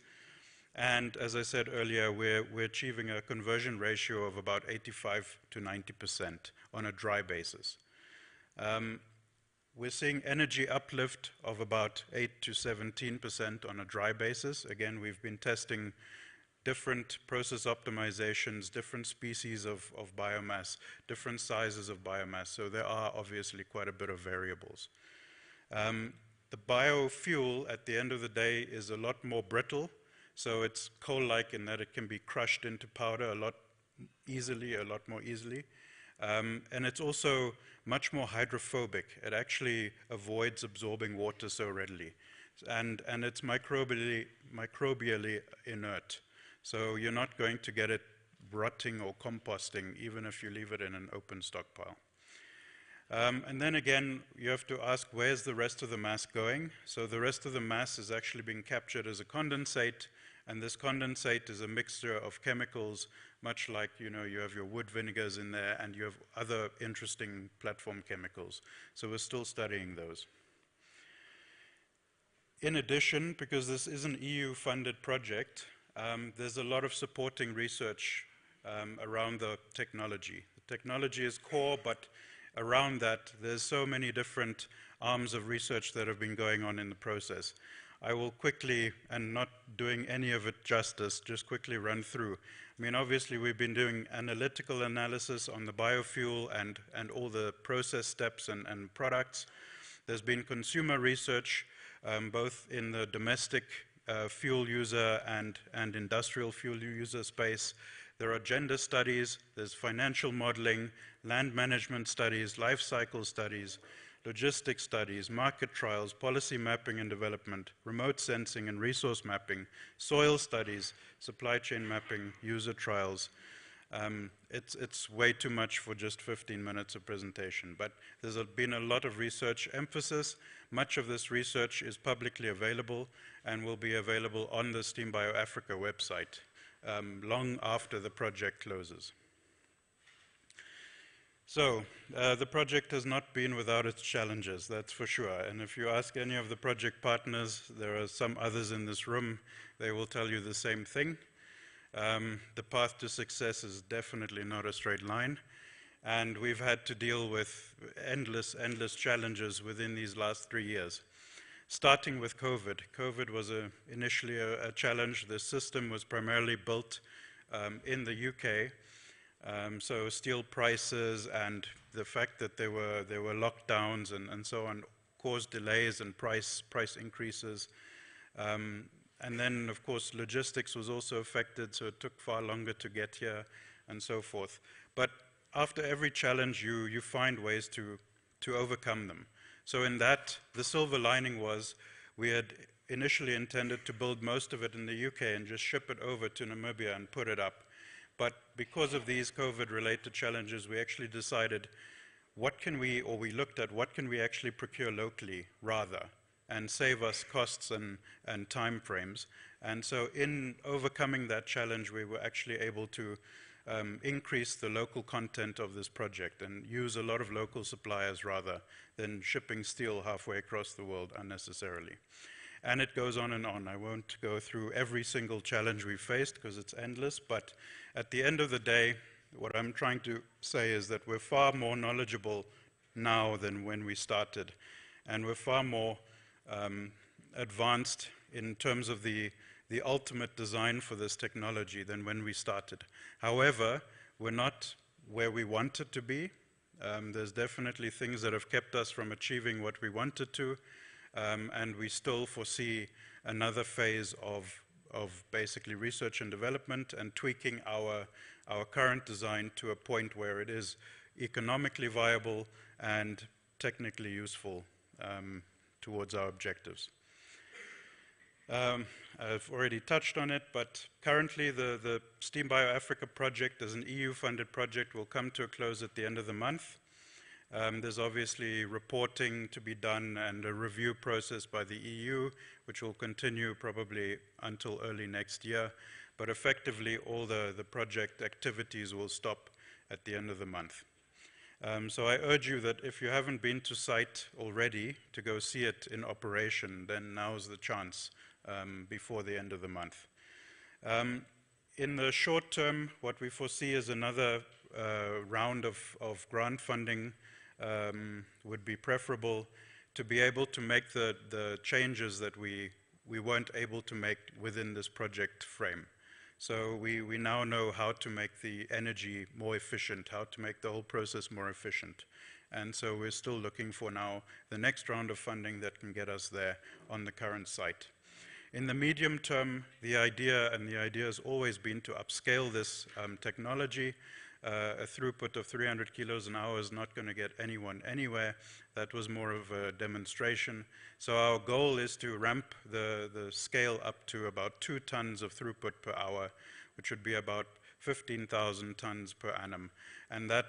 And as I said earlier, we're achieving a conversion ratio of about 85 to 90% on a dry basis. We're seeing energy uplift of about 8 to 17% on a dry basis. Again, we've been testing different process optimizations, different species of biomass, different sizes of biomass, so there are obviously quite a bit of variables. The biofuel at the end of the day is a lot more brittle, so it's coal-like in that it can be crushed into powder a lot more easily. And it's also much more hydrophobic. It actually avoids absorbing water so readily. And it's microbially inert. So you're not going to get it rotting or composting, even if you leave it in an open stockpile. And then again, you have to ask, where's the rest of the mass going? So the rest of the mass is actually being captured as a condensate, and this condensate is a mixture of chemicals, much like, you have your wood vinegars in there, and you have other interesting platform chemicals. So we're still studying those. In addition, because this is an EU-funded project, there's a lot of supporting research around the technology. The technology is core, but around that, there's so many different arms of research that have been going on in the process. I will quickly, and not doing any of it justice, just quickly run through. I mean, obviously, we've been doing analytical analysis on the biofuel and all the process steps and products. There's been consumer research, both in the domestic fuel user and industrial fuel user space. There are gender studies, there's financial modeling, land management studies, life cycle studies, logistics studies, market trials, policy mapping and development, remote sensing and resource mapping, soil studies, supply chain mapping, user trials. It's way too much for just 15 minutes of presentation, but there's been a lot of research emphasis. Much of this research is publicly available and will be available on the Steam Bio Africa website long after the project closes. So, the project has not been without its challenges, that's for sure. And if you ask any of the project partners, there are some others in this room, they will tell you the same thing. The path to success is definitely not a straight line. And we've had to deal with endless challenges within these last 3 years. Starting with COVID. COVID was initially a challenge. The system was primarily built in the UK. So steel prices and the fact that there were lockdowns and so on caused delays and price increases. And then, of course, logistics was also affected, so it took far longer to get here and so forth. But after every challenge, you find ways to overcome them. So in that, the silver lining was we had initially intended to build most of it in the UK and just ship it over to Namibia and put it up. But because of these COVID-related challenges, we actually decided we looked at what can we actually procure locally rather and save us costs and time frames. And so in overcoming that challenge, we were actually able to increase the local content of this project and use a lot of local suppliers rather than shipping steel halfway across the world unnecessarily. And it goes on and on. I won't go through every single challenge we faced because it's endless, but at the end of the day, what I'm trying to say is that we're far more knowledgeable now than when we started, and we're far more advanced in terms of the the ultimate design for this technology than when we started. However, we're not where we wanted to be. There's definitely things that have kept us from achieving what we wanted to, and we still foresee another phase of basically research and development and tweaking our current design to a point where it is economically viable and technically useful towards our objectives. I've already touched on it, but currently the Steam Bio Africa project as an EU-funded project will come to a close at the end of the month. There's obviously reporting to be done and a review process by the EU, which will continue probably until early next year, but effectively all the project activities will stop at the end of the month. So I urge you that if you haven't been to site already to go see it in operation, then now's the chance before the end of the month. In the short term, what we foresee is another round of grant funding would be preferable to be able to make the changes that we weren't able to make within this project frame. So we now know how to make the energy more efficient, how to make the whole process more efficient. And so we're still looking for now the next round of funding that can get us there on the current site. In the medium term, the idea has always been to upscale this technology. A throughput of 300 kilos an hour is not going to get anyone anywhere. That was more of a demonstration. So our goal is to ramp the scale up to about 2 tons of throughput per hour, which would be about 15,000 tons per annum. And that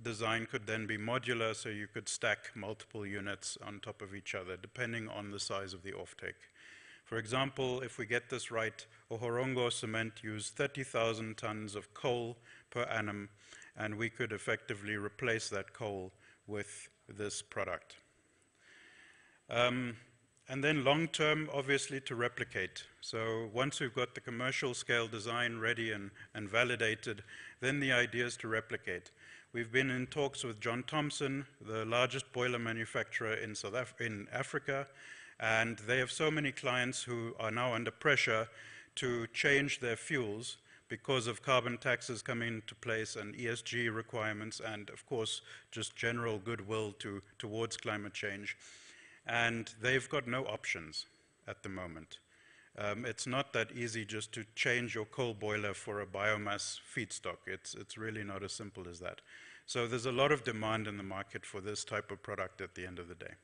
design could then be modular, so you could stack multiple units on top of each other, depending on the size of the offtake. For example, if we get this right, Ohorongo cement used 30,000 tons of coal per annum, and we could effectively replace that coal with this product. And then long term, obviously, to replicate. So once we've got the commercial scale design ready and validated, then the idea is to replicate. We've been in talks with John Thompson, the largest boiler manufacturer in Africa, and they have so many clients who are now under pressure to change their fuels because of carbon taxes coming into place and ESG requirements and, of course, just general goodwill towards climate change. And they've got no options at the moment. It's not that easy just to change your coal boiler for a biomass feedstock. It's really not as simple as that. So there's a lot of demand in the market for this type of product at the end of the day.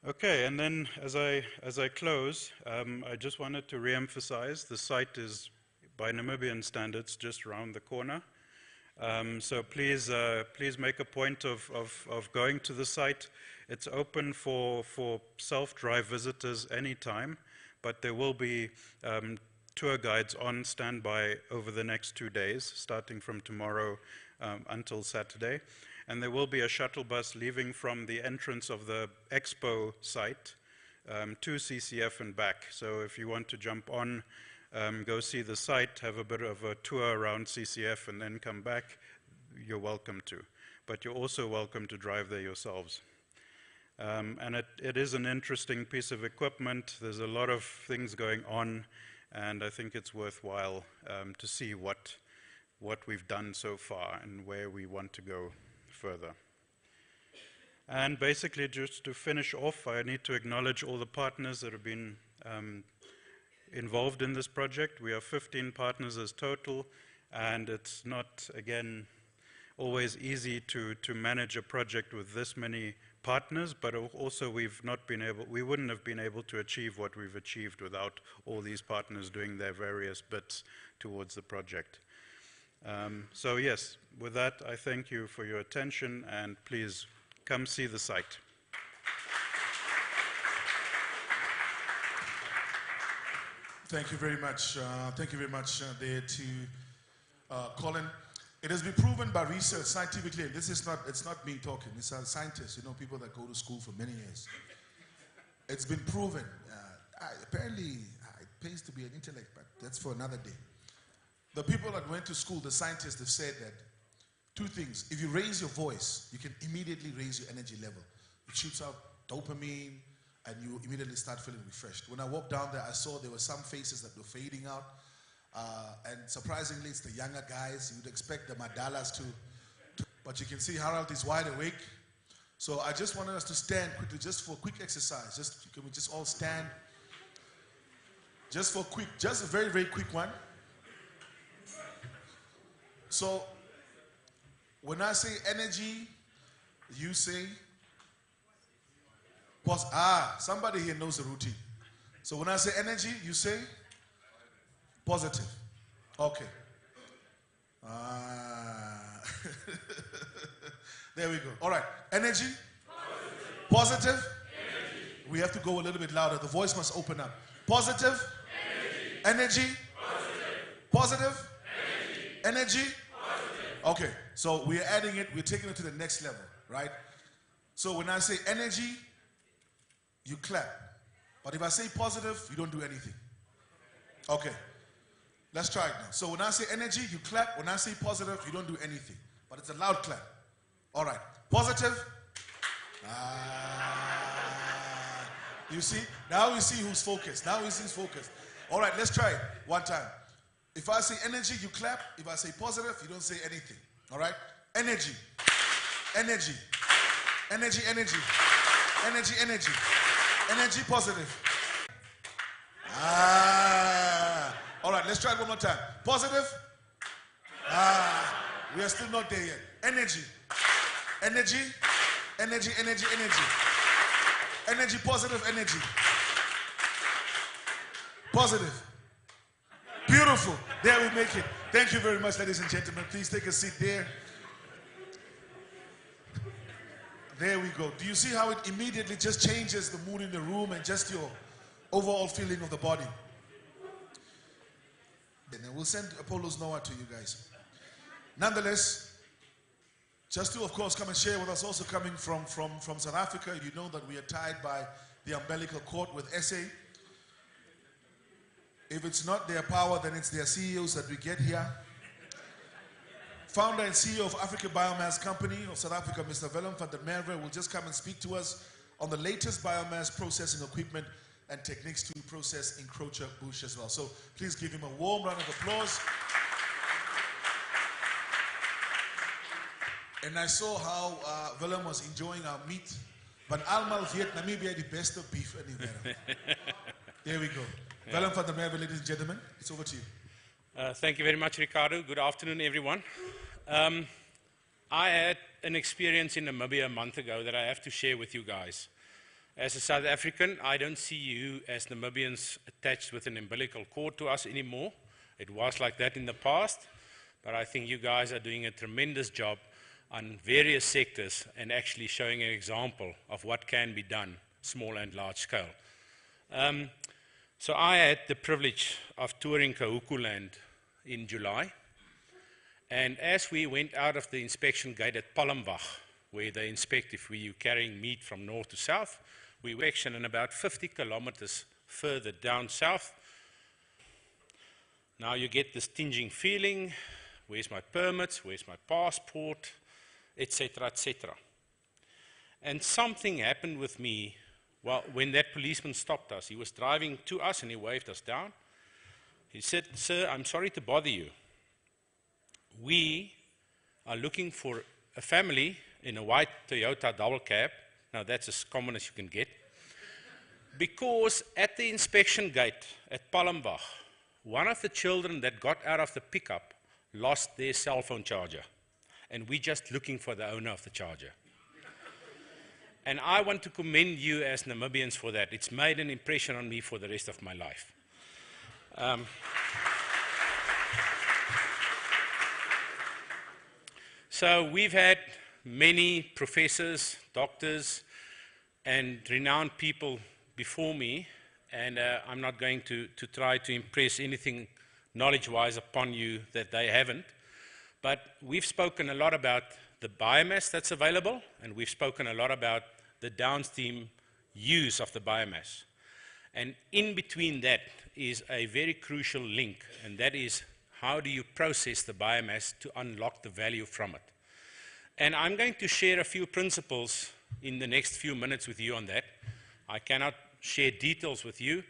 Okay, and then as I close, I just wanted to re-emphasize the site is, by Namibian standards, just around the corner. So please make a point of going to the site. It's open for self-drive visitors anytime, but there will be tour guides on standby over the next 2 days, starting from tomorrow until Saturday. And there will be a shuttle bus leaving from the entrance of the expo site to CCF and back. So if you want to jump on, go see the site, have a bit of a tour around CCF and then come back, you're welcome to. But you're also welcome to drive there yourselves. And it is an interesting piece of equipment. There's a lot of things going on, and I think it's worthwhile to see what we've done so far and where we want to go further. And basically, just to finish off, I need to acknowledge all the partners that have been involved in this project. We have 15 partners as total, and it's not, again, always easy to manage a project with this many partners, but also we wouldn't have been able to achieve what we've achieved without all these partners doing their various bits towards the project. So yes, with that, I thank you for your attention, and please come see the site. Thank you very much. Thank you very much there to Colin. It has been proven by research scientifically, and it's not me talking, it's our scientists, people that go to school for many years. It's been proven. Apparently, it pays to be an intellect, but that's for another day. The people that went to school, the scientists, have said that 2 things. If you raise your voice, you can immediately raise your energy level. It shoots out dopamine, and you immediately start feeling refreshed. When I walked down there, I saw there were some faces that were fading out, and surprisingly, it's the younger guys. You would expect the Madalas to, but you can see Harold is wide awake. So I just wanted us to stand quickly, just for a quick exercise. Can we just all stand? Just for quick, just a very, very quick one. So when I say energy, you say somebody here knows the routine. So when I say energy, you say positive. Okay. There we go. All right. Energy? Positive? Energy. We have to go a little bit louder. The voice must open up. Positive? Energy? Positive? Energy? Okay. So we're adding it. We're taking it to the next level, right? So when I say energy, you clap. But if I say positive, you don't do anything. Okay. Let's try it now. So when I say energy, you clap. When I say positive, you don't do anything. But it's a loud clap. All right. Positive. You see? Now we see who's focused. Now we see who's focused. All right, let's try it one time. If I say energy, you clap. If I say positive, you don't say anything. All right? Energy. Energy. Energy, energy. Energy, energy. Energy, positive. All right, let's try it one more time. Positive. We are still not there yet. Energy. Energy. Energy, energy, energy. Energy, positive energy. Positive. Beautiful. There we make it. Thank you very much, ladies and gentlemen. Please take a seat there. There we go. Do you see how it immediately just changes the mood in the room and just your overall feeling of the body? And then we'll send Apollo's Noah to you guys. Nonetheless, just to, of course, come and share with us, also coming from South Africa, you know that we are tied by the umbilical cord with SA. If it's not their power, then it's their CEOs that we get here. Founder and CEO of Africa Biomass Company of South Africa, Mr. Willem van der Merwe, will just come and speak to us on the latest biomass processing equipment and techniques to process encroacher bush as well. So please give him a warm round of applause. And I saw how Willem was enjoying our meat. But almal weet Namibia the best of beef anywhere. There we go. Yeah. Willem van der Merwe, ladies and gentlemen, it's over to you. Thank you very much, Ricardo. Good afternoon, everyone. I had an experience in Namibia a month ago that I have to share with you guys. As a South African, I don't see you as Namibians attached with an umbilical cord to us anymore. It was like that in the past, but I think you guys are doing a tremendous job on various sectors and actually showing an example of what can be done, small and large scale. So I had the privilege of touring Kahuku land in July, and as we went out of the inspection gate at Palmbach, where they inspect if we are carrying meat from north to south, we were actually about 50 kilometers further down south. Now you get this tinging feeling, where's my permits, where's my passport, etc., etc. And something happened with me. Well, when that policeman stopped us, he was driving to us and he waved us down. He said, "Sir, I'm sorry to bother you. We are looking for a family in a white Toyota double cab." Now that's as common as you can get. Because at the inspection gate at Palmbach, one of the children that got out of the pickup lost their cell phone charger. And we're just looking for the owner of the charger. And I want to commend you as Namibians for that. It's made an impression on me for the rest of my life. So we've had many professors, doctors, and renowned people before me, and I'm not going to try to impress anything knowledge-wise upon you that they haven't. But we've spoken a lot about the biomass that's available, and we've spoken a lot about the downstream use of the biomass. And in between that is a very crucial link, and that is how do you process the biomass to unlock the value from it. And I'm going to share a few principles in the next few minutes with you on that, I cannot share details with you.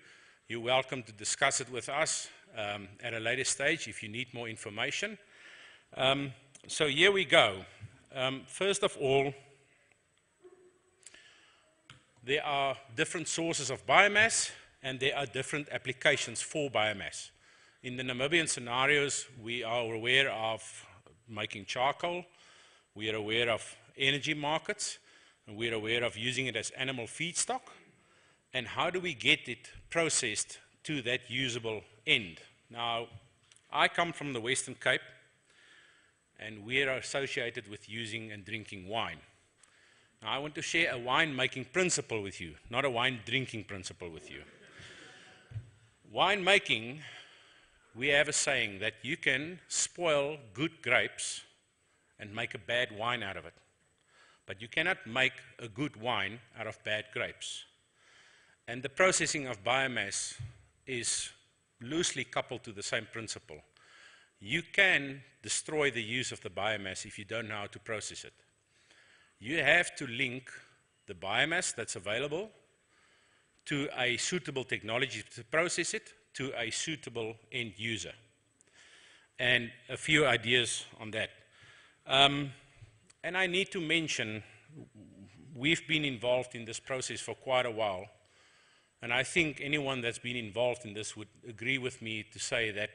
You're welcome to discuss it with us at a later stage if you need more information. So here we go. First of all, there are different sources of biomass and there are different applications for biomass. In the Namibian scenarios, we are aware of making charcoal, we are aware of energy markets, and we are aware of using it as animal feedstock. And how do we get it processed to that usable end? Now, I come from the Western Cape, and we are associated with using and drinking wine. Now, I want to share a wine-making principle with you, not a wine-drinking principle with you. Wine-making, we have a saying that you can spoil good grapes and make a bad wine out of it. But you cannot make a good wine out of bad grapes. And the processing of biomass is loosely coupled to the same principle. You can destroy the use of the biomass if you don't know how to process it. You have to link the biomass that's available to a suitable technology to process it to a suitable end user. And a few ideas on that. And I need to mention, we've been involved in this process for quite a while. And I think anyone that's been involved in this would agree with me to say that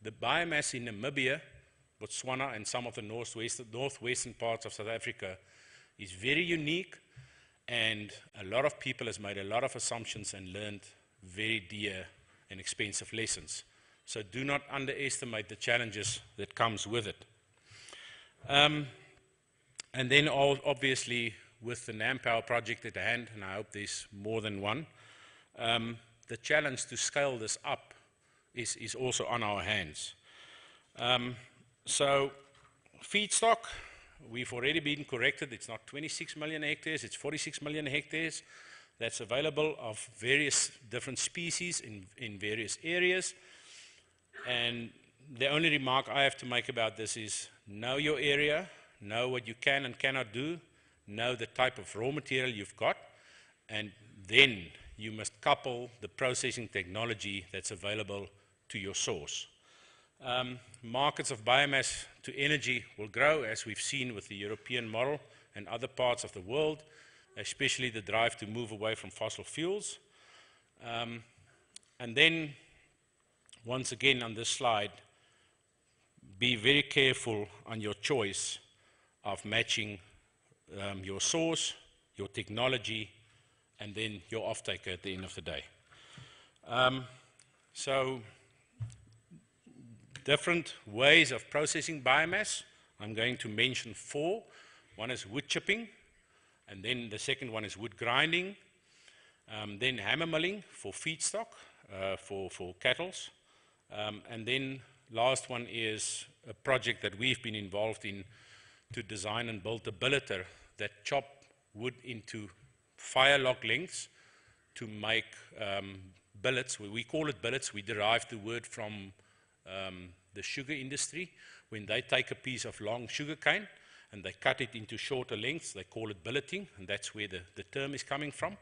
the biomass in Namibia, Botswana, and some of the northwestern parts of South Africa is very unique, and a lot of people has made a lot of assumptions and learned very dear and expensive lessons. So do not underestimate the challenges that comes with it. And then obviously with the NamPower project at hand, and I hope there's more than one, the challenge to scale this up is also on our hands. So feedstock, we've already been corrected. It's not 26 million hectares, it's 46 million hectares that's available of various different species in various areas. And the only remark I have to make about this is know your area, know what you can and cannot do, know the type of raw material you've got, and then you must couple the processing technology that's available to your source. Markets of biomass to energy will grow, as we've seen with the European model and other parts of the world, especially the drive to move away from fossil fuels. And then, once again on this slide, be very careful on your choice of matching your source, your technology, and then your off-taker at the end of the day. So, different ways of processing biomass. I'm going to mention 4. One is wood chipping, and then the second one is wood grinding, then hammer milling for feedstock, for cattle, and then last one is a project that we've been involved in to design and build a billeter that chop wood into fire lock lengths to make billets. We call it billets. We derived the word from the sugar industry. When they take a piece of long sugar cane and they cut it into shorter lengths, they call it billeting, and that's where the term is coming from.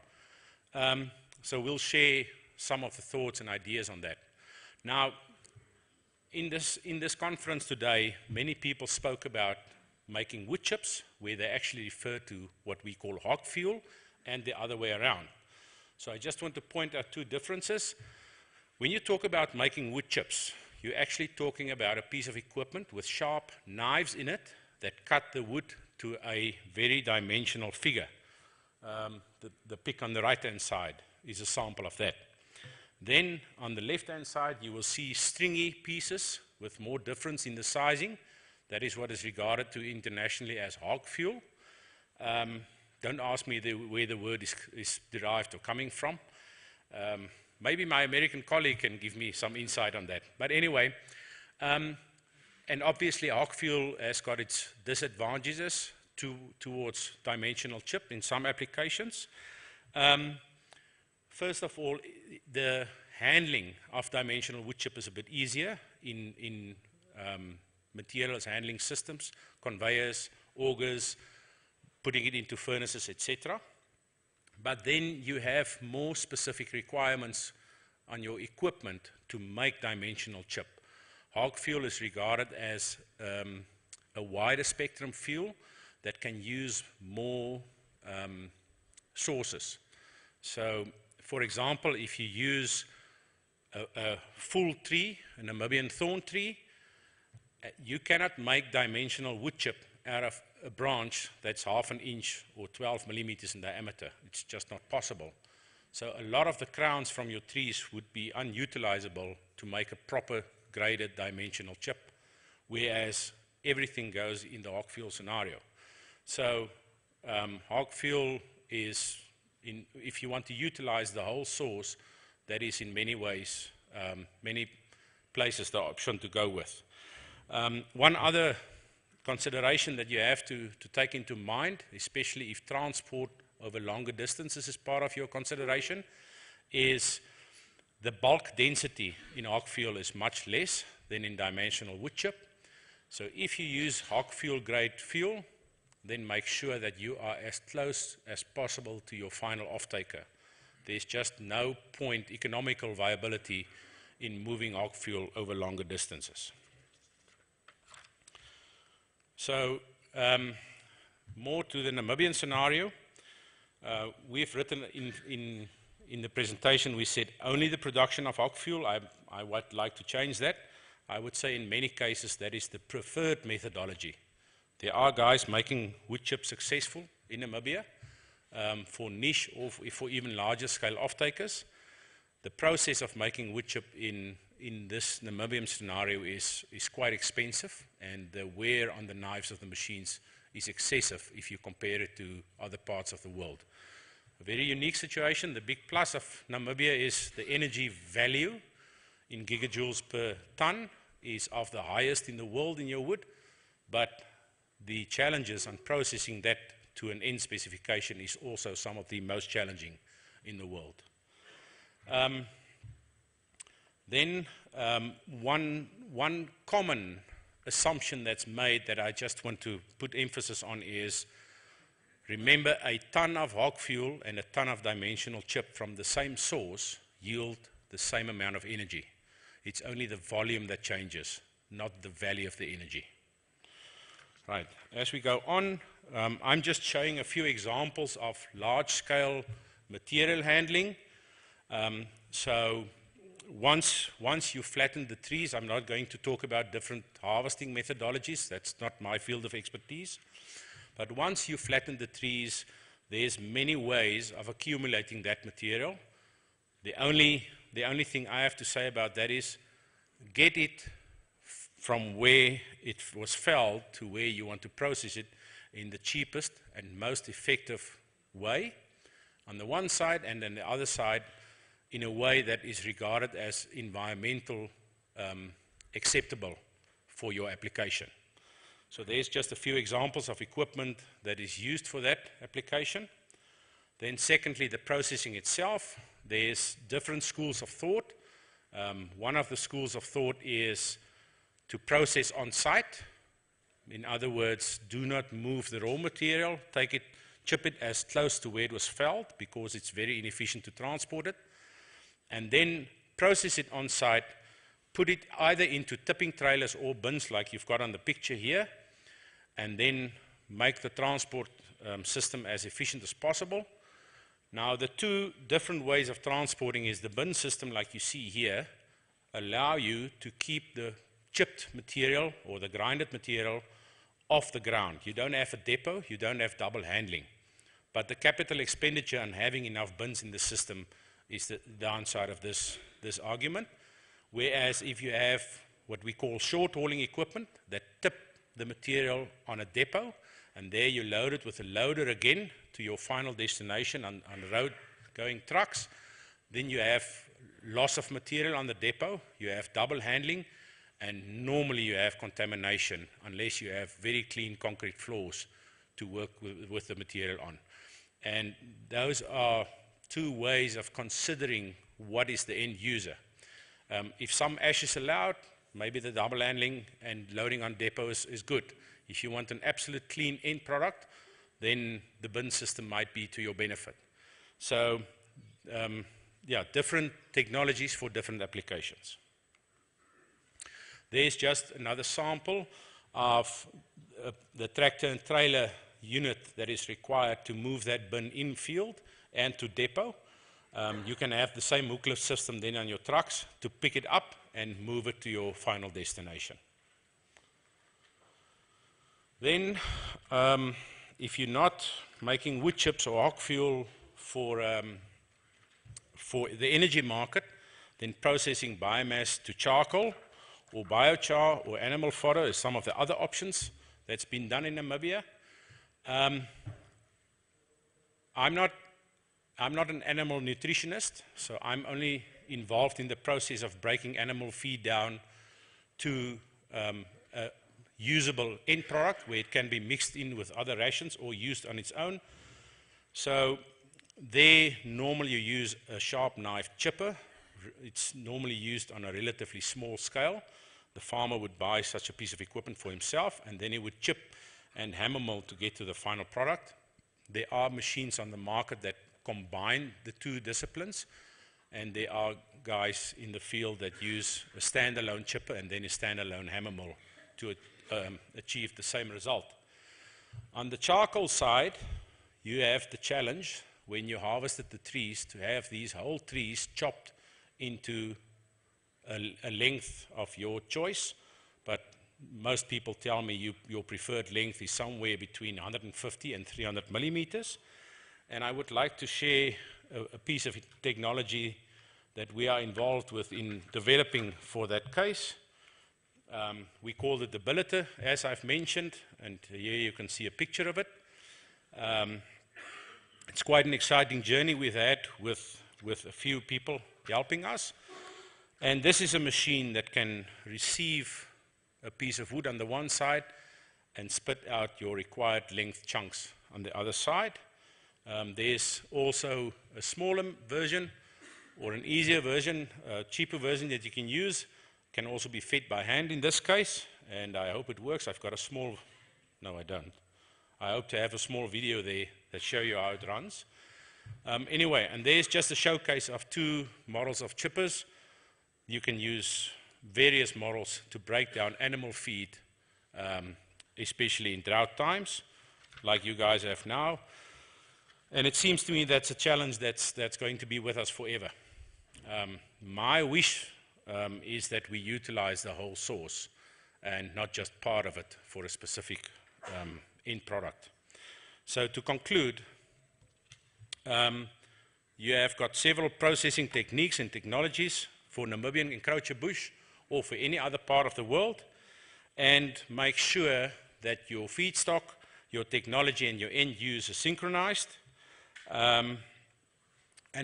So we'll share some of the thoughts and ideas on that. Now, in this conference today, many people spoke about making wood chips, where they actually refer to what we call hog fuel, and the other way around. So I just want to point out 2 differences. When you talk about making wood chips, you're actually talking about a piece of equipment with sharp knives in it that cut the wood to a very dimensional figure. The pic on the right-hand side is a sample of that. Then on the left-hand side, you will see stringy pieces with more difference in the sizing. That is what is regarded to internationally as hog fuel. Don't ask me where the word is derived or coming from. Maybe my American colleague can give me some insight on that. But anyway, and obviously hog fuel has got its disadvantages towards dimensional chip in some applications. First of all, the handling of dimensional wood chip is a bit easier in materials handling systems, conveyors, augers, putting it into furnaces, etc. But then you have more specific requirements on your equipment to make dimensional chip. Hog fuel is regarded as a wider spectrum fuel that can use more sources. So, for example, if you use a full tree, a Namibian thorn tree, you cannot make dimensional wood chip out of a branch that's 1/2 inch or 12 millimeters in diameter. It's just not possible. So a lot of the crowns from your trees would be unutilizable to make a proper graded dimensional chip, whereas everything goes in the hog fuel scenario. So hog fuel is, if you want to utilize the whole source, that is in many ways, many places the option to go with. One other consideration that you have to take into mind, especially if transport over longer distances is part of your consideration, is the bulk density in hog fuel is much less than in dimensional wood chip. So if you use hog fuel grade fuel, then make sure that you are as close as possible to your final off-taker. There's just no point, economical viability in moving hog fuel over longer distances. So, more to the Namibian scenario, we've written in the presentation, we said only the production of hog fuel. I would like to change that. I would say in many cases that is the preferred methodology. There are guys making wood chips successful in Namibia for niche or for even larger scale off-takers. The process of making wood chip in this Namibian scenario is quite expensive, and the wear on the knives of the machines is excessive if you compare it to other parts of the world. A very unique situation. The big plus of Namibia is the energy value in gigajoules per ton is of the highest in the world in your wood, but the challenges on processing that to an end specification is also some of the most challenging in the world. Then one common assumption that's made that I just want to put emphasis on is, remember, a ton of hog fuel and a ton of dimensional chip from the same source yield the same amount of energy. It's only the volume that changes, not the value of the energy. Right, as we go on, I'm just showing a few examples of large-scale material handling. So once you flatten the trees, I'm not going to talk about different harvesting methodologies. That's not my field of expertise. But once you flatten the trees, there's many ways of accumulating that material. The only thing I have to say about that is get it from where it was felled to where you want to process it in the cheapest and most effective way on the one side, and then the other side in a way that is regarded as environmental acceptable for your application. So there's just a few examples of equipment that is used for that application. Then secondly, the processing itself. There's different schools of thought. One of the schools of thought is to process on site. In other words, do not move the raw material, chip it as close to where it was felled because it's very inefficient to transport it, and then process it on site, put it either into tipping trailers or bins like you've got on the picture here, and then make the transport system as efficient as possible. Now, the two different ways of transporting is the bin system, like you see here, allow you to keep the chipped material or the grinded material off the ground. You don't have a depot, you don't have double handling. But the capital expenditure on having enough bins in the system is the downside of this argument. Whereas if you have what we call short hauling equipment that tip the material on a depot, and there you load it with a loader again to your final destination on road going trucks, then you have loss of material on the depot, you have double handling, and normally you have contamination unless you have very clean concrete floors to work with the material on. And those are two ways of considering what is the end user. If some ash is allowed, maybe the double handling and loading on depots is good. If you want an absolute clean end product, then the bin system might be to your benefit. So, yeah, different technologies for different applications. There's just another sample of the tractor and trailer unit that is required to move that bin in field and to depot. You can have the same hook lift system then on your trucks to pick it up and move it to your final destination. Then, if you're not making wood chips or hog fuel for the energy market, then processing biomass to charcoal or biochar or animal fodder is some of the other options that's been done in Namibia. I'm not an animal nutritionist, so I'm only involved in the process of breaking animal feed down to a usable end product where it can be mixed in with other rations or used on its own. So there, normally you use a sharp knife chipper. It's normally used on a relatively small scale. The farmer would buy such a piece of equipment for himself, and then he would chip and hammer mill to get to the final product. There are machines on the market that combine the two disciplines, and there are guys in the field that use a standalone chipper and then a standalone hammer mill to achieve the same result. On the charcoal side, you have the challenge when you harvested the trees to have these whole trees chopped into a length of your choice, but most people tell me your preferred length is somewhere between 150 and 300 millimeters. And I would like to share a piece of technology that we are involved with in developing for that case. We call it the billeter, as I've mentioned, and here you can see a picture of it. It's quite an exciting journey we've had with a few people helping us. And this is a machine that can receive a piece of wood on the one side and spit out your required length chunks on the other side. There's also a smaller version or an easier version, a cheaper version that you can use. Can also be fed by hand in this case, and I hope it works. I've got a small, no I don't. I hope to have a small video there that show you how it runs. Anyway, and there's just a showcase of two models of chippers. You can use various models to break down animal feed, especially in drought times, like you guys have now. And it seems to me that's a challenge that's going to be with us forever. My wish is that we utilize the whole source and not just part of it for a specific end product. So to conclude, you have got several processing techniques and technologies for Namibian encroacher bush or for any other part of the world, and make sure that your feedstock, your technology and your end use are synchronized, and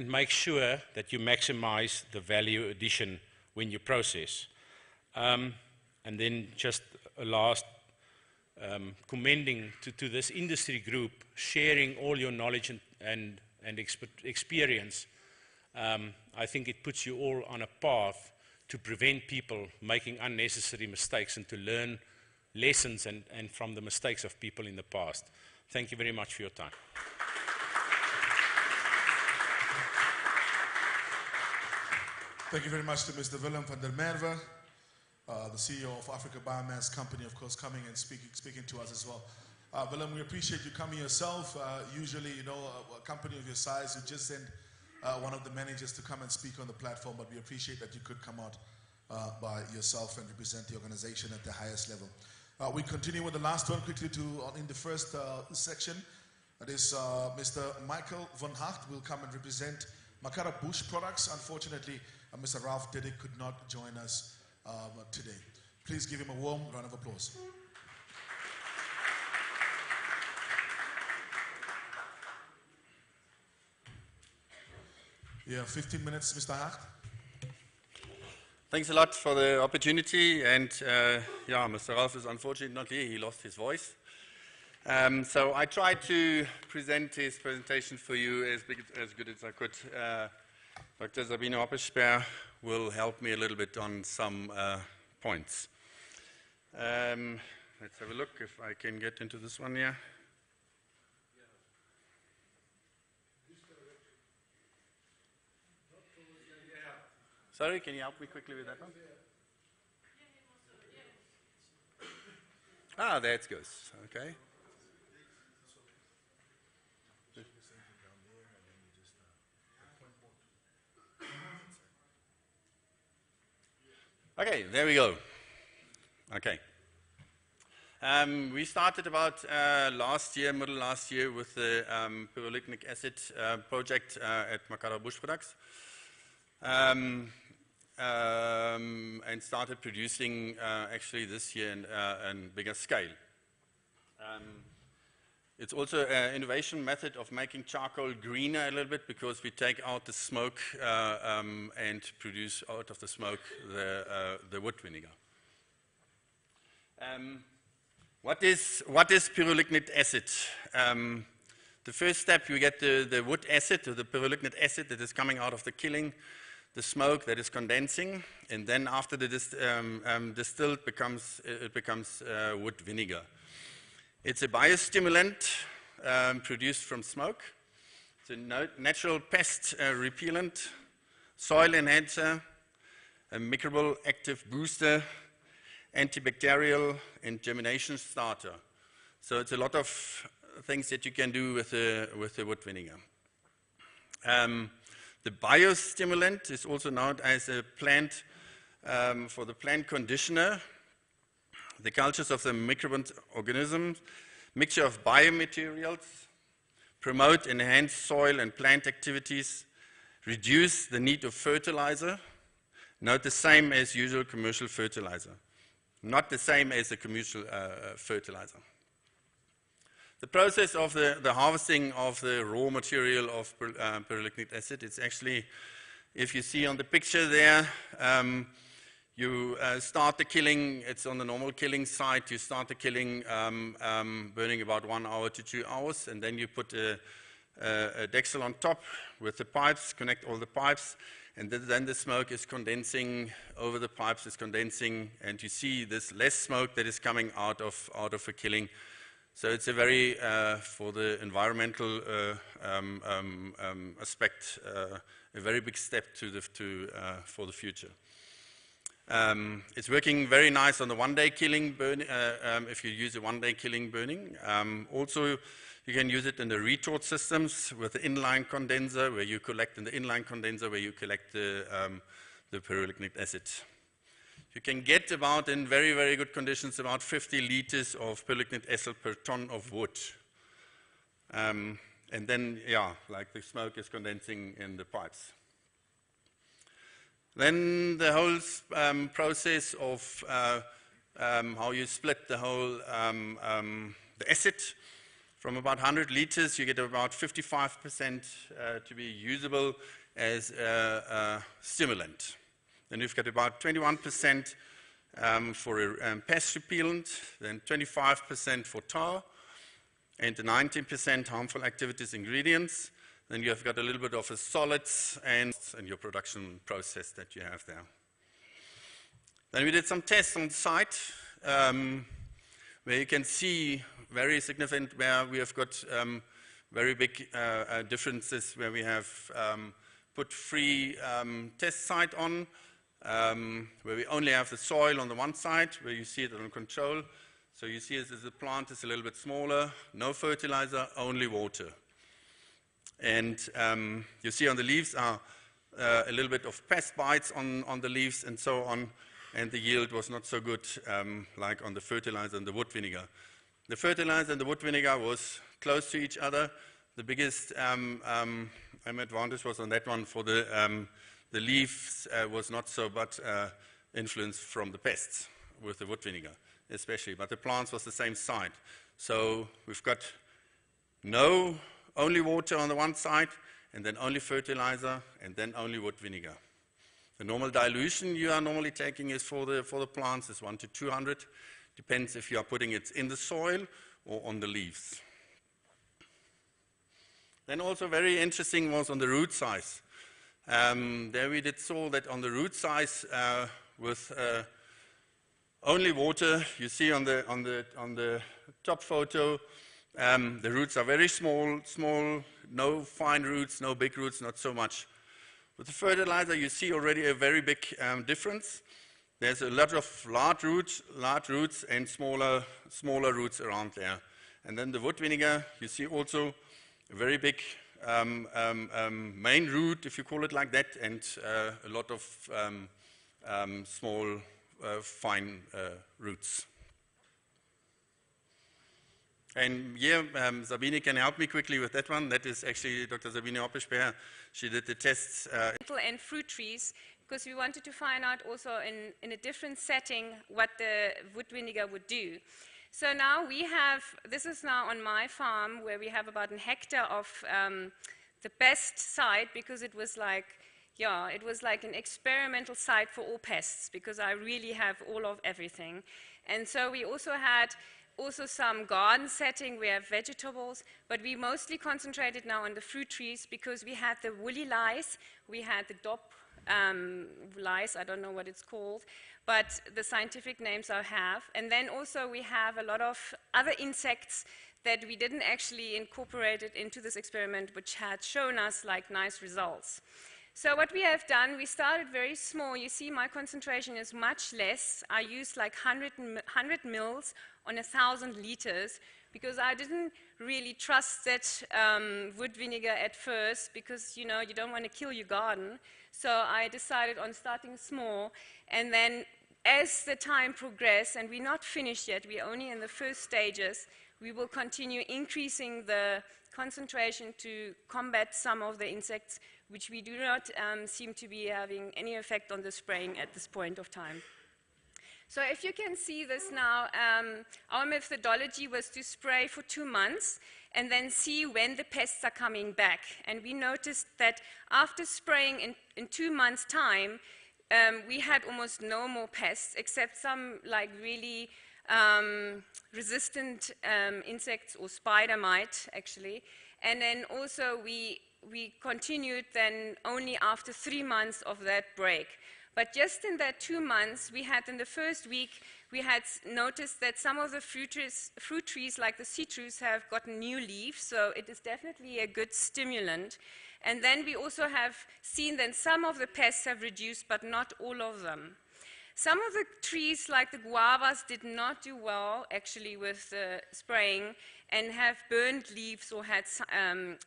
make sure that you maximize the value addition when you process. And then just a last commending to this industry group, sharing all your knowledge and experience. I think it puts you all on a path to prevent people making unnecessary mistakes and to learn lessons and from the mistakes of people in the past. Thank you very much for your time. Thank you very much to Mr. Willem van der Merwe, the CEO of Africa Biomass Company, of course, coming and speaking to us as well. Willem, we appreciate you coming yourself. Usually, you know, a company of your size, you just send one of the managers to come and speak on the platform, but we appreciate that you could come out by yourself and represent the organization at the highest level. We continue with the last one quickly in the first section. That is Mr. Michael van Hacht will come and represent Makara Bush Products. Unfortunately, Mr. Ralph Diddick could not join us today. Please give him a warm round of applause. Yeah, 15 minutes, Mr. Hacht. Thanks a lot for the opportunity, and yeah, Mr. Ralph is unfortunately not here. He lost his voice. So I tried to present his presentation for you as good as I could. Dr. Sabine Oppersperr will help me a little bit on some points. Let's have a look if I can get into this one here. Sorry, can you help me quickly with that one? Ah, there it goes. Okay. Okay, there we go. Okay. We started about middle last year with the pyrolignic acid project at Makara Bush Products. And started producing actually this year in bigger scale. It's also an innovation method of making charcoal greener a little bit because we take out the smoke and produce out of the smoke the wood vinegar. What is pyrolignic acid? The first step, you get the wood acid, or the pyrolignic acid that is coming out of the killing, the smoke that is condensing, and then after the distilled it becomes wood vinegar. It's a biostimulant produced from smoke. It's a natural pest repellent, soil enhancer, a microbial active booster, antibacterial, and germination starter. So it's a lot of things that you can do with the wood vinegar. The biostimulant is also known as a plant, for the plant conditioner, the cultures of the microbial organisms, mixture of biomaterials, promote enhanced soil and plant activities, reduce the need of fertilizer, not the same as usual commercial fertilizer, not the same as a commercial fertilizer. The process of the harvesting of the raw material of pyrolignic acid, it's actually, if you see on the picture there, you start the killing, it's on the normal killing site, you start the killing burning about 1 hour to 2 hours, and then you put a Dexel on top with the pipes, connect all the pipes, and then the smoke is condensing over the pipes, is condensing, and you see this less smoke that is coming out of a killing. So it's a very, for the environmental aspect, a very big step for the future. It's working very nice on the one-day killing burn, if you use a one-day killing burning. Also, you can use it in the retort systems with the inline condenser, where you collect the pyrolignic acid. You can get about, in very, very good conditions, about 50 liters of pyrolignic acid per ton of wood. And then, yeah, like the smoke is condensing in the pipes. Then the whole process of how you split the whole the acid. From about 100 liters, you get about 55% to be usable as a stimulant. Then you've got about 21% for a pest repellent, then 25% for tar, and 19% harmful activities ingredients. Then you have got a little bit of a solids and your production process that you have there. Then we did some tests on site where you can see very significant, where we have got very big differences, where we have put free test site on, where we only have the soil on the one side, where you see it on control. So you see as the plant is a little bit smaller, no fertilizer, only water. And you see on the leaves are a little bit of pest bites on the leaves and so on, and the yield was not so good like on the fertilizer and the wood vinegar. The fertilizer and the wood vinegar was close to each other. The biggest advantage was on that one for the leaves was not so but influence from the pests with the wood vinegar especially, but the plants was the same side. So we've got only water on the one side, and then only fertilizer, and then only wood vinegar. The normal dilution you are normally taking is for the plants is 1 to 200. Depends if you are putting it in the soil or on the leaves. Then also very interesting was on the root size. There we saw that on the root size with only water, you see on the top photo, the roots are very small, no fine roots, no big roots, not so much. With the fertilizer, you see already a very big difference. There's a lot of large roots and smaller roots around there. And then the wood vinegar, you see also a very big main root, if you call it like that, and a lot of small, fine roots. And here, Sabine can help me quickly with that one. That is actually Dr. Sabine Oppersperr. She did the tests. And fruit trees, because we wanted to find out also in a different setting what the wood vinegar would do. So now we have, this is now on my farm where we have about 1 hectare of the best site, because it was like, yeah, it was like an experimental site for all pests, because I really have all of everything. And so we also had some garden setting, we have vegetables, but we mostly concentrated now on the fruit trees because we had the woolly lice, we had the dop lice, I don't know what it's called, but the scientific names I have. And then also we have a lot of other insects that we didn't actually incorporate it into this experiment, which had shown us like nice results. So what we have done, we started very small. You see my concentration is much less. I used like 100 mils on 1,000 liters because I didn't really trust that wood vinegar at first because, you know, you don't want to kill your garden. So I decided on starting small, and then as the time progressed, and we're not finished yet, we're only in the first stages, we will continue increasing the concentration to combat some of the insects which we do not seem to be having any effect on the spraying at this point of time. So if you can see this now, our methodology was to spray for 2 months and then see when the pests are coming back. And we noticed that after spraying in 2 months' time, we had almost no more pests except some like really resistant insects or spider mite actually. And then also we continued then only after 3 months of that break. But just in that 2 months, we had in the first week, we had noticed that some of the fruit trees like the citrus have gotten new leaves, so it is definitely a good stimulant. And then we also have seen that some of the pests have reduced, but not all of them. Some of the trees like the guavas did not do well actually with spraying and have burned leaves or had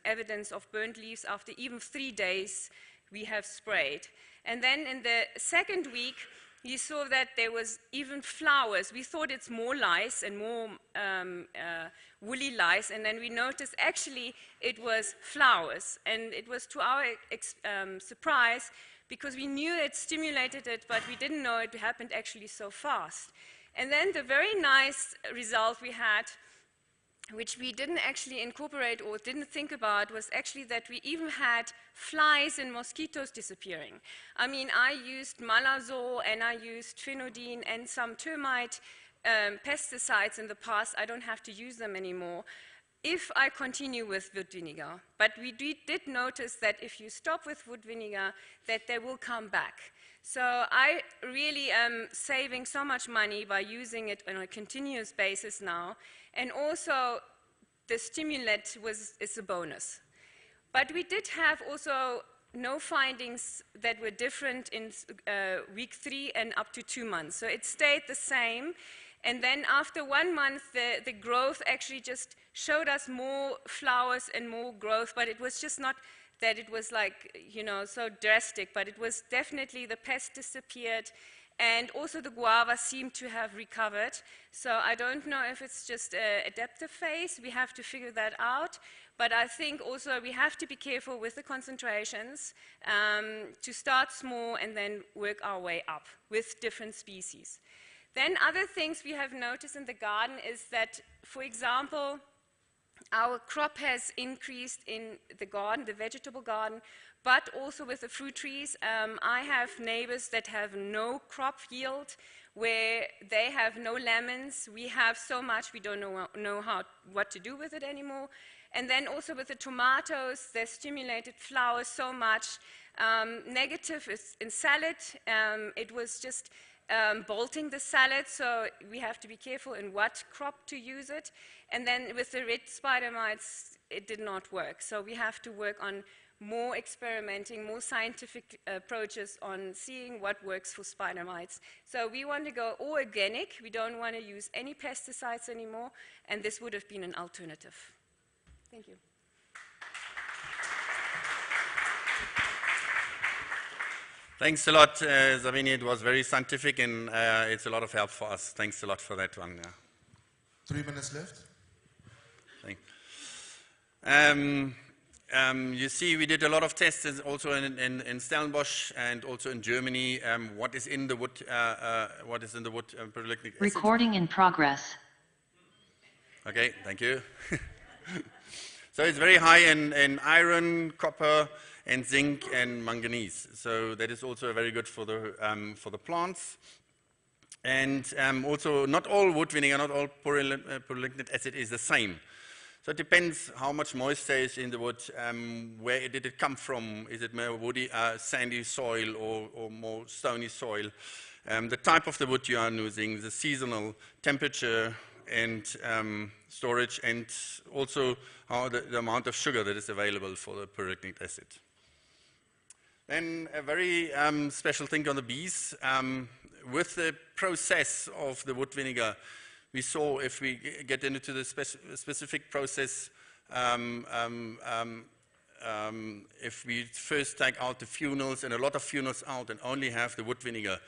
evidence of burned leaves after even 3 days we have sprayed. And then in the second week, you saw that there was even flowers. We thought it's more lice and more woolly lice, and then we noticed actually it was flowers. And it was to our surprise, because we knew it stimulated it, but we didn't know it happened actually so fast. And then the very nice result we had, which we didn't actually incorporate or didn't think about, was actually that we even had flies and mosquitoes disappearing. I mean, I used malazole and I used phenodine and some termite pesticides in the past. I don't have to use them anymore if I continue with wood vinegar. But we did notice that if you stop with wood vinegar, that they will come back. So I really am saving so much money by using it on a continuous basis now. And also, the stimulant is a bonus. But we did have also no findings that were different in week 3 and up to 2 months. So it stayed the same. And then after 1 month, the growth actually just showed us more flowers and more growth, but it was just not that it was like, you know, so drastic, but it was definitely the pest disappeared. And also the guava seemed to have recovered. So I don't know if it's just an adaptive phase. We have to figure that out. But I think also we have to be careful with the concentrations to start small and then work our way up with different species. Then other things we have noticed in the garden is that, for example, our crop has increased in the garden, the vegetable garden, but also with the fruit trees. I have neighbors that have no crop yield, where they have no lemons. We have so much, we don't know what to do with it anymore. And then also with the tomatoes, they stimulated flowers so much. Negative is in salad. It was just bolting the salad, so we have to be careful in what crop to use it. And then with the red spider mites, it did not work. So we have to work on more experimenting, more scientific approaches on seeing what works for spider mites. So we want to go all organic. We don't want to use any pesticides anymore, and this would have been an alternative. Thank you. Thanks a lot, Zavini. It was very scientific, and it's a lot of help for us. Thanks a lot for that one. Yeah. 3 minutes left. You see, we did a lot of tests also in Stellenbosch and also in Germany. What is in the wood? What is in the wood? Proteolytic acid? Recording in progress. Okay, thank you. So it's very high in iron, copper, and zinc and manganese. So that is also very good for the plants. And also, not all wood vinegar, not all proteolytic acid is the same. So it depends how much moisture is in the wood, where did it come from? Is it more woody, sandy soil or more stony soil? The type of the wood you are using, the seasonal temperature and storage, and also how the amount of sugar that is available for the proteolytic acid. Then a very special thing on the bees. With the process of the wood vinegar, we saw if we get into the specific process, if we first take out the fuels and a lot of fuels out and only have the wood vinegar,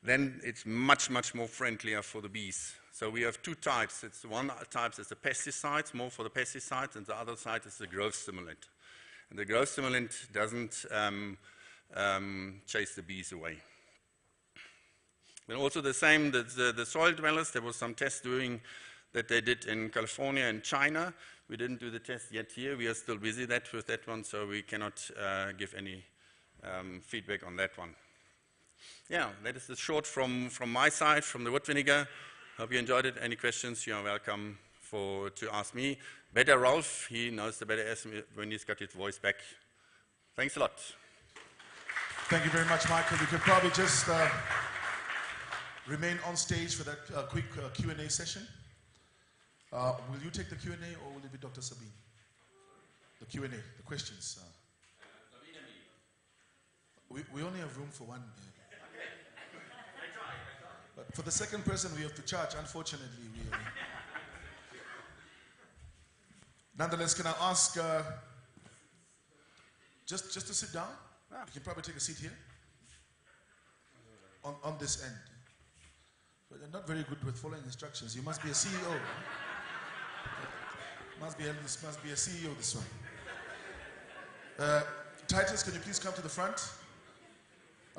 then it's much, much more friendlier for the bees. So we have two types. It's one type is the pesticides, more for the pesticides, and the other side is the growth stimulant. And the growth stimulant doesn't chase the bees away. And also the same, the soil dwellers, there was some tests doing that they did in California and China. We didn't do the test yet here. We are still busy with that one, so we cannot give any feedback on that one. Yeah, that is the short from my side, from the wood vinegar. Hope you enjoyed it. Any questions, you are welcome to ask me. Better Rolf, he knows the better answer when he's got his voice back. Thanks a lot. Thank you very much, Michael. We could probably just remain on stage for that quick Q&A session. Will you take the Q&A or will it be Dr. Sabine? The Q&A, the questions. We only have room for one. But for the second person, we have to charge, unfortunately. Nonetheless, can I ask, just to sit down? You can probably take a seat here. On this end. But you're not very good with following instructions. You must be a CEO. This must be a CEO, this one. Titus, can you please come to the front?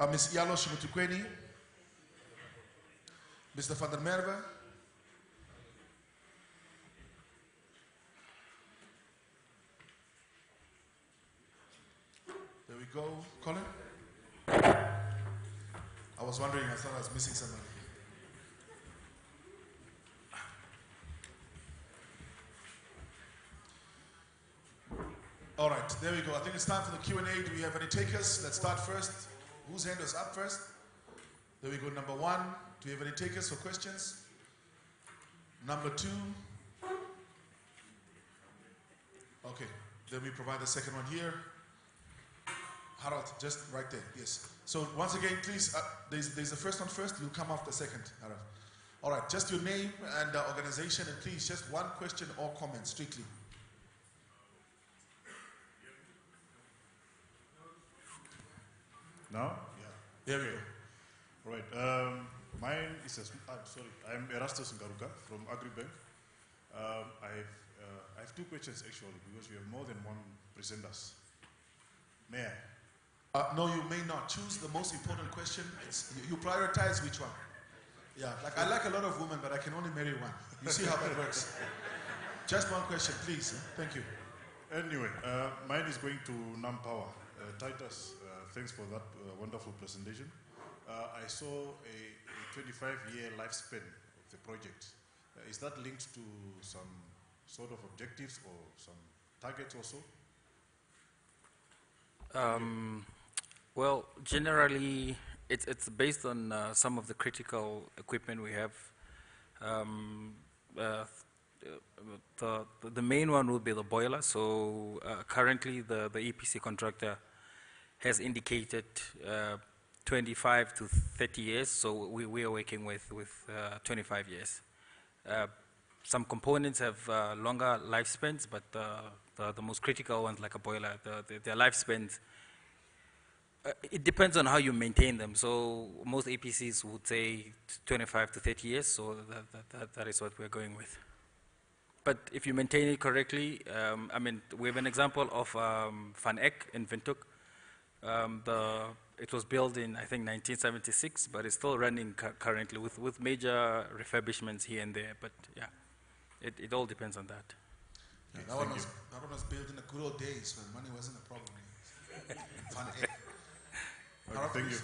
Ms. Yalo Shimutukweni. Mr. van der Merwe. There we go. Colin? I was wondering, I thought I was missing somebody. All right, there we go. I think it's time for the Q&A. Do we have any takers? Let's start first. Whose hand was up first? There we go, number one. Do we have any takers for questions? Number two. Okay, then we provide the second one here. Harold, just right there, yes. So once again, please, there's the first one first. You'll come after second, Harold. All right, just your name and organization, and please, just one question or comment, strictly. Now? Yeah. There we go. All right. Mine is I'm Erastus Ngaruka from AgriBank. I have two questions actually, because we have more than one presenters. May I? No, you may not. Choose the most important question. You prioritize which one. Yeah, like I like a lot of women, but I can only marry one. You see how that works. Just one question, please. Thank you. Anyway, mine is going to NamPower. Titus, thanks for that wonderful presentation. I saw a 25-year lifespan of the project. Is that linked to some sort of objectives or some targets also? Well, generally, it's based on some of the critical equipment we have. the main one will be the boiler. So currently the EPC contractor has indicated 25 to 30 years, so we are working with 25 years. Some components have longer lifespans, but the most critical ones, like a boiler, their lifespans, it depends on how you maintain them. So most APCs would say 25 to 30 years, so that is what we're going with. But if you maintain it correctly, I mean, we have an example of Van Eck in Windhoek. It was built in, I think, 1976, but it's still running currently with major refurbishments here and there. But yeah, it all depends on that. Yeah, that one was built in the good old days when money wasn't a problem. Van Eck. Okay, thank you.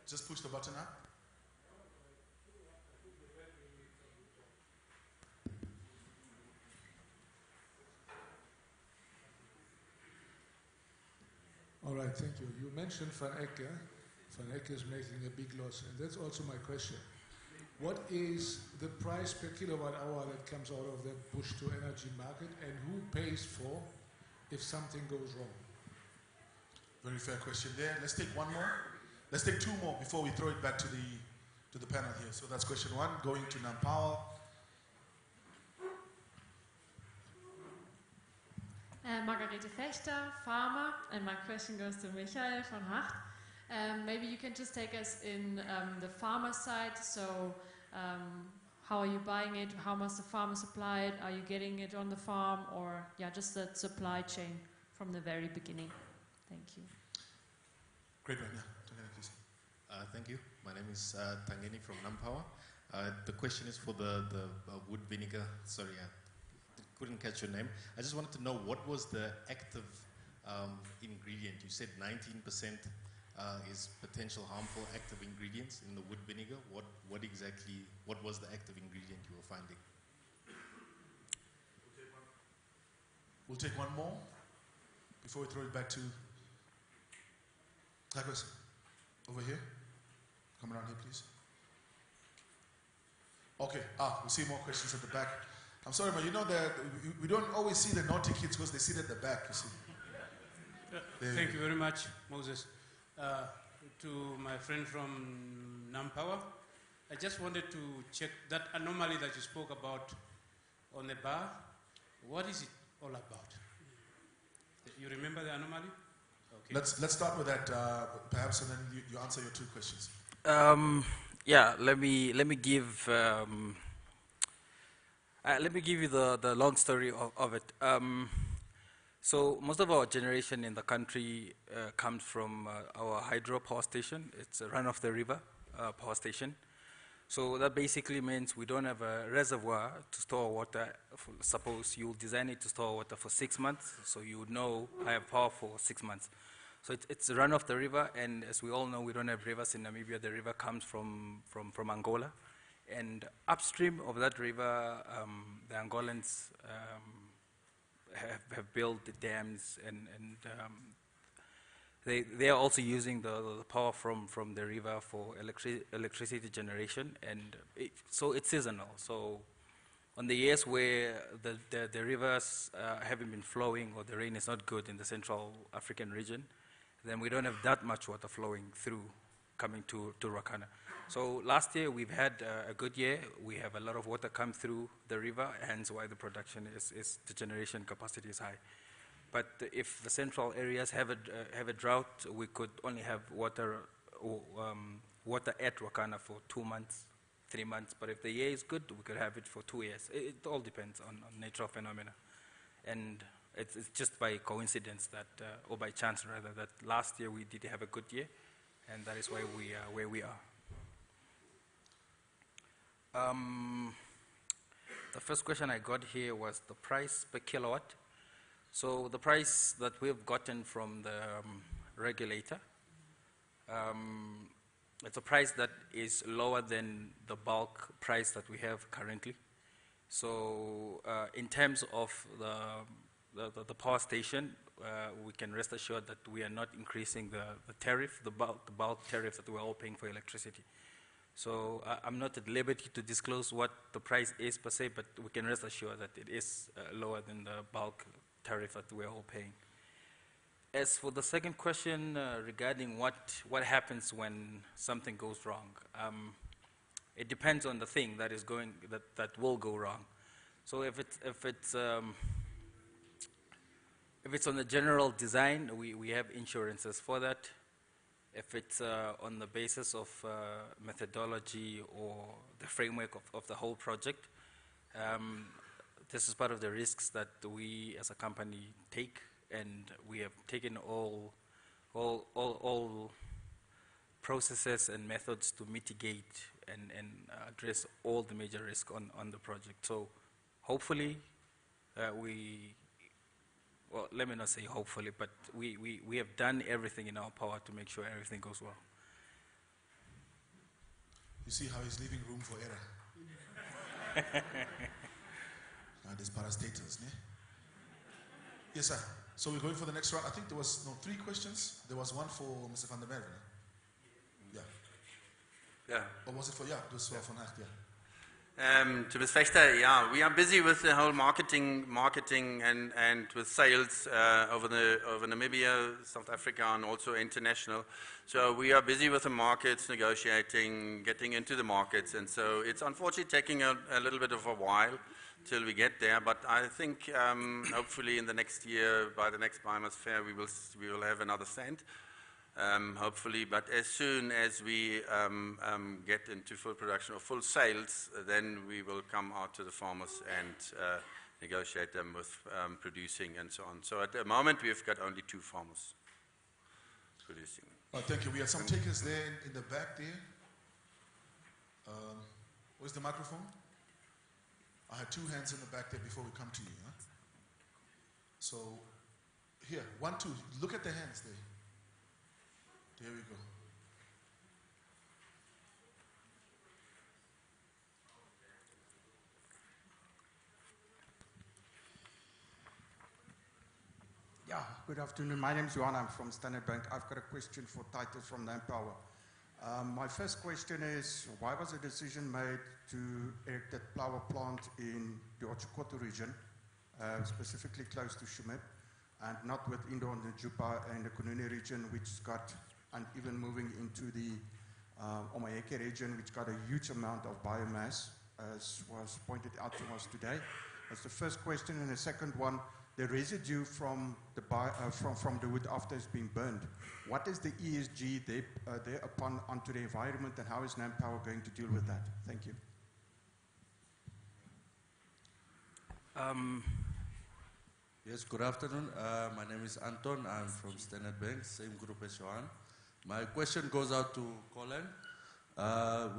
Just push the button up. All right, thank you. You mentioned Van Eck. Van Eck is making a big loss, and that's also my question. What is the price per kilowatt hour that comes out of the bush to energy market, and who pays for if something goes wrong? Very fair question there. Let's take one more. Let's take two more before we throw it back to the panel here. So that's question one, going to Nampower. Margarete Fechter, farmer, and my question goes to Michael van Hacht. Maybe you can just take us in the farmer side. So how are you buying it? How must the farmer supply it? Are you getting it on the farm? Or yeah, just the supply chain from the very beginning. Thank you. Great one, yeah. Tangeni, please. Thank you. My name is Tangeni from Nampower. The question is for the wood vinegar. Sorry, I couldn't catch your name. I just wanted to know what was the active ingredient. You said 19% is potential harmful active ingredients in the wood vinegar. What was the active ingredient you were finding? We'll take one more before we throw it back to Douglas. Over here. Come around here, please. Okay, we see more questions at the back. I'm sorry, but you know that we don't always see the naughty kids because they sit at the back, you see. Thank you very much, Moses. To my friend from Nampower, I just wanted to check that anomaly that you spoke about on the bar. What is it all about? You remember the anomaly? Okay. Let's start with that, perhaps, and then you answer your two questions. Yeah, let me give you the long story of it. So most of our generation in the country comes from our hydro power station. It's a run-of-the-river power station. So that basically means we don't have a reservoir to store water. Suppose you design it to store water for 6 months, so you would know I have power for 6 months. So it's a run-of-the-river, and as we all know, we don't have rivers in Namibia. The river comes from Angola. And upstream of that river, the Angolans have built the dams, and they are also using the power from the river for electricity generation, and so it's seasonal. So on the years where the rivers haven't been flowing or the rain is not good in the Central African region, then we don't have that much water flowing through, coming to Rakana. So last year we've had a good year. We have a lot of water come through the river, hence why the production the generation capacity is high. But if the central areas have a drought, we could only have water at Rakana for 2 months, 3 months. But if the year is good, we could have it for 2 years. It all depends on natural phenomena. And it's just by coincidence that, or by chance rather, that last year we did have a good year, and that is why we are where we are. The first question I got here was the price per kilowatt. So the price that we've gotten from the regulator, it's a price that is lower than the bulk price that we have currently. So in terms of the power station, we can rest assured that we are not increasing the tariff, the bulk tariff that we're all paying for electricity. So I'm not at liberty to disclose what the price is per se, but we can rest assured that it is lower than the bulk tariff that we're all paying. As for the second question regarding what happens when something goes wrong, it depends on the thing that will go wrong. So if it's on the general design, we have insurances for that. If it's on the basis of methodology or the framework of the whole project, this is part of the risks that we as a company take, and we have taken all processes and methods to mitigate and address all the major risks on the project. So hopefully well, let me not say hopefully, but we have done everything in our power to make sure everything goes well. You see how he's leaving room for error. There's parastatals, ne? Yes, sir. So we're going for the next round. I think there was 3 questions. There was one for Mr. van der Merwe. Yeah. Yeah. Or was it for, it was for Van Acht, yeah. To Ms. Fechter, yeah, we are busy with the whole marketing and with sales over Namibia, South Africa, and also international. So we are busy with the markets, negotiating, getting into the markets, and so it's unfortunately taking a little bit of a while till we get there. But I think hopefully in the next year, by the next Biomass Fair, we will have another stand. Hopefully, but as soon as we get into full production or full sales, then we will come out to the farmers and negotiate them with producing and so on. So at the moment, we've got only 2 farmers producing. Thank you. We have some takers there in the back there. Where's the microphone? I had 2 hands in the back there before we come to you. Huh? So here, 1, 2. Look at the hands there. There we go. Yeah, good afternoon. My name is Johan. I'm from Standard Bank. I've got a question for Titus from Nampower. My first question is, why was a decision made to erect that power plant in the Otjikoto region, specifically close to Shumep, and not within the Jupa and the Kunene region, which got, and even moving into the Omayeke region, which got a huge amount of biomass, as was pointed out to us today? That's the first question. And the second one, the residue from the wood after it's been burned, what is the ESG thereupon onto the environment, and how is Nampower going to deal with that? Thank you. Yes, good afternoon. My name is Anton. I'm from Standard Bank, same group as Johan. My question goes out to Colin.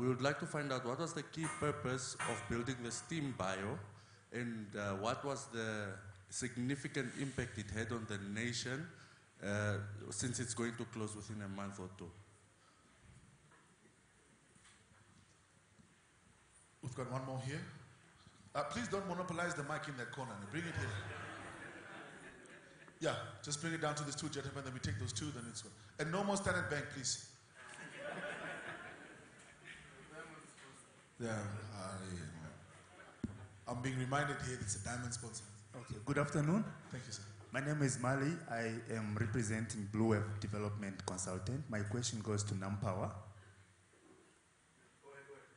We would like to find out what was the key purpose of building the steam bio, and what was the significant impact it had on the nation since it's going to close within a month or 2. We've got one more here. Please don't monopolize the mic in that corner. Bring it here. Yeah, just bring it down to these 2 gentlemen, then we take those 2, then it's good. And no more Standard Bank, please. Yeah, I'm being reminded here it's a diamond sponsor. Okay, good afternoon. Thank you, sir. My name is Mali. I am representing Blue Wave Development Consultant. My question goes to Nampower.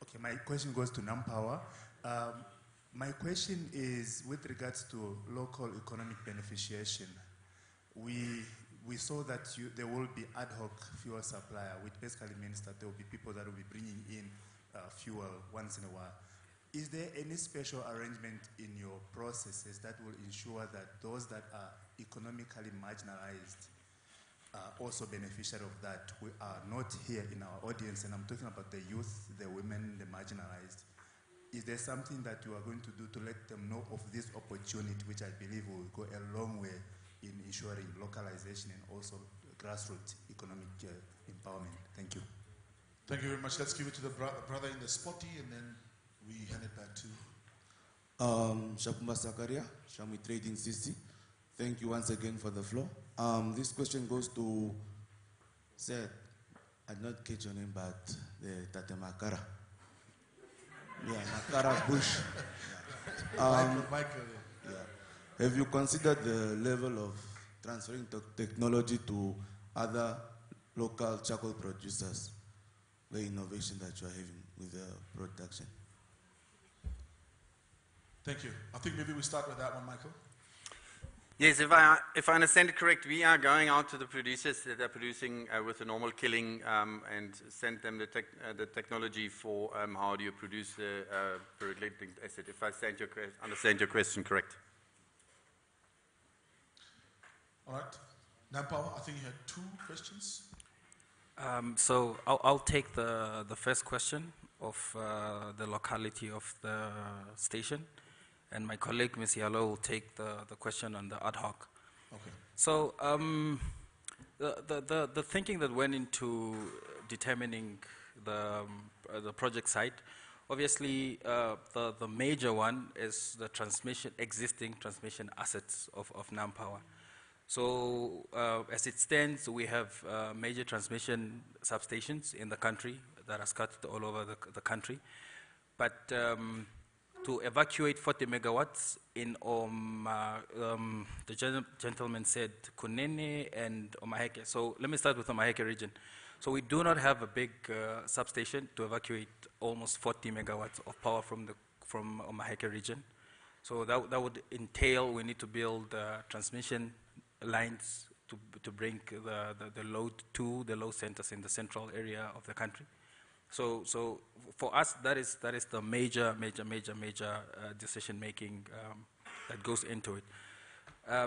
Okay, my question goes to Nampower. My question is with regards to local economic beneficiation. We saw that there will be ad hoc fuel supplier, which basically means that there will be people that will be bringing in fuel once in a while. Is there any special arrangement in your processes that will ensure that those that are economically marginalized are also beneficiary of that? We are not here in our audience, and I'm talking about the youth, the women, the marginalized. Is there something that you are going to do to let them know of this opportunity, which I believe will go a long way in ensuring localization and also grassroots economic empowerment? Thank you. Thank you very much. Let's give it to the brother in the spotty, and then we hand it back to... Shapumba Sakaria, Shamwi Trading CC. Thank you once again for the floor. This question goes to Seth. I did not catch your name, but the Tatemakara. Yeah, Makara Bush. Michael, yeah. Have you considered the level of transferring technology to other local charcoal producers? The innovation that you are having with the production. Thank you. I think maybe we start with that one, Michael. Yes, if I understand it correct, we are going out to the producers that are producing with a normal killing and send them the technology for how do you produce the ferrogenic acid, if I understand your question correct. All right. Nampower, I think you had 2 questions. So I'll take the first question of the locality of the station, and my colleague Ms. Yalo will take the question on the ad hoc. Okay. So the thinking that went into determining the project site, obviously the major one is the existing transmission assets of Nampower. So as it stands, we have major transmission substations in the country that are scattered all over the country. But to evacuate 40 megawatts in the gentleman said Kunene and Omaheke. So let me start with Omaheke region. So we do not have a big substation to evacuate almost 40 megawatts of power from Omaheke region. So that would entail we need to build transmission lines to bring the load to the load centers in the central area of the country. So for us, that is the major decision making that goes into it.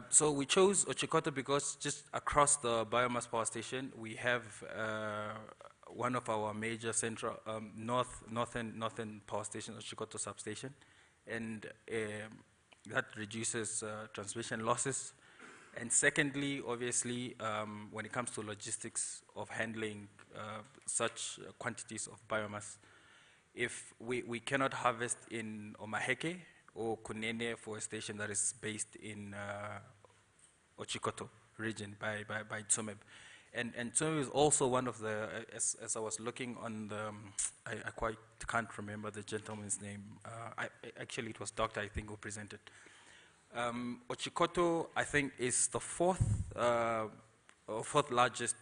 So we chose Otjikoto because just across the biomass power station, we have one of our major central northern power station, Otjikoto substation, and that reduces transmission losses. And secondly, obviously, when it comes to logistics of handling such quantities of biomass, if we cannot harvest in Omaheke or Kunene for a station that is based in Otjikoto region by Tsumeb. And Tsumeb is also one of the, as I was looking on the, I quite can't remember the gentleman's name. Actually, it was Doctor, I think, who presented. Otjikoto, I think, is the fourth largest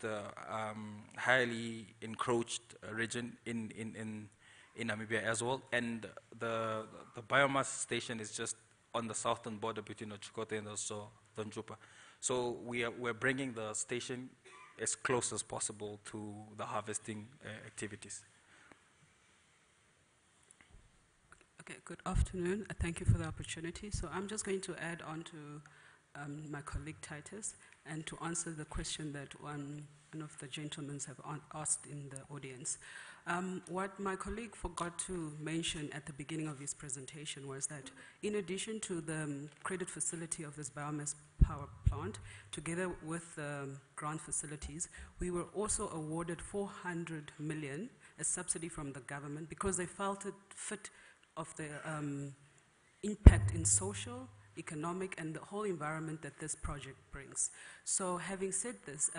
highly encroached region in Namibia as well, and the biomass station is just on the southern border between Otjikoto and also Donjupa. So we're bringing the station as close as possible to the harvesting activities. Okay, good afternoon. Thank you for the opportunity. So I'm just going to add on to my colleague Titus and to answer the question that one of the gentlemen have asked in the audience. What my colleague forgot to mention at the beginning of his presentation was that in addition to the credit facility of this biomass power plant, together with the grant facilities, we were also awarded 400 million as subsidy from the government because they felt it fit of the impact in social, economic, and the whole environment that this project brings. So having said this,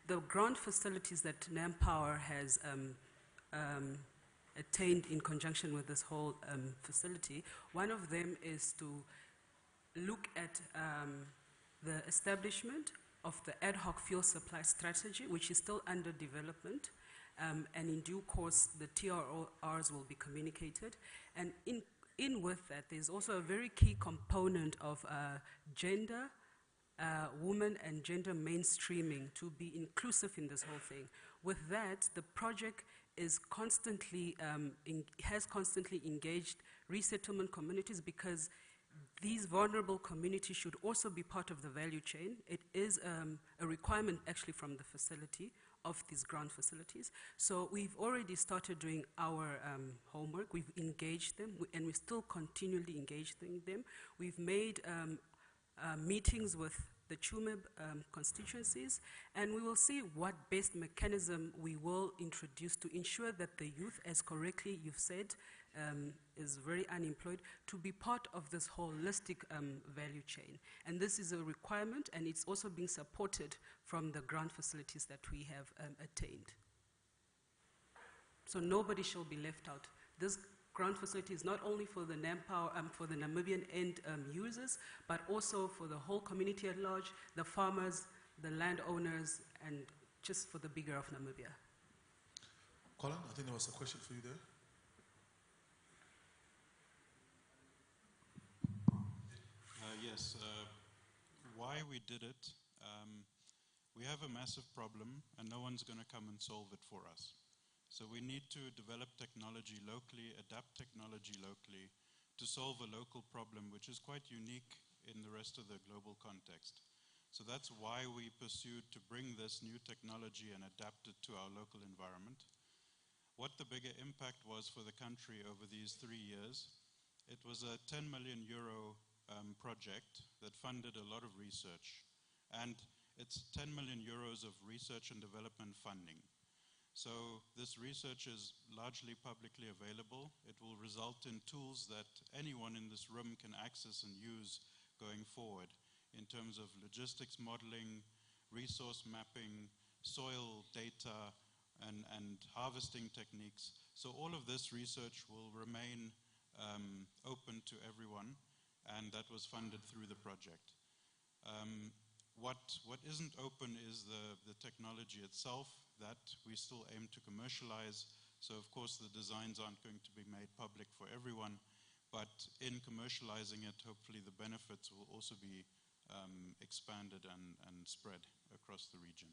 the grant facilities that Nampower has attained in conjunction with this whole facility, one of them is to look at the establishment of the ad hoc fuel supply strategy, which is still under development. And in due course, the TRORs will be communicated. And in with that, there's also a very key component of gender, women, and gender mainstreaming to be inclusive in this whole thing. With that, the project is constantly, has constantly engaged resettlement communities because these vulnerable communities should also be part of the value chain. It is a requirement actually from the facility of these grant facilities. So we've already started doing our homework. We've engaged them, and we still continually engage them. We've made meetings with the Tsumeb constituencies, and we will see what best mechanism we will introduce to ensure that the youth, as correctly you've said, is very unemployed, to be part of this holistic value chain. And this is a requirement, and it's also being supported from the grant facilities that we have attained. So nobody shall be left out. This grant facility is not only for the for the Namibian end users, but also for the whole community at large, the farmers, the landowners, and just for the bigger of Namibia. Colin, I think there was a question for you there. Yes, why we did it, we have a massive problem and no one's going to come and solve it for us. So we need to develop technology locally, adapt technology locally to solve a local problem which is quite unique in the rest of the global context. So that's why we pursued to bring this new technology and adapt it to our local environment. What the bigger impact was for the country over these 3 years, it was a 10 million euro project that funded a lot of research. And it's 10 million euros of research and development funding. So this research is largely publicly available. It will result in tools that anyone in this room can access and use going forward in terms of logistics modeling, resource mapping, soil data, and harvesting techniques. So all of this research will remain open to everyone, and that was funded through the project. What isn't open is the technology itself that we still aim to commercialize. So of course the designs aren't going to be made public for everyone, but in commercializing it, hopefully the benefits will also be expanded and spread across the region.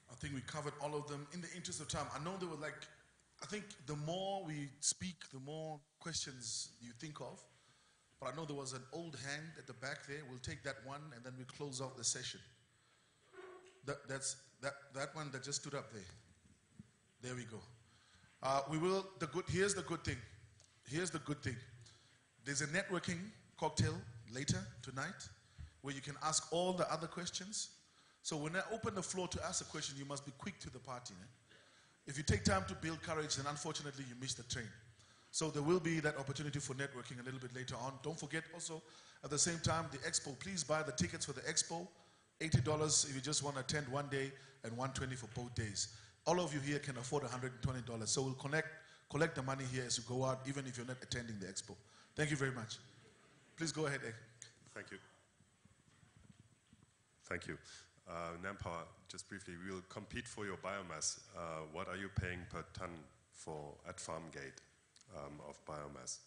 I think we covered all of them. In the interest of time, I know there were I think the more we speak, the more questions you think of. But I know there was an old hand at the back there. We'll take that one and then we close off the session. That one that just stood up there. There we go. Here's the good thing. Here's the good thing. There's a networking cocktail later tonight where you can ask all the other questions. So when I open the floor to ask a question, you must be quick to the party. If you take time to build courage, then unfortunately you miss the train. So there will be that opportunity for networking a little bit later on. Don't forget also, at the same time, the expo. Please buy the tickets for the expo. $80 if you just want to attend one day and $120 for both days. All of you here can afford $120. So we'll collect the money here as you go out, even if you're not attending the expo. Thank you very much. Please go ahead, Egg. Thank you. Thank you. Nampower, just briefly, we will compete for your biomass. What are you paying per ton at farm gate of biomass?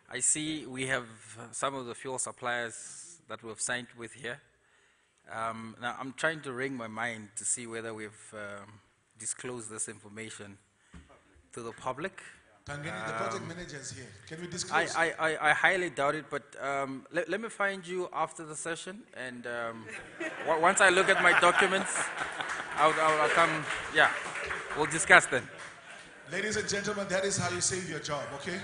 I see we have some of the fuel suppliers that we've signed with here. Now I'm trying to wring my mind to see whether we've disclosed this information to the public. Tangeni, the project manager is here. Can we disclose? I highly doubt it, but let me find you after the session, and once I look at my documents, I'll come, yeah, we'll discuss then. Ladies and gentlemen, that is how you save your job, okay?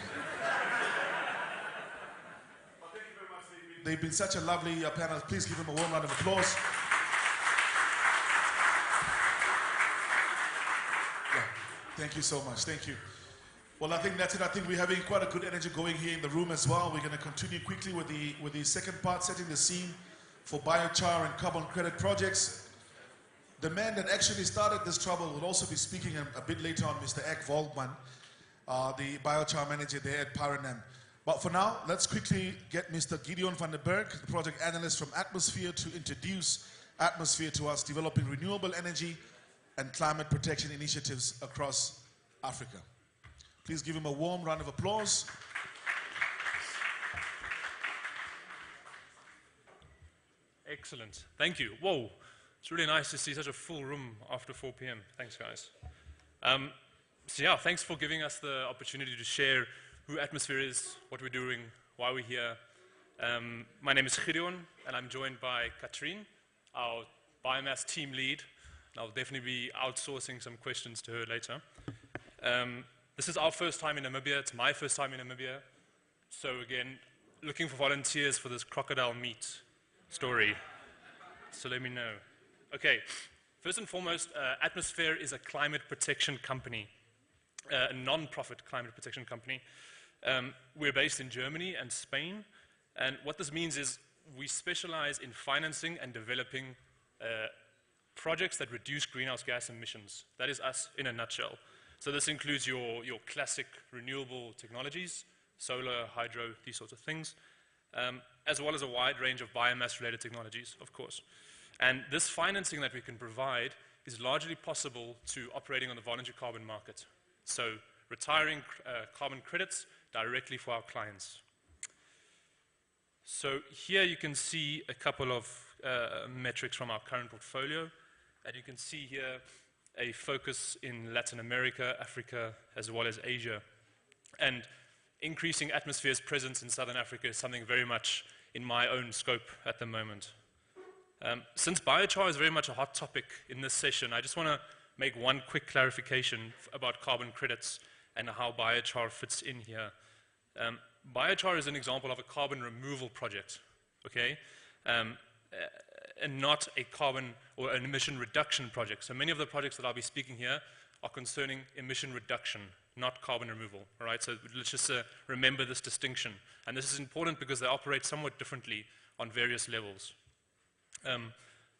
They've been such a lovely panel. Please give them a warm round of applause. Yeah. Thank you so much. Thank you. Well, I think that's it. I think we're having quite a good energy going here in the room as well. We're going to continue quickly with the second part, setting the scene for biochar and carbon credit projects. The man that actually started this trouble will also be speaking a bit later on, Mr. Ek Volkman, the biochar manager there at Paranam. But for now, let's quickly get Mr. Gideon van der Berg, the project analyst from Atmosphere, to introduce Atmosphere to us, developing renewable energy and climate protection initiatives across Africa. Please give him a warm round of applause. Excellent. Thank you. Whoa. It's really nice to see such a full room after 4 p.m. Thanks, guys. So yeah, thanks for giving us the opportunity to share who Atmosphere is, what we're doing, why we're here. My name is Gideon, and I'm joined by Katrien, our biomass team lead. I'll definitely be outsourcing some questions to her later. This is our first time in Namibia. It's my first time in Namibia. So again, looking for volunteers for this crocodile meat story. So let me know. Okay, First and foremost, Atmosphere is a climate protection company, a non-profit climate protection company. We're based in Germany and Spain, and what this means is we specialize in financing and developing projects that reduce greenhouse gas emissions. That is us in a nutshell. So this includes your classic renewable technologies, solar, hydro, these sorts of things, as well as a wide range of biomass-related technologies, of course. And this financing that we can provide is largely possible to operating on the voluntary carbon market. So retiring carbon credits directly for our clients. So here you can see a couple of metrics from our current portfolio. And you can see here a focus in Latin America, Africa, as well as Asia. And increasing Atmosphere's presence in Southern Africa is something very much in my own scope at the moment. Since biochar is very much a hot topic in this session, I just want to make one quick clarification about carbon credits and how biochar fits in here. Biochar is an example of a carbon removal project, okay? And not a carbon or an emission reduction project. So many of the projects that I'll be speaking here are concerning emission reduction, not carbon removal, all right? So let's just remember this distinction. And this is important because they operate somewhat differently on various levels.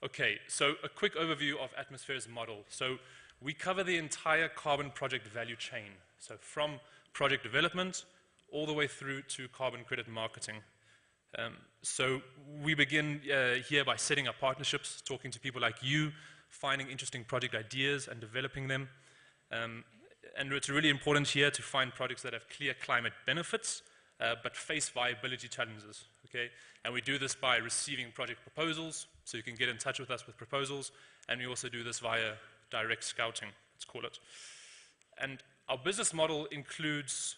Okay, so a quick overview of Atmosphere's model. So we cover the entire carbon project value chain. So from project development all the way through to carbon credit marketing. So we begin here by setting up partnerships, talking to people like you, finding interesting project ideas and developing them. And it's really important here to find projects that have clear climate benefits, but face viability challenges, okay? And we do this by receiving project proposals, so you can get in touch with us with proposals, and we also do this via direct scouting, let's call it. And our business model includes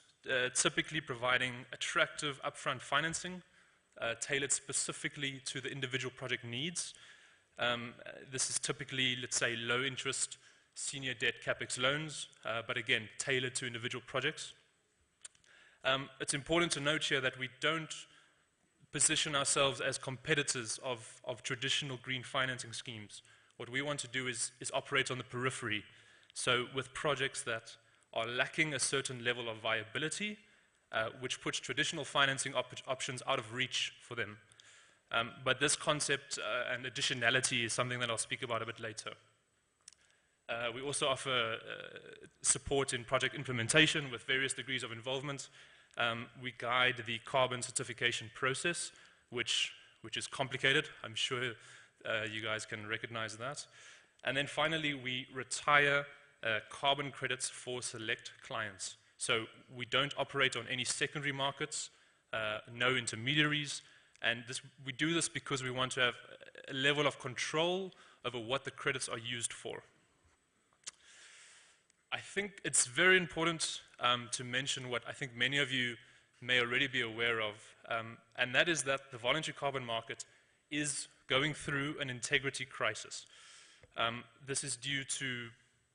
typically providing attractive upfront financing, tailored specifically to the individual project needs. This is typically, let's say, low interest, senior debt capex loans, but again, tailored to individual projects. It's important to note here that we don't position ourselves as competitors of traditional green financing schemes. What we want to do is operate on the periphery. So with projects that are lacking a certain level of viability, which puts traditional financing options out of reach for them. But this concept and additionality is something that I'll speak about a bit later. We also offer support in project implementation with various degrees of involvement. We guide the carbon certification process, which is complicated. I'm sure you guys can recognize that. And then finally, we retire carbon credits for select clients. So we don't operate on any secondary markets, no intermediaries, and we do this because we want to have a level of control over what the credits are used for. I think it's very important to mention what I think many of you may already be aware of, and that is that the voluntary carbon market is going through an integrity crisis. This is due to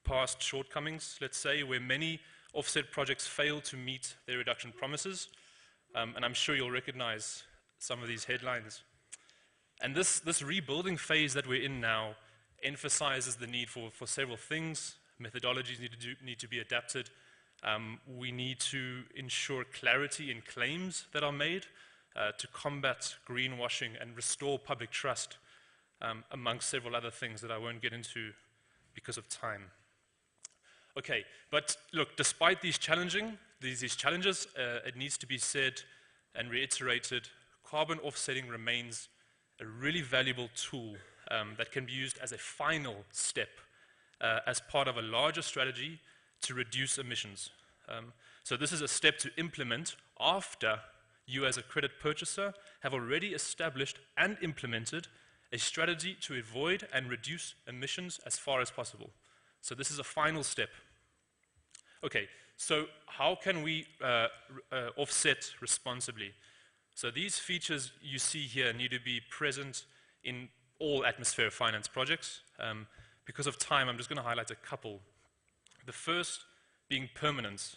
past shortcomings, let's say, where many offset projects fail to meet their reduction promises, and I'm sure you'll recognize some of these headlines. And this rebuilding phase that we're in now emphasizes the need for several things. Methodologies need to be adapted. We need to ensure clarity in claims that are made to combat greenwashing and restore public trust, amongst several other things that I won't get into because of time. Okay, but look, despite these challenges, it needs to be said and reiterated, carbon offsetting remains a really valuable tool that can be used as a final step as part of a larger strategy to reduce emissions. So this is a step to implement after you as a credit purchaser have already established and implemented a strategy to avoid and reduce emissions as far as possible. So this is a final step. Okay, so how can we offset responsibly? So these features you see here need to be present in all Atmosphere finance projects. Because of time, I'm just going to highlight a couple. The first being permanence.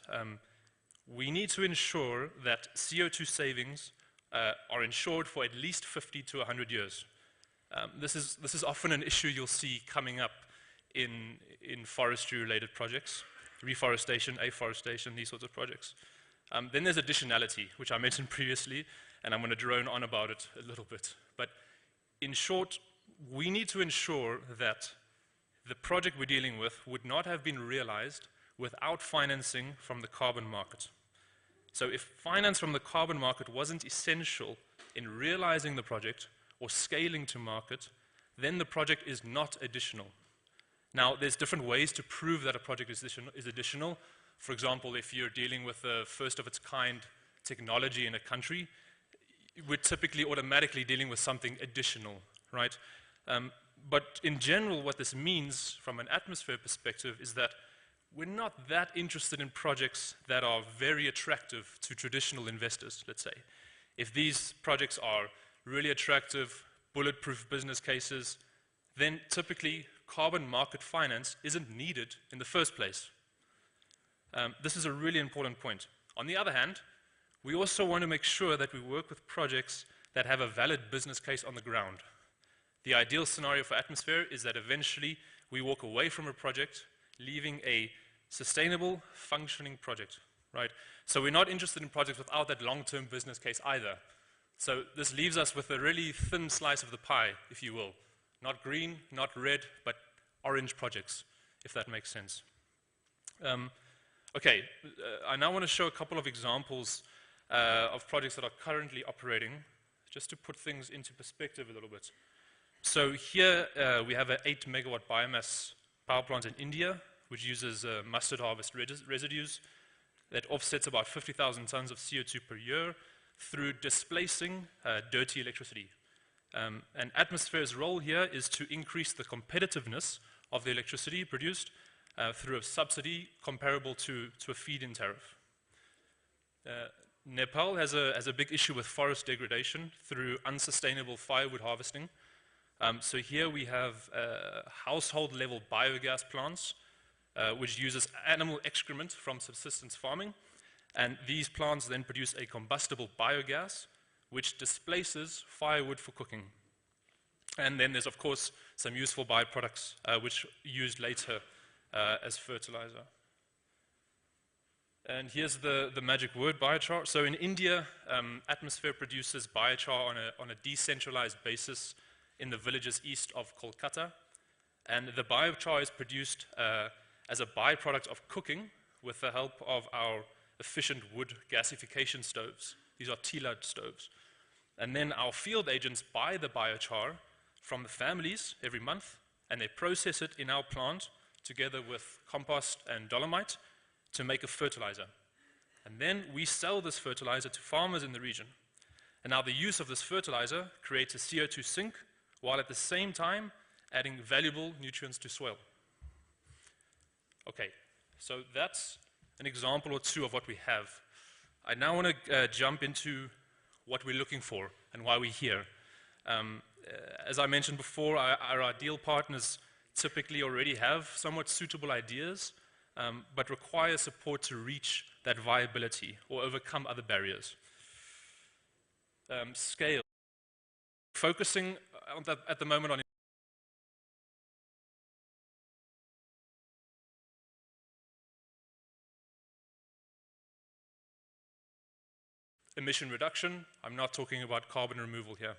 We need to ensure that CO2 savings are insured for at least 50 to 100 years. This is often an issue you'll see coming up in forestry-related projects, reforestation, afforestation, these sorts of projects. Then there's additionality, which I mentioned previously, and I'm going to drone on about it a little bit. But in short, we need to ensure that the project we're dealing with would not have been realized without financing from the carbon market. So if finance from the carbon market wasn't essential in realizing the project or scaling to market, then the project is not additional. Now, there's different ways to prove that a project is additional. For example, if you're dealing with a first-of-its-kind technology in a country, we're typically automatically dealing with something additional, right? But in general, what this means from an atmosphere perspective is that we're not that interested in projects that are very attractive to traditional investors, let's say. If these projects are really attractive, bulletproof business cases, then typically carbon market finance isn't needed in the first place. This is a really important point. On the other hand, we also want to make sure that we work with projects that have a valid business case on the ground. The ideal scenario for atmosphere is that eventually we walk away from a project, leaving a sustainable, functioning project, right? So we're not interested in projects without that long-term business case either. So this leaves us with a really thin slice of the pie, if you will. Not green, not red, but orange projects, if that makes sense. I now want to show a couple of examples of projects that are currently operating, just to put things into perspective a little bit. So here we have an 8 megawatt biomass power plant in India, which uses mustard harvest residues that offsets about 50,000 tons of CO2 per year through displacing dirty electricity. And atmosphere's role here is to increase the competitiveness of the electricity produced through a subsidy comparable to a feed-in tariff. Nepal has a big issue with forest degradation through unsustainable firewood harvesting. So here we have household-level biogas plants, which uses animal excrement from subsistence farming, and these plants then produce a combustible biogas, which displaces firewood for cooking. And then there's, of course, some useful byproducts, which are used later as fertilizer. And here's the magic word, biochar. So in India, Atmosphere produces biochar on a decentralized basis in the villages east of Kolkata. And the biochar is produced as a byproduct of cooking with the help of our efficient wood gasification stoves. These are T-LUD stoves. And then our field agents buy the biochar from the families every month, and they process it in our plant together with compost and dolomite to make a fertilizer. And then we sell this fertilizer to farmers in the region. And now the use of this fertilizer creates a CO2 sink, while at the same time adding valuable nutrients to soil. Okay, so that's an example or two of what we have. I now want to jump into what we're looking for and why we're here. As I mentioned before, our ideal partners typically already have somewhat suitable ideas, but require support to reach that viability or overcome other barriers. Scale. Focusing at the moment on emission reduction. I'm not talking about carbon removal here.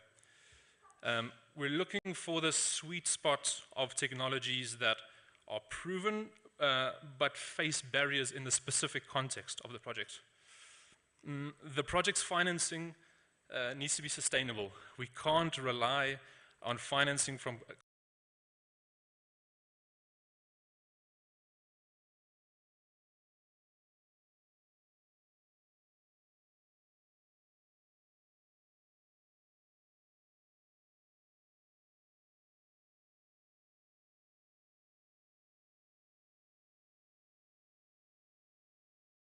We're looking for the sweet spot of technologies that are proven but face barriers in the specific context of the project. The project's financing needs to be sustainable. We can't rely on financing from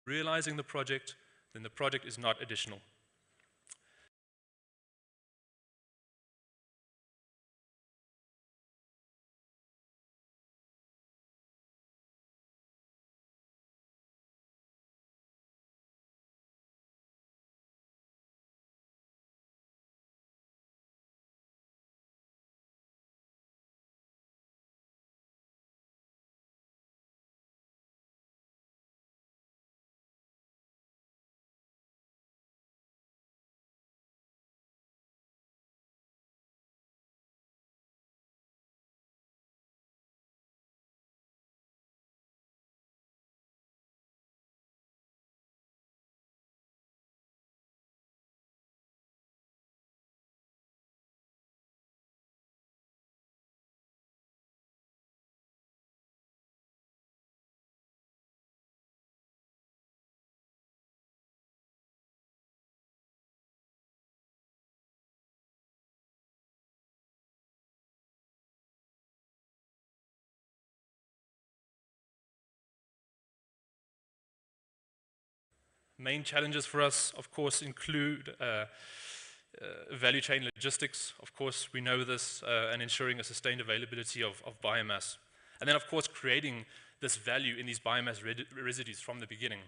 realizing the project, then the project is not additional. Main challenges for us, of course, include value chain logistics. Of course, we know this, and ensuring a sustained availability of biomass. And then, of course, creating this value in these biomass residues from the beginning.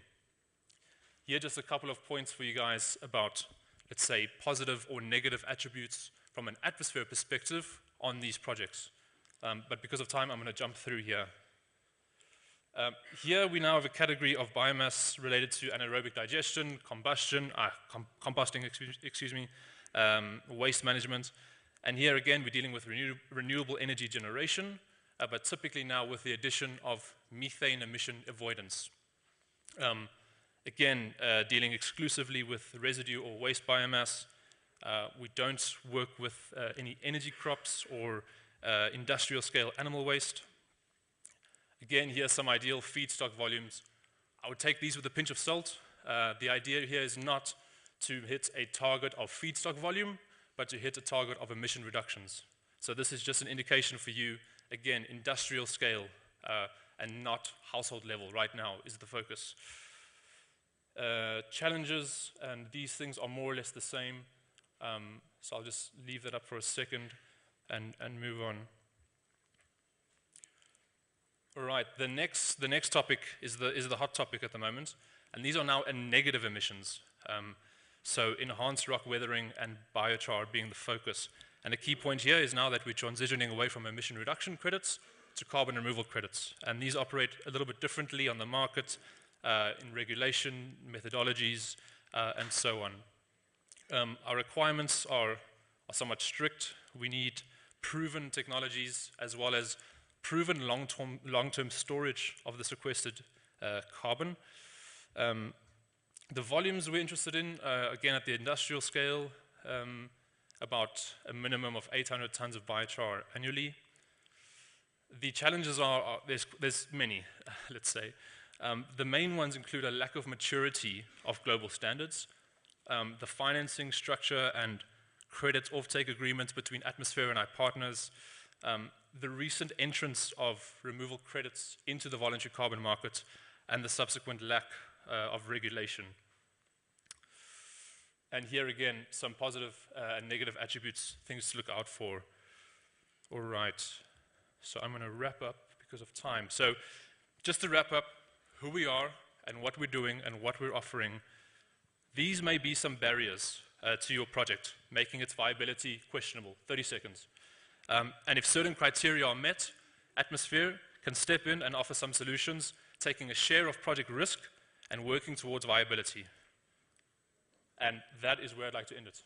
Here, just a couple of points for you guys about, let's say, positive or negative attributes from an atmosphere perspective on these projects. But because of time, I'm going to jump through here. Here we now have a category of biomass related to anaerobic digestion, combusting, excuse me, waste management. And here again, we're dealing with renewable energy generation, but typically now with the addition of methane emission avoidance. Again, dealing exclusively with residue or waste biomass. We don't work with any energy crops or industrial scale animal waste. Again, here's some ideal feedstock volumes. I would take these with a pinch of salt. The idea here is not to hit a target of feedstock volume, but to hit a target of emission reductions. So this is just an indication for you, again, industrial scale and not household level right now is the focus. Challenges, and these things are more or less the same. So I'll just leave that up for a second and move on. All right, the next topic is the hot topic at the moment, and these are now negative emissions. So enhanced rock weathering and biochar being the focus. And the key point here is now that we're transitioning away from emission reduction credits to carbon removal credits. And these operate a little bit differently on the market, in regulation, methodologies, and so on. Our requirements are somewhat strict. We need proven technologies as well as proven long-term storage of the sequestered carbon. The volumes we're interested in, again at the industrial scale, about a minimum of 800 tons of biochar annually. The challenges are there's many, let's say. The main ones include a lack of maturity of global standards, the financing structure and credit offtake agreements between Atmosphere and our partners, the recent entrance of removal credits into the voluntary carbon market, and the subsequent lack of regulation. And here again, some positive and negative attributes, things to look out for. All right, so I'm going to wrap up because of time. So just to wrap up, who we are and what we're doing and what we're offering, these may be some barriers to your project, making its viability questionable. 30 seconds. And if certain criteria are met, Atmosphere can step in and offer some solutions, taking a share of project risk and working towards viability. And that is where I'd like to end it.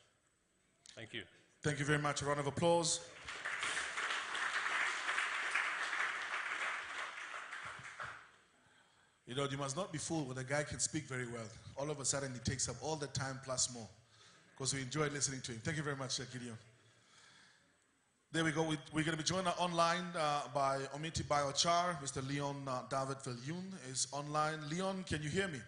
Thank you. Thank you very much. A round of applause. You know, you must not be fooled when a guy can speak very well. All of a sudden, he takes up all the time plus more, because we enjoyed listening to him. Thank you very much, Gideon. There we go. We're going to be joined online by Omiti Biochar. Mr. Leon David Viljoen is online. Leon, can you hear me?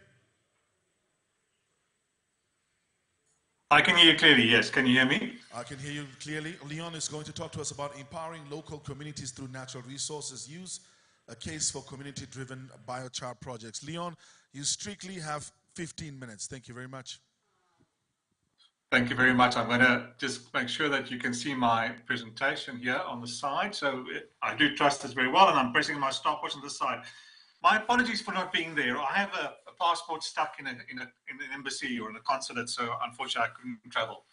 I can hear you clearly, yes. Can you hear me? I can hear you clearly. Leon is going to talk to us about empowering local communities through natural resources use, a case for community-driven biochar projects. Leon, you strictly have 15 minutes. Thank you very much. Thank you very much. I'm going to just make sure that you can see my presentation here on the side. So I do trust this very well, and I'm pressing my stopwatch on the side. My apologies for not being there. I have a passport stuck in an embassy or in a consulate, so unfortunately I couldn't travel.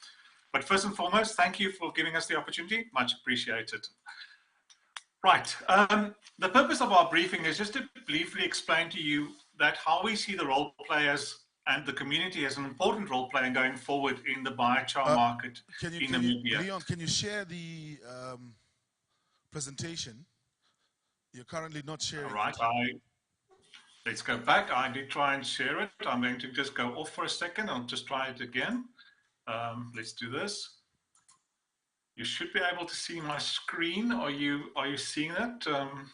But first and foremost, thank you for giving us the opportunity. Much appreciated. Right. The purpose of our briefing is just to briefly explain to you that how we see the role players and the community as an important role player going forward in the biochar market in Namibia. Leon, can you share the presentation? You're currently not sharing. All right. Let's go back. I did try and share it. I'm going to just go off for a second. I'll just try it again. Let's do this. You should be able to see my screen. Are you seeing that? I'm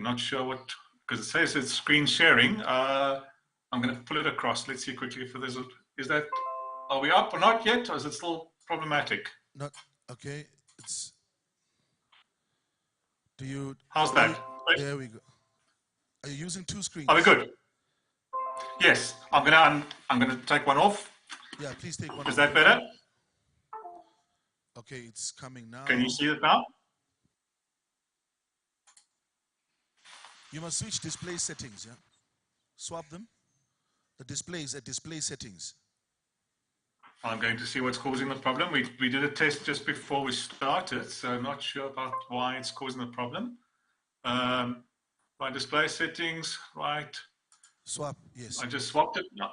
not sure what, because it says it's screen sharing. I'm going to pull it across. Let's see quickly if there's a, is that, are we up or not yet? Or is it still problematic? Not, okay. It's, do you, how's that? There we go. Are you using two screens? Are we good? Yes, I'm gonna take one off. Yeah, please take one Is off. that better? Okay, it's coming now. Can you see it now? You must switch display settings, yeah? Swap them. The displays at display settings. I'm going to see what's causing the problem. We did a test just before we started, so I'm not sure about why it's causing the problem. Right, display settings, right. Swap, yes. I just swapped it. No.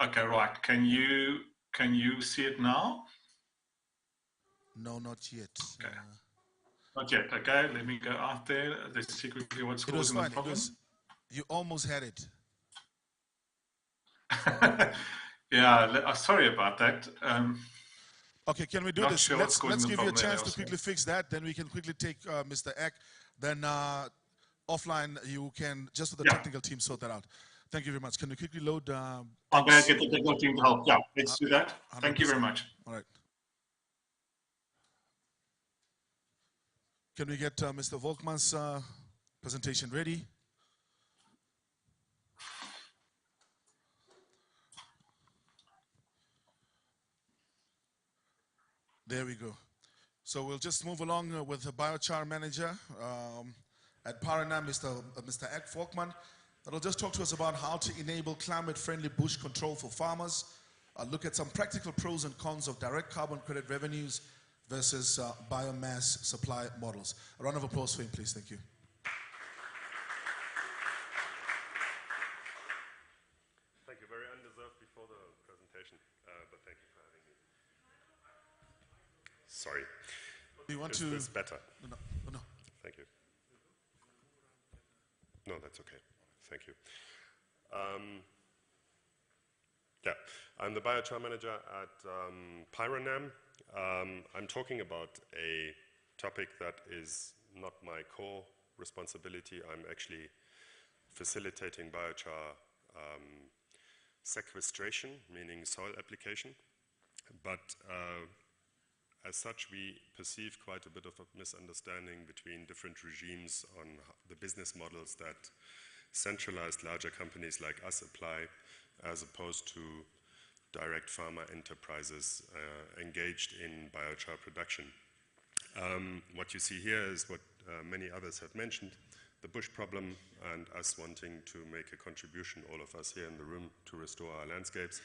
Okay, right. Can you see it now? No, not yet. Okay. Not yet. Okay, let me go out there. Let's see quickly what's It was causing the fine. problem. You almost had it. Yeah, sorry about that. Okay, can we do Not this? sure what's Let's causing the give you a problem there, chance to also. quickly fix that. Then we can quickly take Mr. Eck. Then offline, you can, just for the technical team, sort that out. Thank you very much. Can we quickly load? I'm going to get the technical team to help. Yeah, let's do that. 100%. Thank you very much. All right. Can we get Mr. Volkmann's presentation ready? There we go. So we'll just move along with the biochar manager at Paranam, Mr. Eck Volkmann. That'll just talk to us about how to enable climate-friendly bush control for farmers, look at some practical pros and cons of direct carbon credit revenues versus biomass supply models. A round of applause for him, please. Thank you. Thank you. Very undeserved before the presentation, but thank you for having me. Sorry. Do you want Is to? this better? No. Thank you. No, that's okay. Thank you. Yeah, I'm the biochar manager at Paranam. I'm talking about a topic that is not my core responsibility. I'm actually facilitating biochar sequestration, meaning soil application. But as such, we perceive quite a bit of a misunderstanding between different regimes on the business models that centralized larger companies like us apply, as opposed to direct farmer enterprises engaged in biochar production. What you see here is what many others have mentioned, the bush problem and us wanting to make a contribution, all of us here in the room, to restore our landscapes.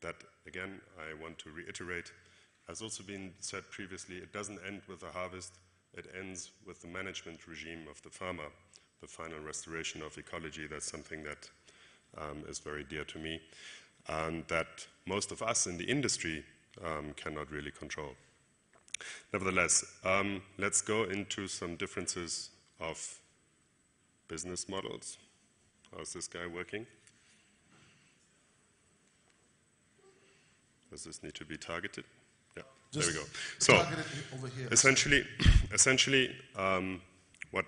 That, again, I want to reiterate, has also been said previously, it doesn't end with the harvest, it ends with the management regime of the farmer, the final restoration of ecology. That's something that is very dear to me, and that most of us in the industry cannot really control. Nevertheless, let's go into some differences of business models. How's this guy working? Does this need to be targeted? Yeah, there we go. So, over here. essentially, what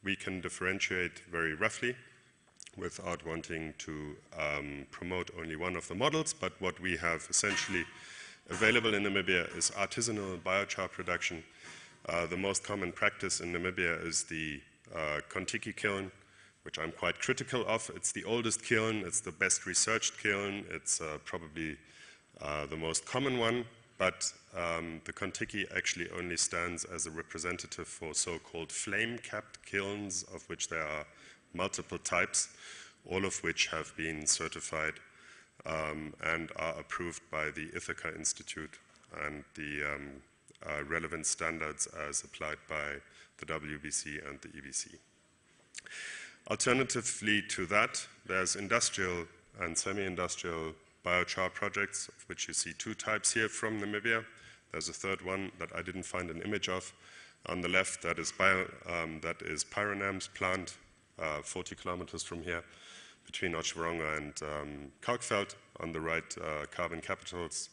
we can differentiate very roughly, without wanting to promote only one of the models, but what we have essentially available in Namibia is artisanal biochar production. The most common practice in Namibia is the Kontiki kiln, which I'm quite critical of. It's the oldest kiln, it's the best researched kiln, it's probably the most common one, but the Kontiki actually only stands as a representative for so-called flame-capped kilns, of which there are multiple types, all of which have been certified and are approved by the Ithaca Institute and the relevant standards as applied by the WBC and the EBC. Alternatively to that, there's industrial and semi-industrial biochar projects, of which you see two types here from Namibia. There's a third one that I didn't find an image of. On the left, that is Paranam's plant, 40 kilometers from here, between Otjikoto and Kalkveld. On the right, Carbon Capital's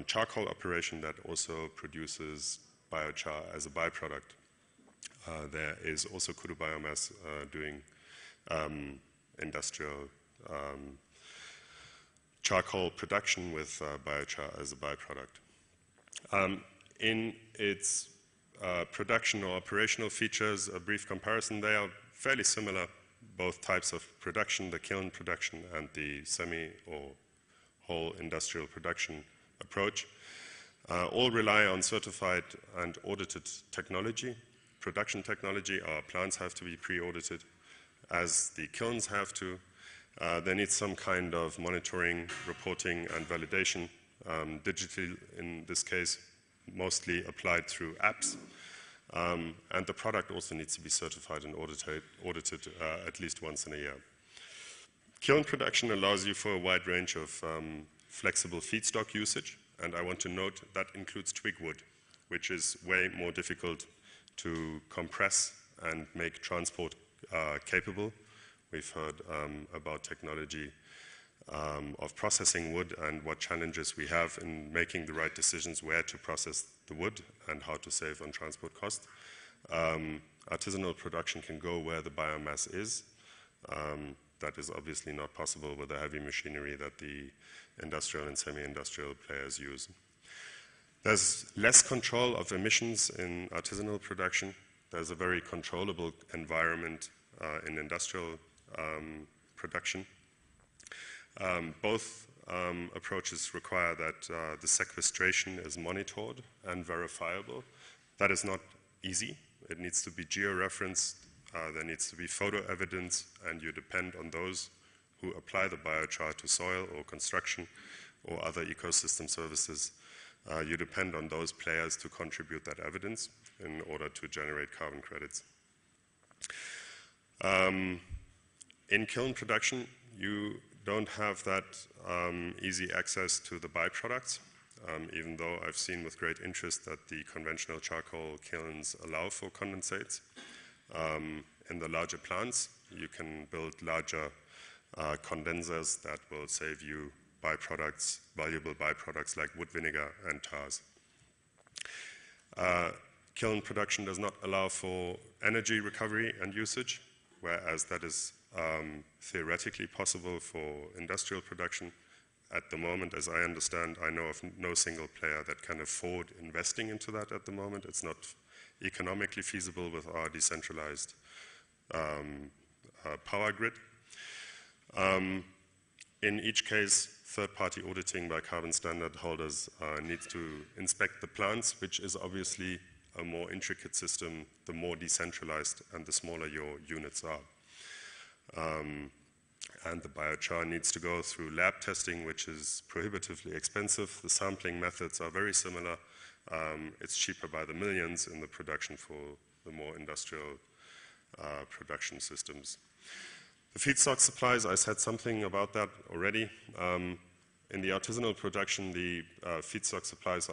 charcoal operation that also produces biochar as a byproduct. There is also Kudu Biomass doing industrial charcoal production with biochar as a byproduct. In its production or operational features, a brief comparison, they are fairly similar, both types of production, the kiln production and the semi or whole industrial production approach, all rely on certified and audited technology, production technology. Our plants have to be pre-audited, as the kilns have to. They need some kind of monitoring, reporting, and validation, digitally in this case, mostly applied through apps. And the product also needs to be certified and audited at least once in a year. Kiln production allows you for a wide range of flexible feedstock usage, and I want to note that includes twig wood, which is way more difficult to compress and make transport capable. We've heard about technology of processing wood and what challenges we have in making the right decisions where to process the wood and how to save on transport cost. Artisanal production can go where the biomass is. That is obviously not possible with the heavy machinery that the industrial and semi-industrial players use. There's less control of emissions in artisanal production. There's a very controllable environment in industrial production. Both approaches require that the sequestration is monitored and verifiable. That is not easy. It needs to be geo-referenced. There needs to be photo evidence, and you depend on those who apply the biochar to soil or construction or other ecosystem services. You depend on those players to contribute that evidence in order to generate carbon credits. In kiln production, you don't have that easy access to the byproducts, even though I've seen with great interest that the conventional charcoal kilns allow for condensates. In the larger plants, you can build larger condensers that will save you byproducts, valuable byproducts like wood vinegar and tars. Kiln production does not allow for energy recovery and usage, whereas that is theoretically possible for industrial production. At the moment, as I understand, I know of no single player that can afford investing into that at the moment. It's not economically feasible with our decentralized power grid. In each case, third-party auditing by carbon standard holders needs to inspect the plants, which is obviously a more intricate system the more decentralized and the smaller your units are. And the biochar needs to go through lab testing, which is prohibitively expensive. The sampling methods are very similar. It's cheaper by the millions in the production for the more industrial production systems. The feedstock supplies, I said something about that already. In the artisanal production, the feedstock supplies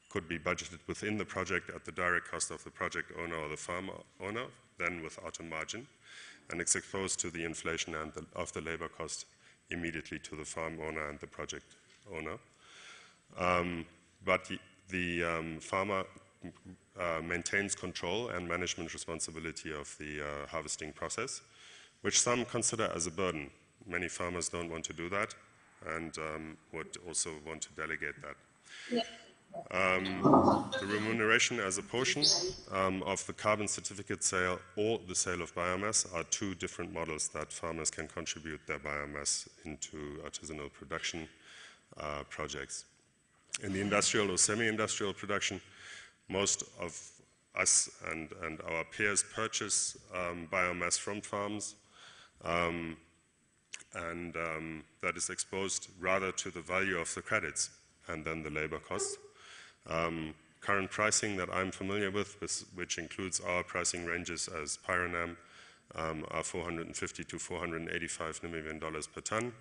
could be budgeted within the project at the direct cost of the project owner or the farm owner, then without a margin, and it's exposed to the inflation and of the labor cost immediately to the farm owner and the project owner. But the farmer maintains control and management responsibility of the harvesting process, which some consider as a burden. Many farmers don't want to do that and would also want to delegate that. Yeah. The remuneration as a portion of the carbon certificate sale or the sale of biomass are two different models that farmers can contribute their biomass into artisanal production projects. In the industrial or semi-industrial production, most of us and our peers purchase biomass from farms, and that is exposed rather to the value of the credits and then the labor cost. Current pricing that I'm familiar with, which includes our pricing ranges as Pyronam, are 450 to 485 Namibian dollars per ton,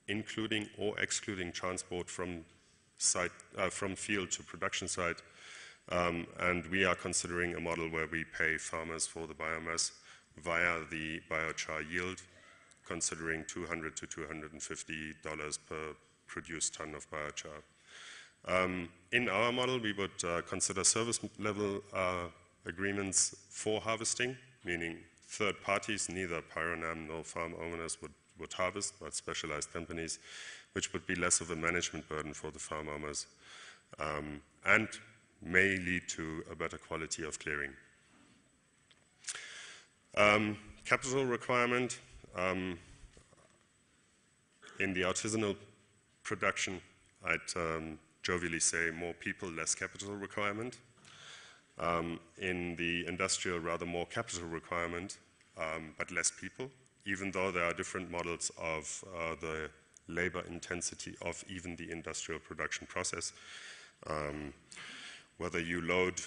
including or excluding transport from field to production site. And we are considering a model where we pay farmers for the biomass via the biochar yield, considering $200 to $250 per produced ton of biochar. In our model, we would consider service level agreements for harvesting, meaning third parties, neither Pyronam nor farm owners would harvest, but specialized companies, which would be less of a management burden for the farm owners and may lead to a better quality of clearing. Capital requirement. In the artisanal production, I'd jovially say more people, less capital requirement. In the industrial, rather more capital requirement, but less people, even though there are different models of the labor intensity of even the industrial production process. Whether you load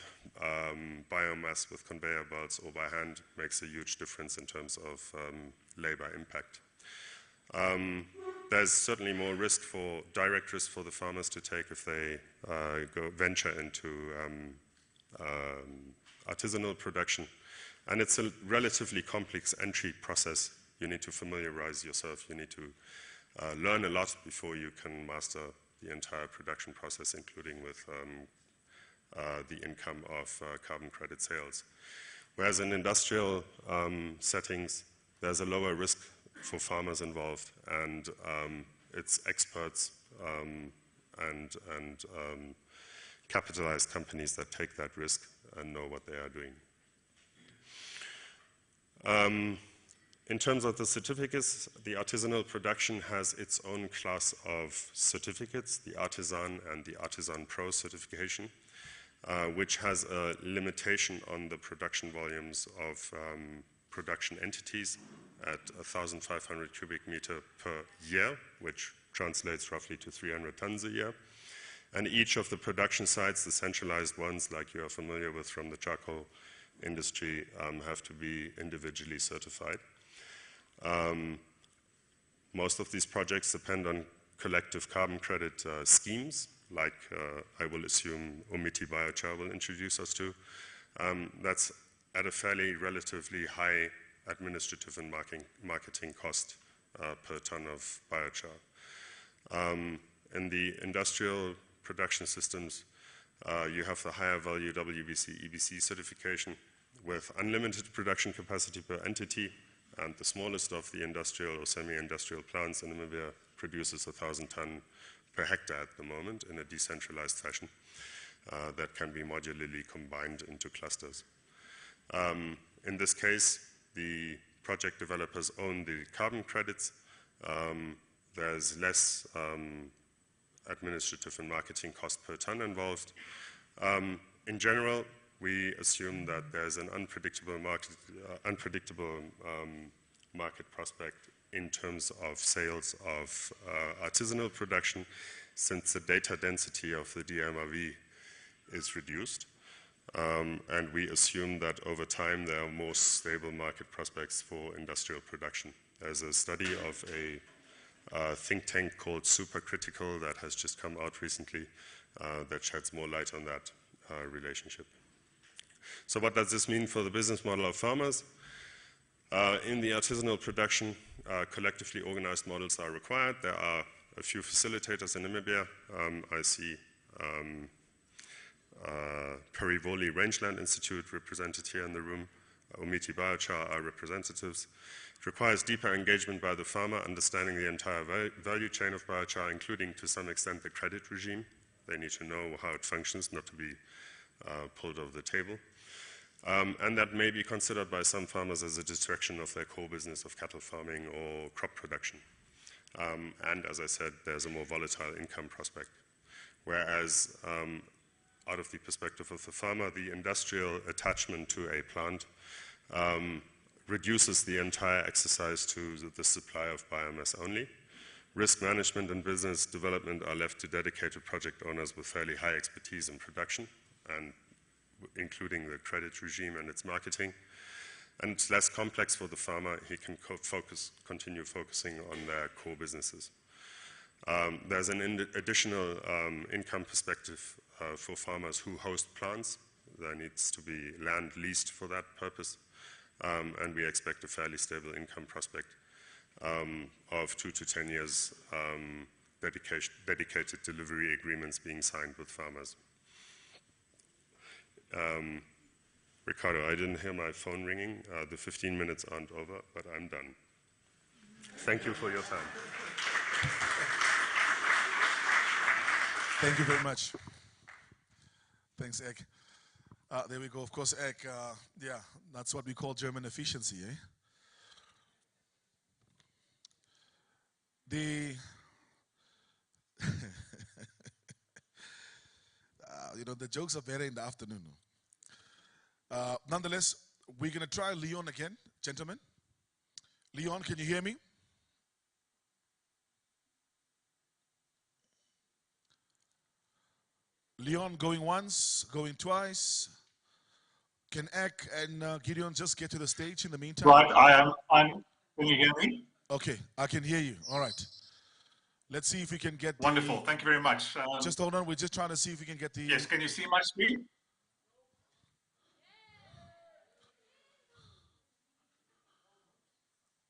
biomass with conveyor belts or by hand makes a huge difference in terms of labor impact. There's certainly more direct risk for the farmers to take if they venture into artisanal production. And it's a relatively complex entry process. You need to familiarize yourself. You need to learn a lot before you can master the entire production process, including with the income of carbon credit sales. Whereas in industrial settings, there's a lower risk for farmers involved, and it's experts and capitalized companies that take that risk and know what they are doing. In terms of the certificates, the artisanal production has its own class of certificates, the Artisan and the Artisan Pro certification, which has a limitation on the production volumes of production entities at 1,500 cubic meter per year, which translates roughly to 300 tons a year. And each of the production sites, the centralized ones like you are familiar with from the charcoal industry, have to be individually certified. Most of these projects depend on collective carbon credit schemes, like I will assume Biochar will introduce us to. That's at a fairly relatively high administrative and marketing cost per ton of biochar. In the industrial production systems, you have the higher value WBC, EBC certification with unlimited production capacity per entity, and the smallest of the industrial or semi-industrial plants in Namibia produces 1,000 ton per hectare at the moment in a decentralized fashion that can be modularly combined into clusters. In this case, the project developers own the carbon credits. There's less administrative and marketing cost per ton involved. In general, we assume that there's an unpredictable market prospect in terms of sales of artisanal production, since the data density of the DMRV is reduced. And we assume that over time there are more stable market prospects for industrial production. There's a study of a think tank called Supercritical that has just come out recently that sheds more light on that relationship. So what does this mean for the business model of farmers? In the artisanal production, collectively organized models are required. There are a few facilitators in Namibia. I see Perivoli Rangeland Institute represented here in the room. Biochar are representatives. It requires deeper engagement by the farmer, understanding the entire value chain of biochar, including to some extent the credit regime. They need to know how it functions, not to be pulled off the table. And that may be considered by some farmers as a distraction of their core business of cattle farming or crop production. And as I said, there's a more volatile income prospect. Whereas out of the perspective of the farmer, the industrial attachment to a plant reduces the entire exercise to the supply of biomass only. Risk management and business development are left to dedicated project owners with fairly high expertise in production, and including the credit regime and its marketing. And it's less complex for the farmer. He can continue focusing on their core businesses. There's an additional income perspective for farmers who host plants. There needs to be land leased for that purpose. And we expect a fairly stable income prospect of 2 to 10 years dedicated delivery agreements being signed with farmers. Ricardo, I didn't hear my phone ringing. The 15 minutes aren't over, but I'm done. Thank you for your time. Thank you very much. Thanks, Ek. There we go. Of course, Ek, yeah, that's what we call German efficiency, eh? The the jokes are better in the afternoon. Nonetheless, we're going to try Leon again, gentlemen. Leon, can you hear me? Leon going once, going twice. Can Ek and Gideon just get to the stage in the meantime? Right, can you hear me? Okay, I can hear you. All right. Let's see if we can get Wonderful, thank you very much. Just hold on, we're just trying to see if we can get the... Yes, can you see my screen?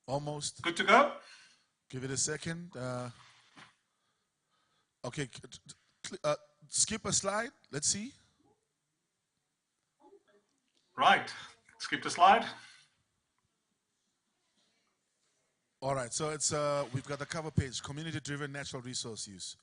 Almost. Good to go? Give it a second. Okay, skip a slide. Let's see. Right, skip the slide. All right, so it's we've got the cover page, community-driven natural resource use.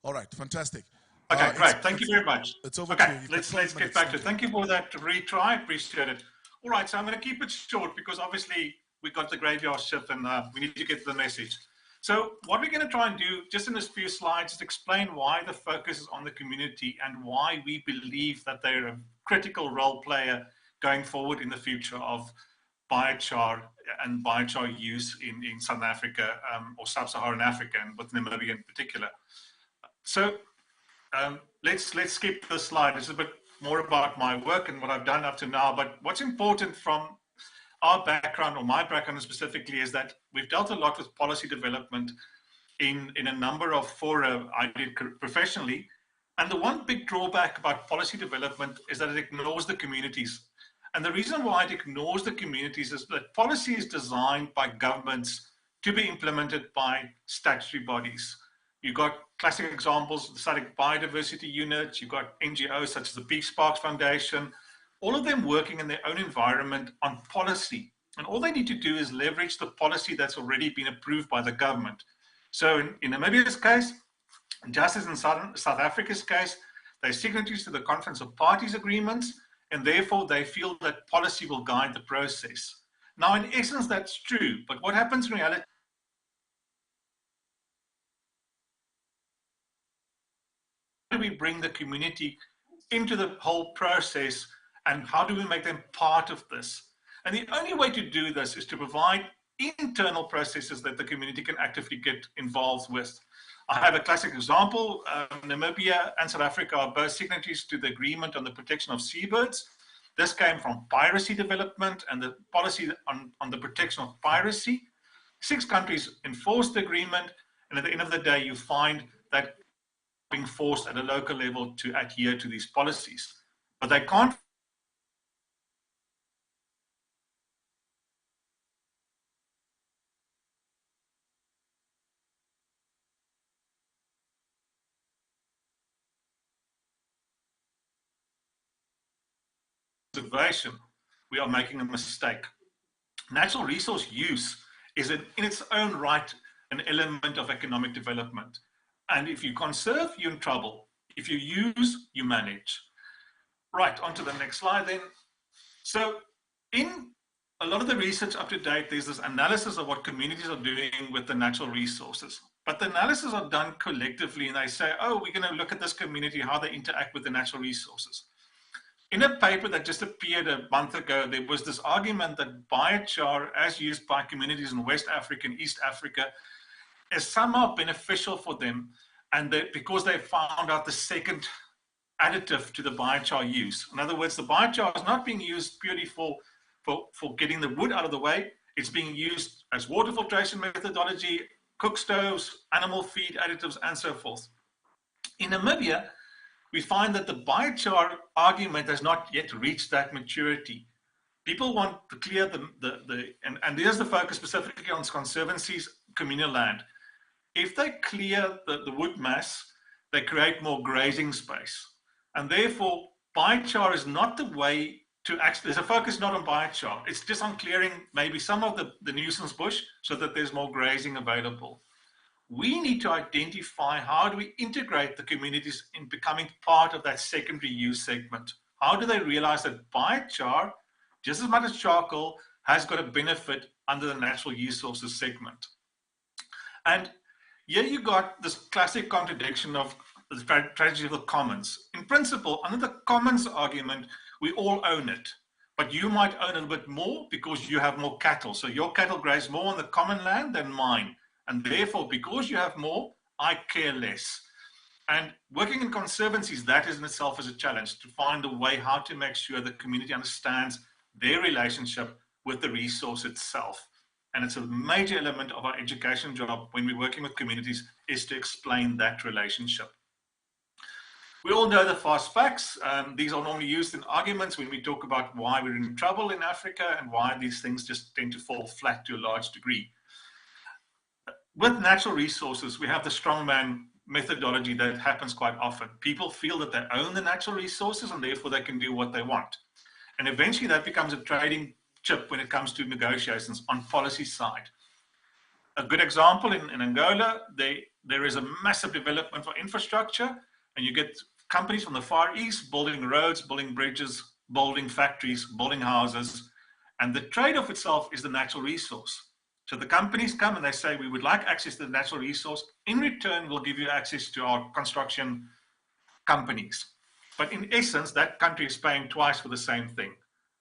All right, fantastic. Okay, great. Thank you very much. It's over okay, to you. Let's get back to it. Thank you for that retry. Appreciate it. All right, so I'm going to keep it short because obviously we got the graveyard shift and we need to get to the message. So what we're going to try and do, just in this few slides, is explain why the focus is on the community and why we believe that they're a critical role player going forward in the future of biochar and biochar use in Southern Africa or Sub-Saharan Africa, and with Namibia in particular. So let's skip this slide. It's a bit more about my work and what I've done up to now, but what's important from our background, or my background specifically, is that we've dealt a lot with policy development in a number of fora I did professionally. And the one big drawback about policy development is that it ignores the communities. And the reason why it ignores the communities is that policy is designed by governments to be implemented by statutory bodies. You've got classic examples, the static biodiversity units, you've got NGOs such as the Peace Sparks Foundation, all of them working in their own environment on policy. And all they need to do is leverage the policy that's already been approved by the government. So in Namibia's case, just as in South Africa's case, they're signatories to the Conference of Parties agreements, and therefore they feel that policy will guide the process. Now, in essence, that's true, but what happens in reality? How do we bring the community into the whole process, and how do we make them part of this? And the only way to do this is to provide internal processes that the community can actively get involved with. I have a classic example. Namibia and South Africa are both signatories to the agreement on the protection of seabirds. This came from piracy development and the policy on the protection of piracy. 6 countries enforced the agreement, and at the end of the day, you find that being forced at a local level to adhere to these policies. But they can't conservation, we are making a mistake. Natural resource use is in its own right an element of economic development. And if you conserve, you're in trouble. If you use, you manage. Right, on to the next slide then. So in a lot of the research up to date, there's this analysis of what communities are doing with the natural resources. But the analysis are done collectively, and they say, oh, we're going to look at this community, how they interact with the natural resources. In a paper that just appeared a month ago, there was this argument that biochar, as used by communities in West Africa and East Africa, is somehow beneficial for them, and that because they found out the second additive to the biochar use. In other words, the biochar is not being used purely for getting the wood out of the way. It's being used as water filtration methodology, cook stoves, animal feed additives, and so forth. In Namibia, we find that the biochar argument has not yet reached that maturity. People want to clear and there's the focus specifically on conservancies, communal land. If they clear the wood mass, they create more grazing space. And therefore, biochar is not the way to actually, there's a focus not on biochar. It's just on clearing maybe some of the nuisance bush so that there's more grazing available. We need to identify how do we integrate the communities in becoming part of that secondary use segment. How do they realize that biochar, just as much as charcoal, has got a benefit under the natural resources segment? And Here you got this classic contradiction of the tragedy of the commons. In principle, under the commons argument, we all own it. But you might own a little bit more because you have more cattle. So your cattle graze more on the common land than mine. And therefore, because you have more, I care less. And working in conservancies, that is in itself is a challenge, to find a way how to make sure the community understands their relationship with the resource itself. And it's a major element of our education job when we're working with communities, is to explain that relationship. We all know the fast facts. These are normally used in arguments when we talk about why we're in trouble in Africa and why these things just tend to fall flat to a large degree. With natural resources, we have the strongman methodology that happens quite often. People feel that they own the natural resources and therefore they can do what they want. And eventually that becomes a trading chip when it comes to negotiations on policy side. A good example in Angola, there is a massive development for infrastructure, and you get companies from the Far East building roads, building bridges, building factories, building houses, and the trade-off itself is the natural resource. So the companies come and they say, we would like access to the natural resource. In return, we'll give you access to our construction companies. But in essence, that country is paying twice for the same thing.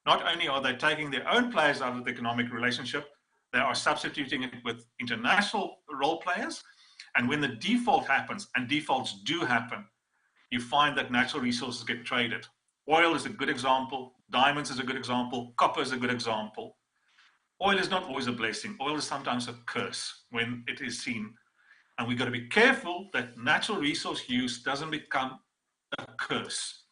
Not only are they taking their own players out of the economic relationship, they are substituting it with international role players. And when the default happens, and defaults do happen, you find that natural resources get traded. Oil is a good example. Diamonds is a good example. Copper is a good example. Oil is not always a blessing. Oil is sometimes a curse when it is seen. And we've got to be careful that natural resource use doesn't become a curse.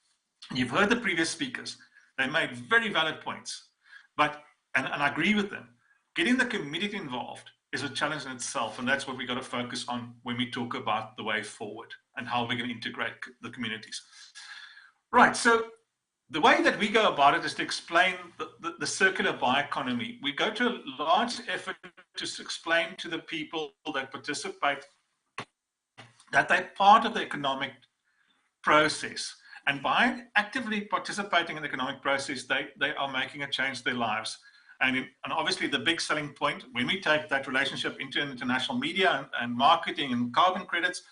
You've heard the previous speakers. They made very valid points. But, and I agree with them, getting the community involved is a challenge in itself. And that's what we've got to focus on when we talk about the way forward and how we're going to integrate the communities. Right, so the way that we go about it is to explain the circular bioeconomy. We go to a large effort to explain to the people that participate that they're part of the economic process. And by actively participating in the economic process, they are making a change to their lives. And obviously the big selling point, when we take that relationship into international media and marketing and carbon credits,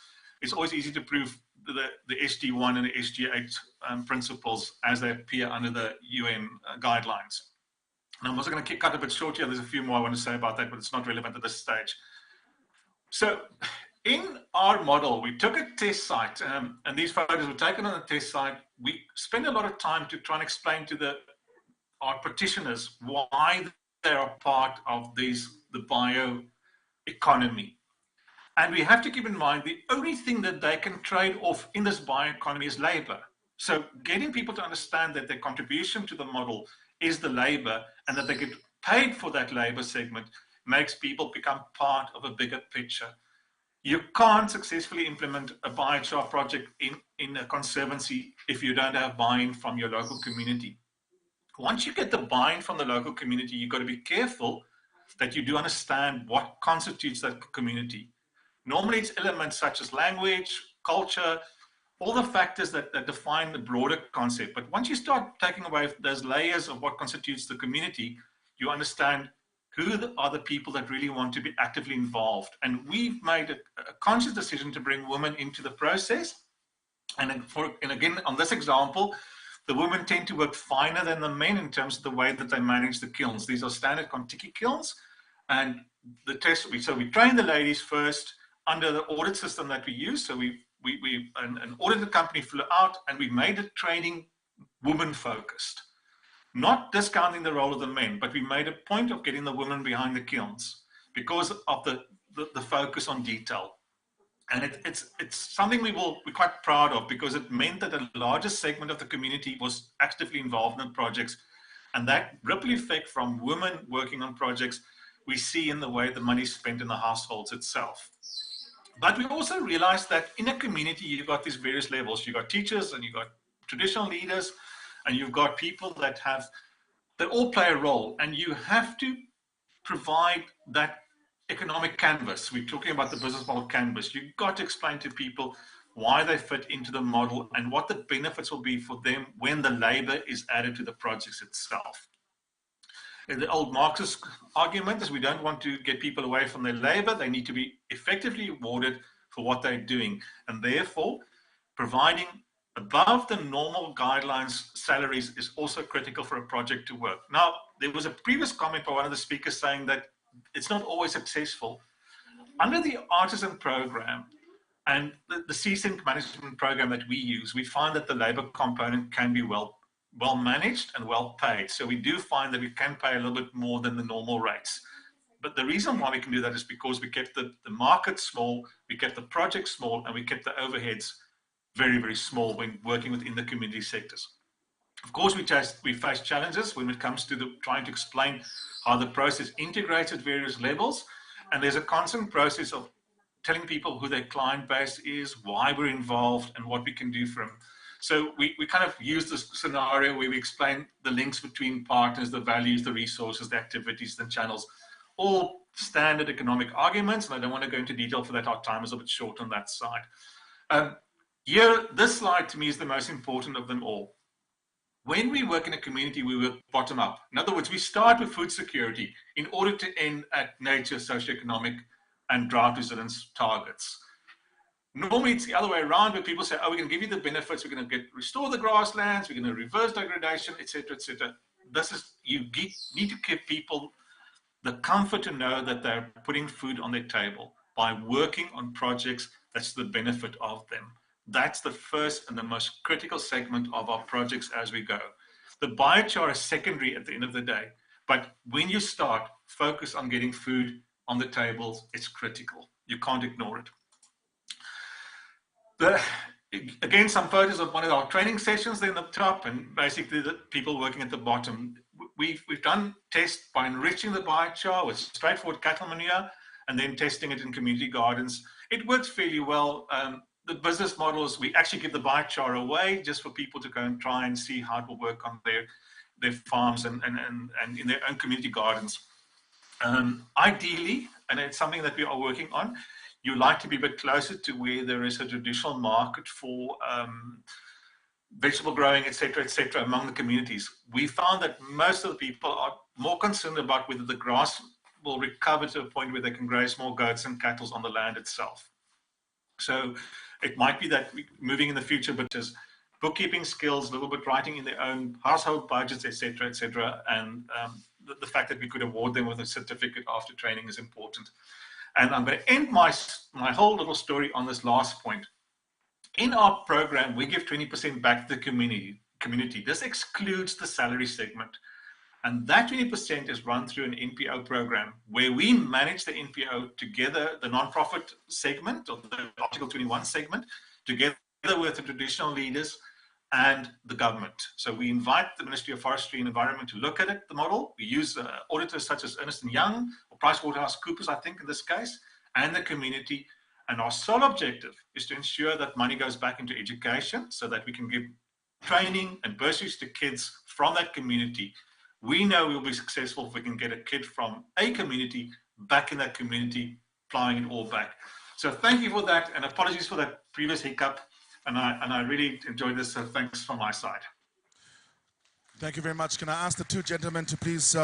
it's always easy to prove the SG1 and the SG8 principles as they appear under the UN guidelines. And I'm also going to cut a bit short here. There's a few more I want to say about that, but it's not relevant at this stage. So in our model, we took a test site, and these photos were taken on a test site. We spent a lot of time to try and explain to our practitioners why they are part of the bioeconomy. And we have to keep in mind the only thing that they can trade off in this bioeconomy is labor. So getting people to understand that their contribution to the model is the labor and that they get paid for that labor segment makes people become part of a bigger picture. You can't successfully implement a biochar project in a conservancy if you don't have buy-in from your local community. Once you get the buy-in from the local community, you've got to be careful that you do understand what constitutes that community. Normally it's elements such as language, culture, all the factors that define the broader concept. But once you start taking away those layers of what constitutes the community, you understand who are the people that really want to be actively involved. And we've made a conscious decision to bring women into the process. And again, on this example, the women tend to work finer than the men in terms of the way that they manage the kilns. These are standard Kontiki kilns. And so we train the ladies first under the audit system that we use. So an audited company flew out and we made the training woman focused, not discounting the role of the men, but we made a point of getting the women behind the kilns because of the focus on detail. And it's something we're quite proud of because it meant that a larger segment of the community was actively involved in projects. And that ripple effect from women working on projects we see in the way the money is spent in the households itself. But we also realized that in a community, you've got these various levels. You've got teachers and you've got traditional leaders and you've got people that all play a role, and you have to provide that economic canvas. We're talking about the business model canvas. You've got to explain to people why they fit into the model and what the benefits will be for them when the labor is added to the projects itself. The old Marxist argument is we don't want to get people away from their labor. They need to be effectively rewarded for what they're doing. And therefore, providing above the normal guidelines salaries is also critical for a project to work. Now, there was a previous comment by one of the speakers saying that it's not always successful. Under the artisan program and the C-Sync management program that we use, we find that the labor component can be well managed and well paid. So we do find that we can pay a little bit more than the normal rates. But the reason why we can do that is because we kept the market small, we kept the project small, and we kept the overheads very, very small when working within the community sectors. Of course, we face challenges when it comes to trying to explain how the process integrates at various levels. And there's a constant process of telling people who their client base is, why we're involved, and what we can do for them. So we kind of use this scenario where we explain the links between partners, the values, the resources, the activities, the channels, all standard economic arguments. And I don't want to go into detail for that. Our time is a bit short on that side. Here, this slide to me is the most important of them all. When we work in a community, we work bottom up. In other words, we start with food security in order to end at nature, socioeconomic, and drought resilience targets. Normally, it's the other way around, where people say, oh, we're going to give you the benefits, we're going to restore the grasslands, we're going to reverse degradation, etc., etc. You need to give people the comfort to know that they're putting food on their table by working on projects that's the benefit of them. That's the first and the most critical segment of our projects as we go. The biochar is secondary at the end of the day, but when you start, focus on getting food on the tables. It's critical. You can't ignore it. Again, some photos of one of our training sessions there in the top, and basically the people working at the bottom. We've done tests by enriching the biochar with straightforward cattle manure and then testing it in community gardens. It works fairly well. The business models, we actually give the biochar away just for people to go and try and see how it will work on their farms and in their own community gardens. Ideally, and it's something that we are working on, you like to be a bit closer to where there is a traditional market for vegetable growing, etc., among the communities. We found that most of the people are more concerned about whether the grass will recover to a point where they can graze more goats and cattle on the land itself. So it might be that moving in the future, but just bookkeeping skills, a little bit writing in their own household budgets, etc., and the fact that we could award them with a certificate after training is important. And I'm going to end my whole little story on this last point. In our program, we give 20% back to the community. This excludes the salary segment. And that 20% is run through an NPO program where we manage the NPO together, the non-profit segment or the Article 21 segment, together with the traditional leaders and the government. So we invite the Ministry of Forestry and Environment to look at it, the model. We use auditors such as Ernst & Young or PricewaterhouseCoopers, I think in this case, and the community. And our sole objective is to ensure that money goes back into education so that we can give training and bursaries to kids from that community. We know we'll be successful if we can get a kid from a community back in that community, applying it all back. So thank you for that, and apologies for that previous hiccup. And I really enjoyed this, so thanks from my side. Thank you very much. Can I ask the two gentlemen to please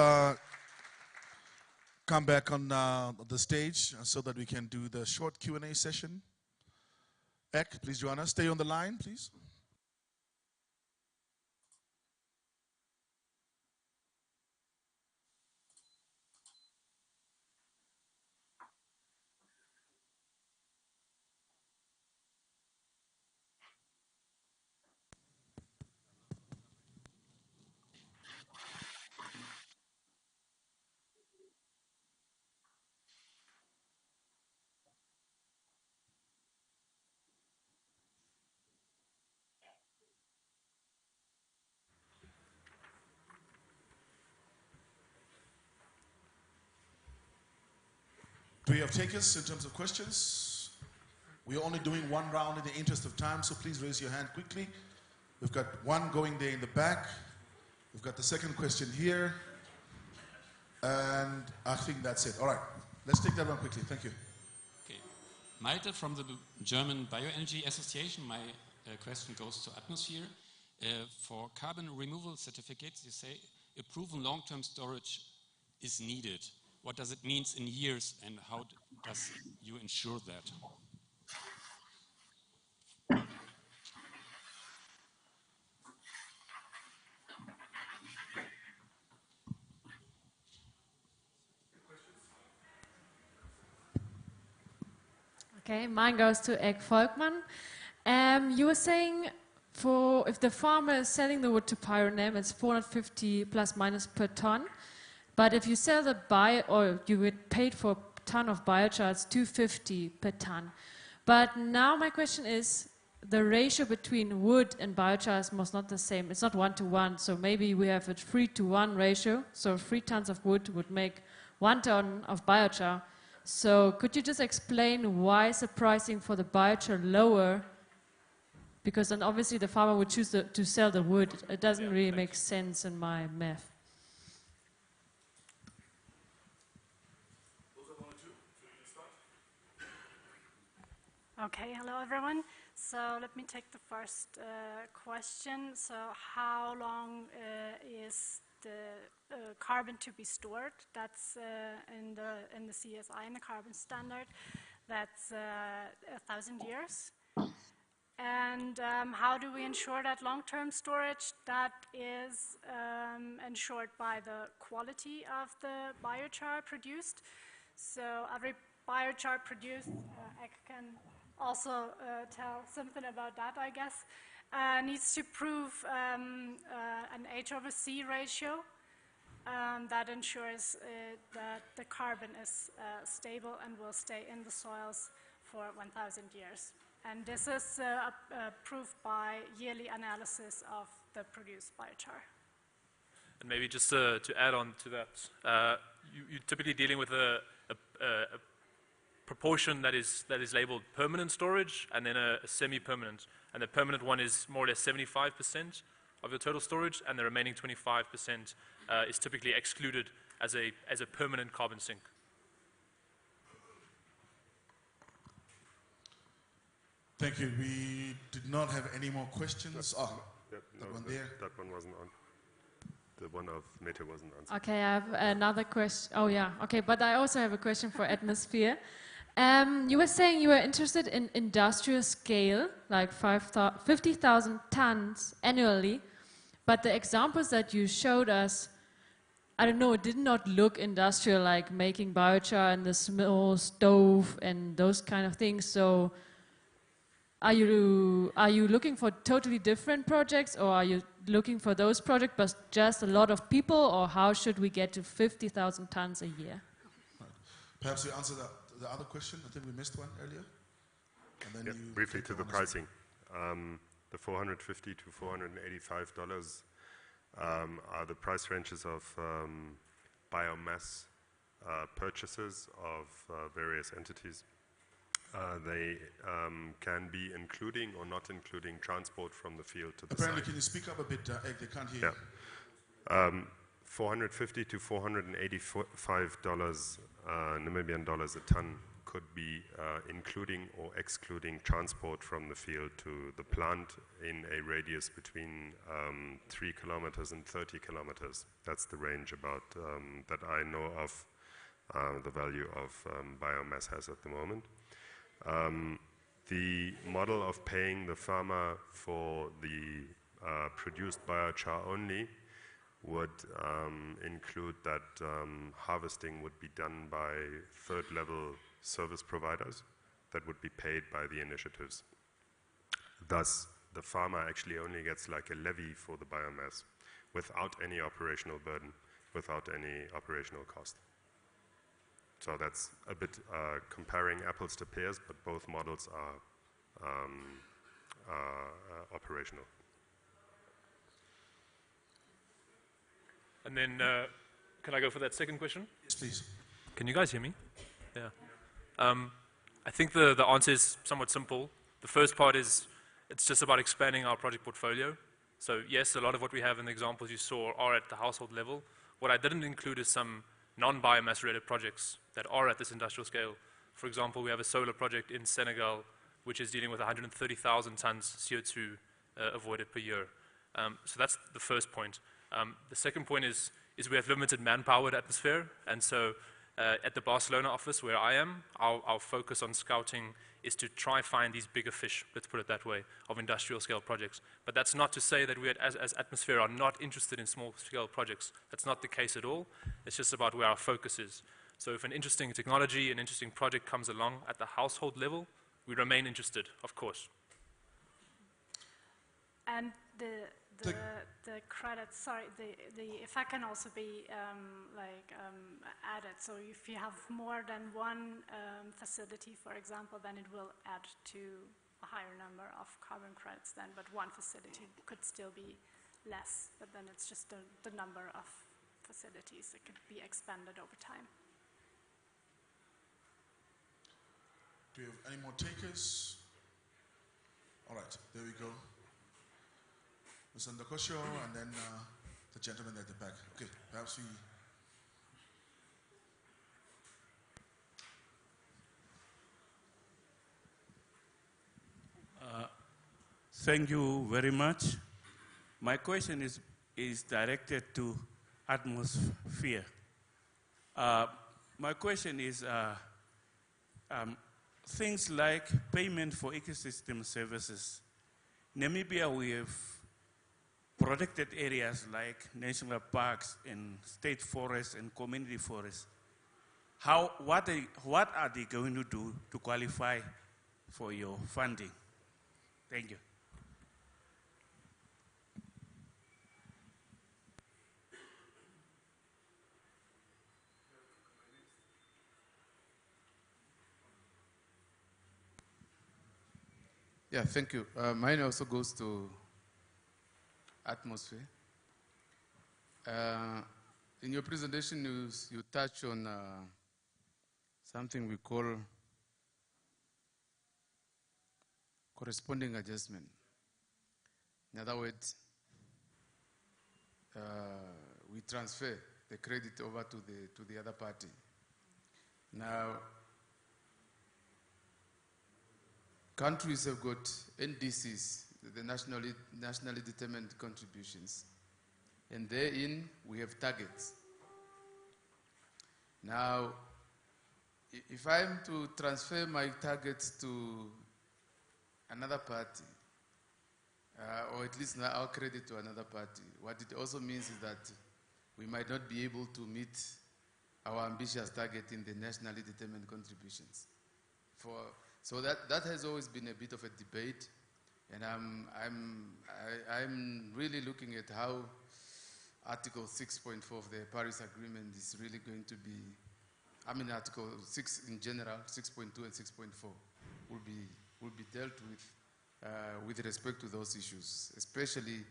come back on the stage so that we can do the short Q&A session? Ek, please join us. Stay on the line, please. Do we have takers in terms of questions? We're only doing one round in the interest of time, so please raise your hand quickly. We've got one going there in the back. We've got the second question here. And I think that's it. All right, let's take that one quickly. Thank you. Okay. Malte from the German Bioenergy Association. My question goes to atmosphere. For carbon removal certificates, you say a proven long-term storage is needed? What does it mean in years, and how does you ensure that? Okay, mine goes to Egg Volkmann. You were saying if the farmer is selling the wood to Pyronym, it's 450 plus minus per ton. But if you sell or you get paid for a ton of biochar, it's 250 per ton. But now my question is, the ratio between wood and biochar is most not the same. It's not 1-to-1, so maybe we have a 3-to-1 ratio. So 3 tons of wood would make 1 ton of biochar. So could you just explain why is the pricing for the biochar lower? Because then obviously the farmer would choose to sell the wood. It doesn't really make sense in my math. Okay, hello everyone. So let me take the first question. So how long is the carbon to be stored? That's in the CSI, in the carbon standard. That's 1,000 years. And how do we ensure that long-term storage? That is ensured by the quality of the biochar produced. So every biochar produced, I can also tell something about that, I guess, needs to prove an H/C ratio that ensures that the carbon is stable and will stay in the soils for 1,000 years. And this is proved by yearly analysis of the produced biochar. And maybe just to add on to that, you're typically dealing with a proportion that is labeled permanent storage and then a semi-permanent. And the permanent one is more or less 75% of your total storage, and the remaining 25% is typically excluded as a permanent carbon sink. Thank you. We did not have any more questions. That one there. That one wasn't on. The one of Mete wasn't answered. Okay, I have another question. Oh yeah, okay, but I also have a question for Atmosphere. You were saying you were interested in industrial scale, like 50,000 tons annually, but the examples that you showed us, I don't know, it did not look industrial, like making biochar and the small stove and those kind of things. So are you looking for totally different projects, or are you looking for those projects but just a lot of people, or how should we get to 50,000 tons a year? Perhaps you answer the other question. I think we missed one earlier. And then you briefly to the pricing. The $450 to $485 are the price ranges of biomass purchases of various entities. They can be including or not including transport from the field to the Apparently, site. can you speak up a bit, Egg? They can't hear you. $450 to $485 Namibian dollars a ton could be including or excluding transport from the field to the plant in a radius between 3 kilometers and 30 kilometers. That's the range about that I know of the value of biomass has at the moment. The model of paying the farmer for the produced biochar only would include that harvesting would be done by third-level service providers that would be paid by the initiatives. Thus, the farmer actually only gets like a levy for the biomass without any operational burden, without any operational cost. So that's a bit comparing apples to pears, but both models are operational. And then, can I go for that second question? Yes, please. Can you guys hear me? Yeah. I think the answer is somewhat simple. The first part is, it's just about expanding our project portfolio. So yes, a lot of what we have in the examples you saw are at the household level. What I didn't include is some non-biomass related projects that are at this industrial scale. For example, we have a solar project in Senegal, which is dealing with 130,000 tons CO2 avoided per year. So that's the first point. The second point is, is we have limited manpower at Atmosphere, and so at the Barcelona office where I am, our focus on scouting is to try find these bigger fish, let's put it that way, of industrial scale projects. But that's not to say that we as Atmosphere are not interested in small scale projects. That's not the case at all. It's just about where our focus is. So if an interesting technology, an interesting project comes along at the household level, we remain interested, of course. And the credits, sorry, if I can also be added. So if you have more than one facility, for example, then it will add to a higher number of carbon credits then, but one facility could still be less, but then it's just the number of facilities that could be expanded over time. Do we have any more takers? All right, there we go. Mr. Ndokosho, and then the gentleman at the back. Okay, perhaps we... Thank you very much. My question is directed to Atmosphere. My question is things like payment for ecosystem services. Namibia, we have protected areas like national parks and state forests and community forests. What are they going to do to qualify for your funding? Thank you. Yeah, thank you. Mine also goes to Atmosphere. In your presentation, you touch on something we call corresponding adjustment. In other words, we transfer the credit over to the other party. Now, countries have got NDCs, the nationally determined contributions, and therein we have targets. Now, if I'm to transfer my targets to another party, or at least our credit to another party, what it also means is that we might not be able to meet our ambitious target in the nationally determined contributions. So that has always been a bit of a debate, and I'm really looking at how Article 6.4 of the Paris Agreement is really going to be, I mean Article 6 in general, 6.2 and 6.4 will be dealt with respect to those issues, especially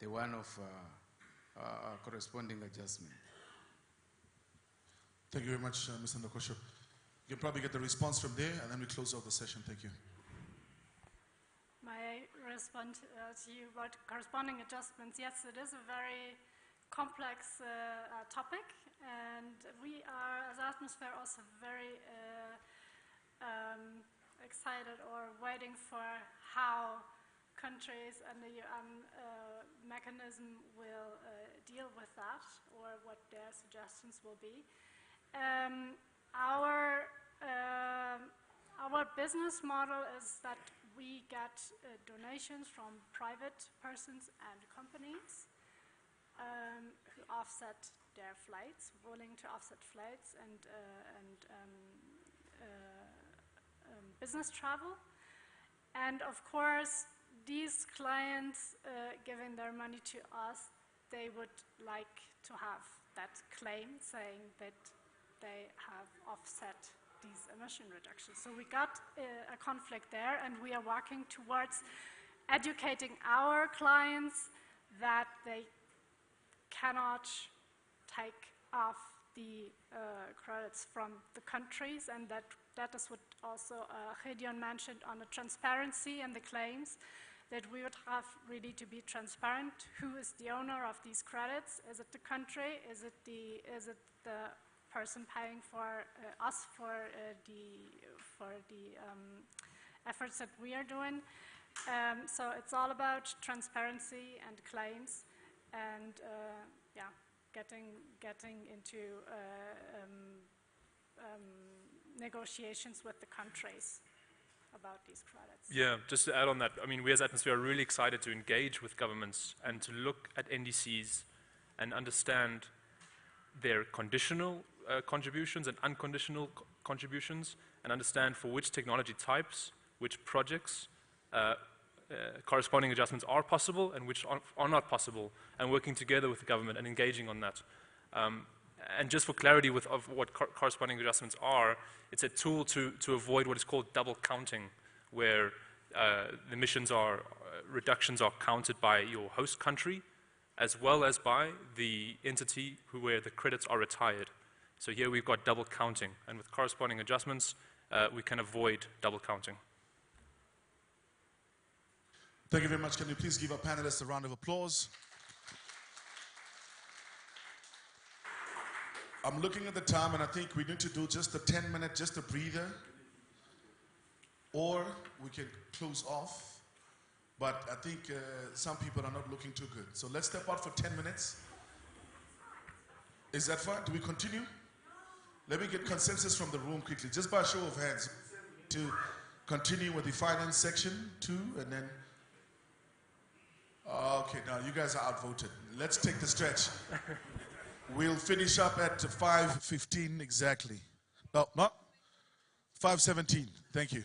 the one of corresponding adjustment. Thank you very much, Mr. Ndokosho. You can probably get the response from there, and then we close out the session. Thank you. May I respond to you about corresponding adjustments? Yes, it is a very complex topic, and we are, as Atmosphere, also very excited or waiting for how countries and the mechanism will deal with that, or what their suggestions will be. Our business model is that we get donations from private persons and companies who offset their flights, willing to offset flights and business travel. And of course, these clients giving their money to us, they would like to have that claim saying that they have offset these emission reductions. So we got a conflict there, and we are working towards educating our clients that they cannot take off the credits from the countries, and that is what also Gideon mentioned on the transparency and the claims, that we would have really to be transparent. Who is the owner of these credits? Is it the country? Is it the person paying for us for the efforts that we are doing? So it's all about transparency and claims, and yeah, getting into negotiations with the countries about these credits. Yeah, just to add on that, I mean, we as Atmosphere are really excited to engage with governments and to look at NDCs and understand their conditional contributions and unconditional contributions, and understand for which technology types, which projects, corresponding adjustments are possible and which are not possible, and working together with the government and engaging on that. And just for clarity of what corresponding adjustments are, it's a tool to avoid what is called double counting, where the emissions reductions are counted by your host country as well as by the entity where the credits are retired. So here we've got double counting, and with corresponding adjustments, we can avoid double counting. Thank you very much. Can you please give our panelists a round of applause? I'm looking at the time, and I think we need to do just a 10-minute, just a breather, or we can close off. But I think some people are not looking too good. So let's step out for 10 minutes. Is that fine? Do we continue? Let me get consensus from the room quickly, just by a show of hands, to continue with the finance section too, and then... Okay, now you guys are outvoted. Let's take the stretch. We'll finish up at 5:15 exactly. No, not 5:17. Thank you.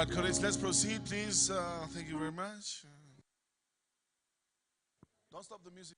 right, colleagues, let's proceed, please. Thank you very much. Don't stop the music.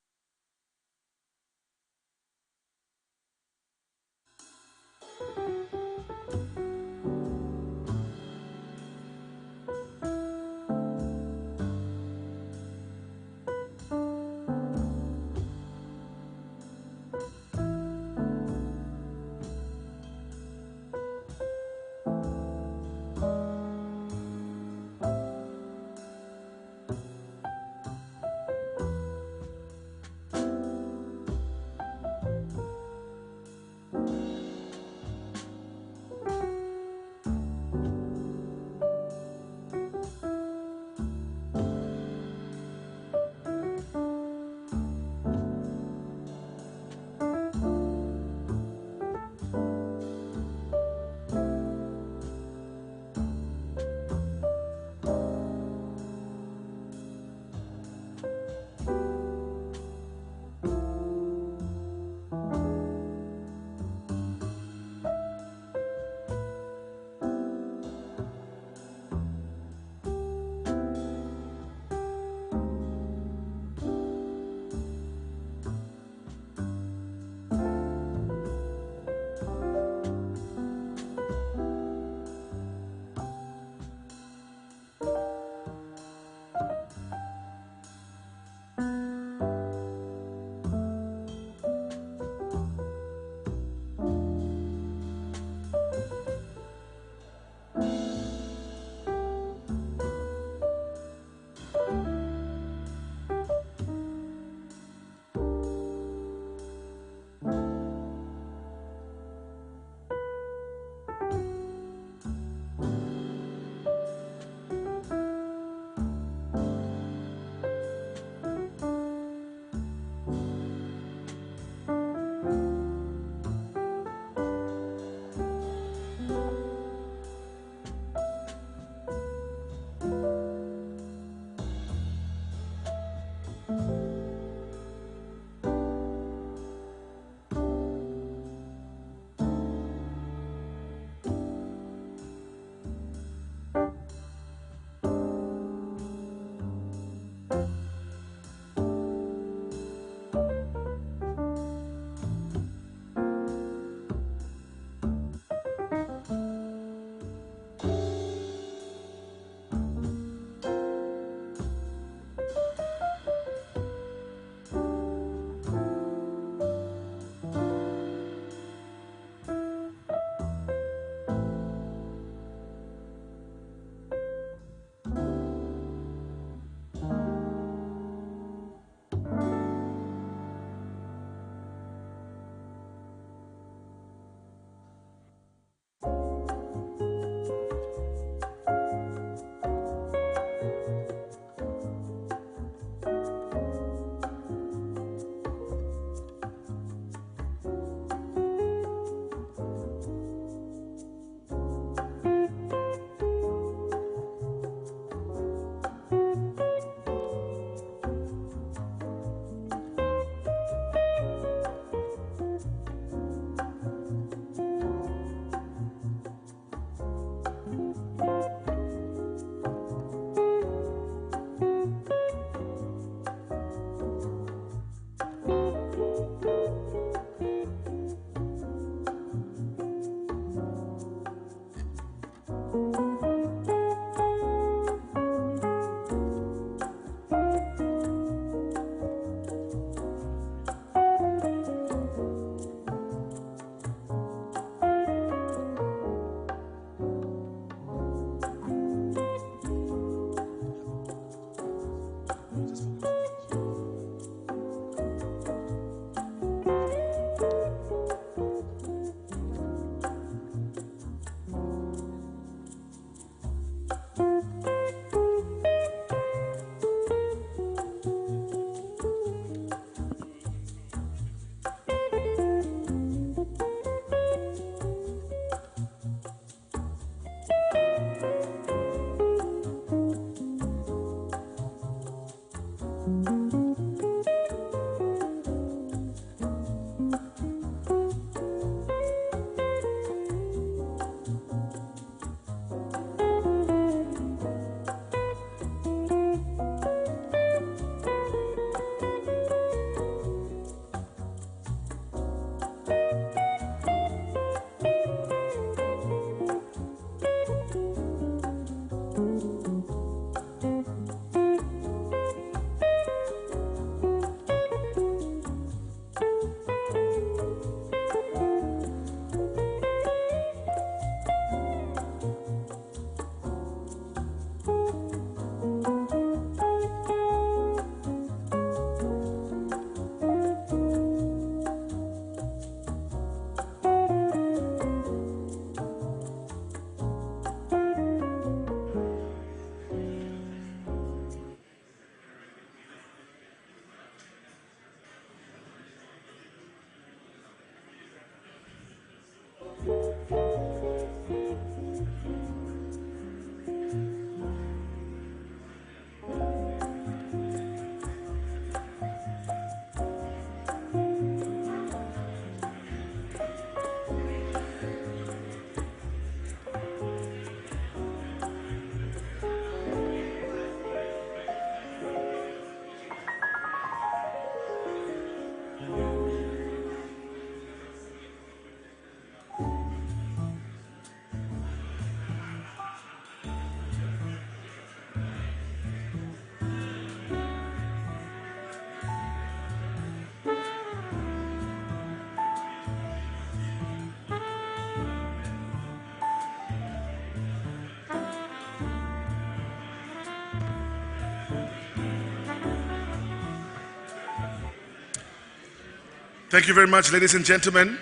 Thank you very much, ladies and gentlemen.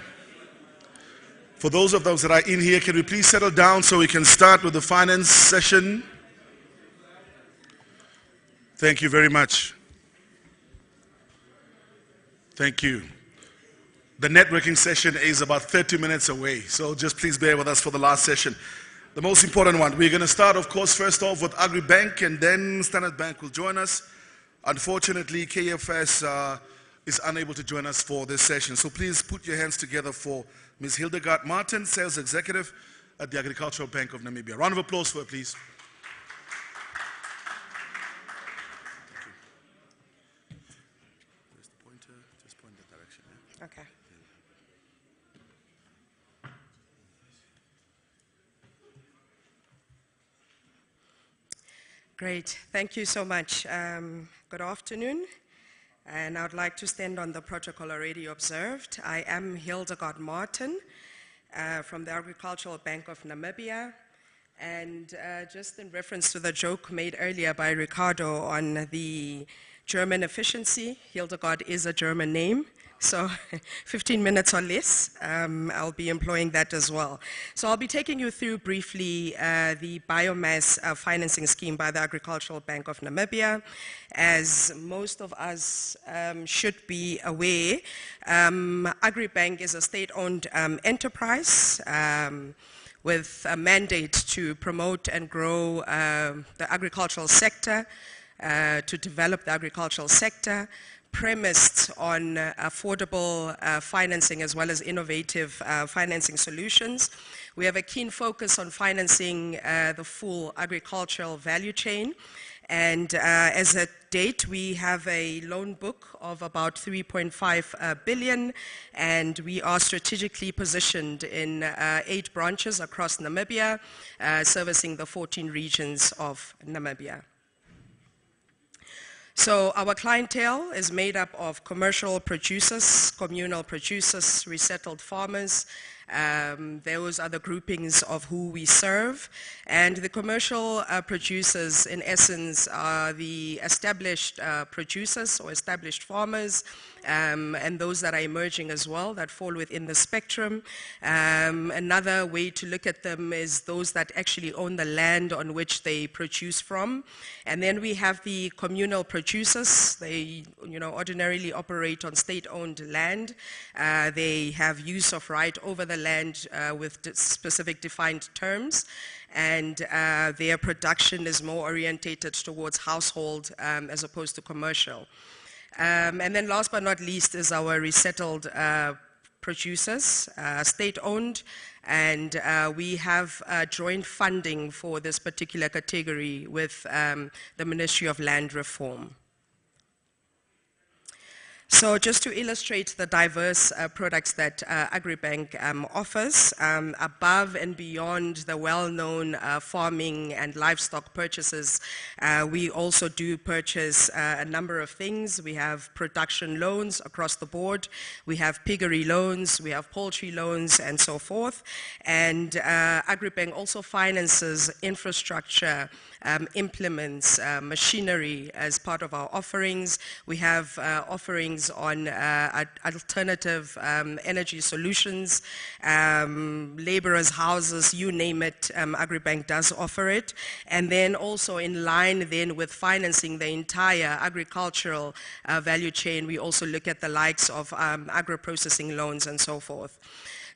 For those of those that are in here, can we please settle down so we can start with the finance session? Thank you very much. Thank you. The networking session is about 30 minutes away, so just please bear with us for the last session. The most important one. We're going to start, of course, first off with Agribank, and then Standard Bank will join us. Unfortunately, KFS is unable to join us for this session, so please put your hands together for Ms. Hildegard Martin, Sales Executive at the Agricultural Bank of Namibia. Round of applause for her, please. Where's the pointer? Just point that direction. Yeah? Okay. Great. Thank you so much. Good afternoon. And I would like to stand on the protocol already observed. I am Hildegard Martin from the Agricultural Bank of Namibia. And just in reference to the joke made earlier by Ricardo on the German efficiency, Hildegard is a German name. So 15 minutes or less, I'll be employing that as well. So I'll be taking you through briefly the biomass financing scheme by the Agricultural Bank of Namibia. As most of us should be aware, Agribank is a state-owned enterprise with a mandate to promote and grow the agricultural sector, to develop the agricultural sector, premised on affordable financing as well as innovative financing solutions. We have a keen focus on financing the full agricultural value chain. And as a date, we have a loan book of about 3.5 billion, and we are strategically positioned in 8 branches across Namibia, servicing the 14 regions of Namibia. So our clientele is made up of commercial producers, communal producers, resettled farmers. Those are the groupings of who we serve. And the commercial producers, in essence, are the established producers or established farmers, and those that are emerging as well that fall within the spectrum. Another way to look at them is those that actually own the land on which they produce from. And then we have the communal producers. They ordinarily operate on state-owned land. They have use of right over the land with specific defined terms. And their production is more orientated towards household as opposed to commercial. And then last but not least is our resettled producers, state-owned, and we have joint funding for this particular category with the Ministry of Land Reform. So just to illustrate the diverse products that Agribank offers, above and beyond the well-known farming and livestock purchases, we also do purchase a number of things. We have production loans across the board. We have piggery loans. We have poultry loans and so forth. And Agribank also finances infrastructure, implements, machinery as part of our offerings. We have offerings on alternative energy solutions, laborers' houses, you name it, Agribank does offer it. And then also in line then with financing the entire agricultural value chain, we also look at the likes of agro-processing loans and so forth.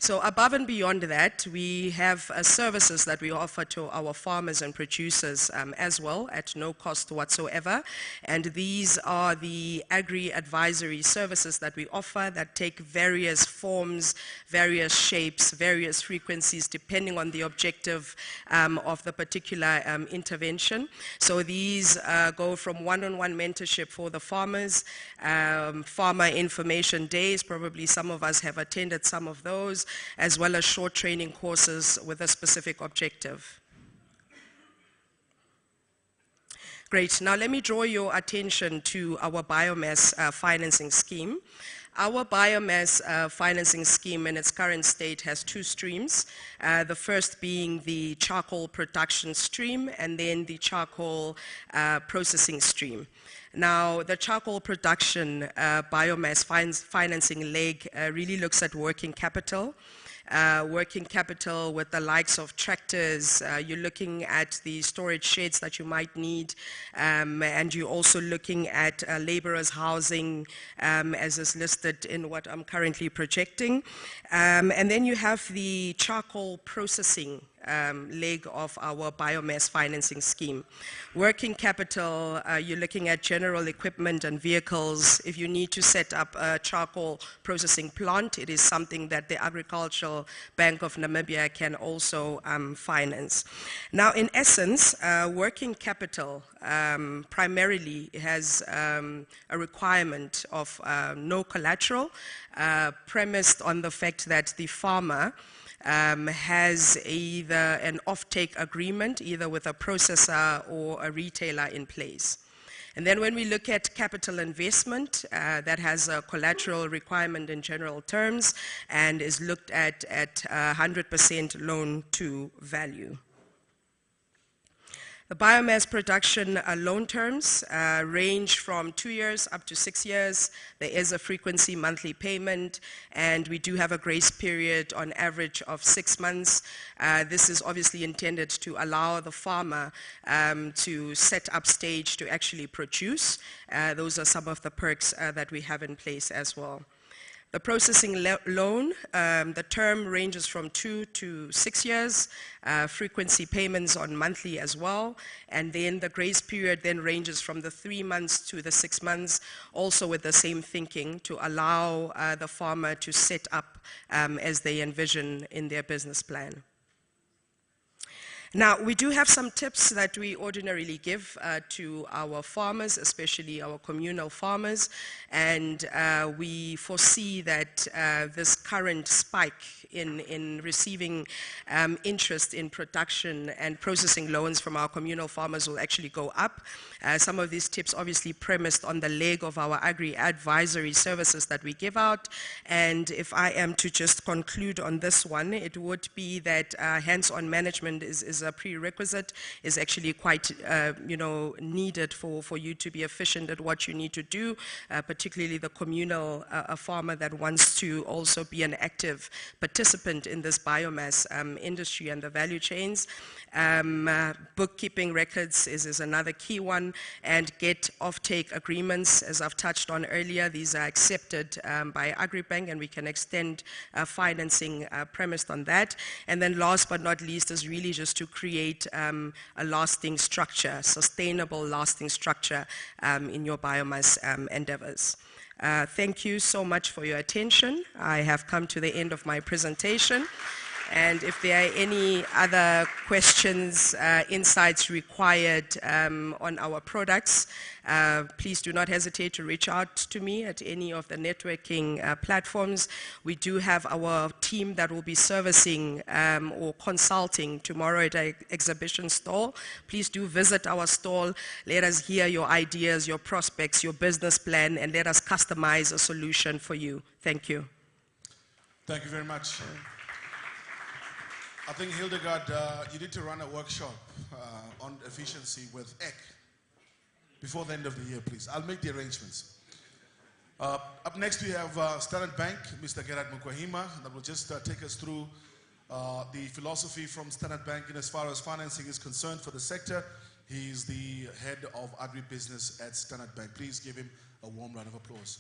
So above and beyond that, we have services that we offer to our farmers and producers as well at no cost whatsoever. And these are the agri-advisory services that we offer that take various forms, various shapes, various frequencies, depending on the objective of the particular intervention. So these go from one-on-one mentorship for the farmers, farmer information days, probably some of us have attended some of those, as well as short training courses with a specific objective. Great. Now let me draw your attention to our biomass financing scheme. Our biomass financing scheme in its current state has two streams. The first being the charcoal production stream and then the charcoal processing stream. Now, the charcoal production biomass financing leg really looks at working capital. Working capital with the likes of tractors, you're looking at the storage sheds that you might need, and you're also looking at laborers' housing, as is listed in what I'm currently projecting. And then you have the charcoal processing leg of our biomass financing scheme. Working capital, you're looking at general equipment and vehicles. If you need to set up a charcoal processing plant, it is something that the Agricultural Bank of Namibia can also finance. Now, in essence, working capital primarily has a requirement of no collateral, premised on the fact that the farmer has either an offtake agreement, either with a processor or a retailer in place. And then when we look at capital investment, that has a collateral requirement in general terms and is looked at 100% loan to value. The biomass production loan terms range from 2 years up to 6 years. There is a frequency monthly payment, and we do have a grace period on average of 6 months. This is obviously intended to allow the farmer to set up stage to actually produce. Those are some of the perks that we have in place as well. The processing loan, the term ranges from 2 to 6 years, frequency payments on monthly as well, and then the grace period then ranges from the 3 months to the 6 months, also with the same thinking to allow the farmer to set up as they envision in their business plan. Now, we do have some tips that we ordinarily give to our farmers, especially our communal farmers, and we foresee that this current spike in receiving interest in production and processing loans from our communal farmers will actually go up. Some of these tips obviously premised on the leg of our agri-advisory services that we give out, and if I am to just conclude on this one, it would be that hands-on management is a prerequisite, is actually quite needed for you to be efficient at what you need to do, particularly the communal farmer that wants to also be an active participant in this biomass industry and the value chains. Bookkeeping records is another key one, and get offtake agreements, as I've touched on earlier. These are accepted by Agribank, and we can extend financing premised on that. And then last but not least is really just to create a lasting structure, sustainable lasting structure in your biomass endeavors. Thank you so much for your attention. I have come to the end of my presentation. And if there are any other questions, insights required on our products, please do not hesitate to reach out to me at any of the networking platforms. We do have our team that will be servicing or consulting tomorrow at our exhibition stall. Please do visit our stall. Let us hear your ideas, your prospects, your business plan, and let us customize a solution for you. Thank you. Thank you very much. I think, Hildegard, you need to run a workshop on efficiency with EC before the end of the year, please. I'll make the arrangements. Up next, we have Standard Bank, Mr. Gerard Mukwahima, that will just take us through the philosophy from Standard Bank in as far as financing is concerned for the sector. He's the head of agribusiness at Standard Bank. Please give him a warm round of applause.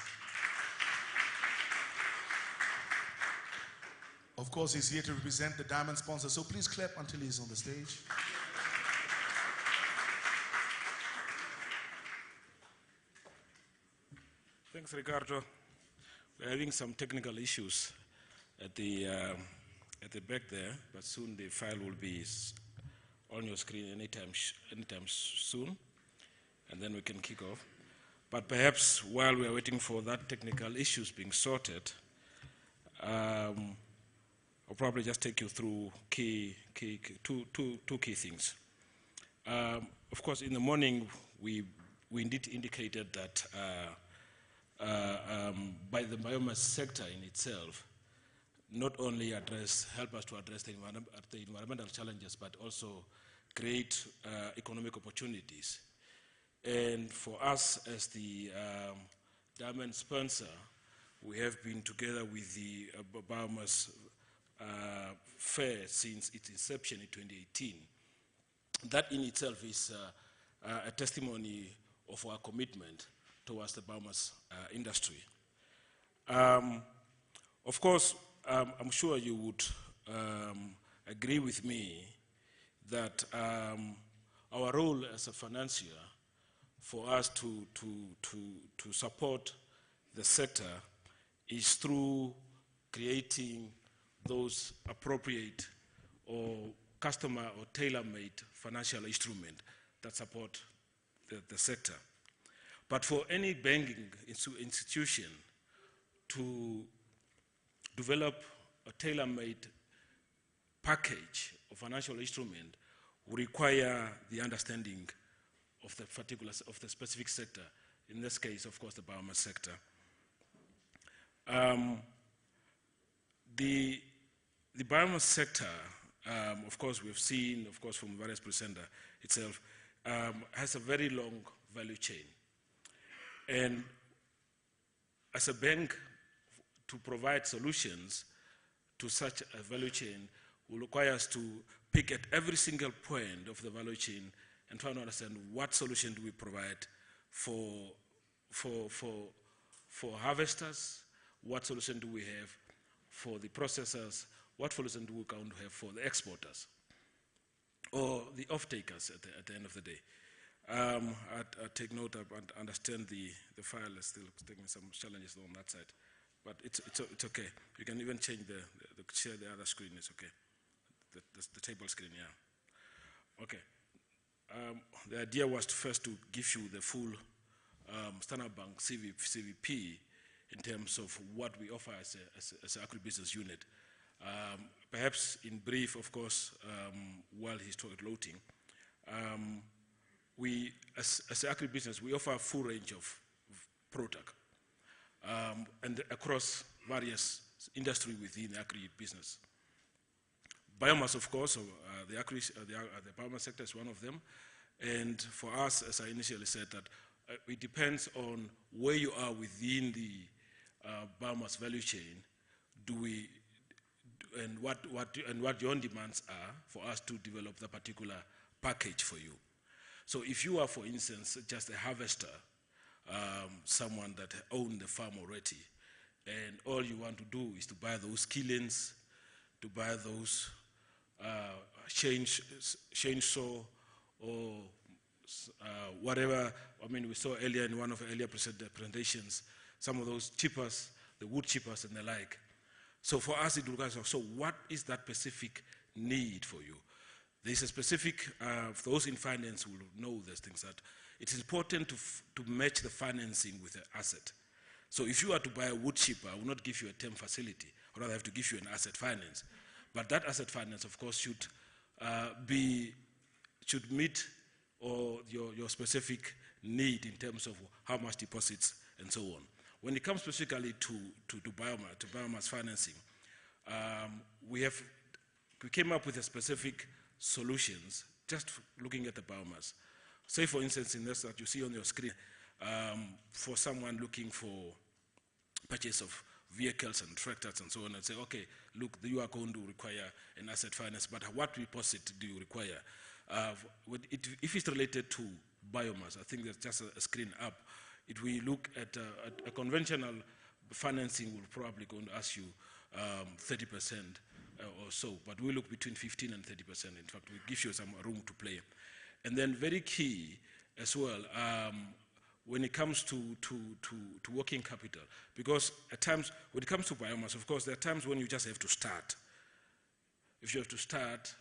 Of course, he's here to represent the diamond sponsor, so please clap until he's on the stage. Thanks, Ricardo. We're having some technical issues at the back there, but soon the file will be on your screen anytime soon, and then we can kick off. But perhaps while we are waiting for that technical issues being sorted, I'll probably just take you through two key things. Of course, in the morning, we indeed indicated that by the biomass sector in itself, not only help us to address the environmental challenges, but also create economic opportunities. And for us as the Diamond sponsor, we have been together with the Biomass Fair since its inception in 2018. That in itself is a testimony of our commitment towards the biomass industry. Of course, I'm sure you would agree with me that our role as a financier for us to support the sector is through creating those appropriate or customer or tailor-made financial instruments that support the sector. But for any banking institution to develop a tailor-made package of financial instrument will require the understanding of the of the specific sector, in this case, of course, the biomass sector. The biomass sector, of course, we've seen, of course, from various presenter itself, has a very long value chain. And as a bank, to provide solutions to such a value chain will require us to pick at every single point of the value chain and try to understand what solution do we provide for harvesters, what solution do we have for the processors, what solution do we have for the exporters or the off-takers at the end of the day. I take note of and understand the file is still taking some challenges on that side, but it's okay. You can even change share the other screen. It's okay. The table screen, yeah. Okay. The idea was first to give you the full Standard Bank CVP in terms of what we offer as an agribusiness unit. Perhaps in brief, of course, while he's loading, we, as agribusiness, we offer a full range of product and across various industry within agribusiness. Biomass, of course, the biomass sector is one of them. And for us, as I initially said, that it depends on where you are within the biomass value chain, and what your own demands are for us to develop the particular package for you. So if you are, for instance, just a harvester, someone that owns the farm already, and all you want to do is to buy those killings, to buy those chainsaw or whatever. I mean, we saw earlier in one of the earlier presentations, some of those chippers, the wood chippers and the like. So for us, it requires, so what is that specific need for you? There's a specific, those in finance will know these things, that it's important to match the financing with the asset. So if you are to buy a wood chipper, I will not give you a term facility, or rather I have to give you an asset finance. But that asset finance, of course, should meet your specific need in terms of how much deposits and so on. When it comes specifically to biomass financing, we came up with a specific solutions just looking at the biomass. Say, for instance, in this that you see on your screen, for someone looking for purchase of vehicles and tractors and so on, and say, okay, look, you are going to require an asset finance, but what deposit do you require? If it's related to biomass, I think there's just a screen up. If we look at a conventional financing, we're probably going to ask you 30% or so, but we look between 15 and 30%. In fact, we give you some room to play. And then very key as well, when it comes to working capital, because at times, when it comes to biomass, of course, there are times when you just have to start. If you have to start,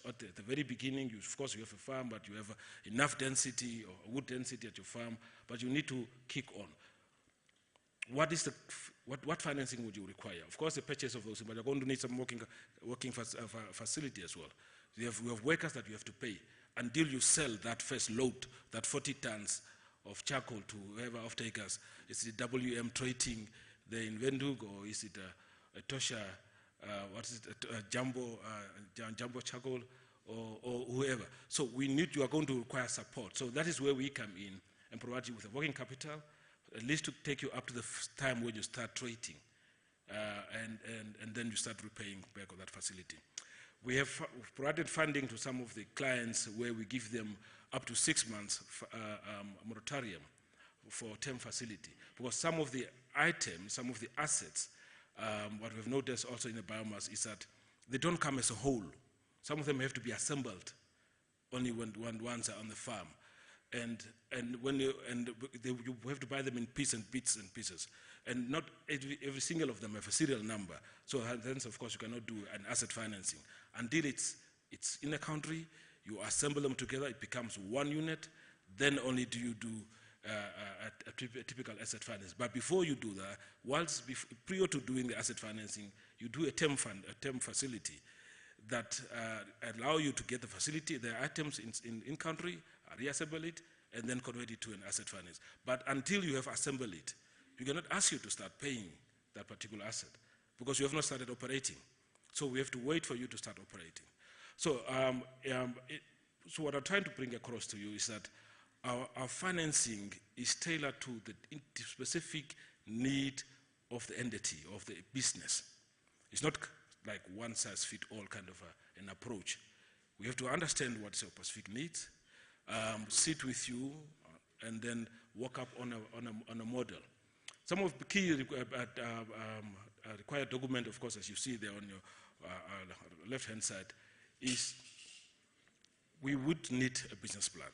at the very beginning, of course, you have a farm, but you have enough density or wood density at your farm, but you need to kick on. What financing would you require? Of course, the purchase of those, but you're going to need some working facility as well. We have workers that you have to pay until you sell that first load, that 40 tons of charcoal to whoever off-takers? Is it WM Trading there in Windhoek, or is it a Tosha, what is it, a Jumbo Charcoal, or whoever? So you are going to require support. So that is where we come in and provide you with a working capital, at least to take you up to the time when you start trading, and then you start repaying back on that facility. We have provided funding to some of the clients where we give them up to 6 months moratorium for term facility, because some of the items, some of the assets, what we've noticed also in the biomass is that they don't come as a whole. Some of them have to be assembled only when ones are on the farm. And you have to buy them in bits and pieces. And not every single of them have a serial number. So hence, of course, you cannot do an asset financing. Until it's in the country, you assemble them together, it becomes one unit, then only do you do a typical asset finance. But before you do that, prior to doing the asset financing, you do a term facility that allow you to get the facility, the items in country, reassemble it, and then convert it to an asset finance. But until you have assembled it, we cannot ask you to start paying that particular asset because you have not started operating. So we have to wait for you to start operating. So, so what I'm trying to bring across to you is that our financing is tailored to the specific need of the entity, of the business. It's not like one size fits all kind of an approach. We have to understand what's your specific needs, sit with you, and then work up on a model. Some of the key required document, of course, as you see there on your left-hand side, is we would need a business plan.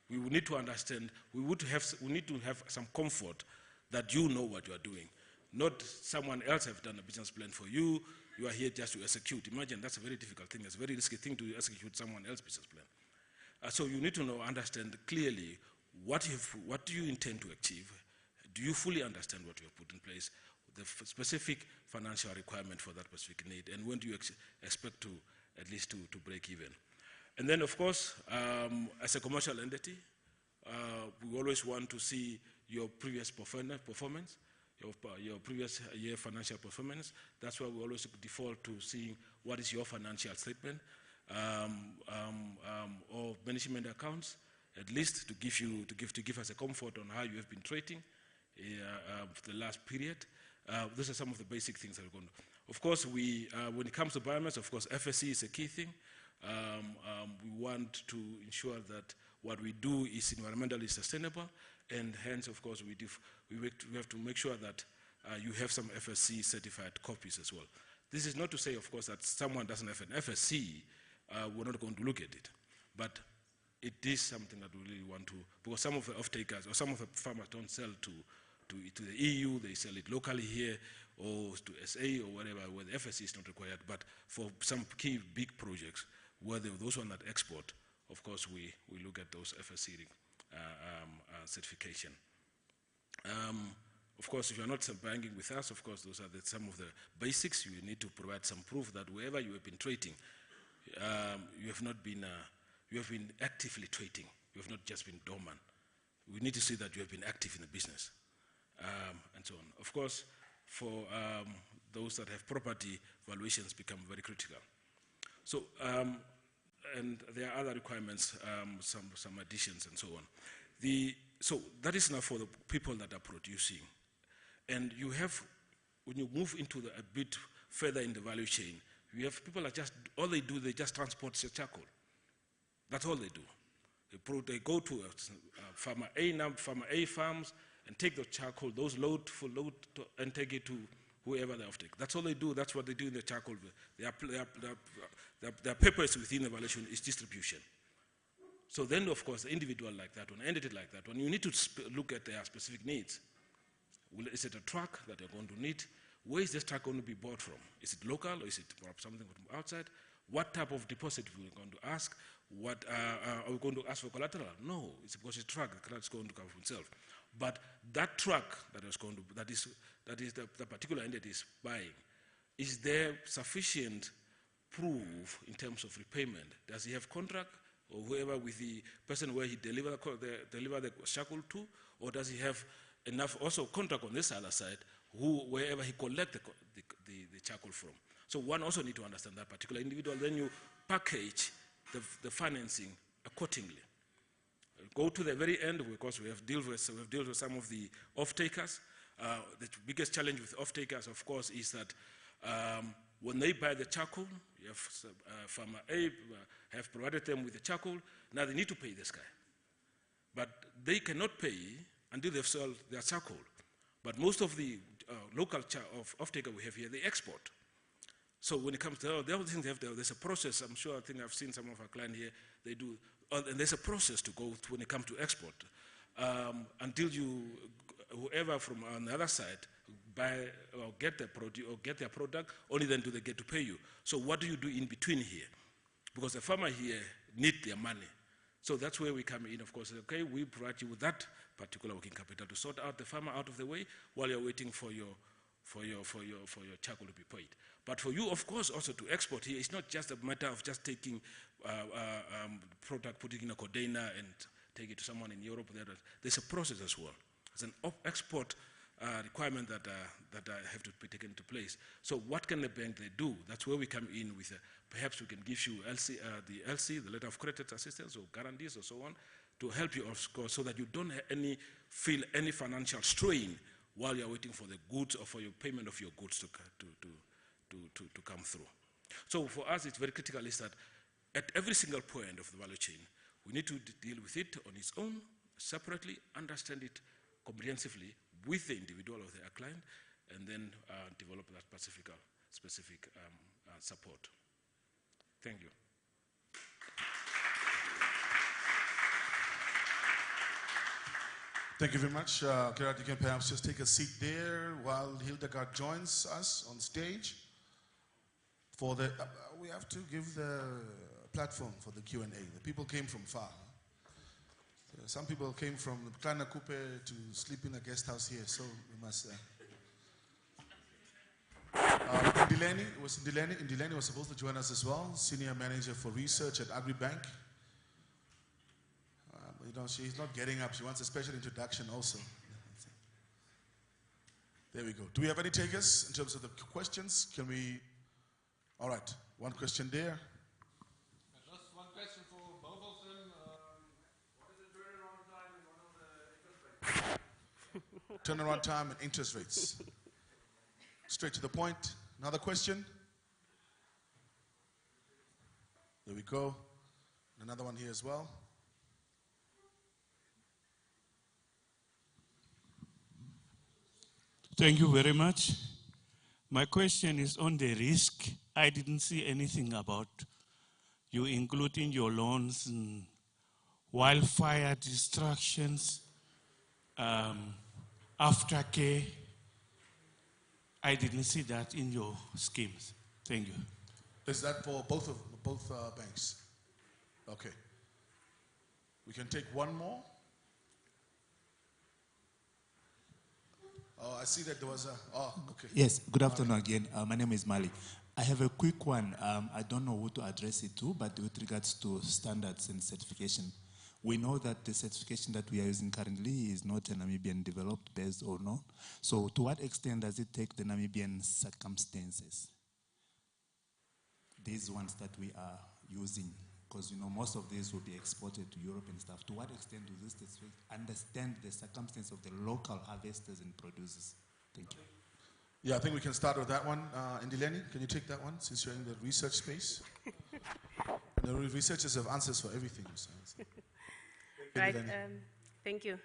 We would need to understand, we need to have some comfort that you know what you are doing. Not someone else have done a business plan for you, you are here just to execute. Imagine that's a very difficult thing, it's a very risky thing to execute someone else's business plan. So you need to understand clearly what do you intend to achieve. Do you fully understand what you have put in place, the specific financial requirement for that specific need, and when do you expect to at least to break even? And then, of course, as a commercial entity, we always want to see your previous performance, your previous year financial performance. That's why we always default to seeing what is your financial statement or management accounts, at least to give us a comfort on how you have been trading for the last period. Those are some of the basic things that we're going to. Of course, when it comes to biomass, of course, FSC is a key thing. We want to ensure that what we do is environmentally sustainable, and hence, of course, we have to make sure that you have some FSC certified copies as well. This is not to say, of course, that someone doesn't have an FSC, we're not going to look at it. But it is something that we really want to, because some of the off-takers or some of the farmers don't sell to the EU, they sell it locally here, or to SA or whatever, where the FSC is not required. But for some key big projects, where those ones that export, of course, we look at those FSC certification. Of course, if you're not banking with us, of course, those are some of the basics. You need to provide some proof that wherever you have been trading, you have been actively trading. You have not just been dormant. We need to see that you have been active in the business, and so on. Of course, for those that have property, valuations become very critical. So, and there are other requirements, some additions and so on. So that is now for the people that are producing. And you have, when you move into a bit further in the value chain, you have people that all they do, they just transport the charcoal. That's all they do. They go to farmer A farms and take the charcoal, those full load, and take it to whoever they offtake. That's all they do. That's what they do in the charcoal. Their purpose within the valuation is distribution. So then, of course, the individual like that one, entity like that one, you need to look at their specific needs. Is it a truck that they're going to need? Where is this truck going to be bought from? Is it local or is it perhaps something from outside? What type of deposit are we going to ask? Are we going to ask for collateral? No, it's because it's a truck that's going to come from itself. But that truck that is the particular entity is buying, is there sufficient proof in terms of repayment? Does he have contract or whoever with the person where he deliver the charcoal to, or does he have enough also contract on this other side, wherever he collect the charcoal from? So one also need to understand that particular individual. Then you package the financing accordingly. Go to the very end, because we have dealt with some of the off-takers. The biggest challenge with off-takers, of course, is that when they buy the charcoal, you have farmer A have provided them with the charcoal. Now they need to pay this guy, but they cannot pay until they've sold their charcoal. But most of the local off-taker we have here, they export. So when it comes to the other things, there's a process. I think I've seen some of our clients here, they do, and there's a process to go through when it comes to export. Until whoever from on the other side buy or get their product or get their product, only then do they get to pay you. So what do you do in between here? Because the farmer here need their money. So that's where we come in, of course. Okay, we provide you with that particular working capital to sort out the farmer out of the way while you're waiting for your charcoal to be paid. But for you, of course, also to export here, it's not just a matter of just taking product, putting in a container and take it to someone in Europe. There's a process as well. It's an export requirement that have to be taken into place. So what can the bank they do? That's where we come in with, perhaps we can give you the letter of credit assistance or guarantees or so on, to help you, of course, so that you don't feel any financial strain while you're waiting for the goods or for your payment of your goods to come through. So for us, it's very critical is that at every single point of the value chain, we need to deal with it on its own, separately, understand it comprehensively with the individual or their client, and then develop that specific support. Thank you. Thank you very much. Gerard, you can perhaps just take a seat there while Hildegard joins us on stage. We have to give the platform for the Q&A. The people came from far. Some people came from Kleine Coupe to sleep in a guest house here, so we must... Ndileni was supposed to join us as well, Senior Manager for Research at AgriBank. She's not getting up. She wants a special introduction also. There we go. Do we have any takers in terms of the questions? Can we... All right, one question there. Just one question for both of them. What is the turnaround time in one of the interest rates? Turnaround time and interest rates. Straight to the point. Another question? There we go. Another one here as well. Thank you very much. My question is on the risk. I didn't see anything about you including your loans and wildfire destructions, aftercare. I didn't see that in your schemes. Thank you. Is that for both banks? Okay. We can take one more. Oh, I see that there was a... Oh, okay. Yes, good afternoon again. My name is Mali. I have a quick one. I don't know who to address it to, but with regards to standards and certification. We know that the certification that we are using currently is not a Namibian developed base or no. So to what extent does it take the Namibian circumstances? These ones that we are using, because most of these will be exported to Europe and stuff. To what extent do this understand the circumstance of the local harvesters and producers? Thank you. Yeah, I think we can start with that one. Ndileni, can you take that one since you're in the research space? The researchers have answers for everything. So. Right, thank you.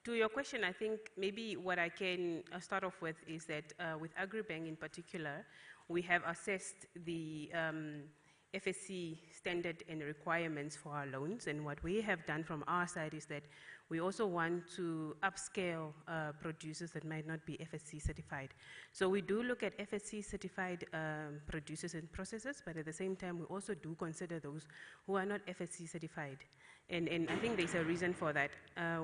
To your question, I think maybe what I can start off with is that with AgriBank in particular, we have assessed the FSC standard and requirements for our loans, and what we have done from our side is that we also want to upscale producers that might not be FSC certified. So we do look at FSC certified producers and processors, but at the same time we also do consider those who are not FSC certified. And I think there's a reason for that.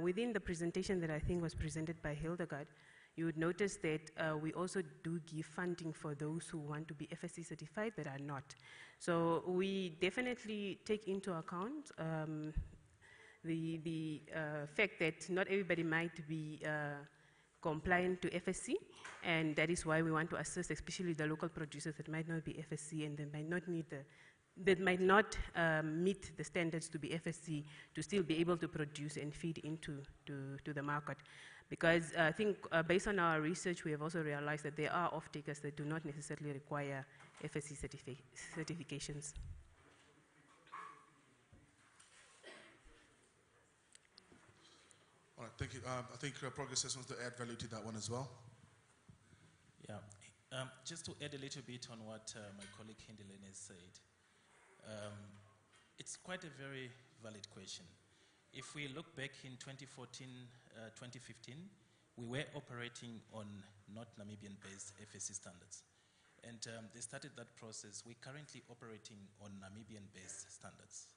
Within the presentation that I think was presented by Hildegard, you would notice that we also do give funding for those who want to be FSC certified but are not. So we definitely take into account the fact that not everybody might be compliant to FSC, and that is why we want to assist especially the local producers that might not be FSC and that might not meet the standards to be FSC to still be able to produce and feed into to the market. Because I think based on our research, we have also realized that there are off-takers that do not necessarily require FSC certifications. All right, thank you. I think Progress wants to add value to that one as well. Yeah, just to add a little bit on what my colleague Hindelen has said. It's quite a very valid question. If we look back in 2014, 2015, we were operating on not Namibian-based FSC standards. And they started that process. We're currently operating on Namibian-based standards.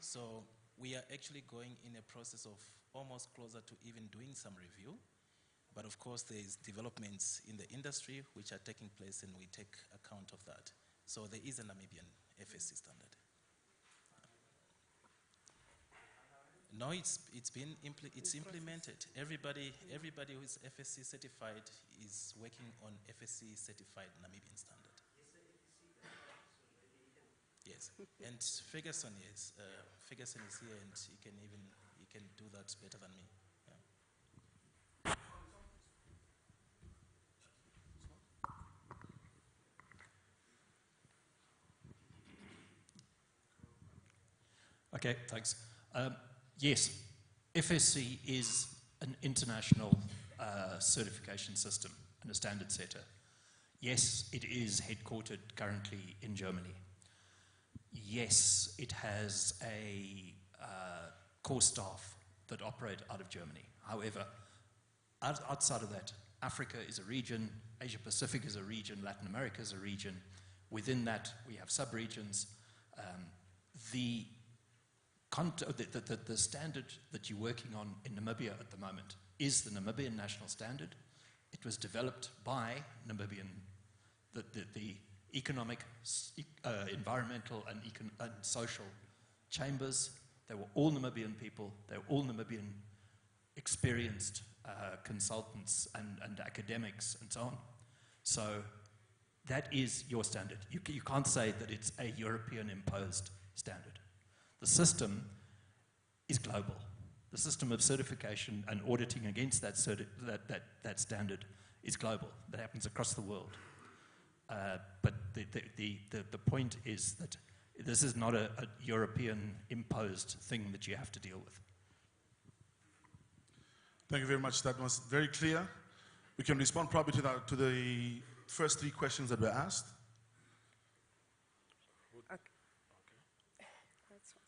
So we are actually going in a process of almost closer to even doing some review. But of course, there's developments in the industry which are taking place, and we take account of that. So there is a Namibian FSC standard. No, it's implemented. Everybody who is FSC certified is working on FSC certified Namibian standard. Yes, and Ferguson is here, and he can do that better than me. Okay, thanks. Yes, FSC is an international certification system and a standard setter. Yes, it is headquartered currently in Germany. Yes, it has a core staff that operate out of Germany. However, outside of that, Africa is a region, Asia Pacific is a region, Latin America is a region. Within that, we have sub-regions. The standard that you're working on in Namibia at the moment is the Namibian national standard. It was developed by Namibian, the economic, environmental and social chambers. They were all Namibian people. They were all Namibian experienced consultants and academics and so on. So that is your standard. You can't say that it's a European imposed standard. The system is global. The system of certification and auditing against that standard is global. That happens across the world. But the point is that this is not a European imposed thing that you have to deal with. Thank you very much. That was very clear. We can respond probably to the first three questions that were asked.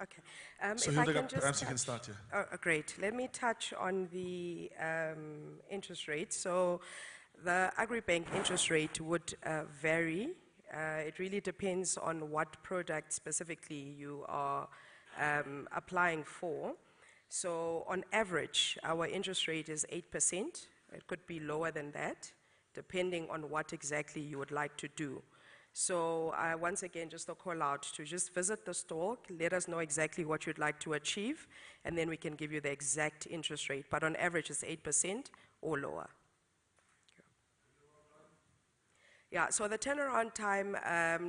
Okay. So if I Hilda, can just perhaps you can start here. Oh, great. Let me touch on the interest rate. So the Agribank interest rate would vary. It really depends on what product specifically you are applying for. So on average, our interest rate is 8%. It could be lower than that, depending on what exactly you would like to do. So once again, just a call out to just visit the store, let us know exactly what you'd like to achieve, and then we can give you the exact interest rate. But on average, it's 8% or lower. Yeah, so the turnaround time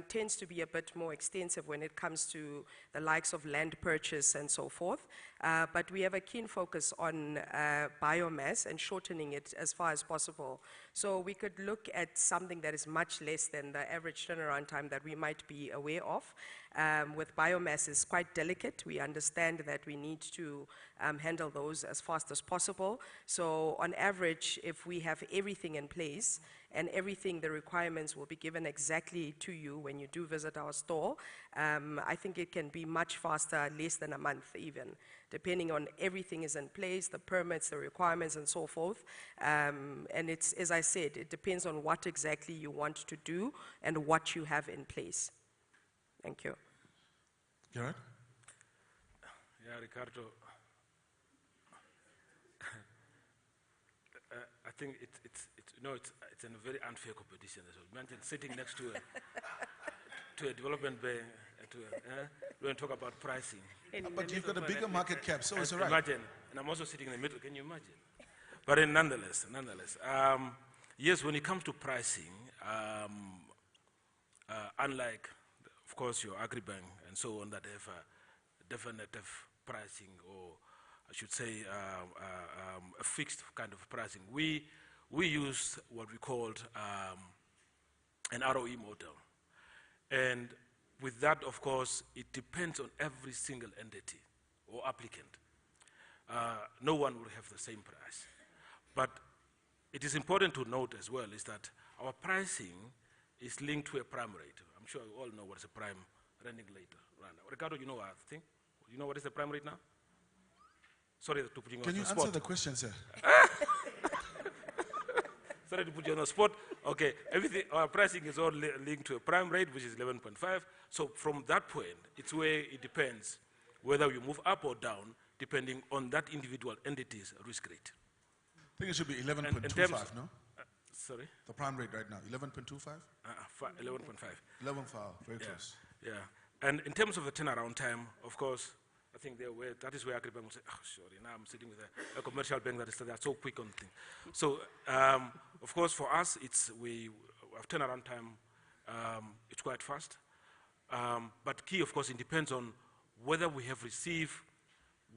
tends to be a bit more extensive when it comes to the likes of land purchase and so forth. But we have a keen focus on biomass and shortening it as far as possible. So we could look at something that is much less than the average turnaround time that we might be aware of. With biomass, it's quite delicate. We understand that we need to handle those as fast as possible. So on average, if we have everything in place, and everything, the requirements will be given exactly to you when you do visit our store. I think it can be much faster, less than a month even, depending on everything is in place, the permits, the requirements, and so forth. And it's, as I said, it depends on what exactly you want to do and what you have in place. Thank you. Gerard? Yeah, Ricardo. I think it's in a very unfair competition. So imagine sitting next to a development bank, we talk about pricing. But you've got a bigger market cap, so it's all right. Imagine, and I'm also sitting in the middle. Can you imagine? But nonetheless, yes, when it comes to pricing, unlike, of course, your agribank and so on that have a definitive pricing, or I should say a fixed kind of pricing, we use what we called an ROE model. And with that, of course, it depends on every single entity or applicant. No one will have the same price. But it is important to note as well is that our pricing is linked to a prime rate. I'm sure you all know what is a prime running rate. Ricardo, you know what I think? You know what is the prime rate now? Sorry to put you on the spot. Can you answer the question, sir? Sorry to put you on the spot. Okay, everything, our pricing is all linked to a prime rate, which is 11.5. So from that point, it's where it depends whether you move up or down, depending on that individual entity's risk rate. I think it should be 11.25, no? Sorry? The prime rate right now, 11.25? 11.5. 11.5, very close. Yeah. And in terms of the turnaround time, of course, I think that is where Agribank will say, oh, sorry, now I'm sitting with a commercial bank that is so quick on things. So, of course, for us, our turnaround time, it's quite fast. But key, of course, it depends on whether we have received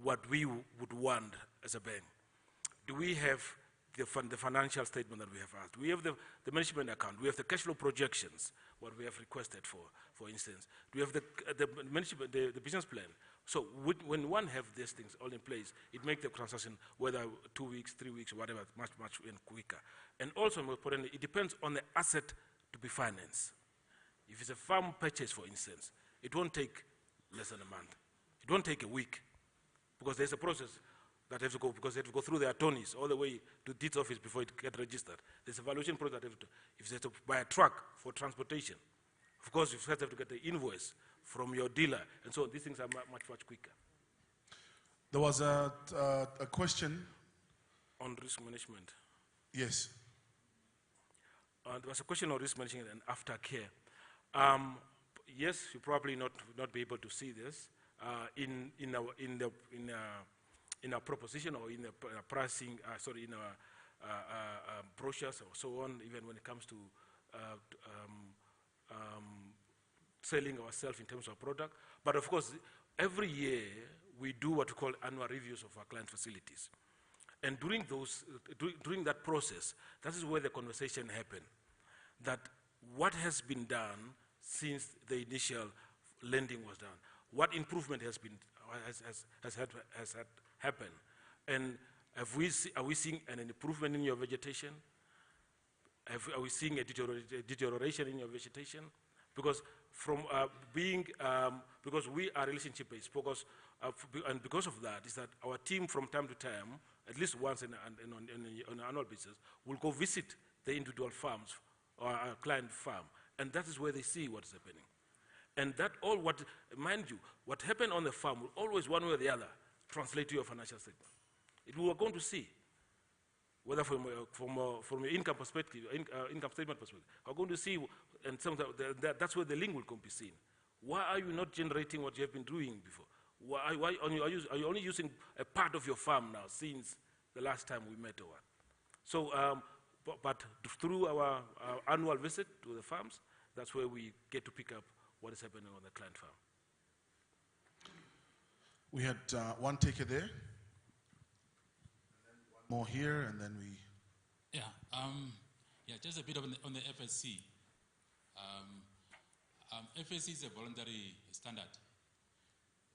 what we would want as a bank. Do we have the financial statement that we have asked? Do we have the management account? Do we have the cash flow projections, what we have requested for instance? Do we have the business plan? So when one have these things all in place, it makes the transaction, whether 2 weeks, 3 weeks, whatever, much quicker. And also, more importantly, it depends on the asset to be financed. If it's a farm purchase, for instance, it won't take less than a month. It won't take a week, because there's a process that has to go, because they have to go through the attorneys all the way to deeds office before it gets registered. There's a valuation process that if they have to buy a truck for transportation, of course, you first have to get the invoice from your dealer, and so these things are much quicker. There was a question. On risk management. Yes. There was a question on risk management and aftercare. Yes, you probably not be able to see this in our proposition or in the pricing. In our brochures or so on. Even when it comes to selling ourselves in terms of product. But of course, every year we do what we call annual reviews of our client facilities. And during that process, that is where the conversation happened. That what has been done since the initial lending was done, what improvement has happened, and are we seeing an improvement in your vegetation? Are we seeing a deterioration in your vegetation? Because because we are relationship-based, and because of that, is that our team from time to time, at least once on an annual basis, will go visit the individual farms or our client farm, and that is where they see what's happening. And that mind you, what happened on the farm will always, one way or the other, translate to your financial statement. We are going to see, whether from your income perspective, income statement perspective, we're going to see, and that's where the link will be seen. Why are you not generating what you have been doing before? Why are you only using a part of your farm now since the last time we met or what? So, but through our annual visit to the farms, that's where we get to pick up what is happening on the client farm. We had one taker there, more here, and then we... Yeah, just a bit on the FSC. FSC is a voluntary standard.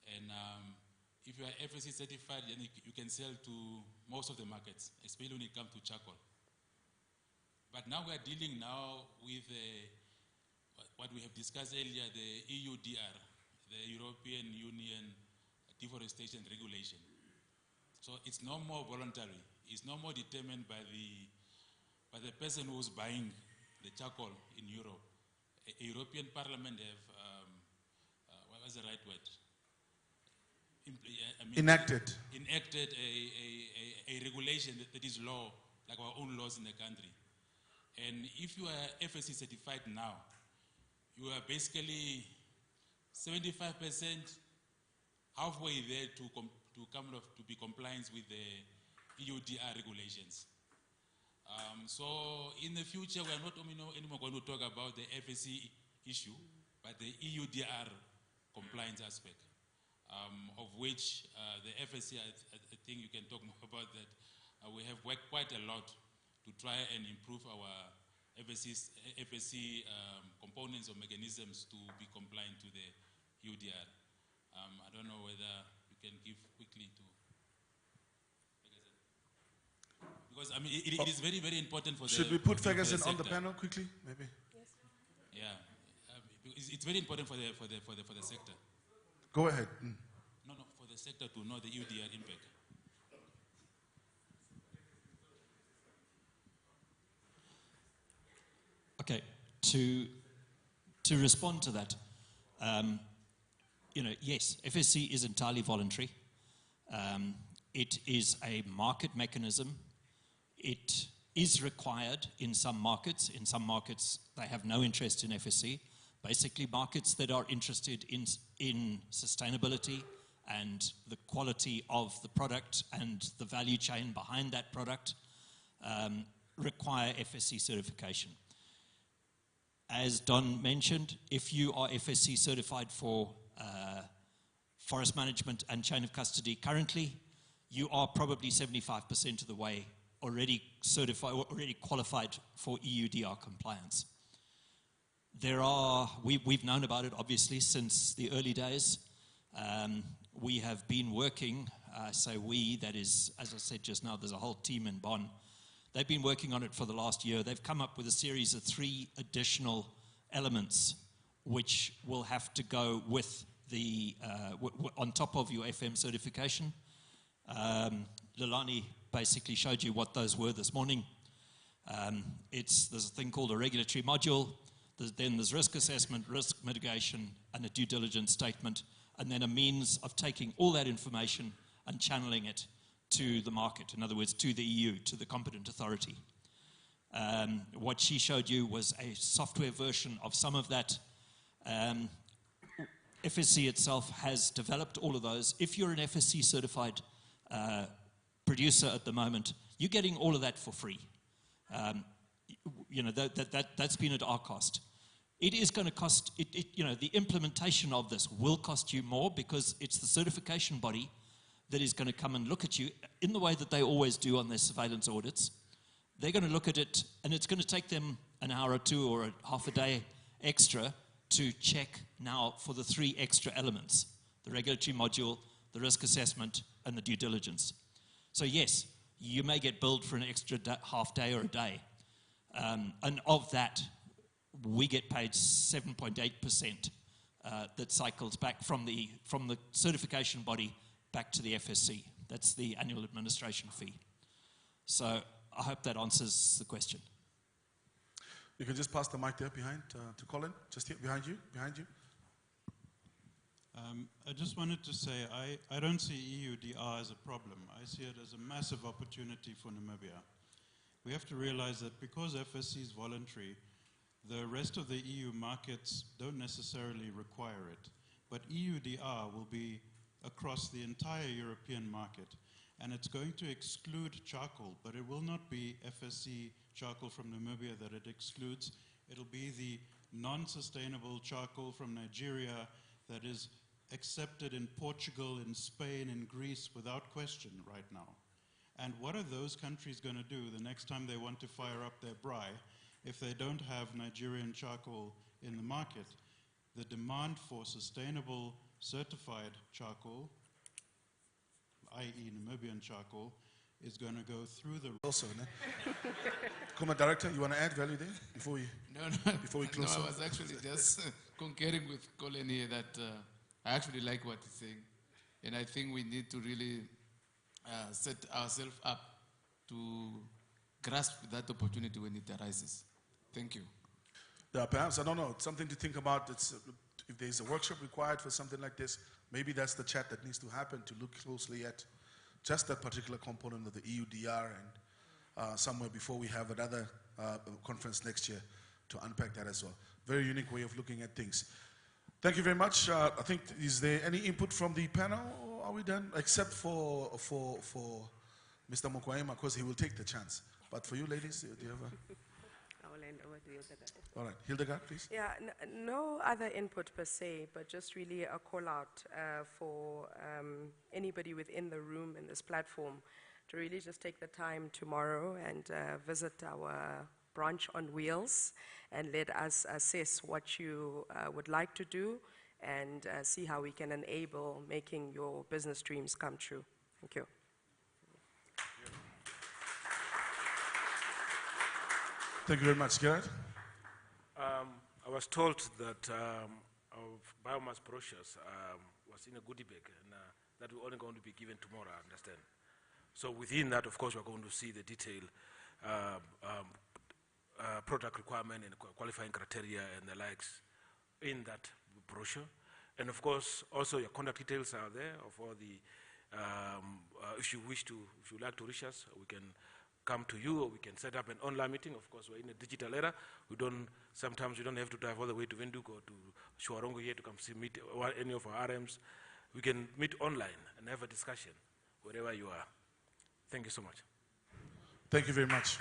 And if you are FSC certified, then you can sell to most of the markets, especially when it comes to charcoal. But now we are dealing now with what we have discussed earlier, the EUDR, the European Union Deforestation Regulation. So it's no more voluntary. It's no more determined by the person who's buying the charcoal in Europe. A European Parliament have, what was the right word? Enacted a regulation that is law like our own laws in the country. And if you are FSC certified now, you are basically 75% halfway there to be compliant with the EUDR regulations. So in the future, we are not anymore going to talk about the FSC issue, but the EUDR compliance aspect, of which the FSC, I think you can talk more about that. We have worked quite a lot to try and improve our FSC components or mechanisms to be compliant to the EUDR. I don't know whether you can give quickly to, because I mean it is very, very important for the. Should we put Ferguson on the panel quickly, maybe? Yes. Yeah, it's very important for the sector. Go ahead. No, for the sector to know the EUDR impact. Okay, to respond to that, yes, FSC is entirely voluntary. It is a market mechanism. It is required in some markets. In some markets, they have no interest in FSC. Basically, markets that are interested in sustainability and the quality of the product and the value chain behind that product require FSC certification. As Don mentioned, if you are FSC certified for forest management and chain of custody currently, you are probably 75% of the way already certified, already qualified for EUDR compliance. We've known about it obviously since the early days. We have been working, say we, that is, as I said just now, there's a whole team in Bonn. They've been working on it for the last year. They've come up with a series of 3 additional elements which will have to go with the, on top of your FM certification. Lilani basically showed you what those were this morning. There's a thing called a regulatory module. Then there's risk assessment, risk mitigation, and a due diligence statement, and then a means of taking all that information and channeling it to the market, in other words, to the EU, to the competent authority. What she showed you was a software version of some of that. FSC itself has developed all of those. If you're an FSC certified producer at the moment, you're getting all of that for free. That's been at our cost. It is going to cost, the implementation of this will cost you more because it's the certification body that is going to come and look at you in the way that they always do on their surveillance audits. They're going to look at it, and it's going to take them an hour or 2 or half a day extra to check now for the 3 extra elements: the regulatory module, the risk assessment, and the due diligence. So yes, you may get billed for an extra half day or a day. And of that, we get paid 7.8% that cycles back from the certification body back to the FSC. That's the annual administration fee. So I hope that answers the question. You can just pass the mic there behind to Colin, just here, behind you. I just wanted to say, I don't see EUDR as a problem. I see it as a massive opportunity for Namibia. We have to realize that because FSC is voluntary, the rest of the EU markets don't necessarily require it. But EUDR will be across the entire European market, and it's going to exclude charcoal, but it will not be FSC charcoal from Namibia that it excludes. It'll be the non-sustainable charcoal from Nigeria that is accepted in Portugal, in Spain, in Greece without question right now. And what are those countries going to do the next time they want to fire up their braai if they don't have Nigerian charcoal in the market? The demand for sustainable certified charcoal, i.e. Namibian charcoal, is going to go through the... Also, Comment Director, you want to add value there before we close? No, I was actually just concurring with Colin here that I actually like what he's saying. And I think we need to really set ourselves up to grasp that opportunity when it arises. Thank you. Yeah, perhaps, I don't know, something to think about. If there's a workshop required for something like this, maybe that's the chat that needs to happen, to look closely at just that particular component of the EUDR somewhere before we have another conference next year to unpack that as well. Very unique way of looking at things. Thank you very much. I think, is there any input from the panel, or are we done? Except for Mr. Mokwaima, because he will take the chance. But for you ladies, do you have a... I will hand over to Hildegard. All right, Hildegard, please. Yeah, no other input per se, but just really a call out for anybody within the room in this platform to really just take the time tomorrow and visit our branch on wheels and let us assess what you would like to do and see how we can enable making your business dreams come true. Thank you. Thank you very much, Gerard. I was told that our biomass brochures was in a goodie bag, and that we're only going to be given tomorrow, I understand. So within that, of course, we're going to see the detailed product requirement and qualifying criteria and the likes in that brochure. And of course, also your contact details are there of all the, if you like to reach us, we can come to you, or we can set up an online meeting. Of course, we're in a digital era. Sometimes we don't have to drive all the way to Windhoek or to Shuarongo here to come meet any of our RMs. We can meet online and have a discussion wherever you are. Thank you so much. Thank you very much.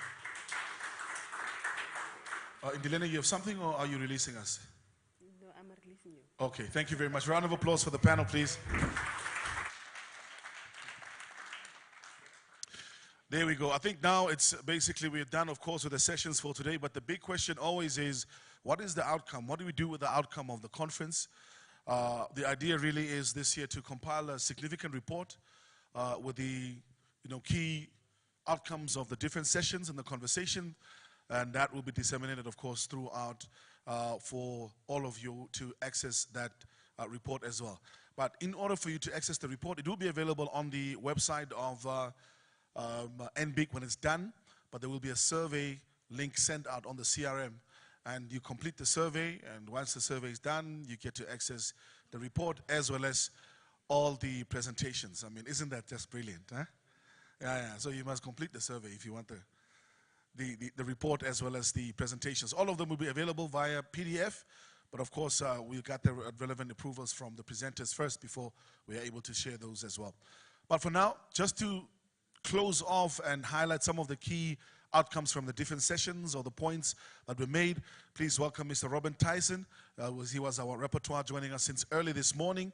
Indilene, you have something, or are you releasing us? No, I'm releasing you. Okay, thank you very much. Round of applause for the panel, please. There we go. I think now it's basically we're done, of course, with the sessions for today, but the big question always is, what is the outcome? What do we do with the outcome of the conference? The idea really is this year to compile a significant report with the key outcomes of the different sessions and the conversation, and that will be disseminated, of course, throughout for all of you to access that report as well. But in order for you to access the report, it will be available on the website of N-BiG when it's done, but there will be a survey link sent out on the CRM, and you complete the survey, and once the survey is done, you get to access the report as well as all the presentations. I mean, isn't that just brilliant, huh? Yeah, so you must complete the survey if you want the report as well as the presentations. All of them will be available via PDF, but of course we got the relevant approvals from the presenters first before we are able to share those as well. But for now, just to close off and highlight some of the key outcomes from the different sessions or the points that were made, please welcome Mr. Robin Tyson. He was our rapporteur joining us since early this morning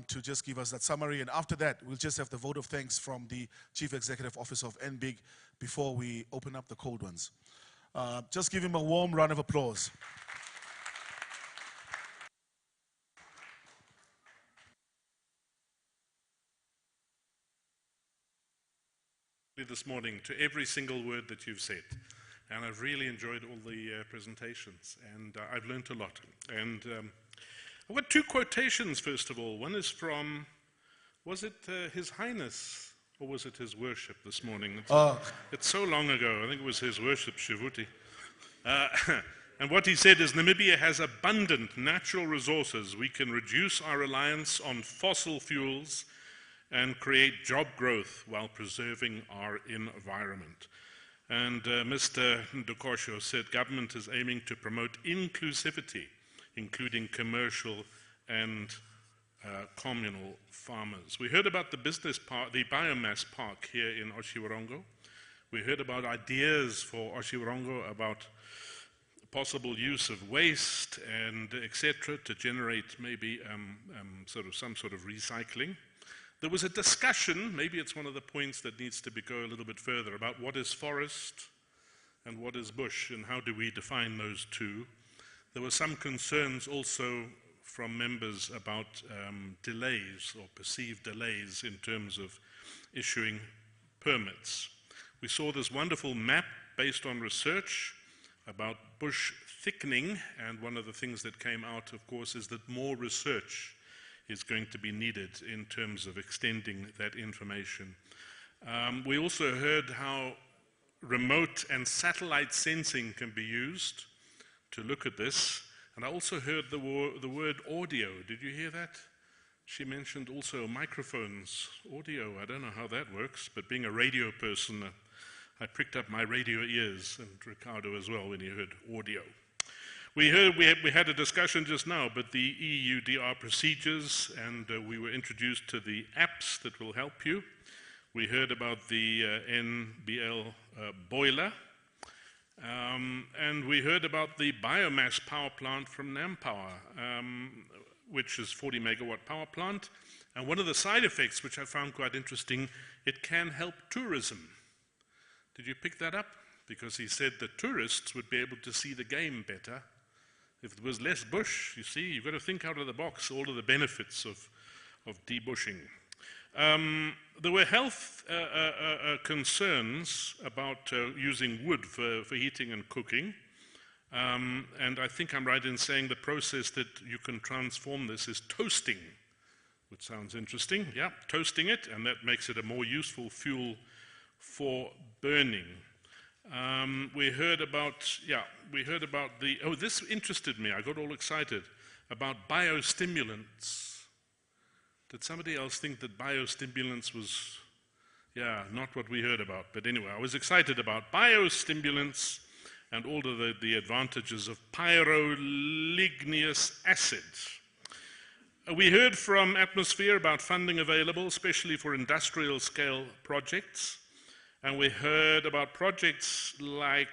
to just give us that summary. And after that, we'll just have the vote of thanks from the Chief Executive Officer of N-BiG before we open up the cold ones. Just give him a warm round of applause. This morning to every single word that you've said, and I've really enjoyed all the presentations, and I've learned a lot. And I've got two quotations. First of all, one is from, was it His Highness or was it His Worship this morning? It's so long ago. I think it was His Worship Shivuti. And what he said is, Namibia has abundant natural resources. We can reduce our reliance on fossil fuels and create job growth while preserving our environment. And Mr. Ndokosho said government is aiming to promote inclusivity, including commercial and communal farmers. We heard about the business park, the biomass park here in Otjikoto. We heard about ideas for Otjikoto about possible use of waste and etc. to generate maybe some sort of recycling. There was a discussion, maybe it's one of the points that needs to go a little bit further, about what is forest and what is bush and how do we define those two. There were some concerns also from members about delays or perceived delays in terms of issuing permits. We saw this wonderful map based on research about bush thickening, and one of the things that came out, of course, is that more research is going to be needed in terms of extending that information. We also heard how remote and satellite sensing can be used to look at this. And I also heard the word audio. Did you hear that? She mentioned also microphones, audio. I don't know how that works, but being a radio person, I pricked up my radio ears, and Ricardo as well when he heard audio. We had a discussion just now, but the EUDR procedures, and we were introduced to the apps that will help you. We heard about the NBL boiler, and we heard about the biomass power plant from NamPower, which is 40 megawatt power plant. And one of the side effects, which I found quite interesting, it can help tourism. Did you pick that up? Because he said that tourists would be able to see the game better if there was less bush. You see, you've got to think out of the box, all of the benefits of debushing. There were health concerns about using wood for heating and cooking. And I think I'm right in saying the process that you can transform this is toasting, which sounds interesting. Yeah, toasting it, and that makes it a more useful fuel for burning. We heard about this interested me. I got all excited about biostimulants. Did somebody else think that biostimulants was, not what we heard about? But anyway, I was excited about biostimulants and all of the advantages of pyroligneous acid. We heard from Atmosphere about funding available, especially for industrial scale projects. And we heard about projects like,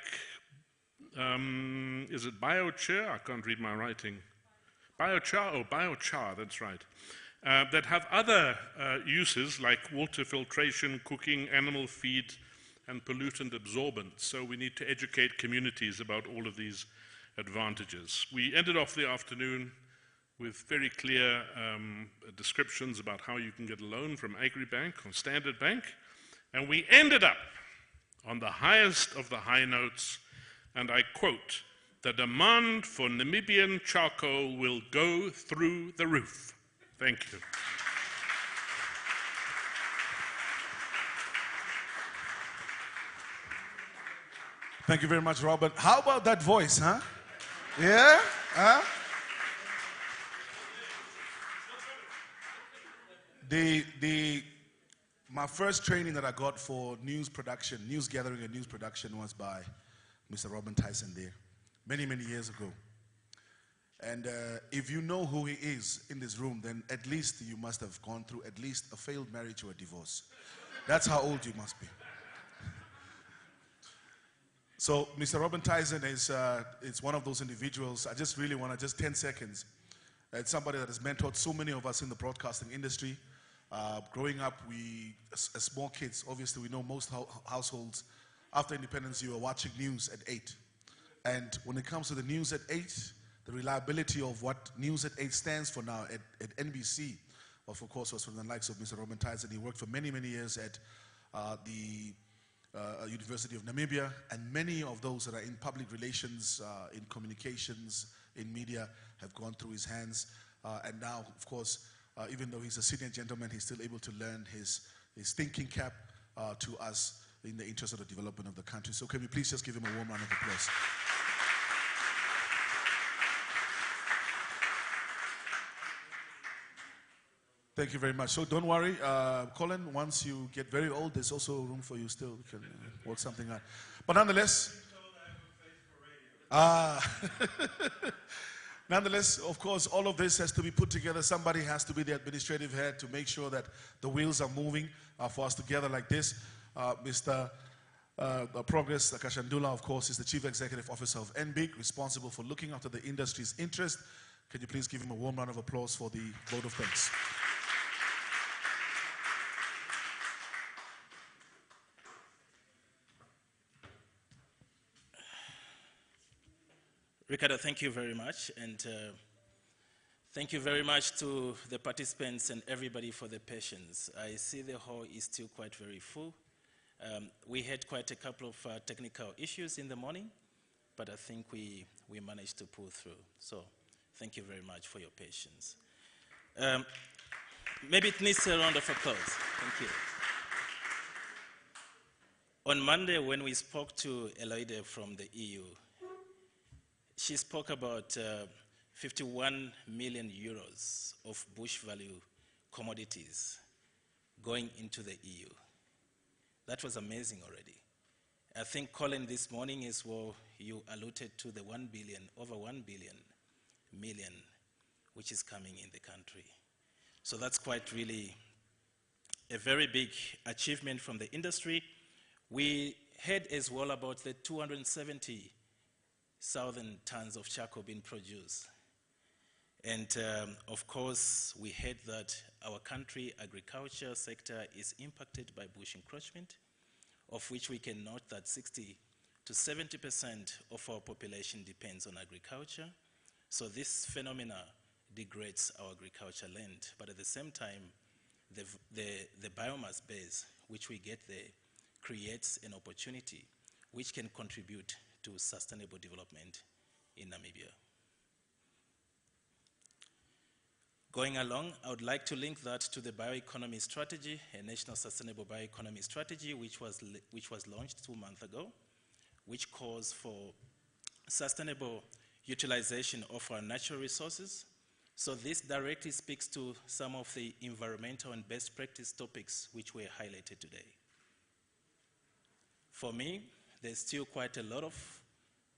is it Biochar? I can't read my writing. Biochar, that's right. That have other uses like water filtration, cooking, animal feed, and pollutant absorbance. So we need to educate communities about all of these advantages. We ended off the afternoon with very clear descriptions about how you can get a loan from Agribank or Standard Bank. And we ended up on the highest of the high notes, and I quote, "The demand for Namibian charcoal will go through the roof." Thank you. Thank you very much, Robert. How about that voice, huh? Yeah? Huh? My first training that I got for news production, news gathering and news production was by Mr. Robin Tyson there, many, many years ago. And if you know who he is in this room, then at least you must have gone through at least a failed marriage or a divorce. That's how old you must be. So Mr. Robin Tyson is one of those individuals. I just really want to, just 10 seconds. It's somebody that has mentored so many of us in the broadcasting industry. Growing up, as small kids, obviously we know most households, after independence, you were watching news at 8. And when it comes to the news at 8, the reliability of what News at 8 stands for now at NBC, of course, was from the likes of Mr. Robin Tyson. He worked for many, many years at the University of Namibia, and many of those that are in public relations, in communications, in media, have gone through his hands. And now, of course, even though he's a senior gentleman, he's still able to lend his thinking cap to us in the interest of the development of the country. So can we please just give him a warm round of applause? Thank you very much. So don't worry, Colin, once you get very old, there's also room for you still. You can work something out. But nonetheless, nonetheless, of course, all of this has to be put together. Somebody has to be the administrative head to make sure that the wheels are moving for us together like this. Mr. Progress Kashandula, of course, is the Chief Executive Officer of N-BiG, responsible for looking after the industry's interest. Can you please give him a warm round of applause for the vote of thanks? Ricardo, thank you very much, and thank you very much to the participants and everybody for the patience. I see the hall is still quite very full. We had quite a couple of technical issues in the morning, but I think we managed to pull through. So thank you very much for your patience. Maybe it needs a round of applause. Thank you. On Monday, when we spoke to Eloide from the EU, she spoke about 51 million euros of bush value commodities going into the EU. That was amazing already. I think, Colin, this morning as well, you alluded to the 1 billion, over 1 million, which is coming in the country. So that's quite really a very big achievement from the industry. We heard as well about the 270,000 tons of charcoal being produced. And of course, we heard that our country agriculture sector is impacted by bush encroachment, of which we can note that 60 to 70% of our population depends on agriculture. So this phenomena degrades our agriculture land, but at the same time, the biomass base which we get there creates an opportunity which can contribute to sustainable development in Namibia. Going along, I would like to link that to the bioeconomy strategy, a national sustainable bioeconomy strategy which was launched 2 months ago, which calls for sustainable utilization of our natural resources. So this directly speaks to some of the environmental and best practice topics which were highlighted today. For me, there's still quite a lot of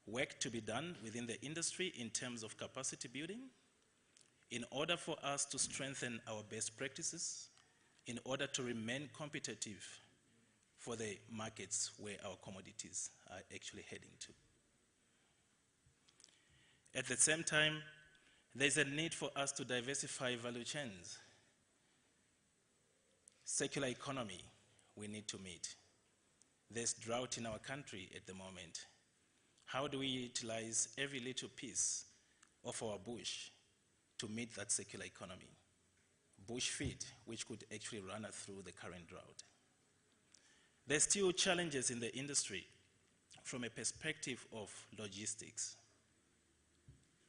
work to be done within the industry in terms of capacity building, in order for us to strengthen our best practices, in order to remain competitive for the markets where our commodities are actually heading to. At the same time, there's a need for us to diversify value chains. Circular economy, we need to meet. There's drought in our country at the moment. How do we utilize every little piece of our bush to meet that circular economy? Bush feed, which could actually run us through the current drought. There's still challenges in the industry from a perspective of logistics.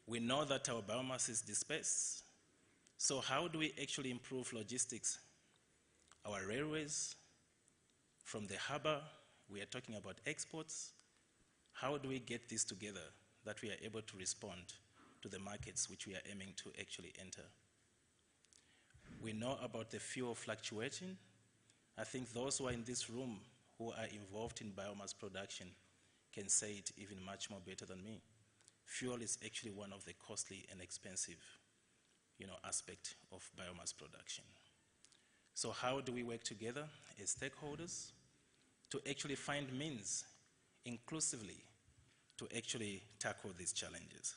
We know that our biomass is dispersed. So how do we actually improve logistics? Our railways, from the harbor, we are talking about exports. How do we get this together that we are able to respond to the markets which we are aiming to actually enter? We know about the fuel fluctuation. I think those who are in this room who are involved in biomass production can say it even much more better than me. Fuel is actually one of the costly and expensive, aspect of biomass production. So how do we work together as stakeholders to actually find means inclusively to actually tackle these challenges?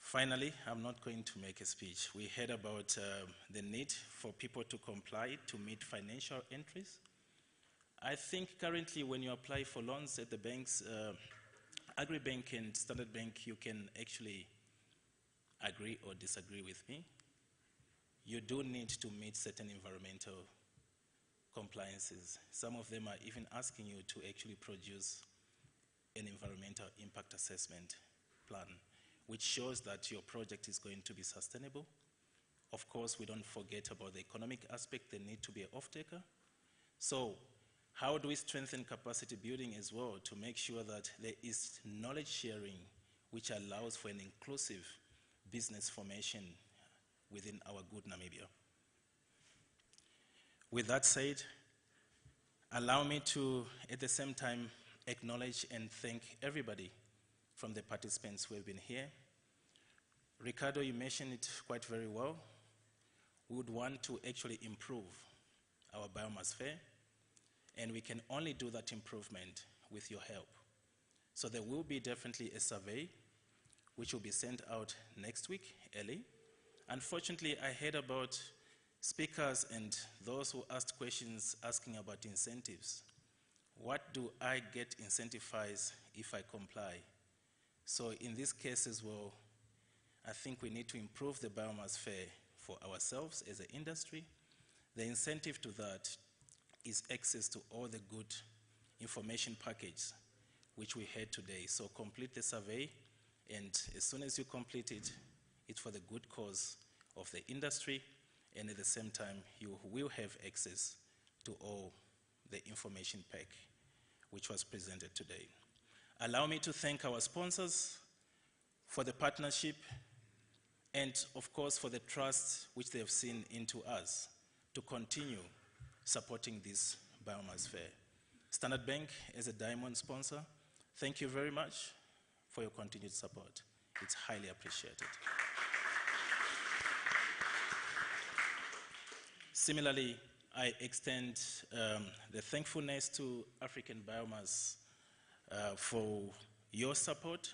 Finally, I'm not going to make a speech. We heard about the need for people to comply to meet financial entries. I think currently when you apply for loans at the banks, Agribank and Standard Bank, you can actually agree or disagree with me. You do need to meet certain environmental compliances. Some of them are even asking you to actually produce an environmental impact assessment plan, which shows that your project is going to be sustainable. Of course, we don't forget about the economic aspect, the need to be an off-taker. So how do we strengthen capacity building as well to make sure that there is knowledge sharing which allows for an inclusive business formation within our good Namibia? With that said, allow me to, at the same time, acknowledge and thank everybody from the participants who have been here. Ricardo, you mentioned it quite very well. We would want to actually improve our biomass fare, and we can only do that improvement with your help. So there will be definitely a survey which will be sent out next week, early. Unfortunately, I heard about speakers and those who asked questions asking about incentives. What do I get incentivized if I comply? So in this case as well, I think we need to improve the biomass fare for ourselves as an industry. The incentive to that is access to all the good information package which we had today. So complete the survey, and as soon as you complete it, it's for the good cause of the industry, and at the same time, you will have access to all the information pack which was presented today. Allow me to thank our sponsors for the partnership and, of course, for the trust which they have seen into us to continue supporting this Biomass Fair. Standard Bank, as a diamond sponsor, thank you very much for your continued support. It's highly appreciated. Similarly, I extend the thankfulness to African Biomass for your support.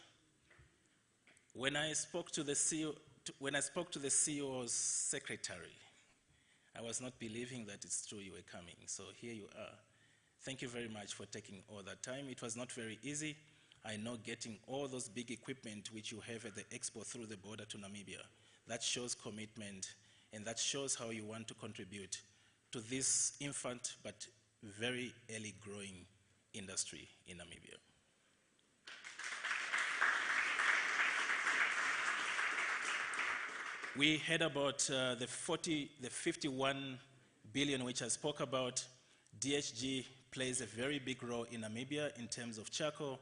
When I spoke to the CEO's secretary, I was not believing that it's true you were coming. So here you are. Thank you very much for taking all that time. It was not very easy. I know getting all those big equipment which you have at the expo through the border to Namibia. That shows commitment, and that shows how you want to contribute to this infant but very early growing industry in Namibia. We heard about the 51 billion which I spoke about. DHG plays a very big role in Namibia in terms of charcoal.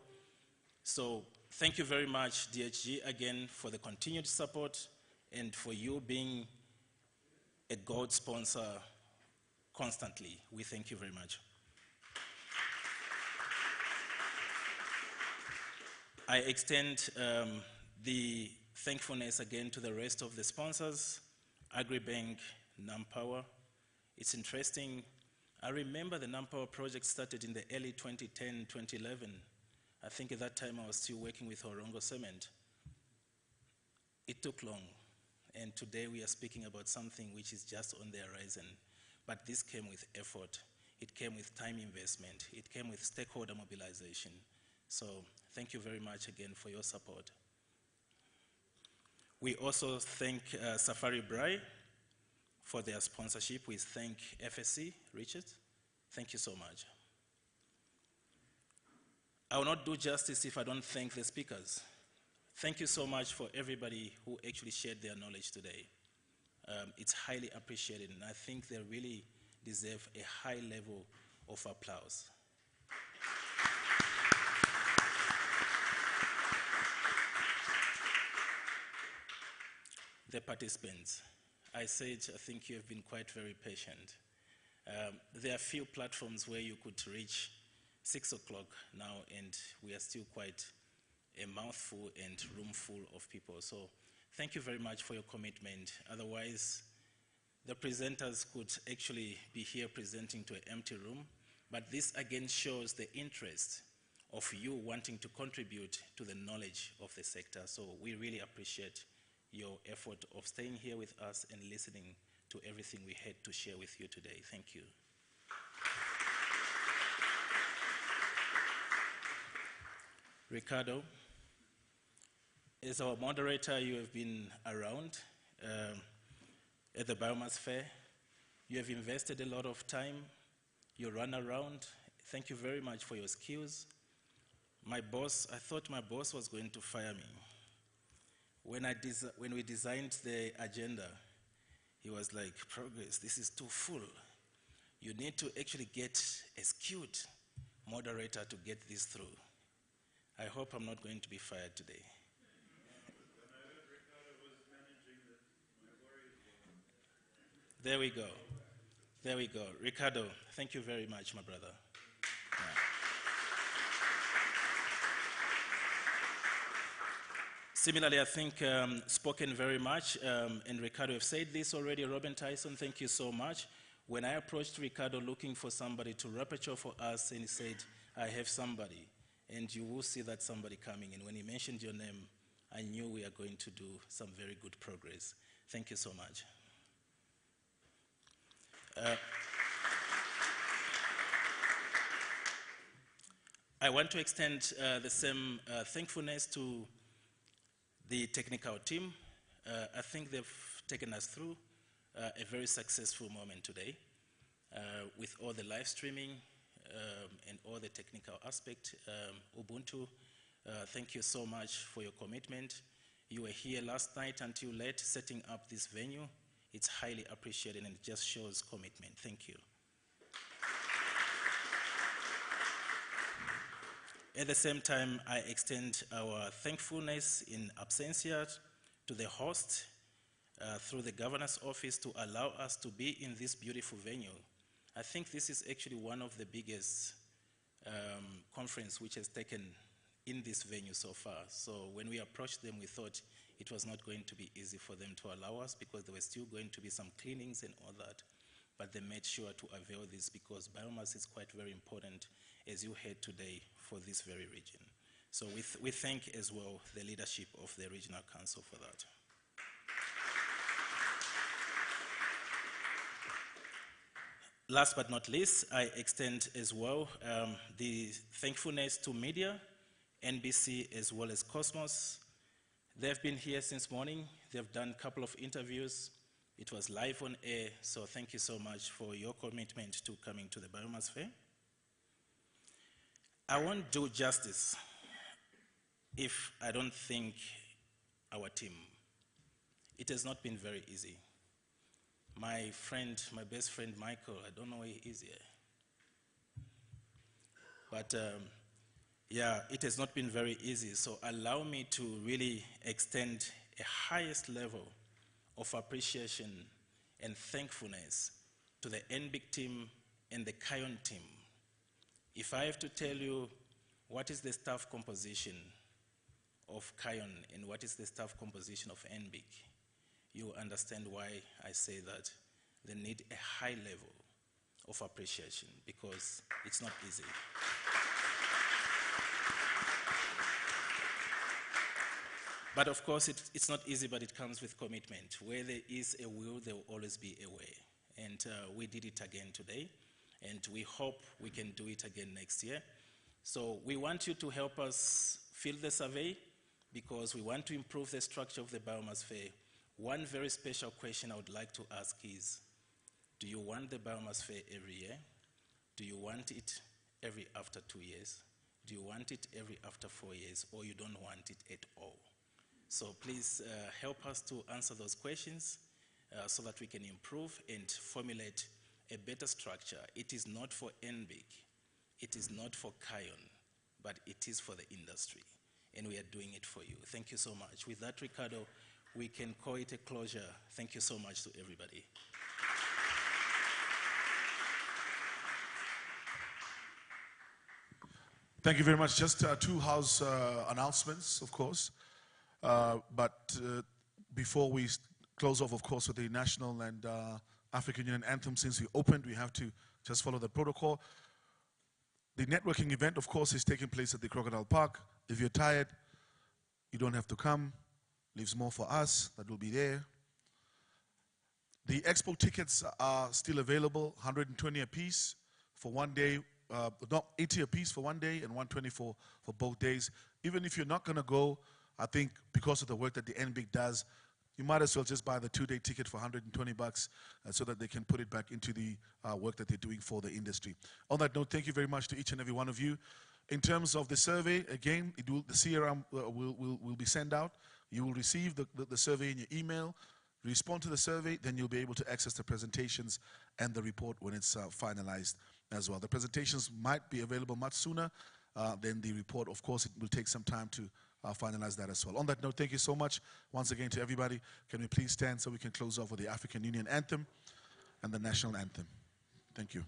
So thank you very much, DHG, again, for the continued support and for you being a gold sponsor constantly. We thank you very much. I extend the thankfulness again to the rest of the sponsors, AgriBank, NamPower. It's interesting. I remember the NamPower project started in the early 2010, 2011. I think at that time I was still working with Horongo Cement. It took long, and today we are speaking about something which is just on the horizon. But this came with effort. It came with time investment. It came with stakeholder mobilization. So thank you very much again for your support. We also thank Safari Brai for their sponsorship. We thank FSC, Richard. Thank you so much. I will not do justice if I don't thank the speakers. Thank you so much for everybody who actually shared their knowledge today. It's highly appreciated, and I think they really deserve a high level of applause. The participants. I said, I think you have been quite very patient. There are few platforms where you could reach 6 o'clock now, and we are still quite a mouthful and room full of people. So thank you very much for your commitment. Otherwise, the presenters could actually be here presenting to an empty room. But this again shows the interest of you wanting to contribute to the knowledge of the sector. So we really appreciate your effort of staying here with us and listening to everything we had to share with you today. Thank you. Ricardo, as our moderator, you have been around at the Biomass Fair. You have invested a lot of time. You run around. Thank you very much for your skills. My boss, I thought my boss was going to fire me. When we designed the agenda, he was like, "Progress, this is too full. You need to actually get a skilled moderator to get this through." I hope I'm not going to be fired today. There we go. There we go. Ricardo, thank you very much, my brother. Similarly, I think spoken very much, and Ricardo have said this already. Robin Tyson, thank you so much. When I approached Ricardo looking for somebody to rapporteur for us, and he said, "I have somebody," and you will see that somebody coming. And when he mentioned your name, I knew we are going to do some very good progress. Thank you so much. I want to extend the same thankfulness to the technical team. I think they've taken us through a very successful moment today with all the live streaming and all the technical aspect. Ubuntu, thank you so much for your commitment. You were here last night until late setting up this venue. It's highly appreciated and it just shows commitment. Thank you. At the same time, I extend our thankfulness in absentia to the host through the governor's office to allow us to be in this beautiful venue. I think this is actually one of the biggest conference which has taken in this venue so far. So when we approached them, we thought it was not going to be easy for them to allow us because there were still going to be some cleanings and all that. But they made sure to avail this because biomass is quite very important, as you heard today, for this very region. So we thank as well the leadership of the Regional Council for that. Last but not least, I extend as well the thankfulness to media, NBC as well as Cosmos. They've been here since morning. They've done a couple of interviews. It was live on air, so thank you so much for your commitment to coming to the Biomass Fair. I won't do justice if I don't thank our team. It has not been very easy. My friend, my best friend Michael, I don't know where he is here. But yeah, it has not been very easy. So allow me to really extend a highest level of appreciation and thankfulness to the N-BiG team and the Kion team. If I have to tell you what is the staff composition of Kion and what is the staff composition of N-BiG, you understand why I say that they need a high level of appreciation because it's not easy. But of course, it's not easy, but it comes with commitment. Where there is a will, there will always be a way. And we did it again today, and we hope we can do it again next year. So we want you to help us fill the survey because we want to improve the structure of the Biomass Fair. One very special question I would like to ask is, do you want the Biomass Fair every year? Do you want it every after 2 years? Do you want it every after 4 years, or you don't want it at all? So please help us to answer those questions so that we can improve and formulate a better structure. It is not for N-BiG, it is not for Kion, but it is for the industry, and we are doing it for you. Thank you so much. With that, Ricardo, we can call it a closure. Thank you so much to everybody. Thank you very much. Just two house announcements, of course. But before we close off, of course, with the national and African Union anthem, since we opened, we have to just follow the protocol. The networking event, of course, is taking place at the Crocodile Park. If you're tired, you don't have to come. Leaves more for us that will be there. The expo tickets are still available, 120 a piece for 1 day, not 80 a piece for 1 day and 120 for both days. Even if you're not going to go, I think because of the work that the N-BiG does, you might as well just buy the 2-day ticket for $120 so that they can put it back into the work that they're doing for the industry. On that note, thank you very much to each and every one of you. In terms of the survey, again, the CRM will be sent out. You will receive the survey in your email, respond to the survey, then you'll be able to access the presentations and the report when it's finalized as well. The presentations might be available much sooner than the report. Of course, it will take some time to finalize that as well. On that note, thank you so much once again to everybody. Can we please stand so we can close off with the African Union anthem and the national anthem. Thank you.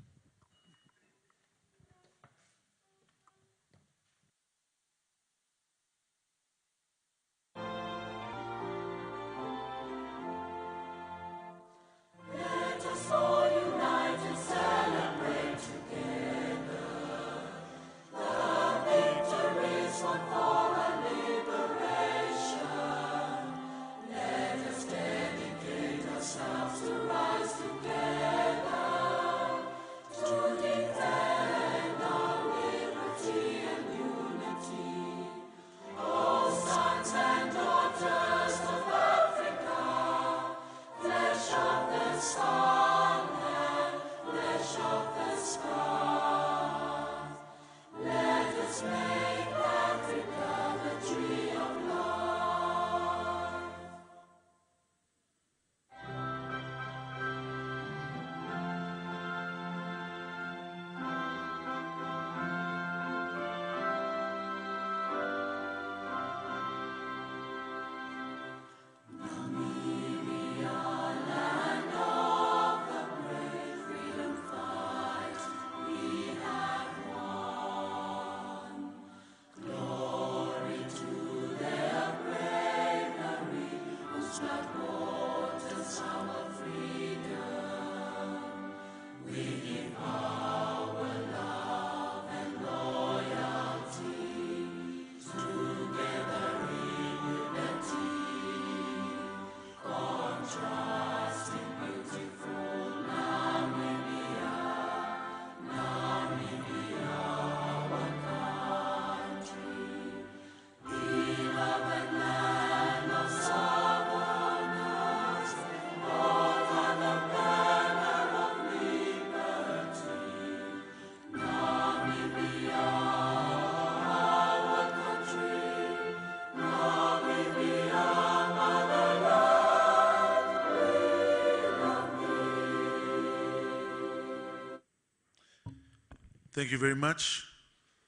Thank you very much.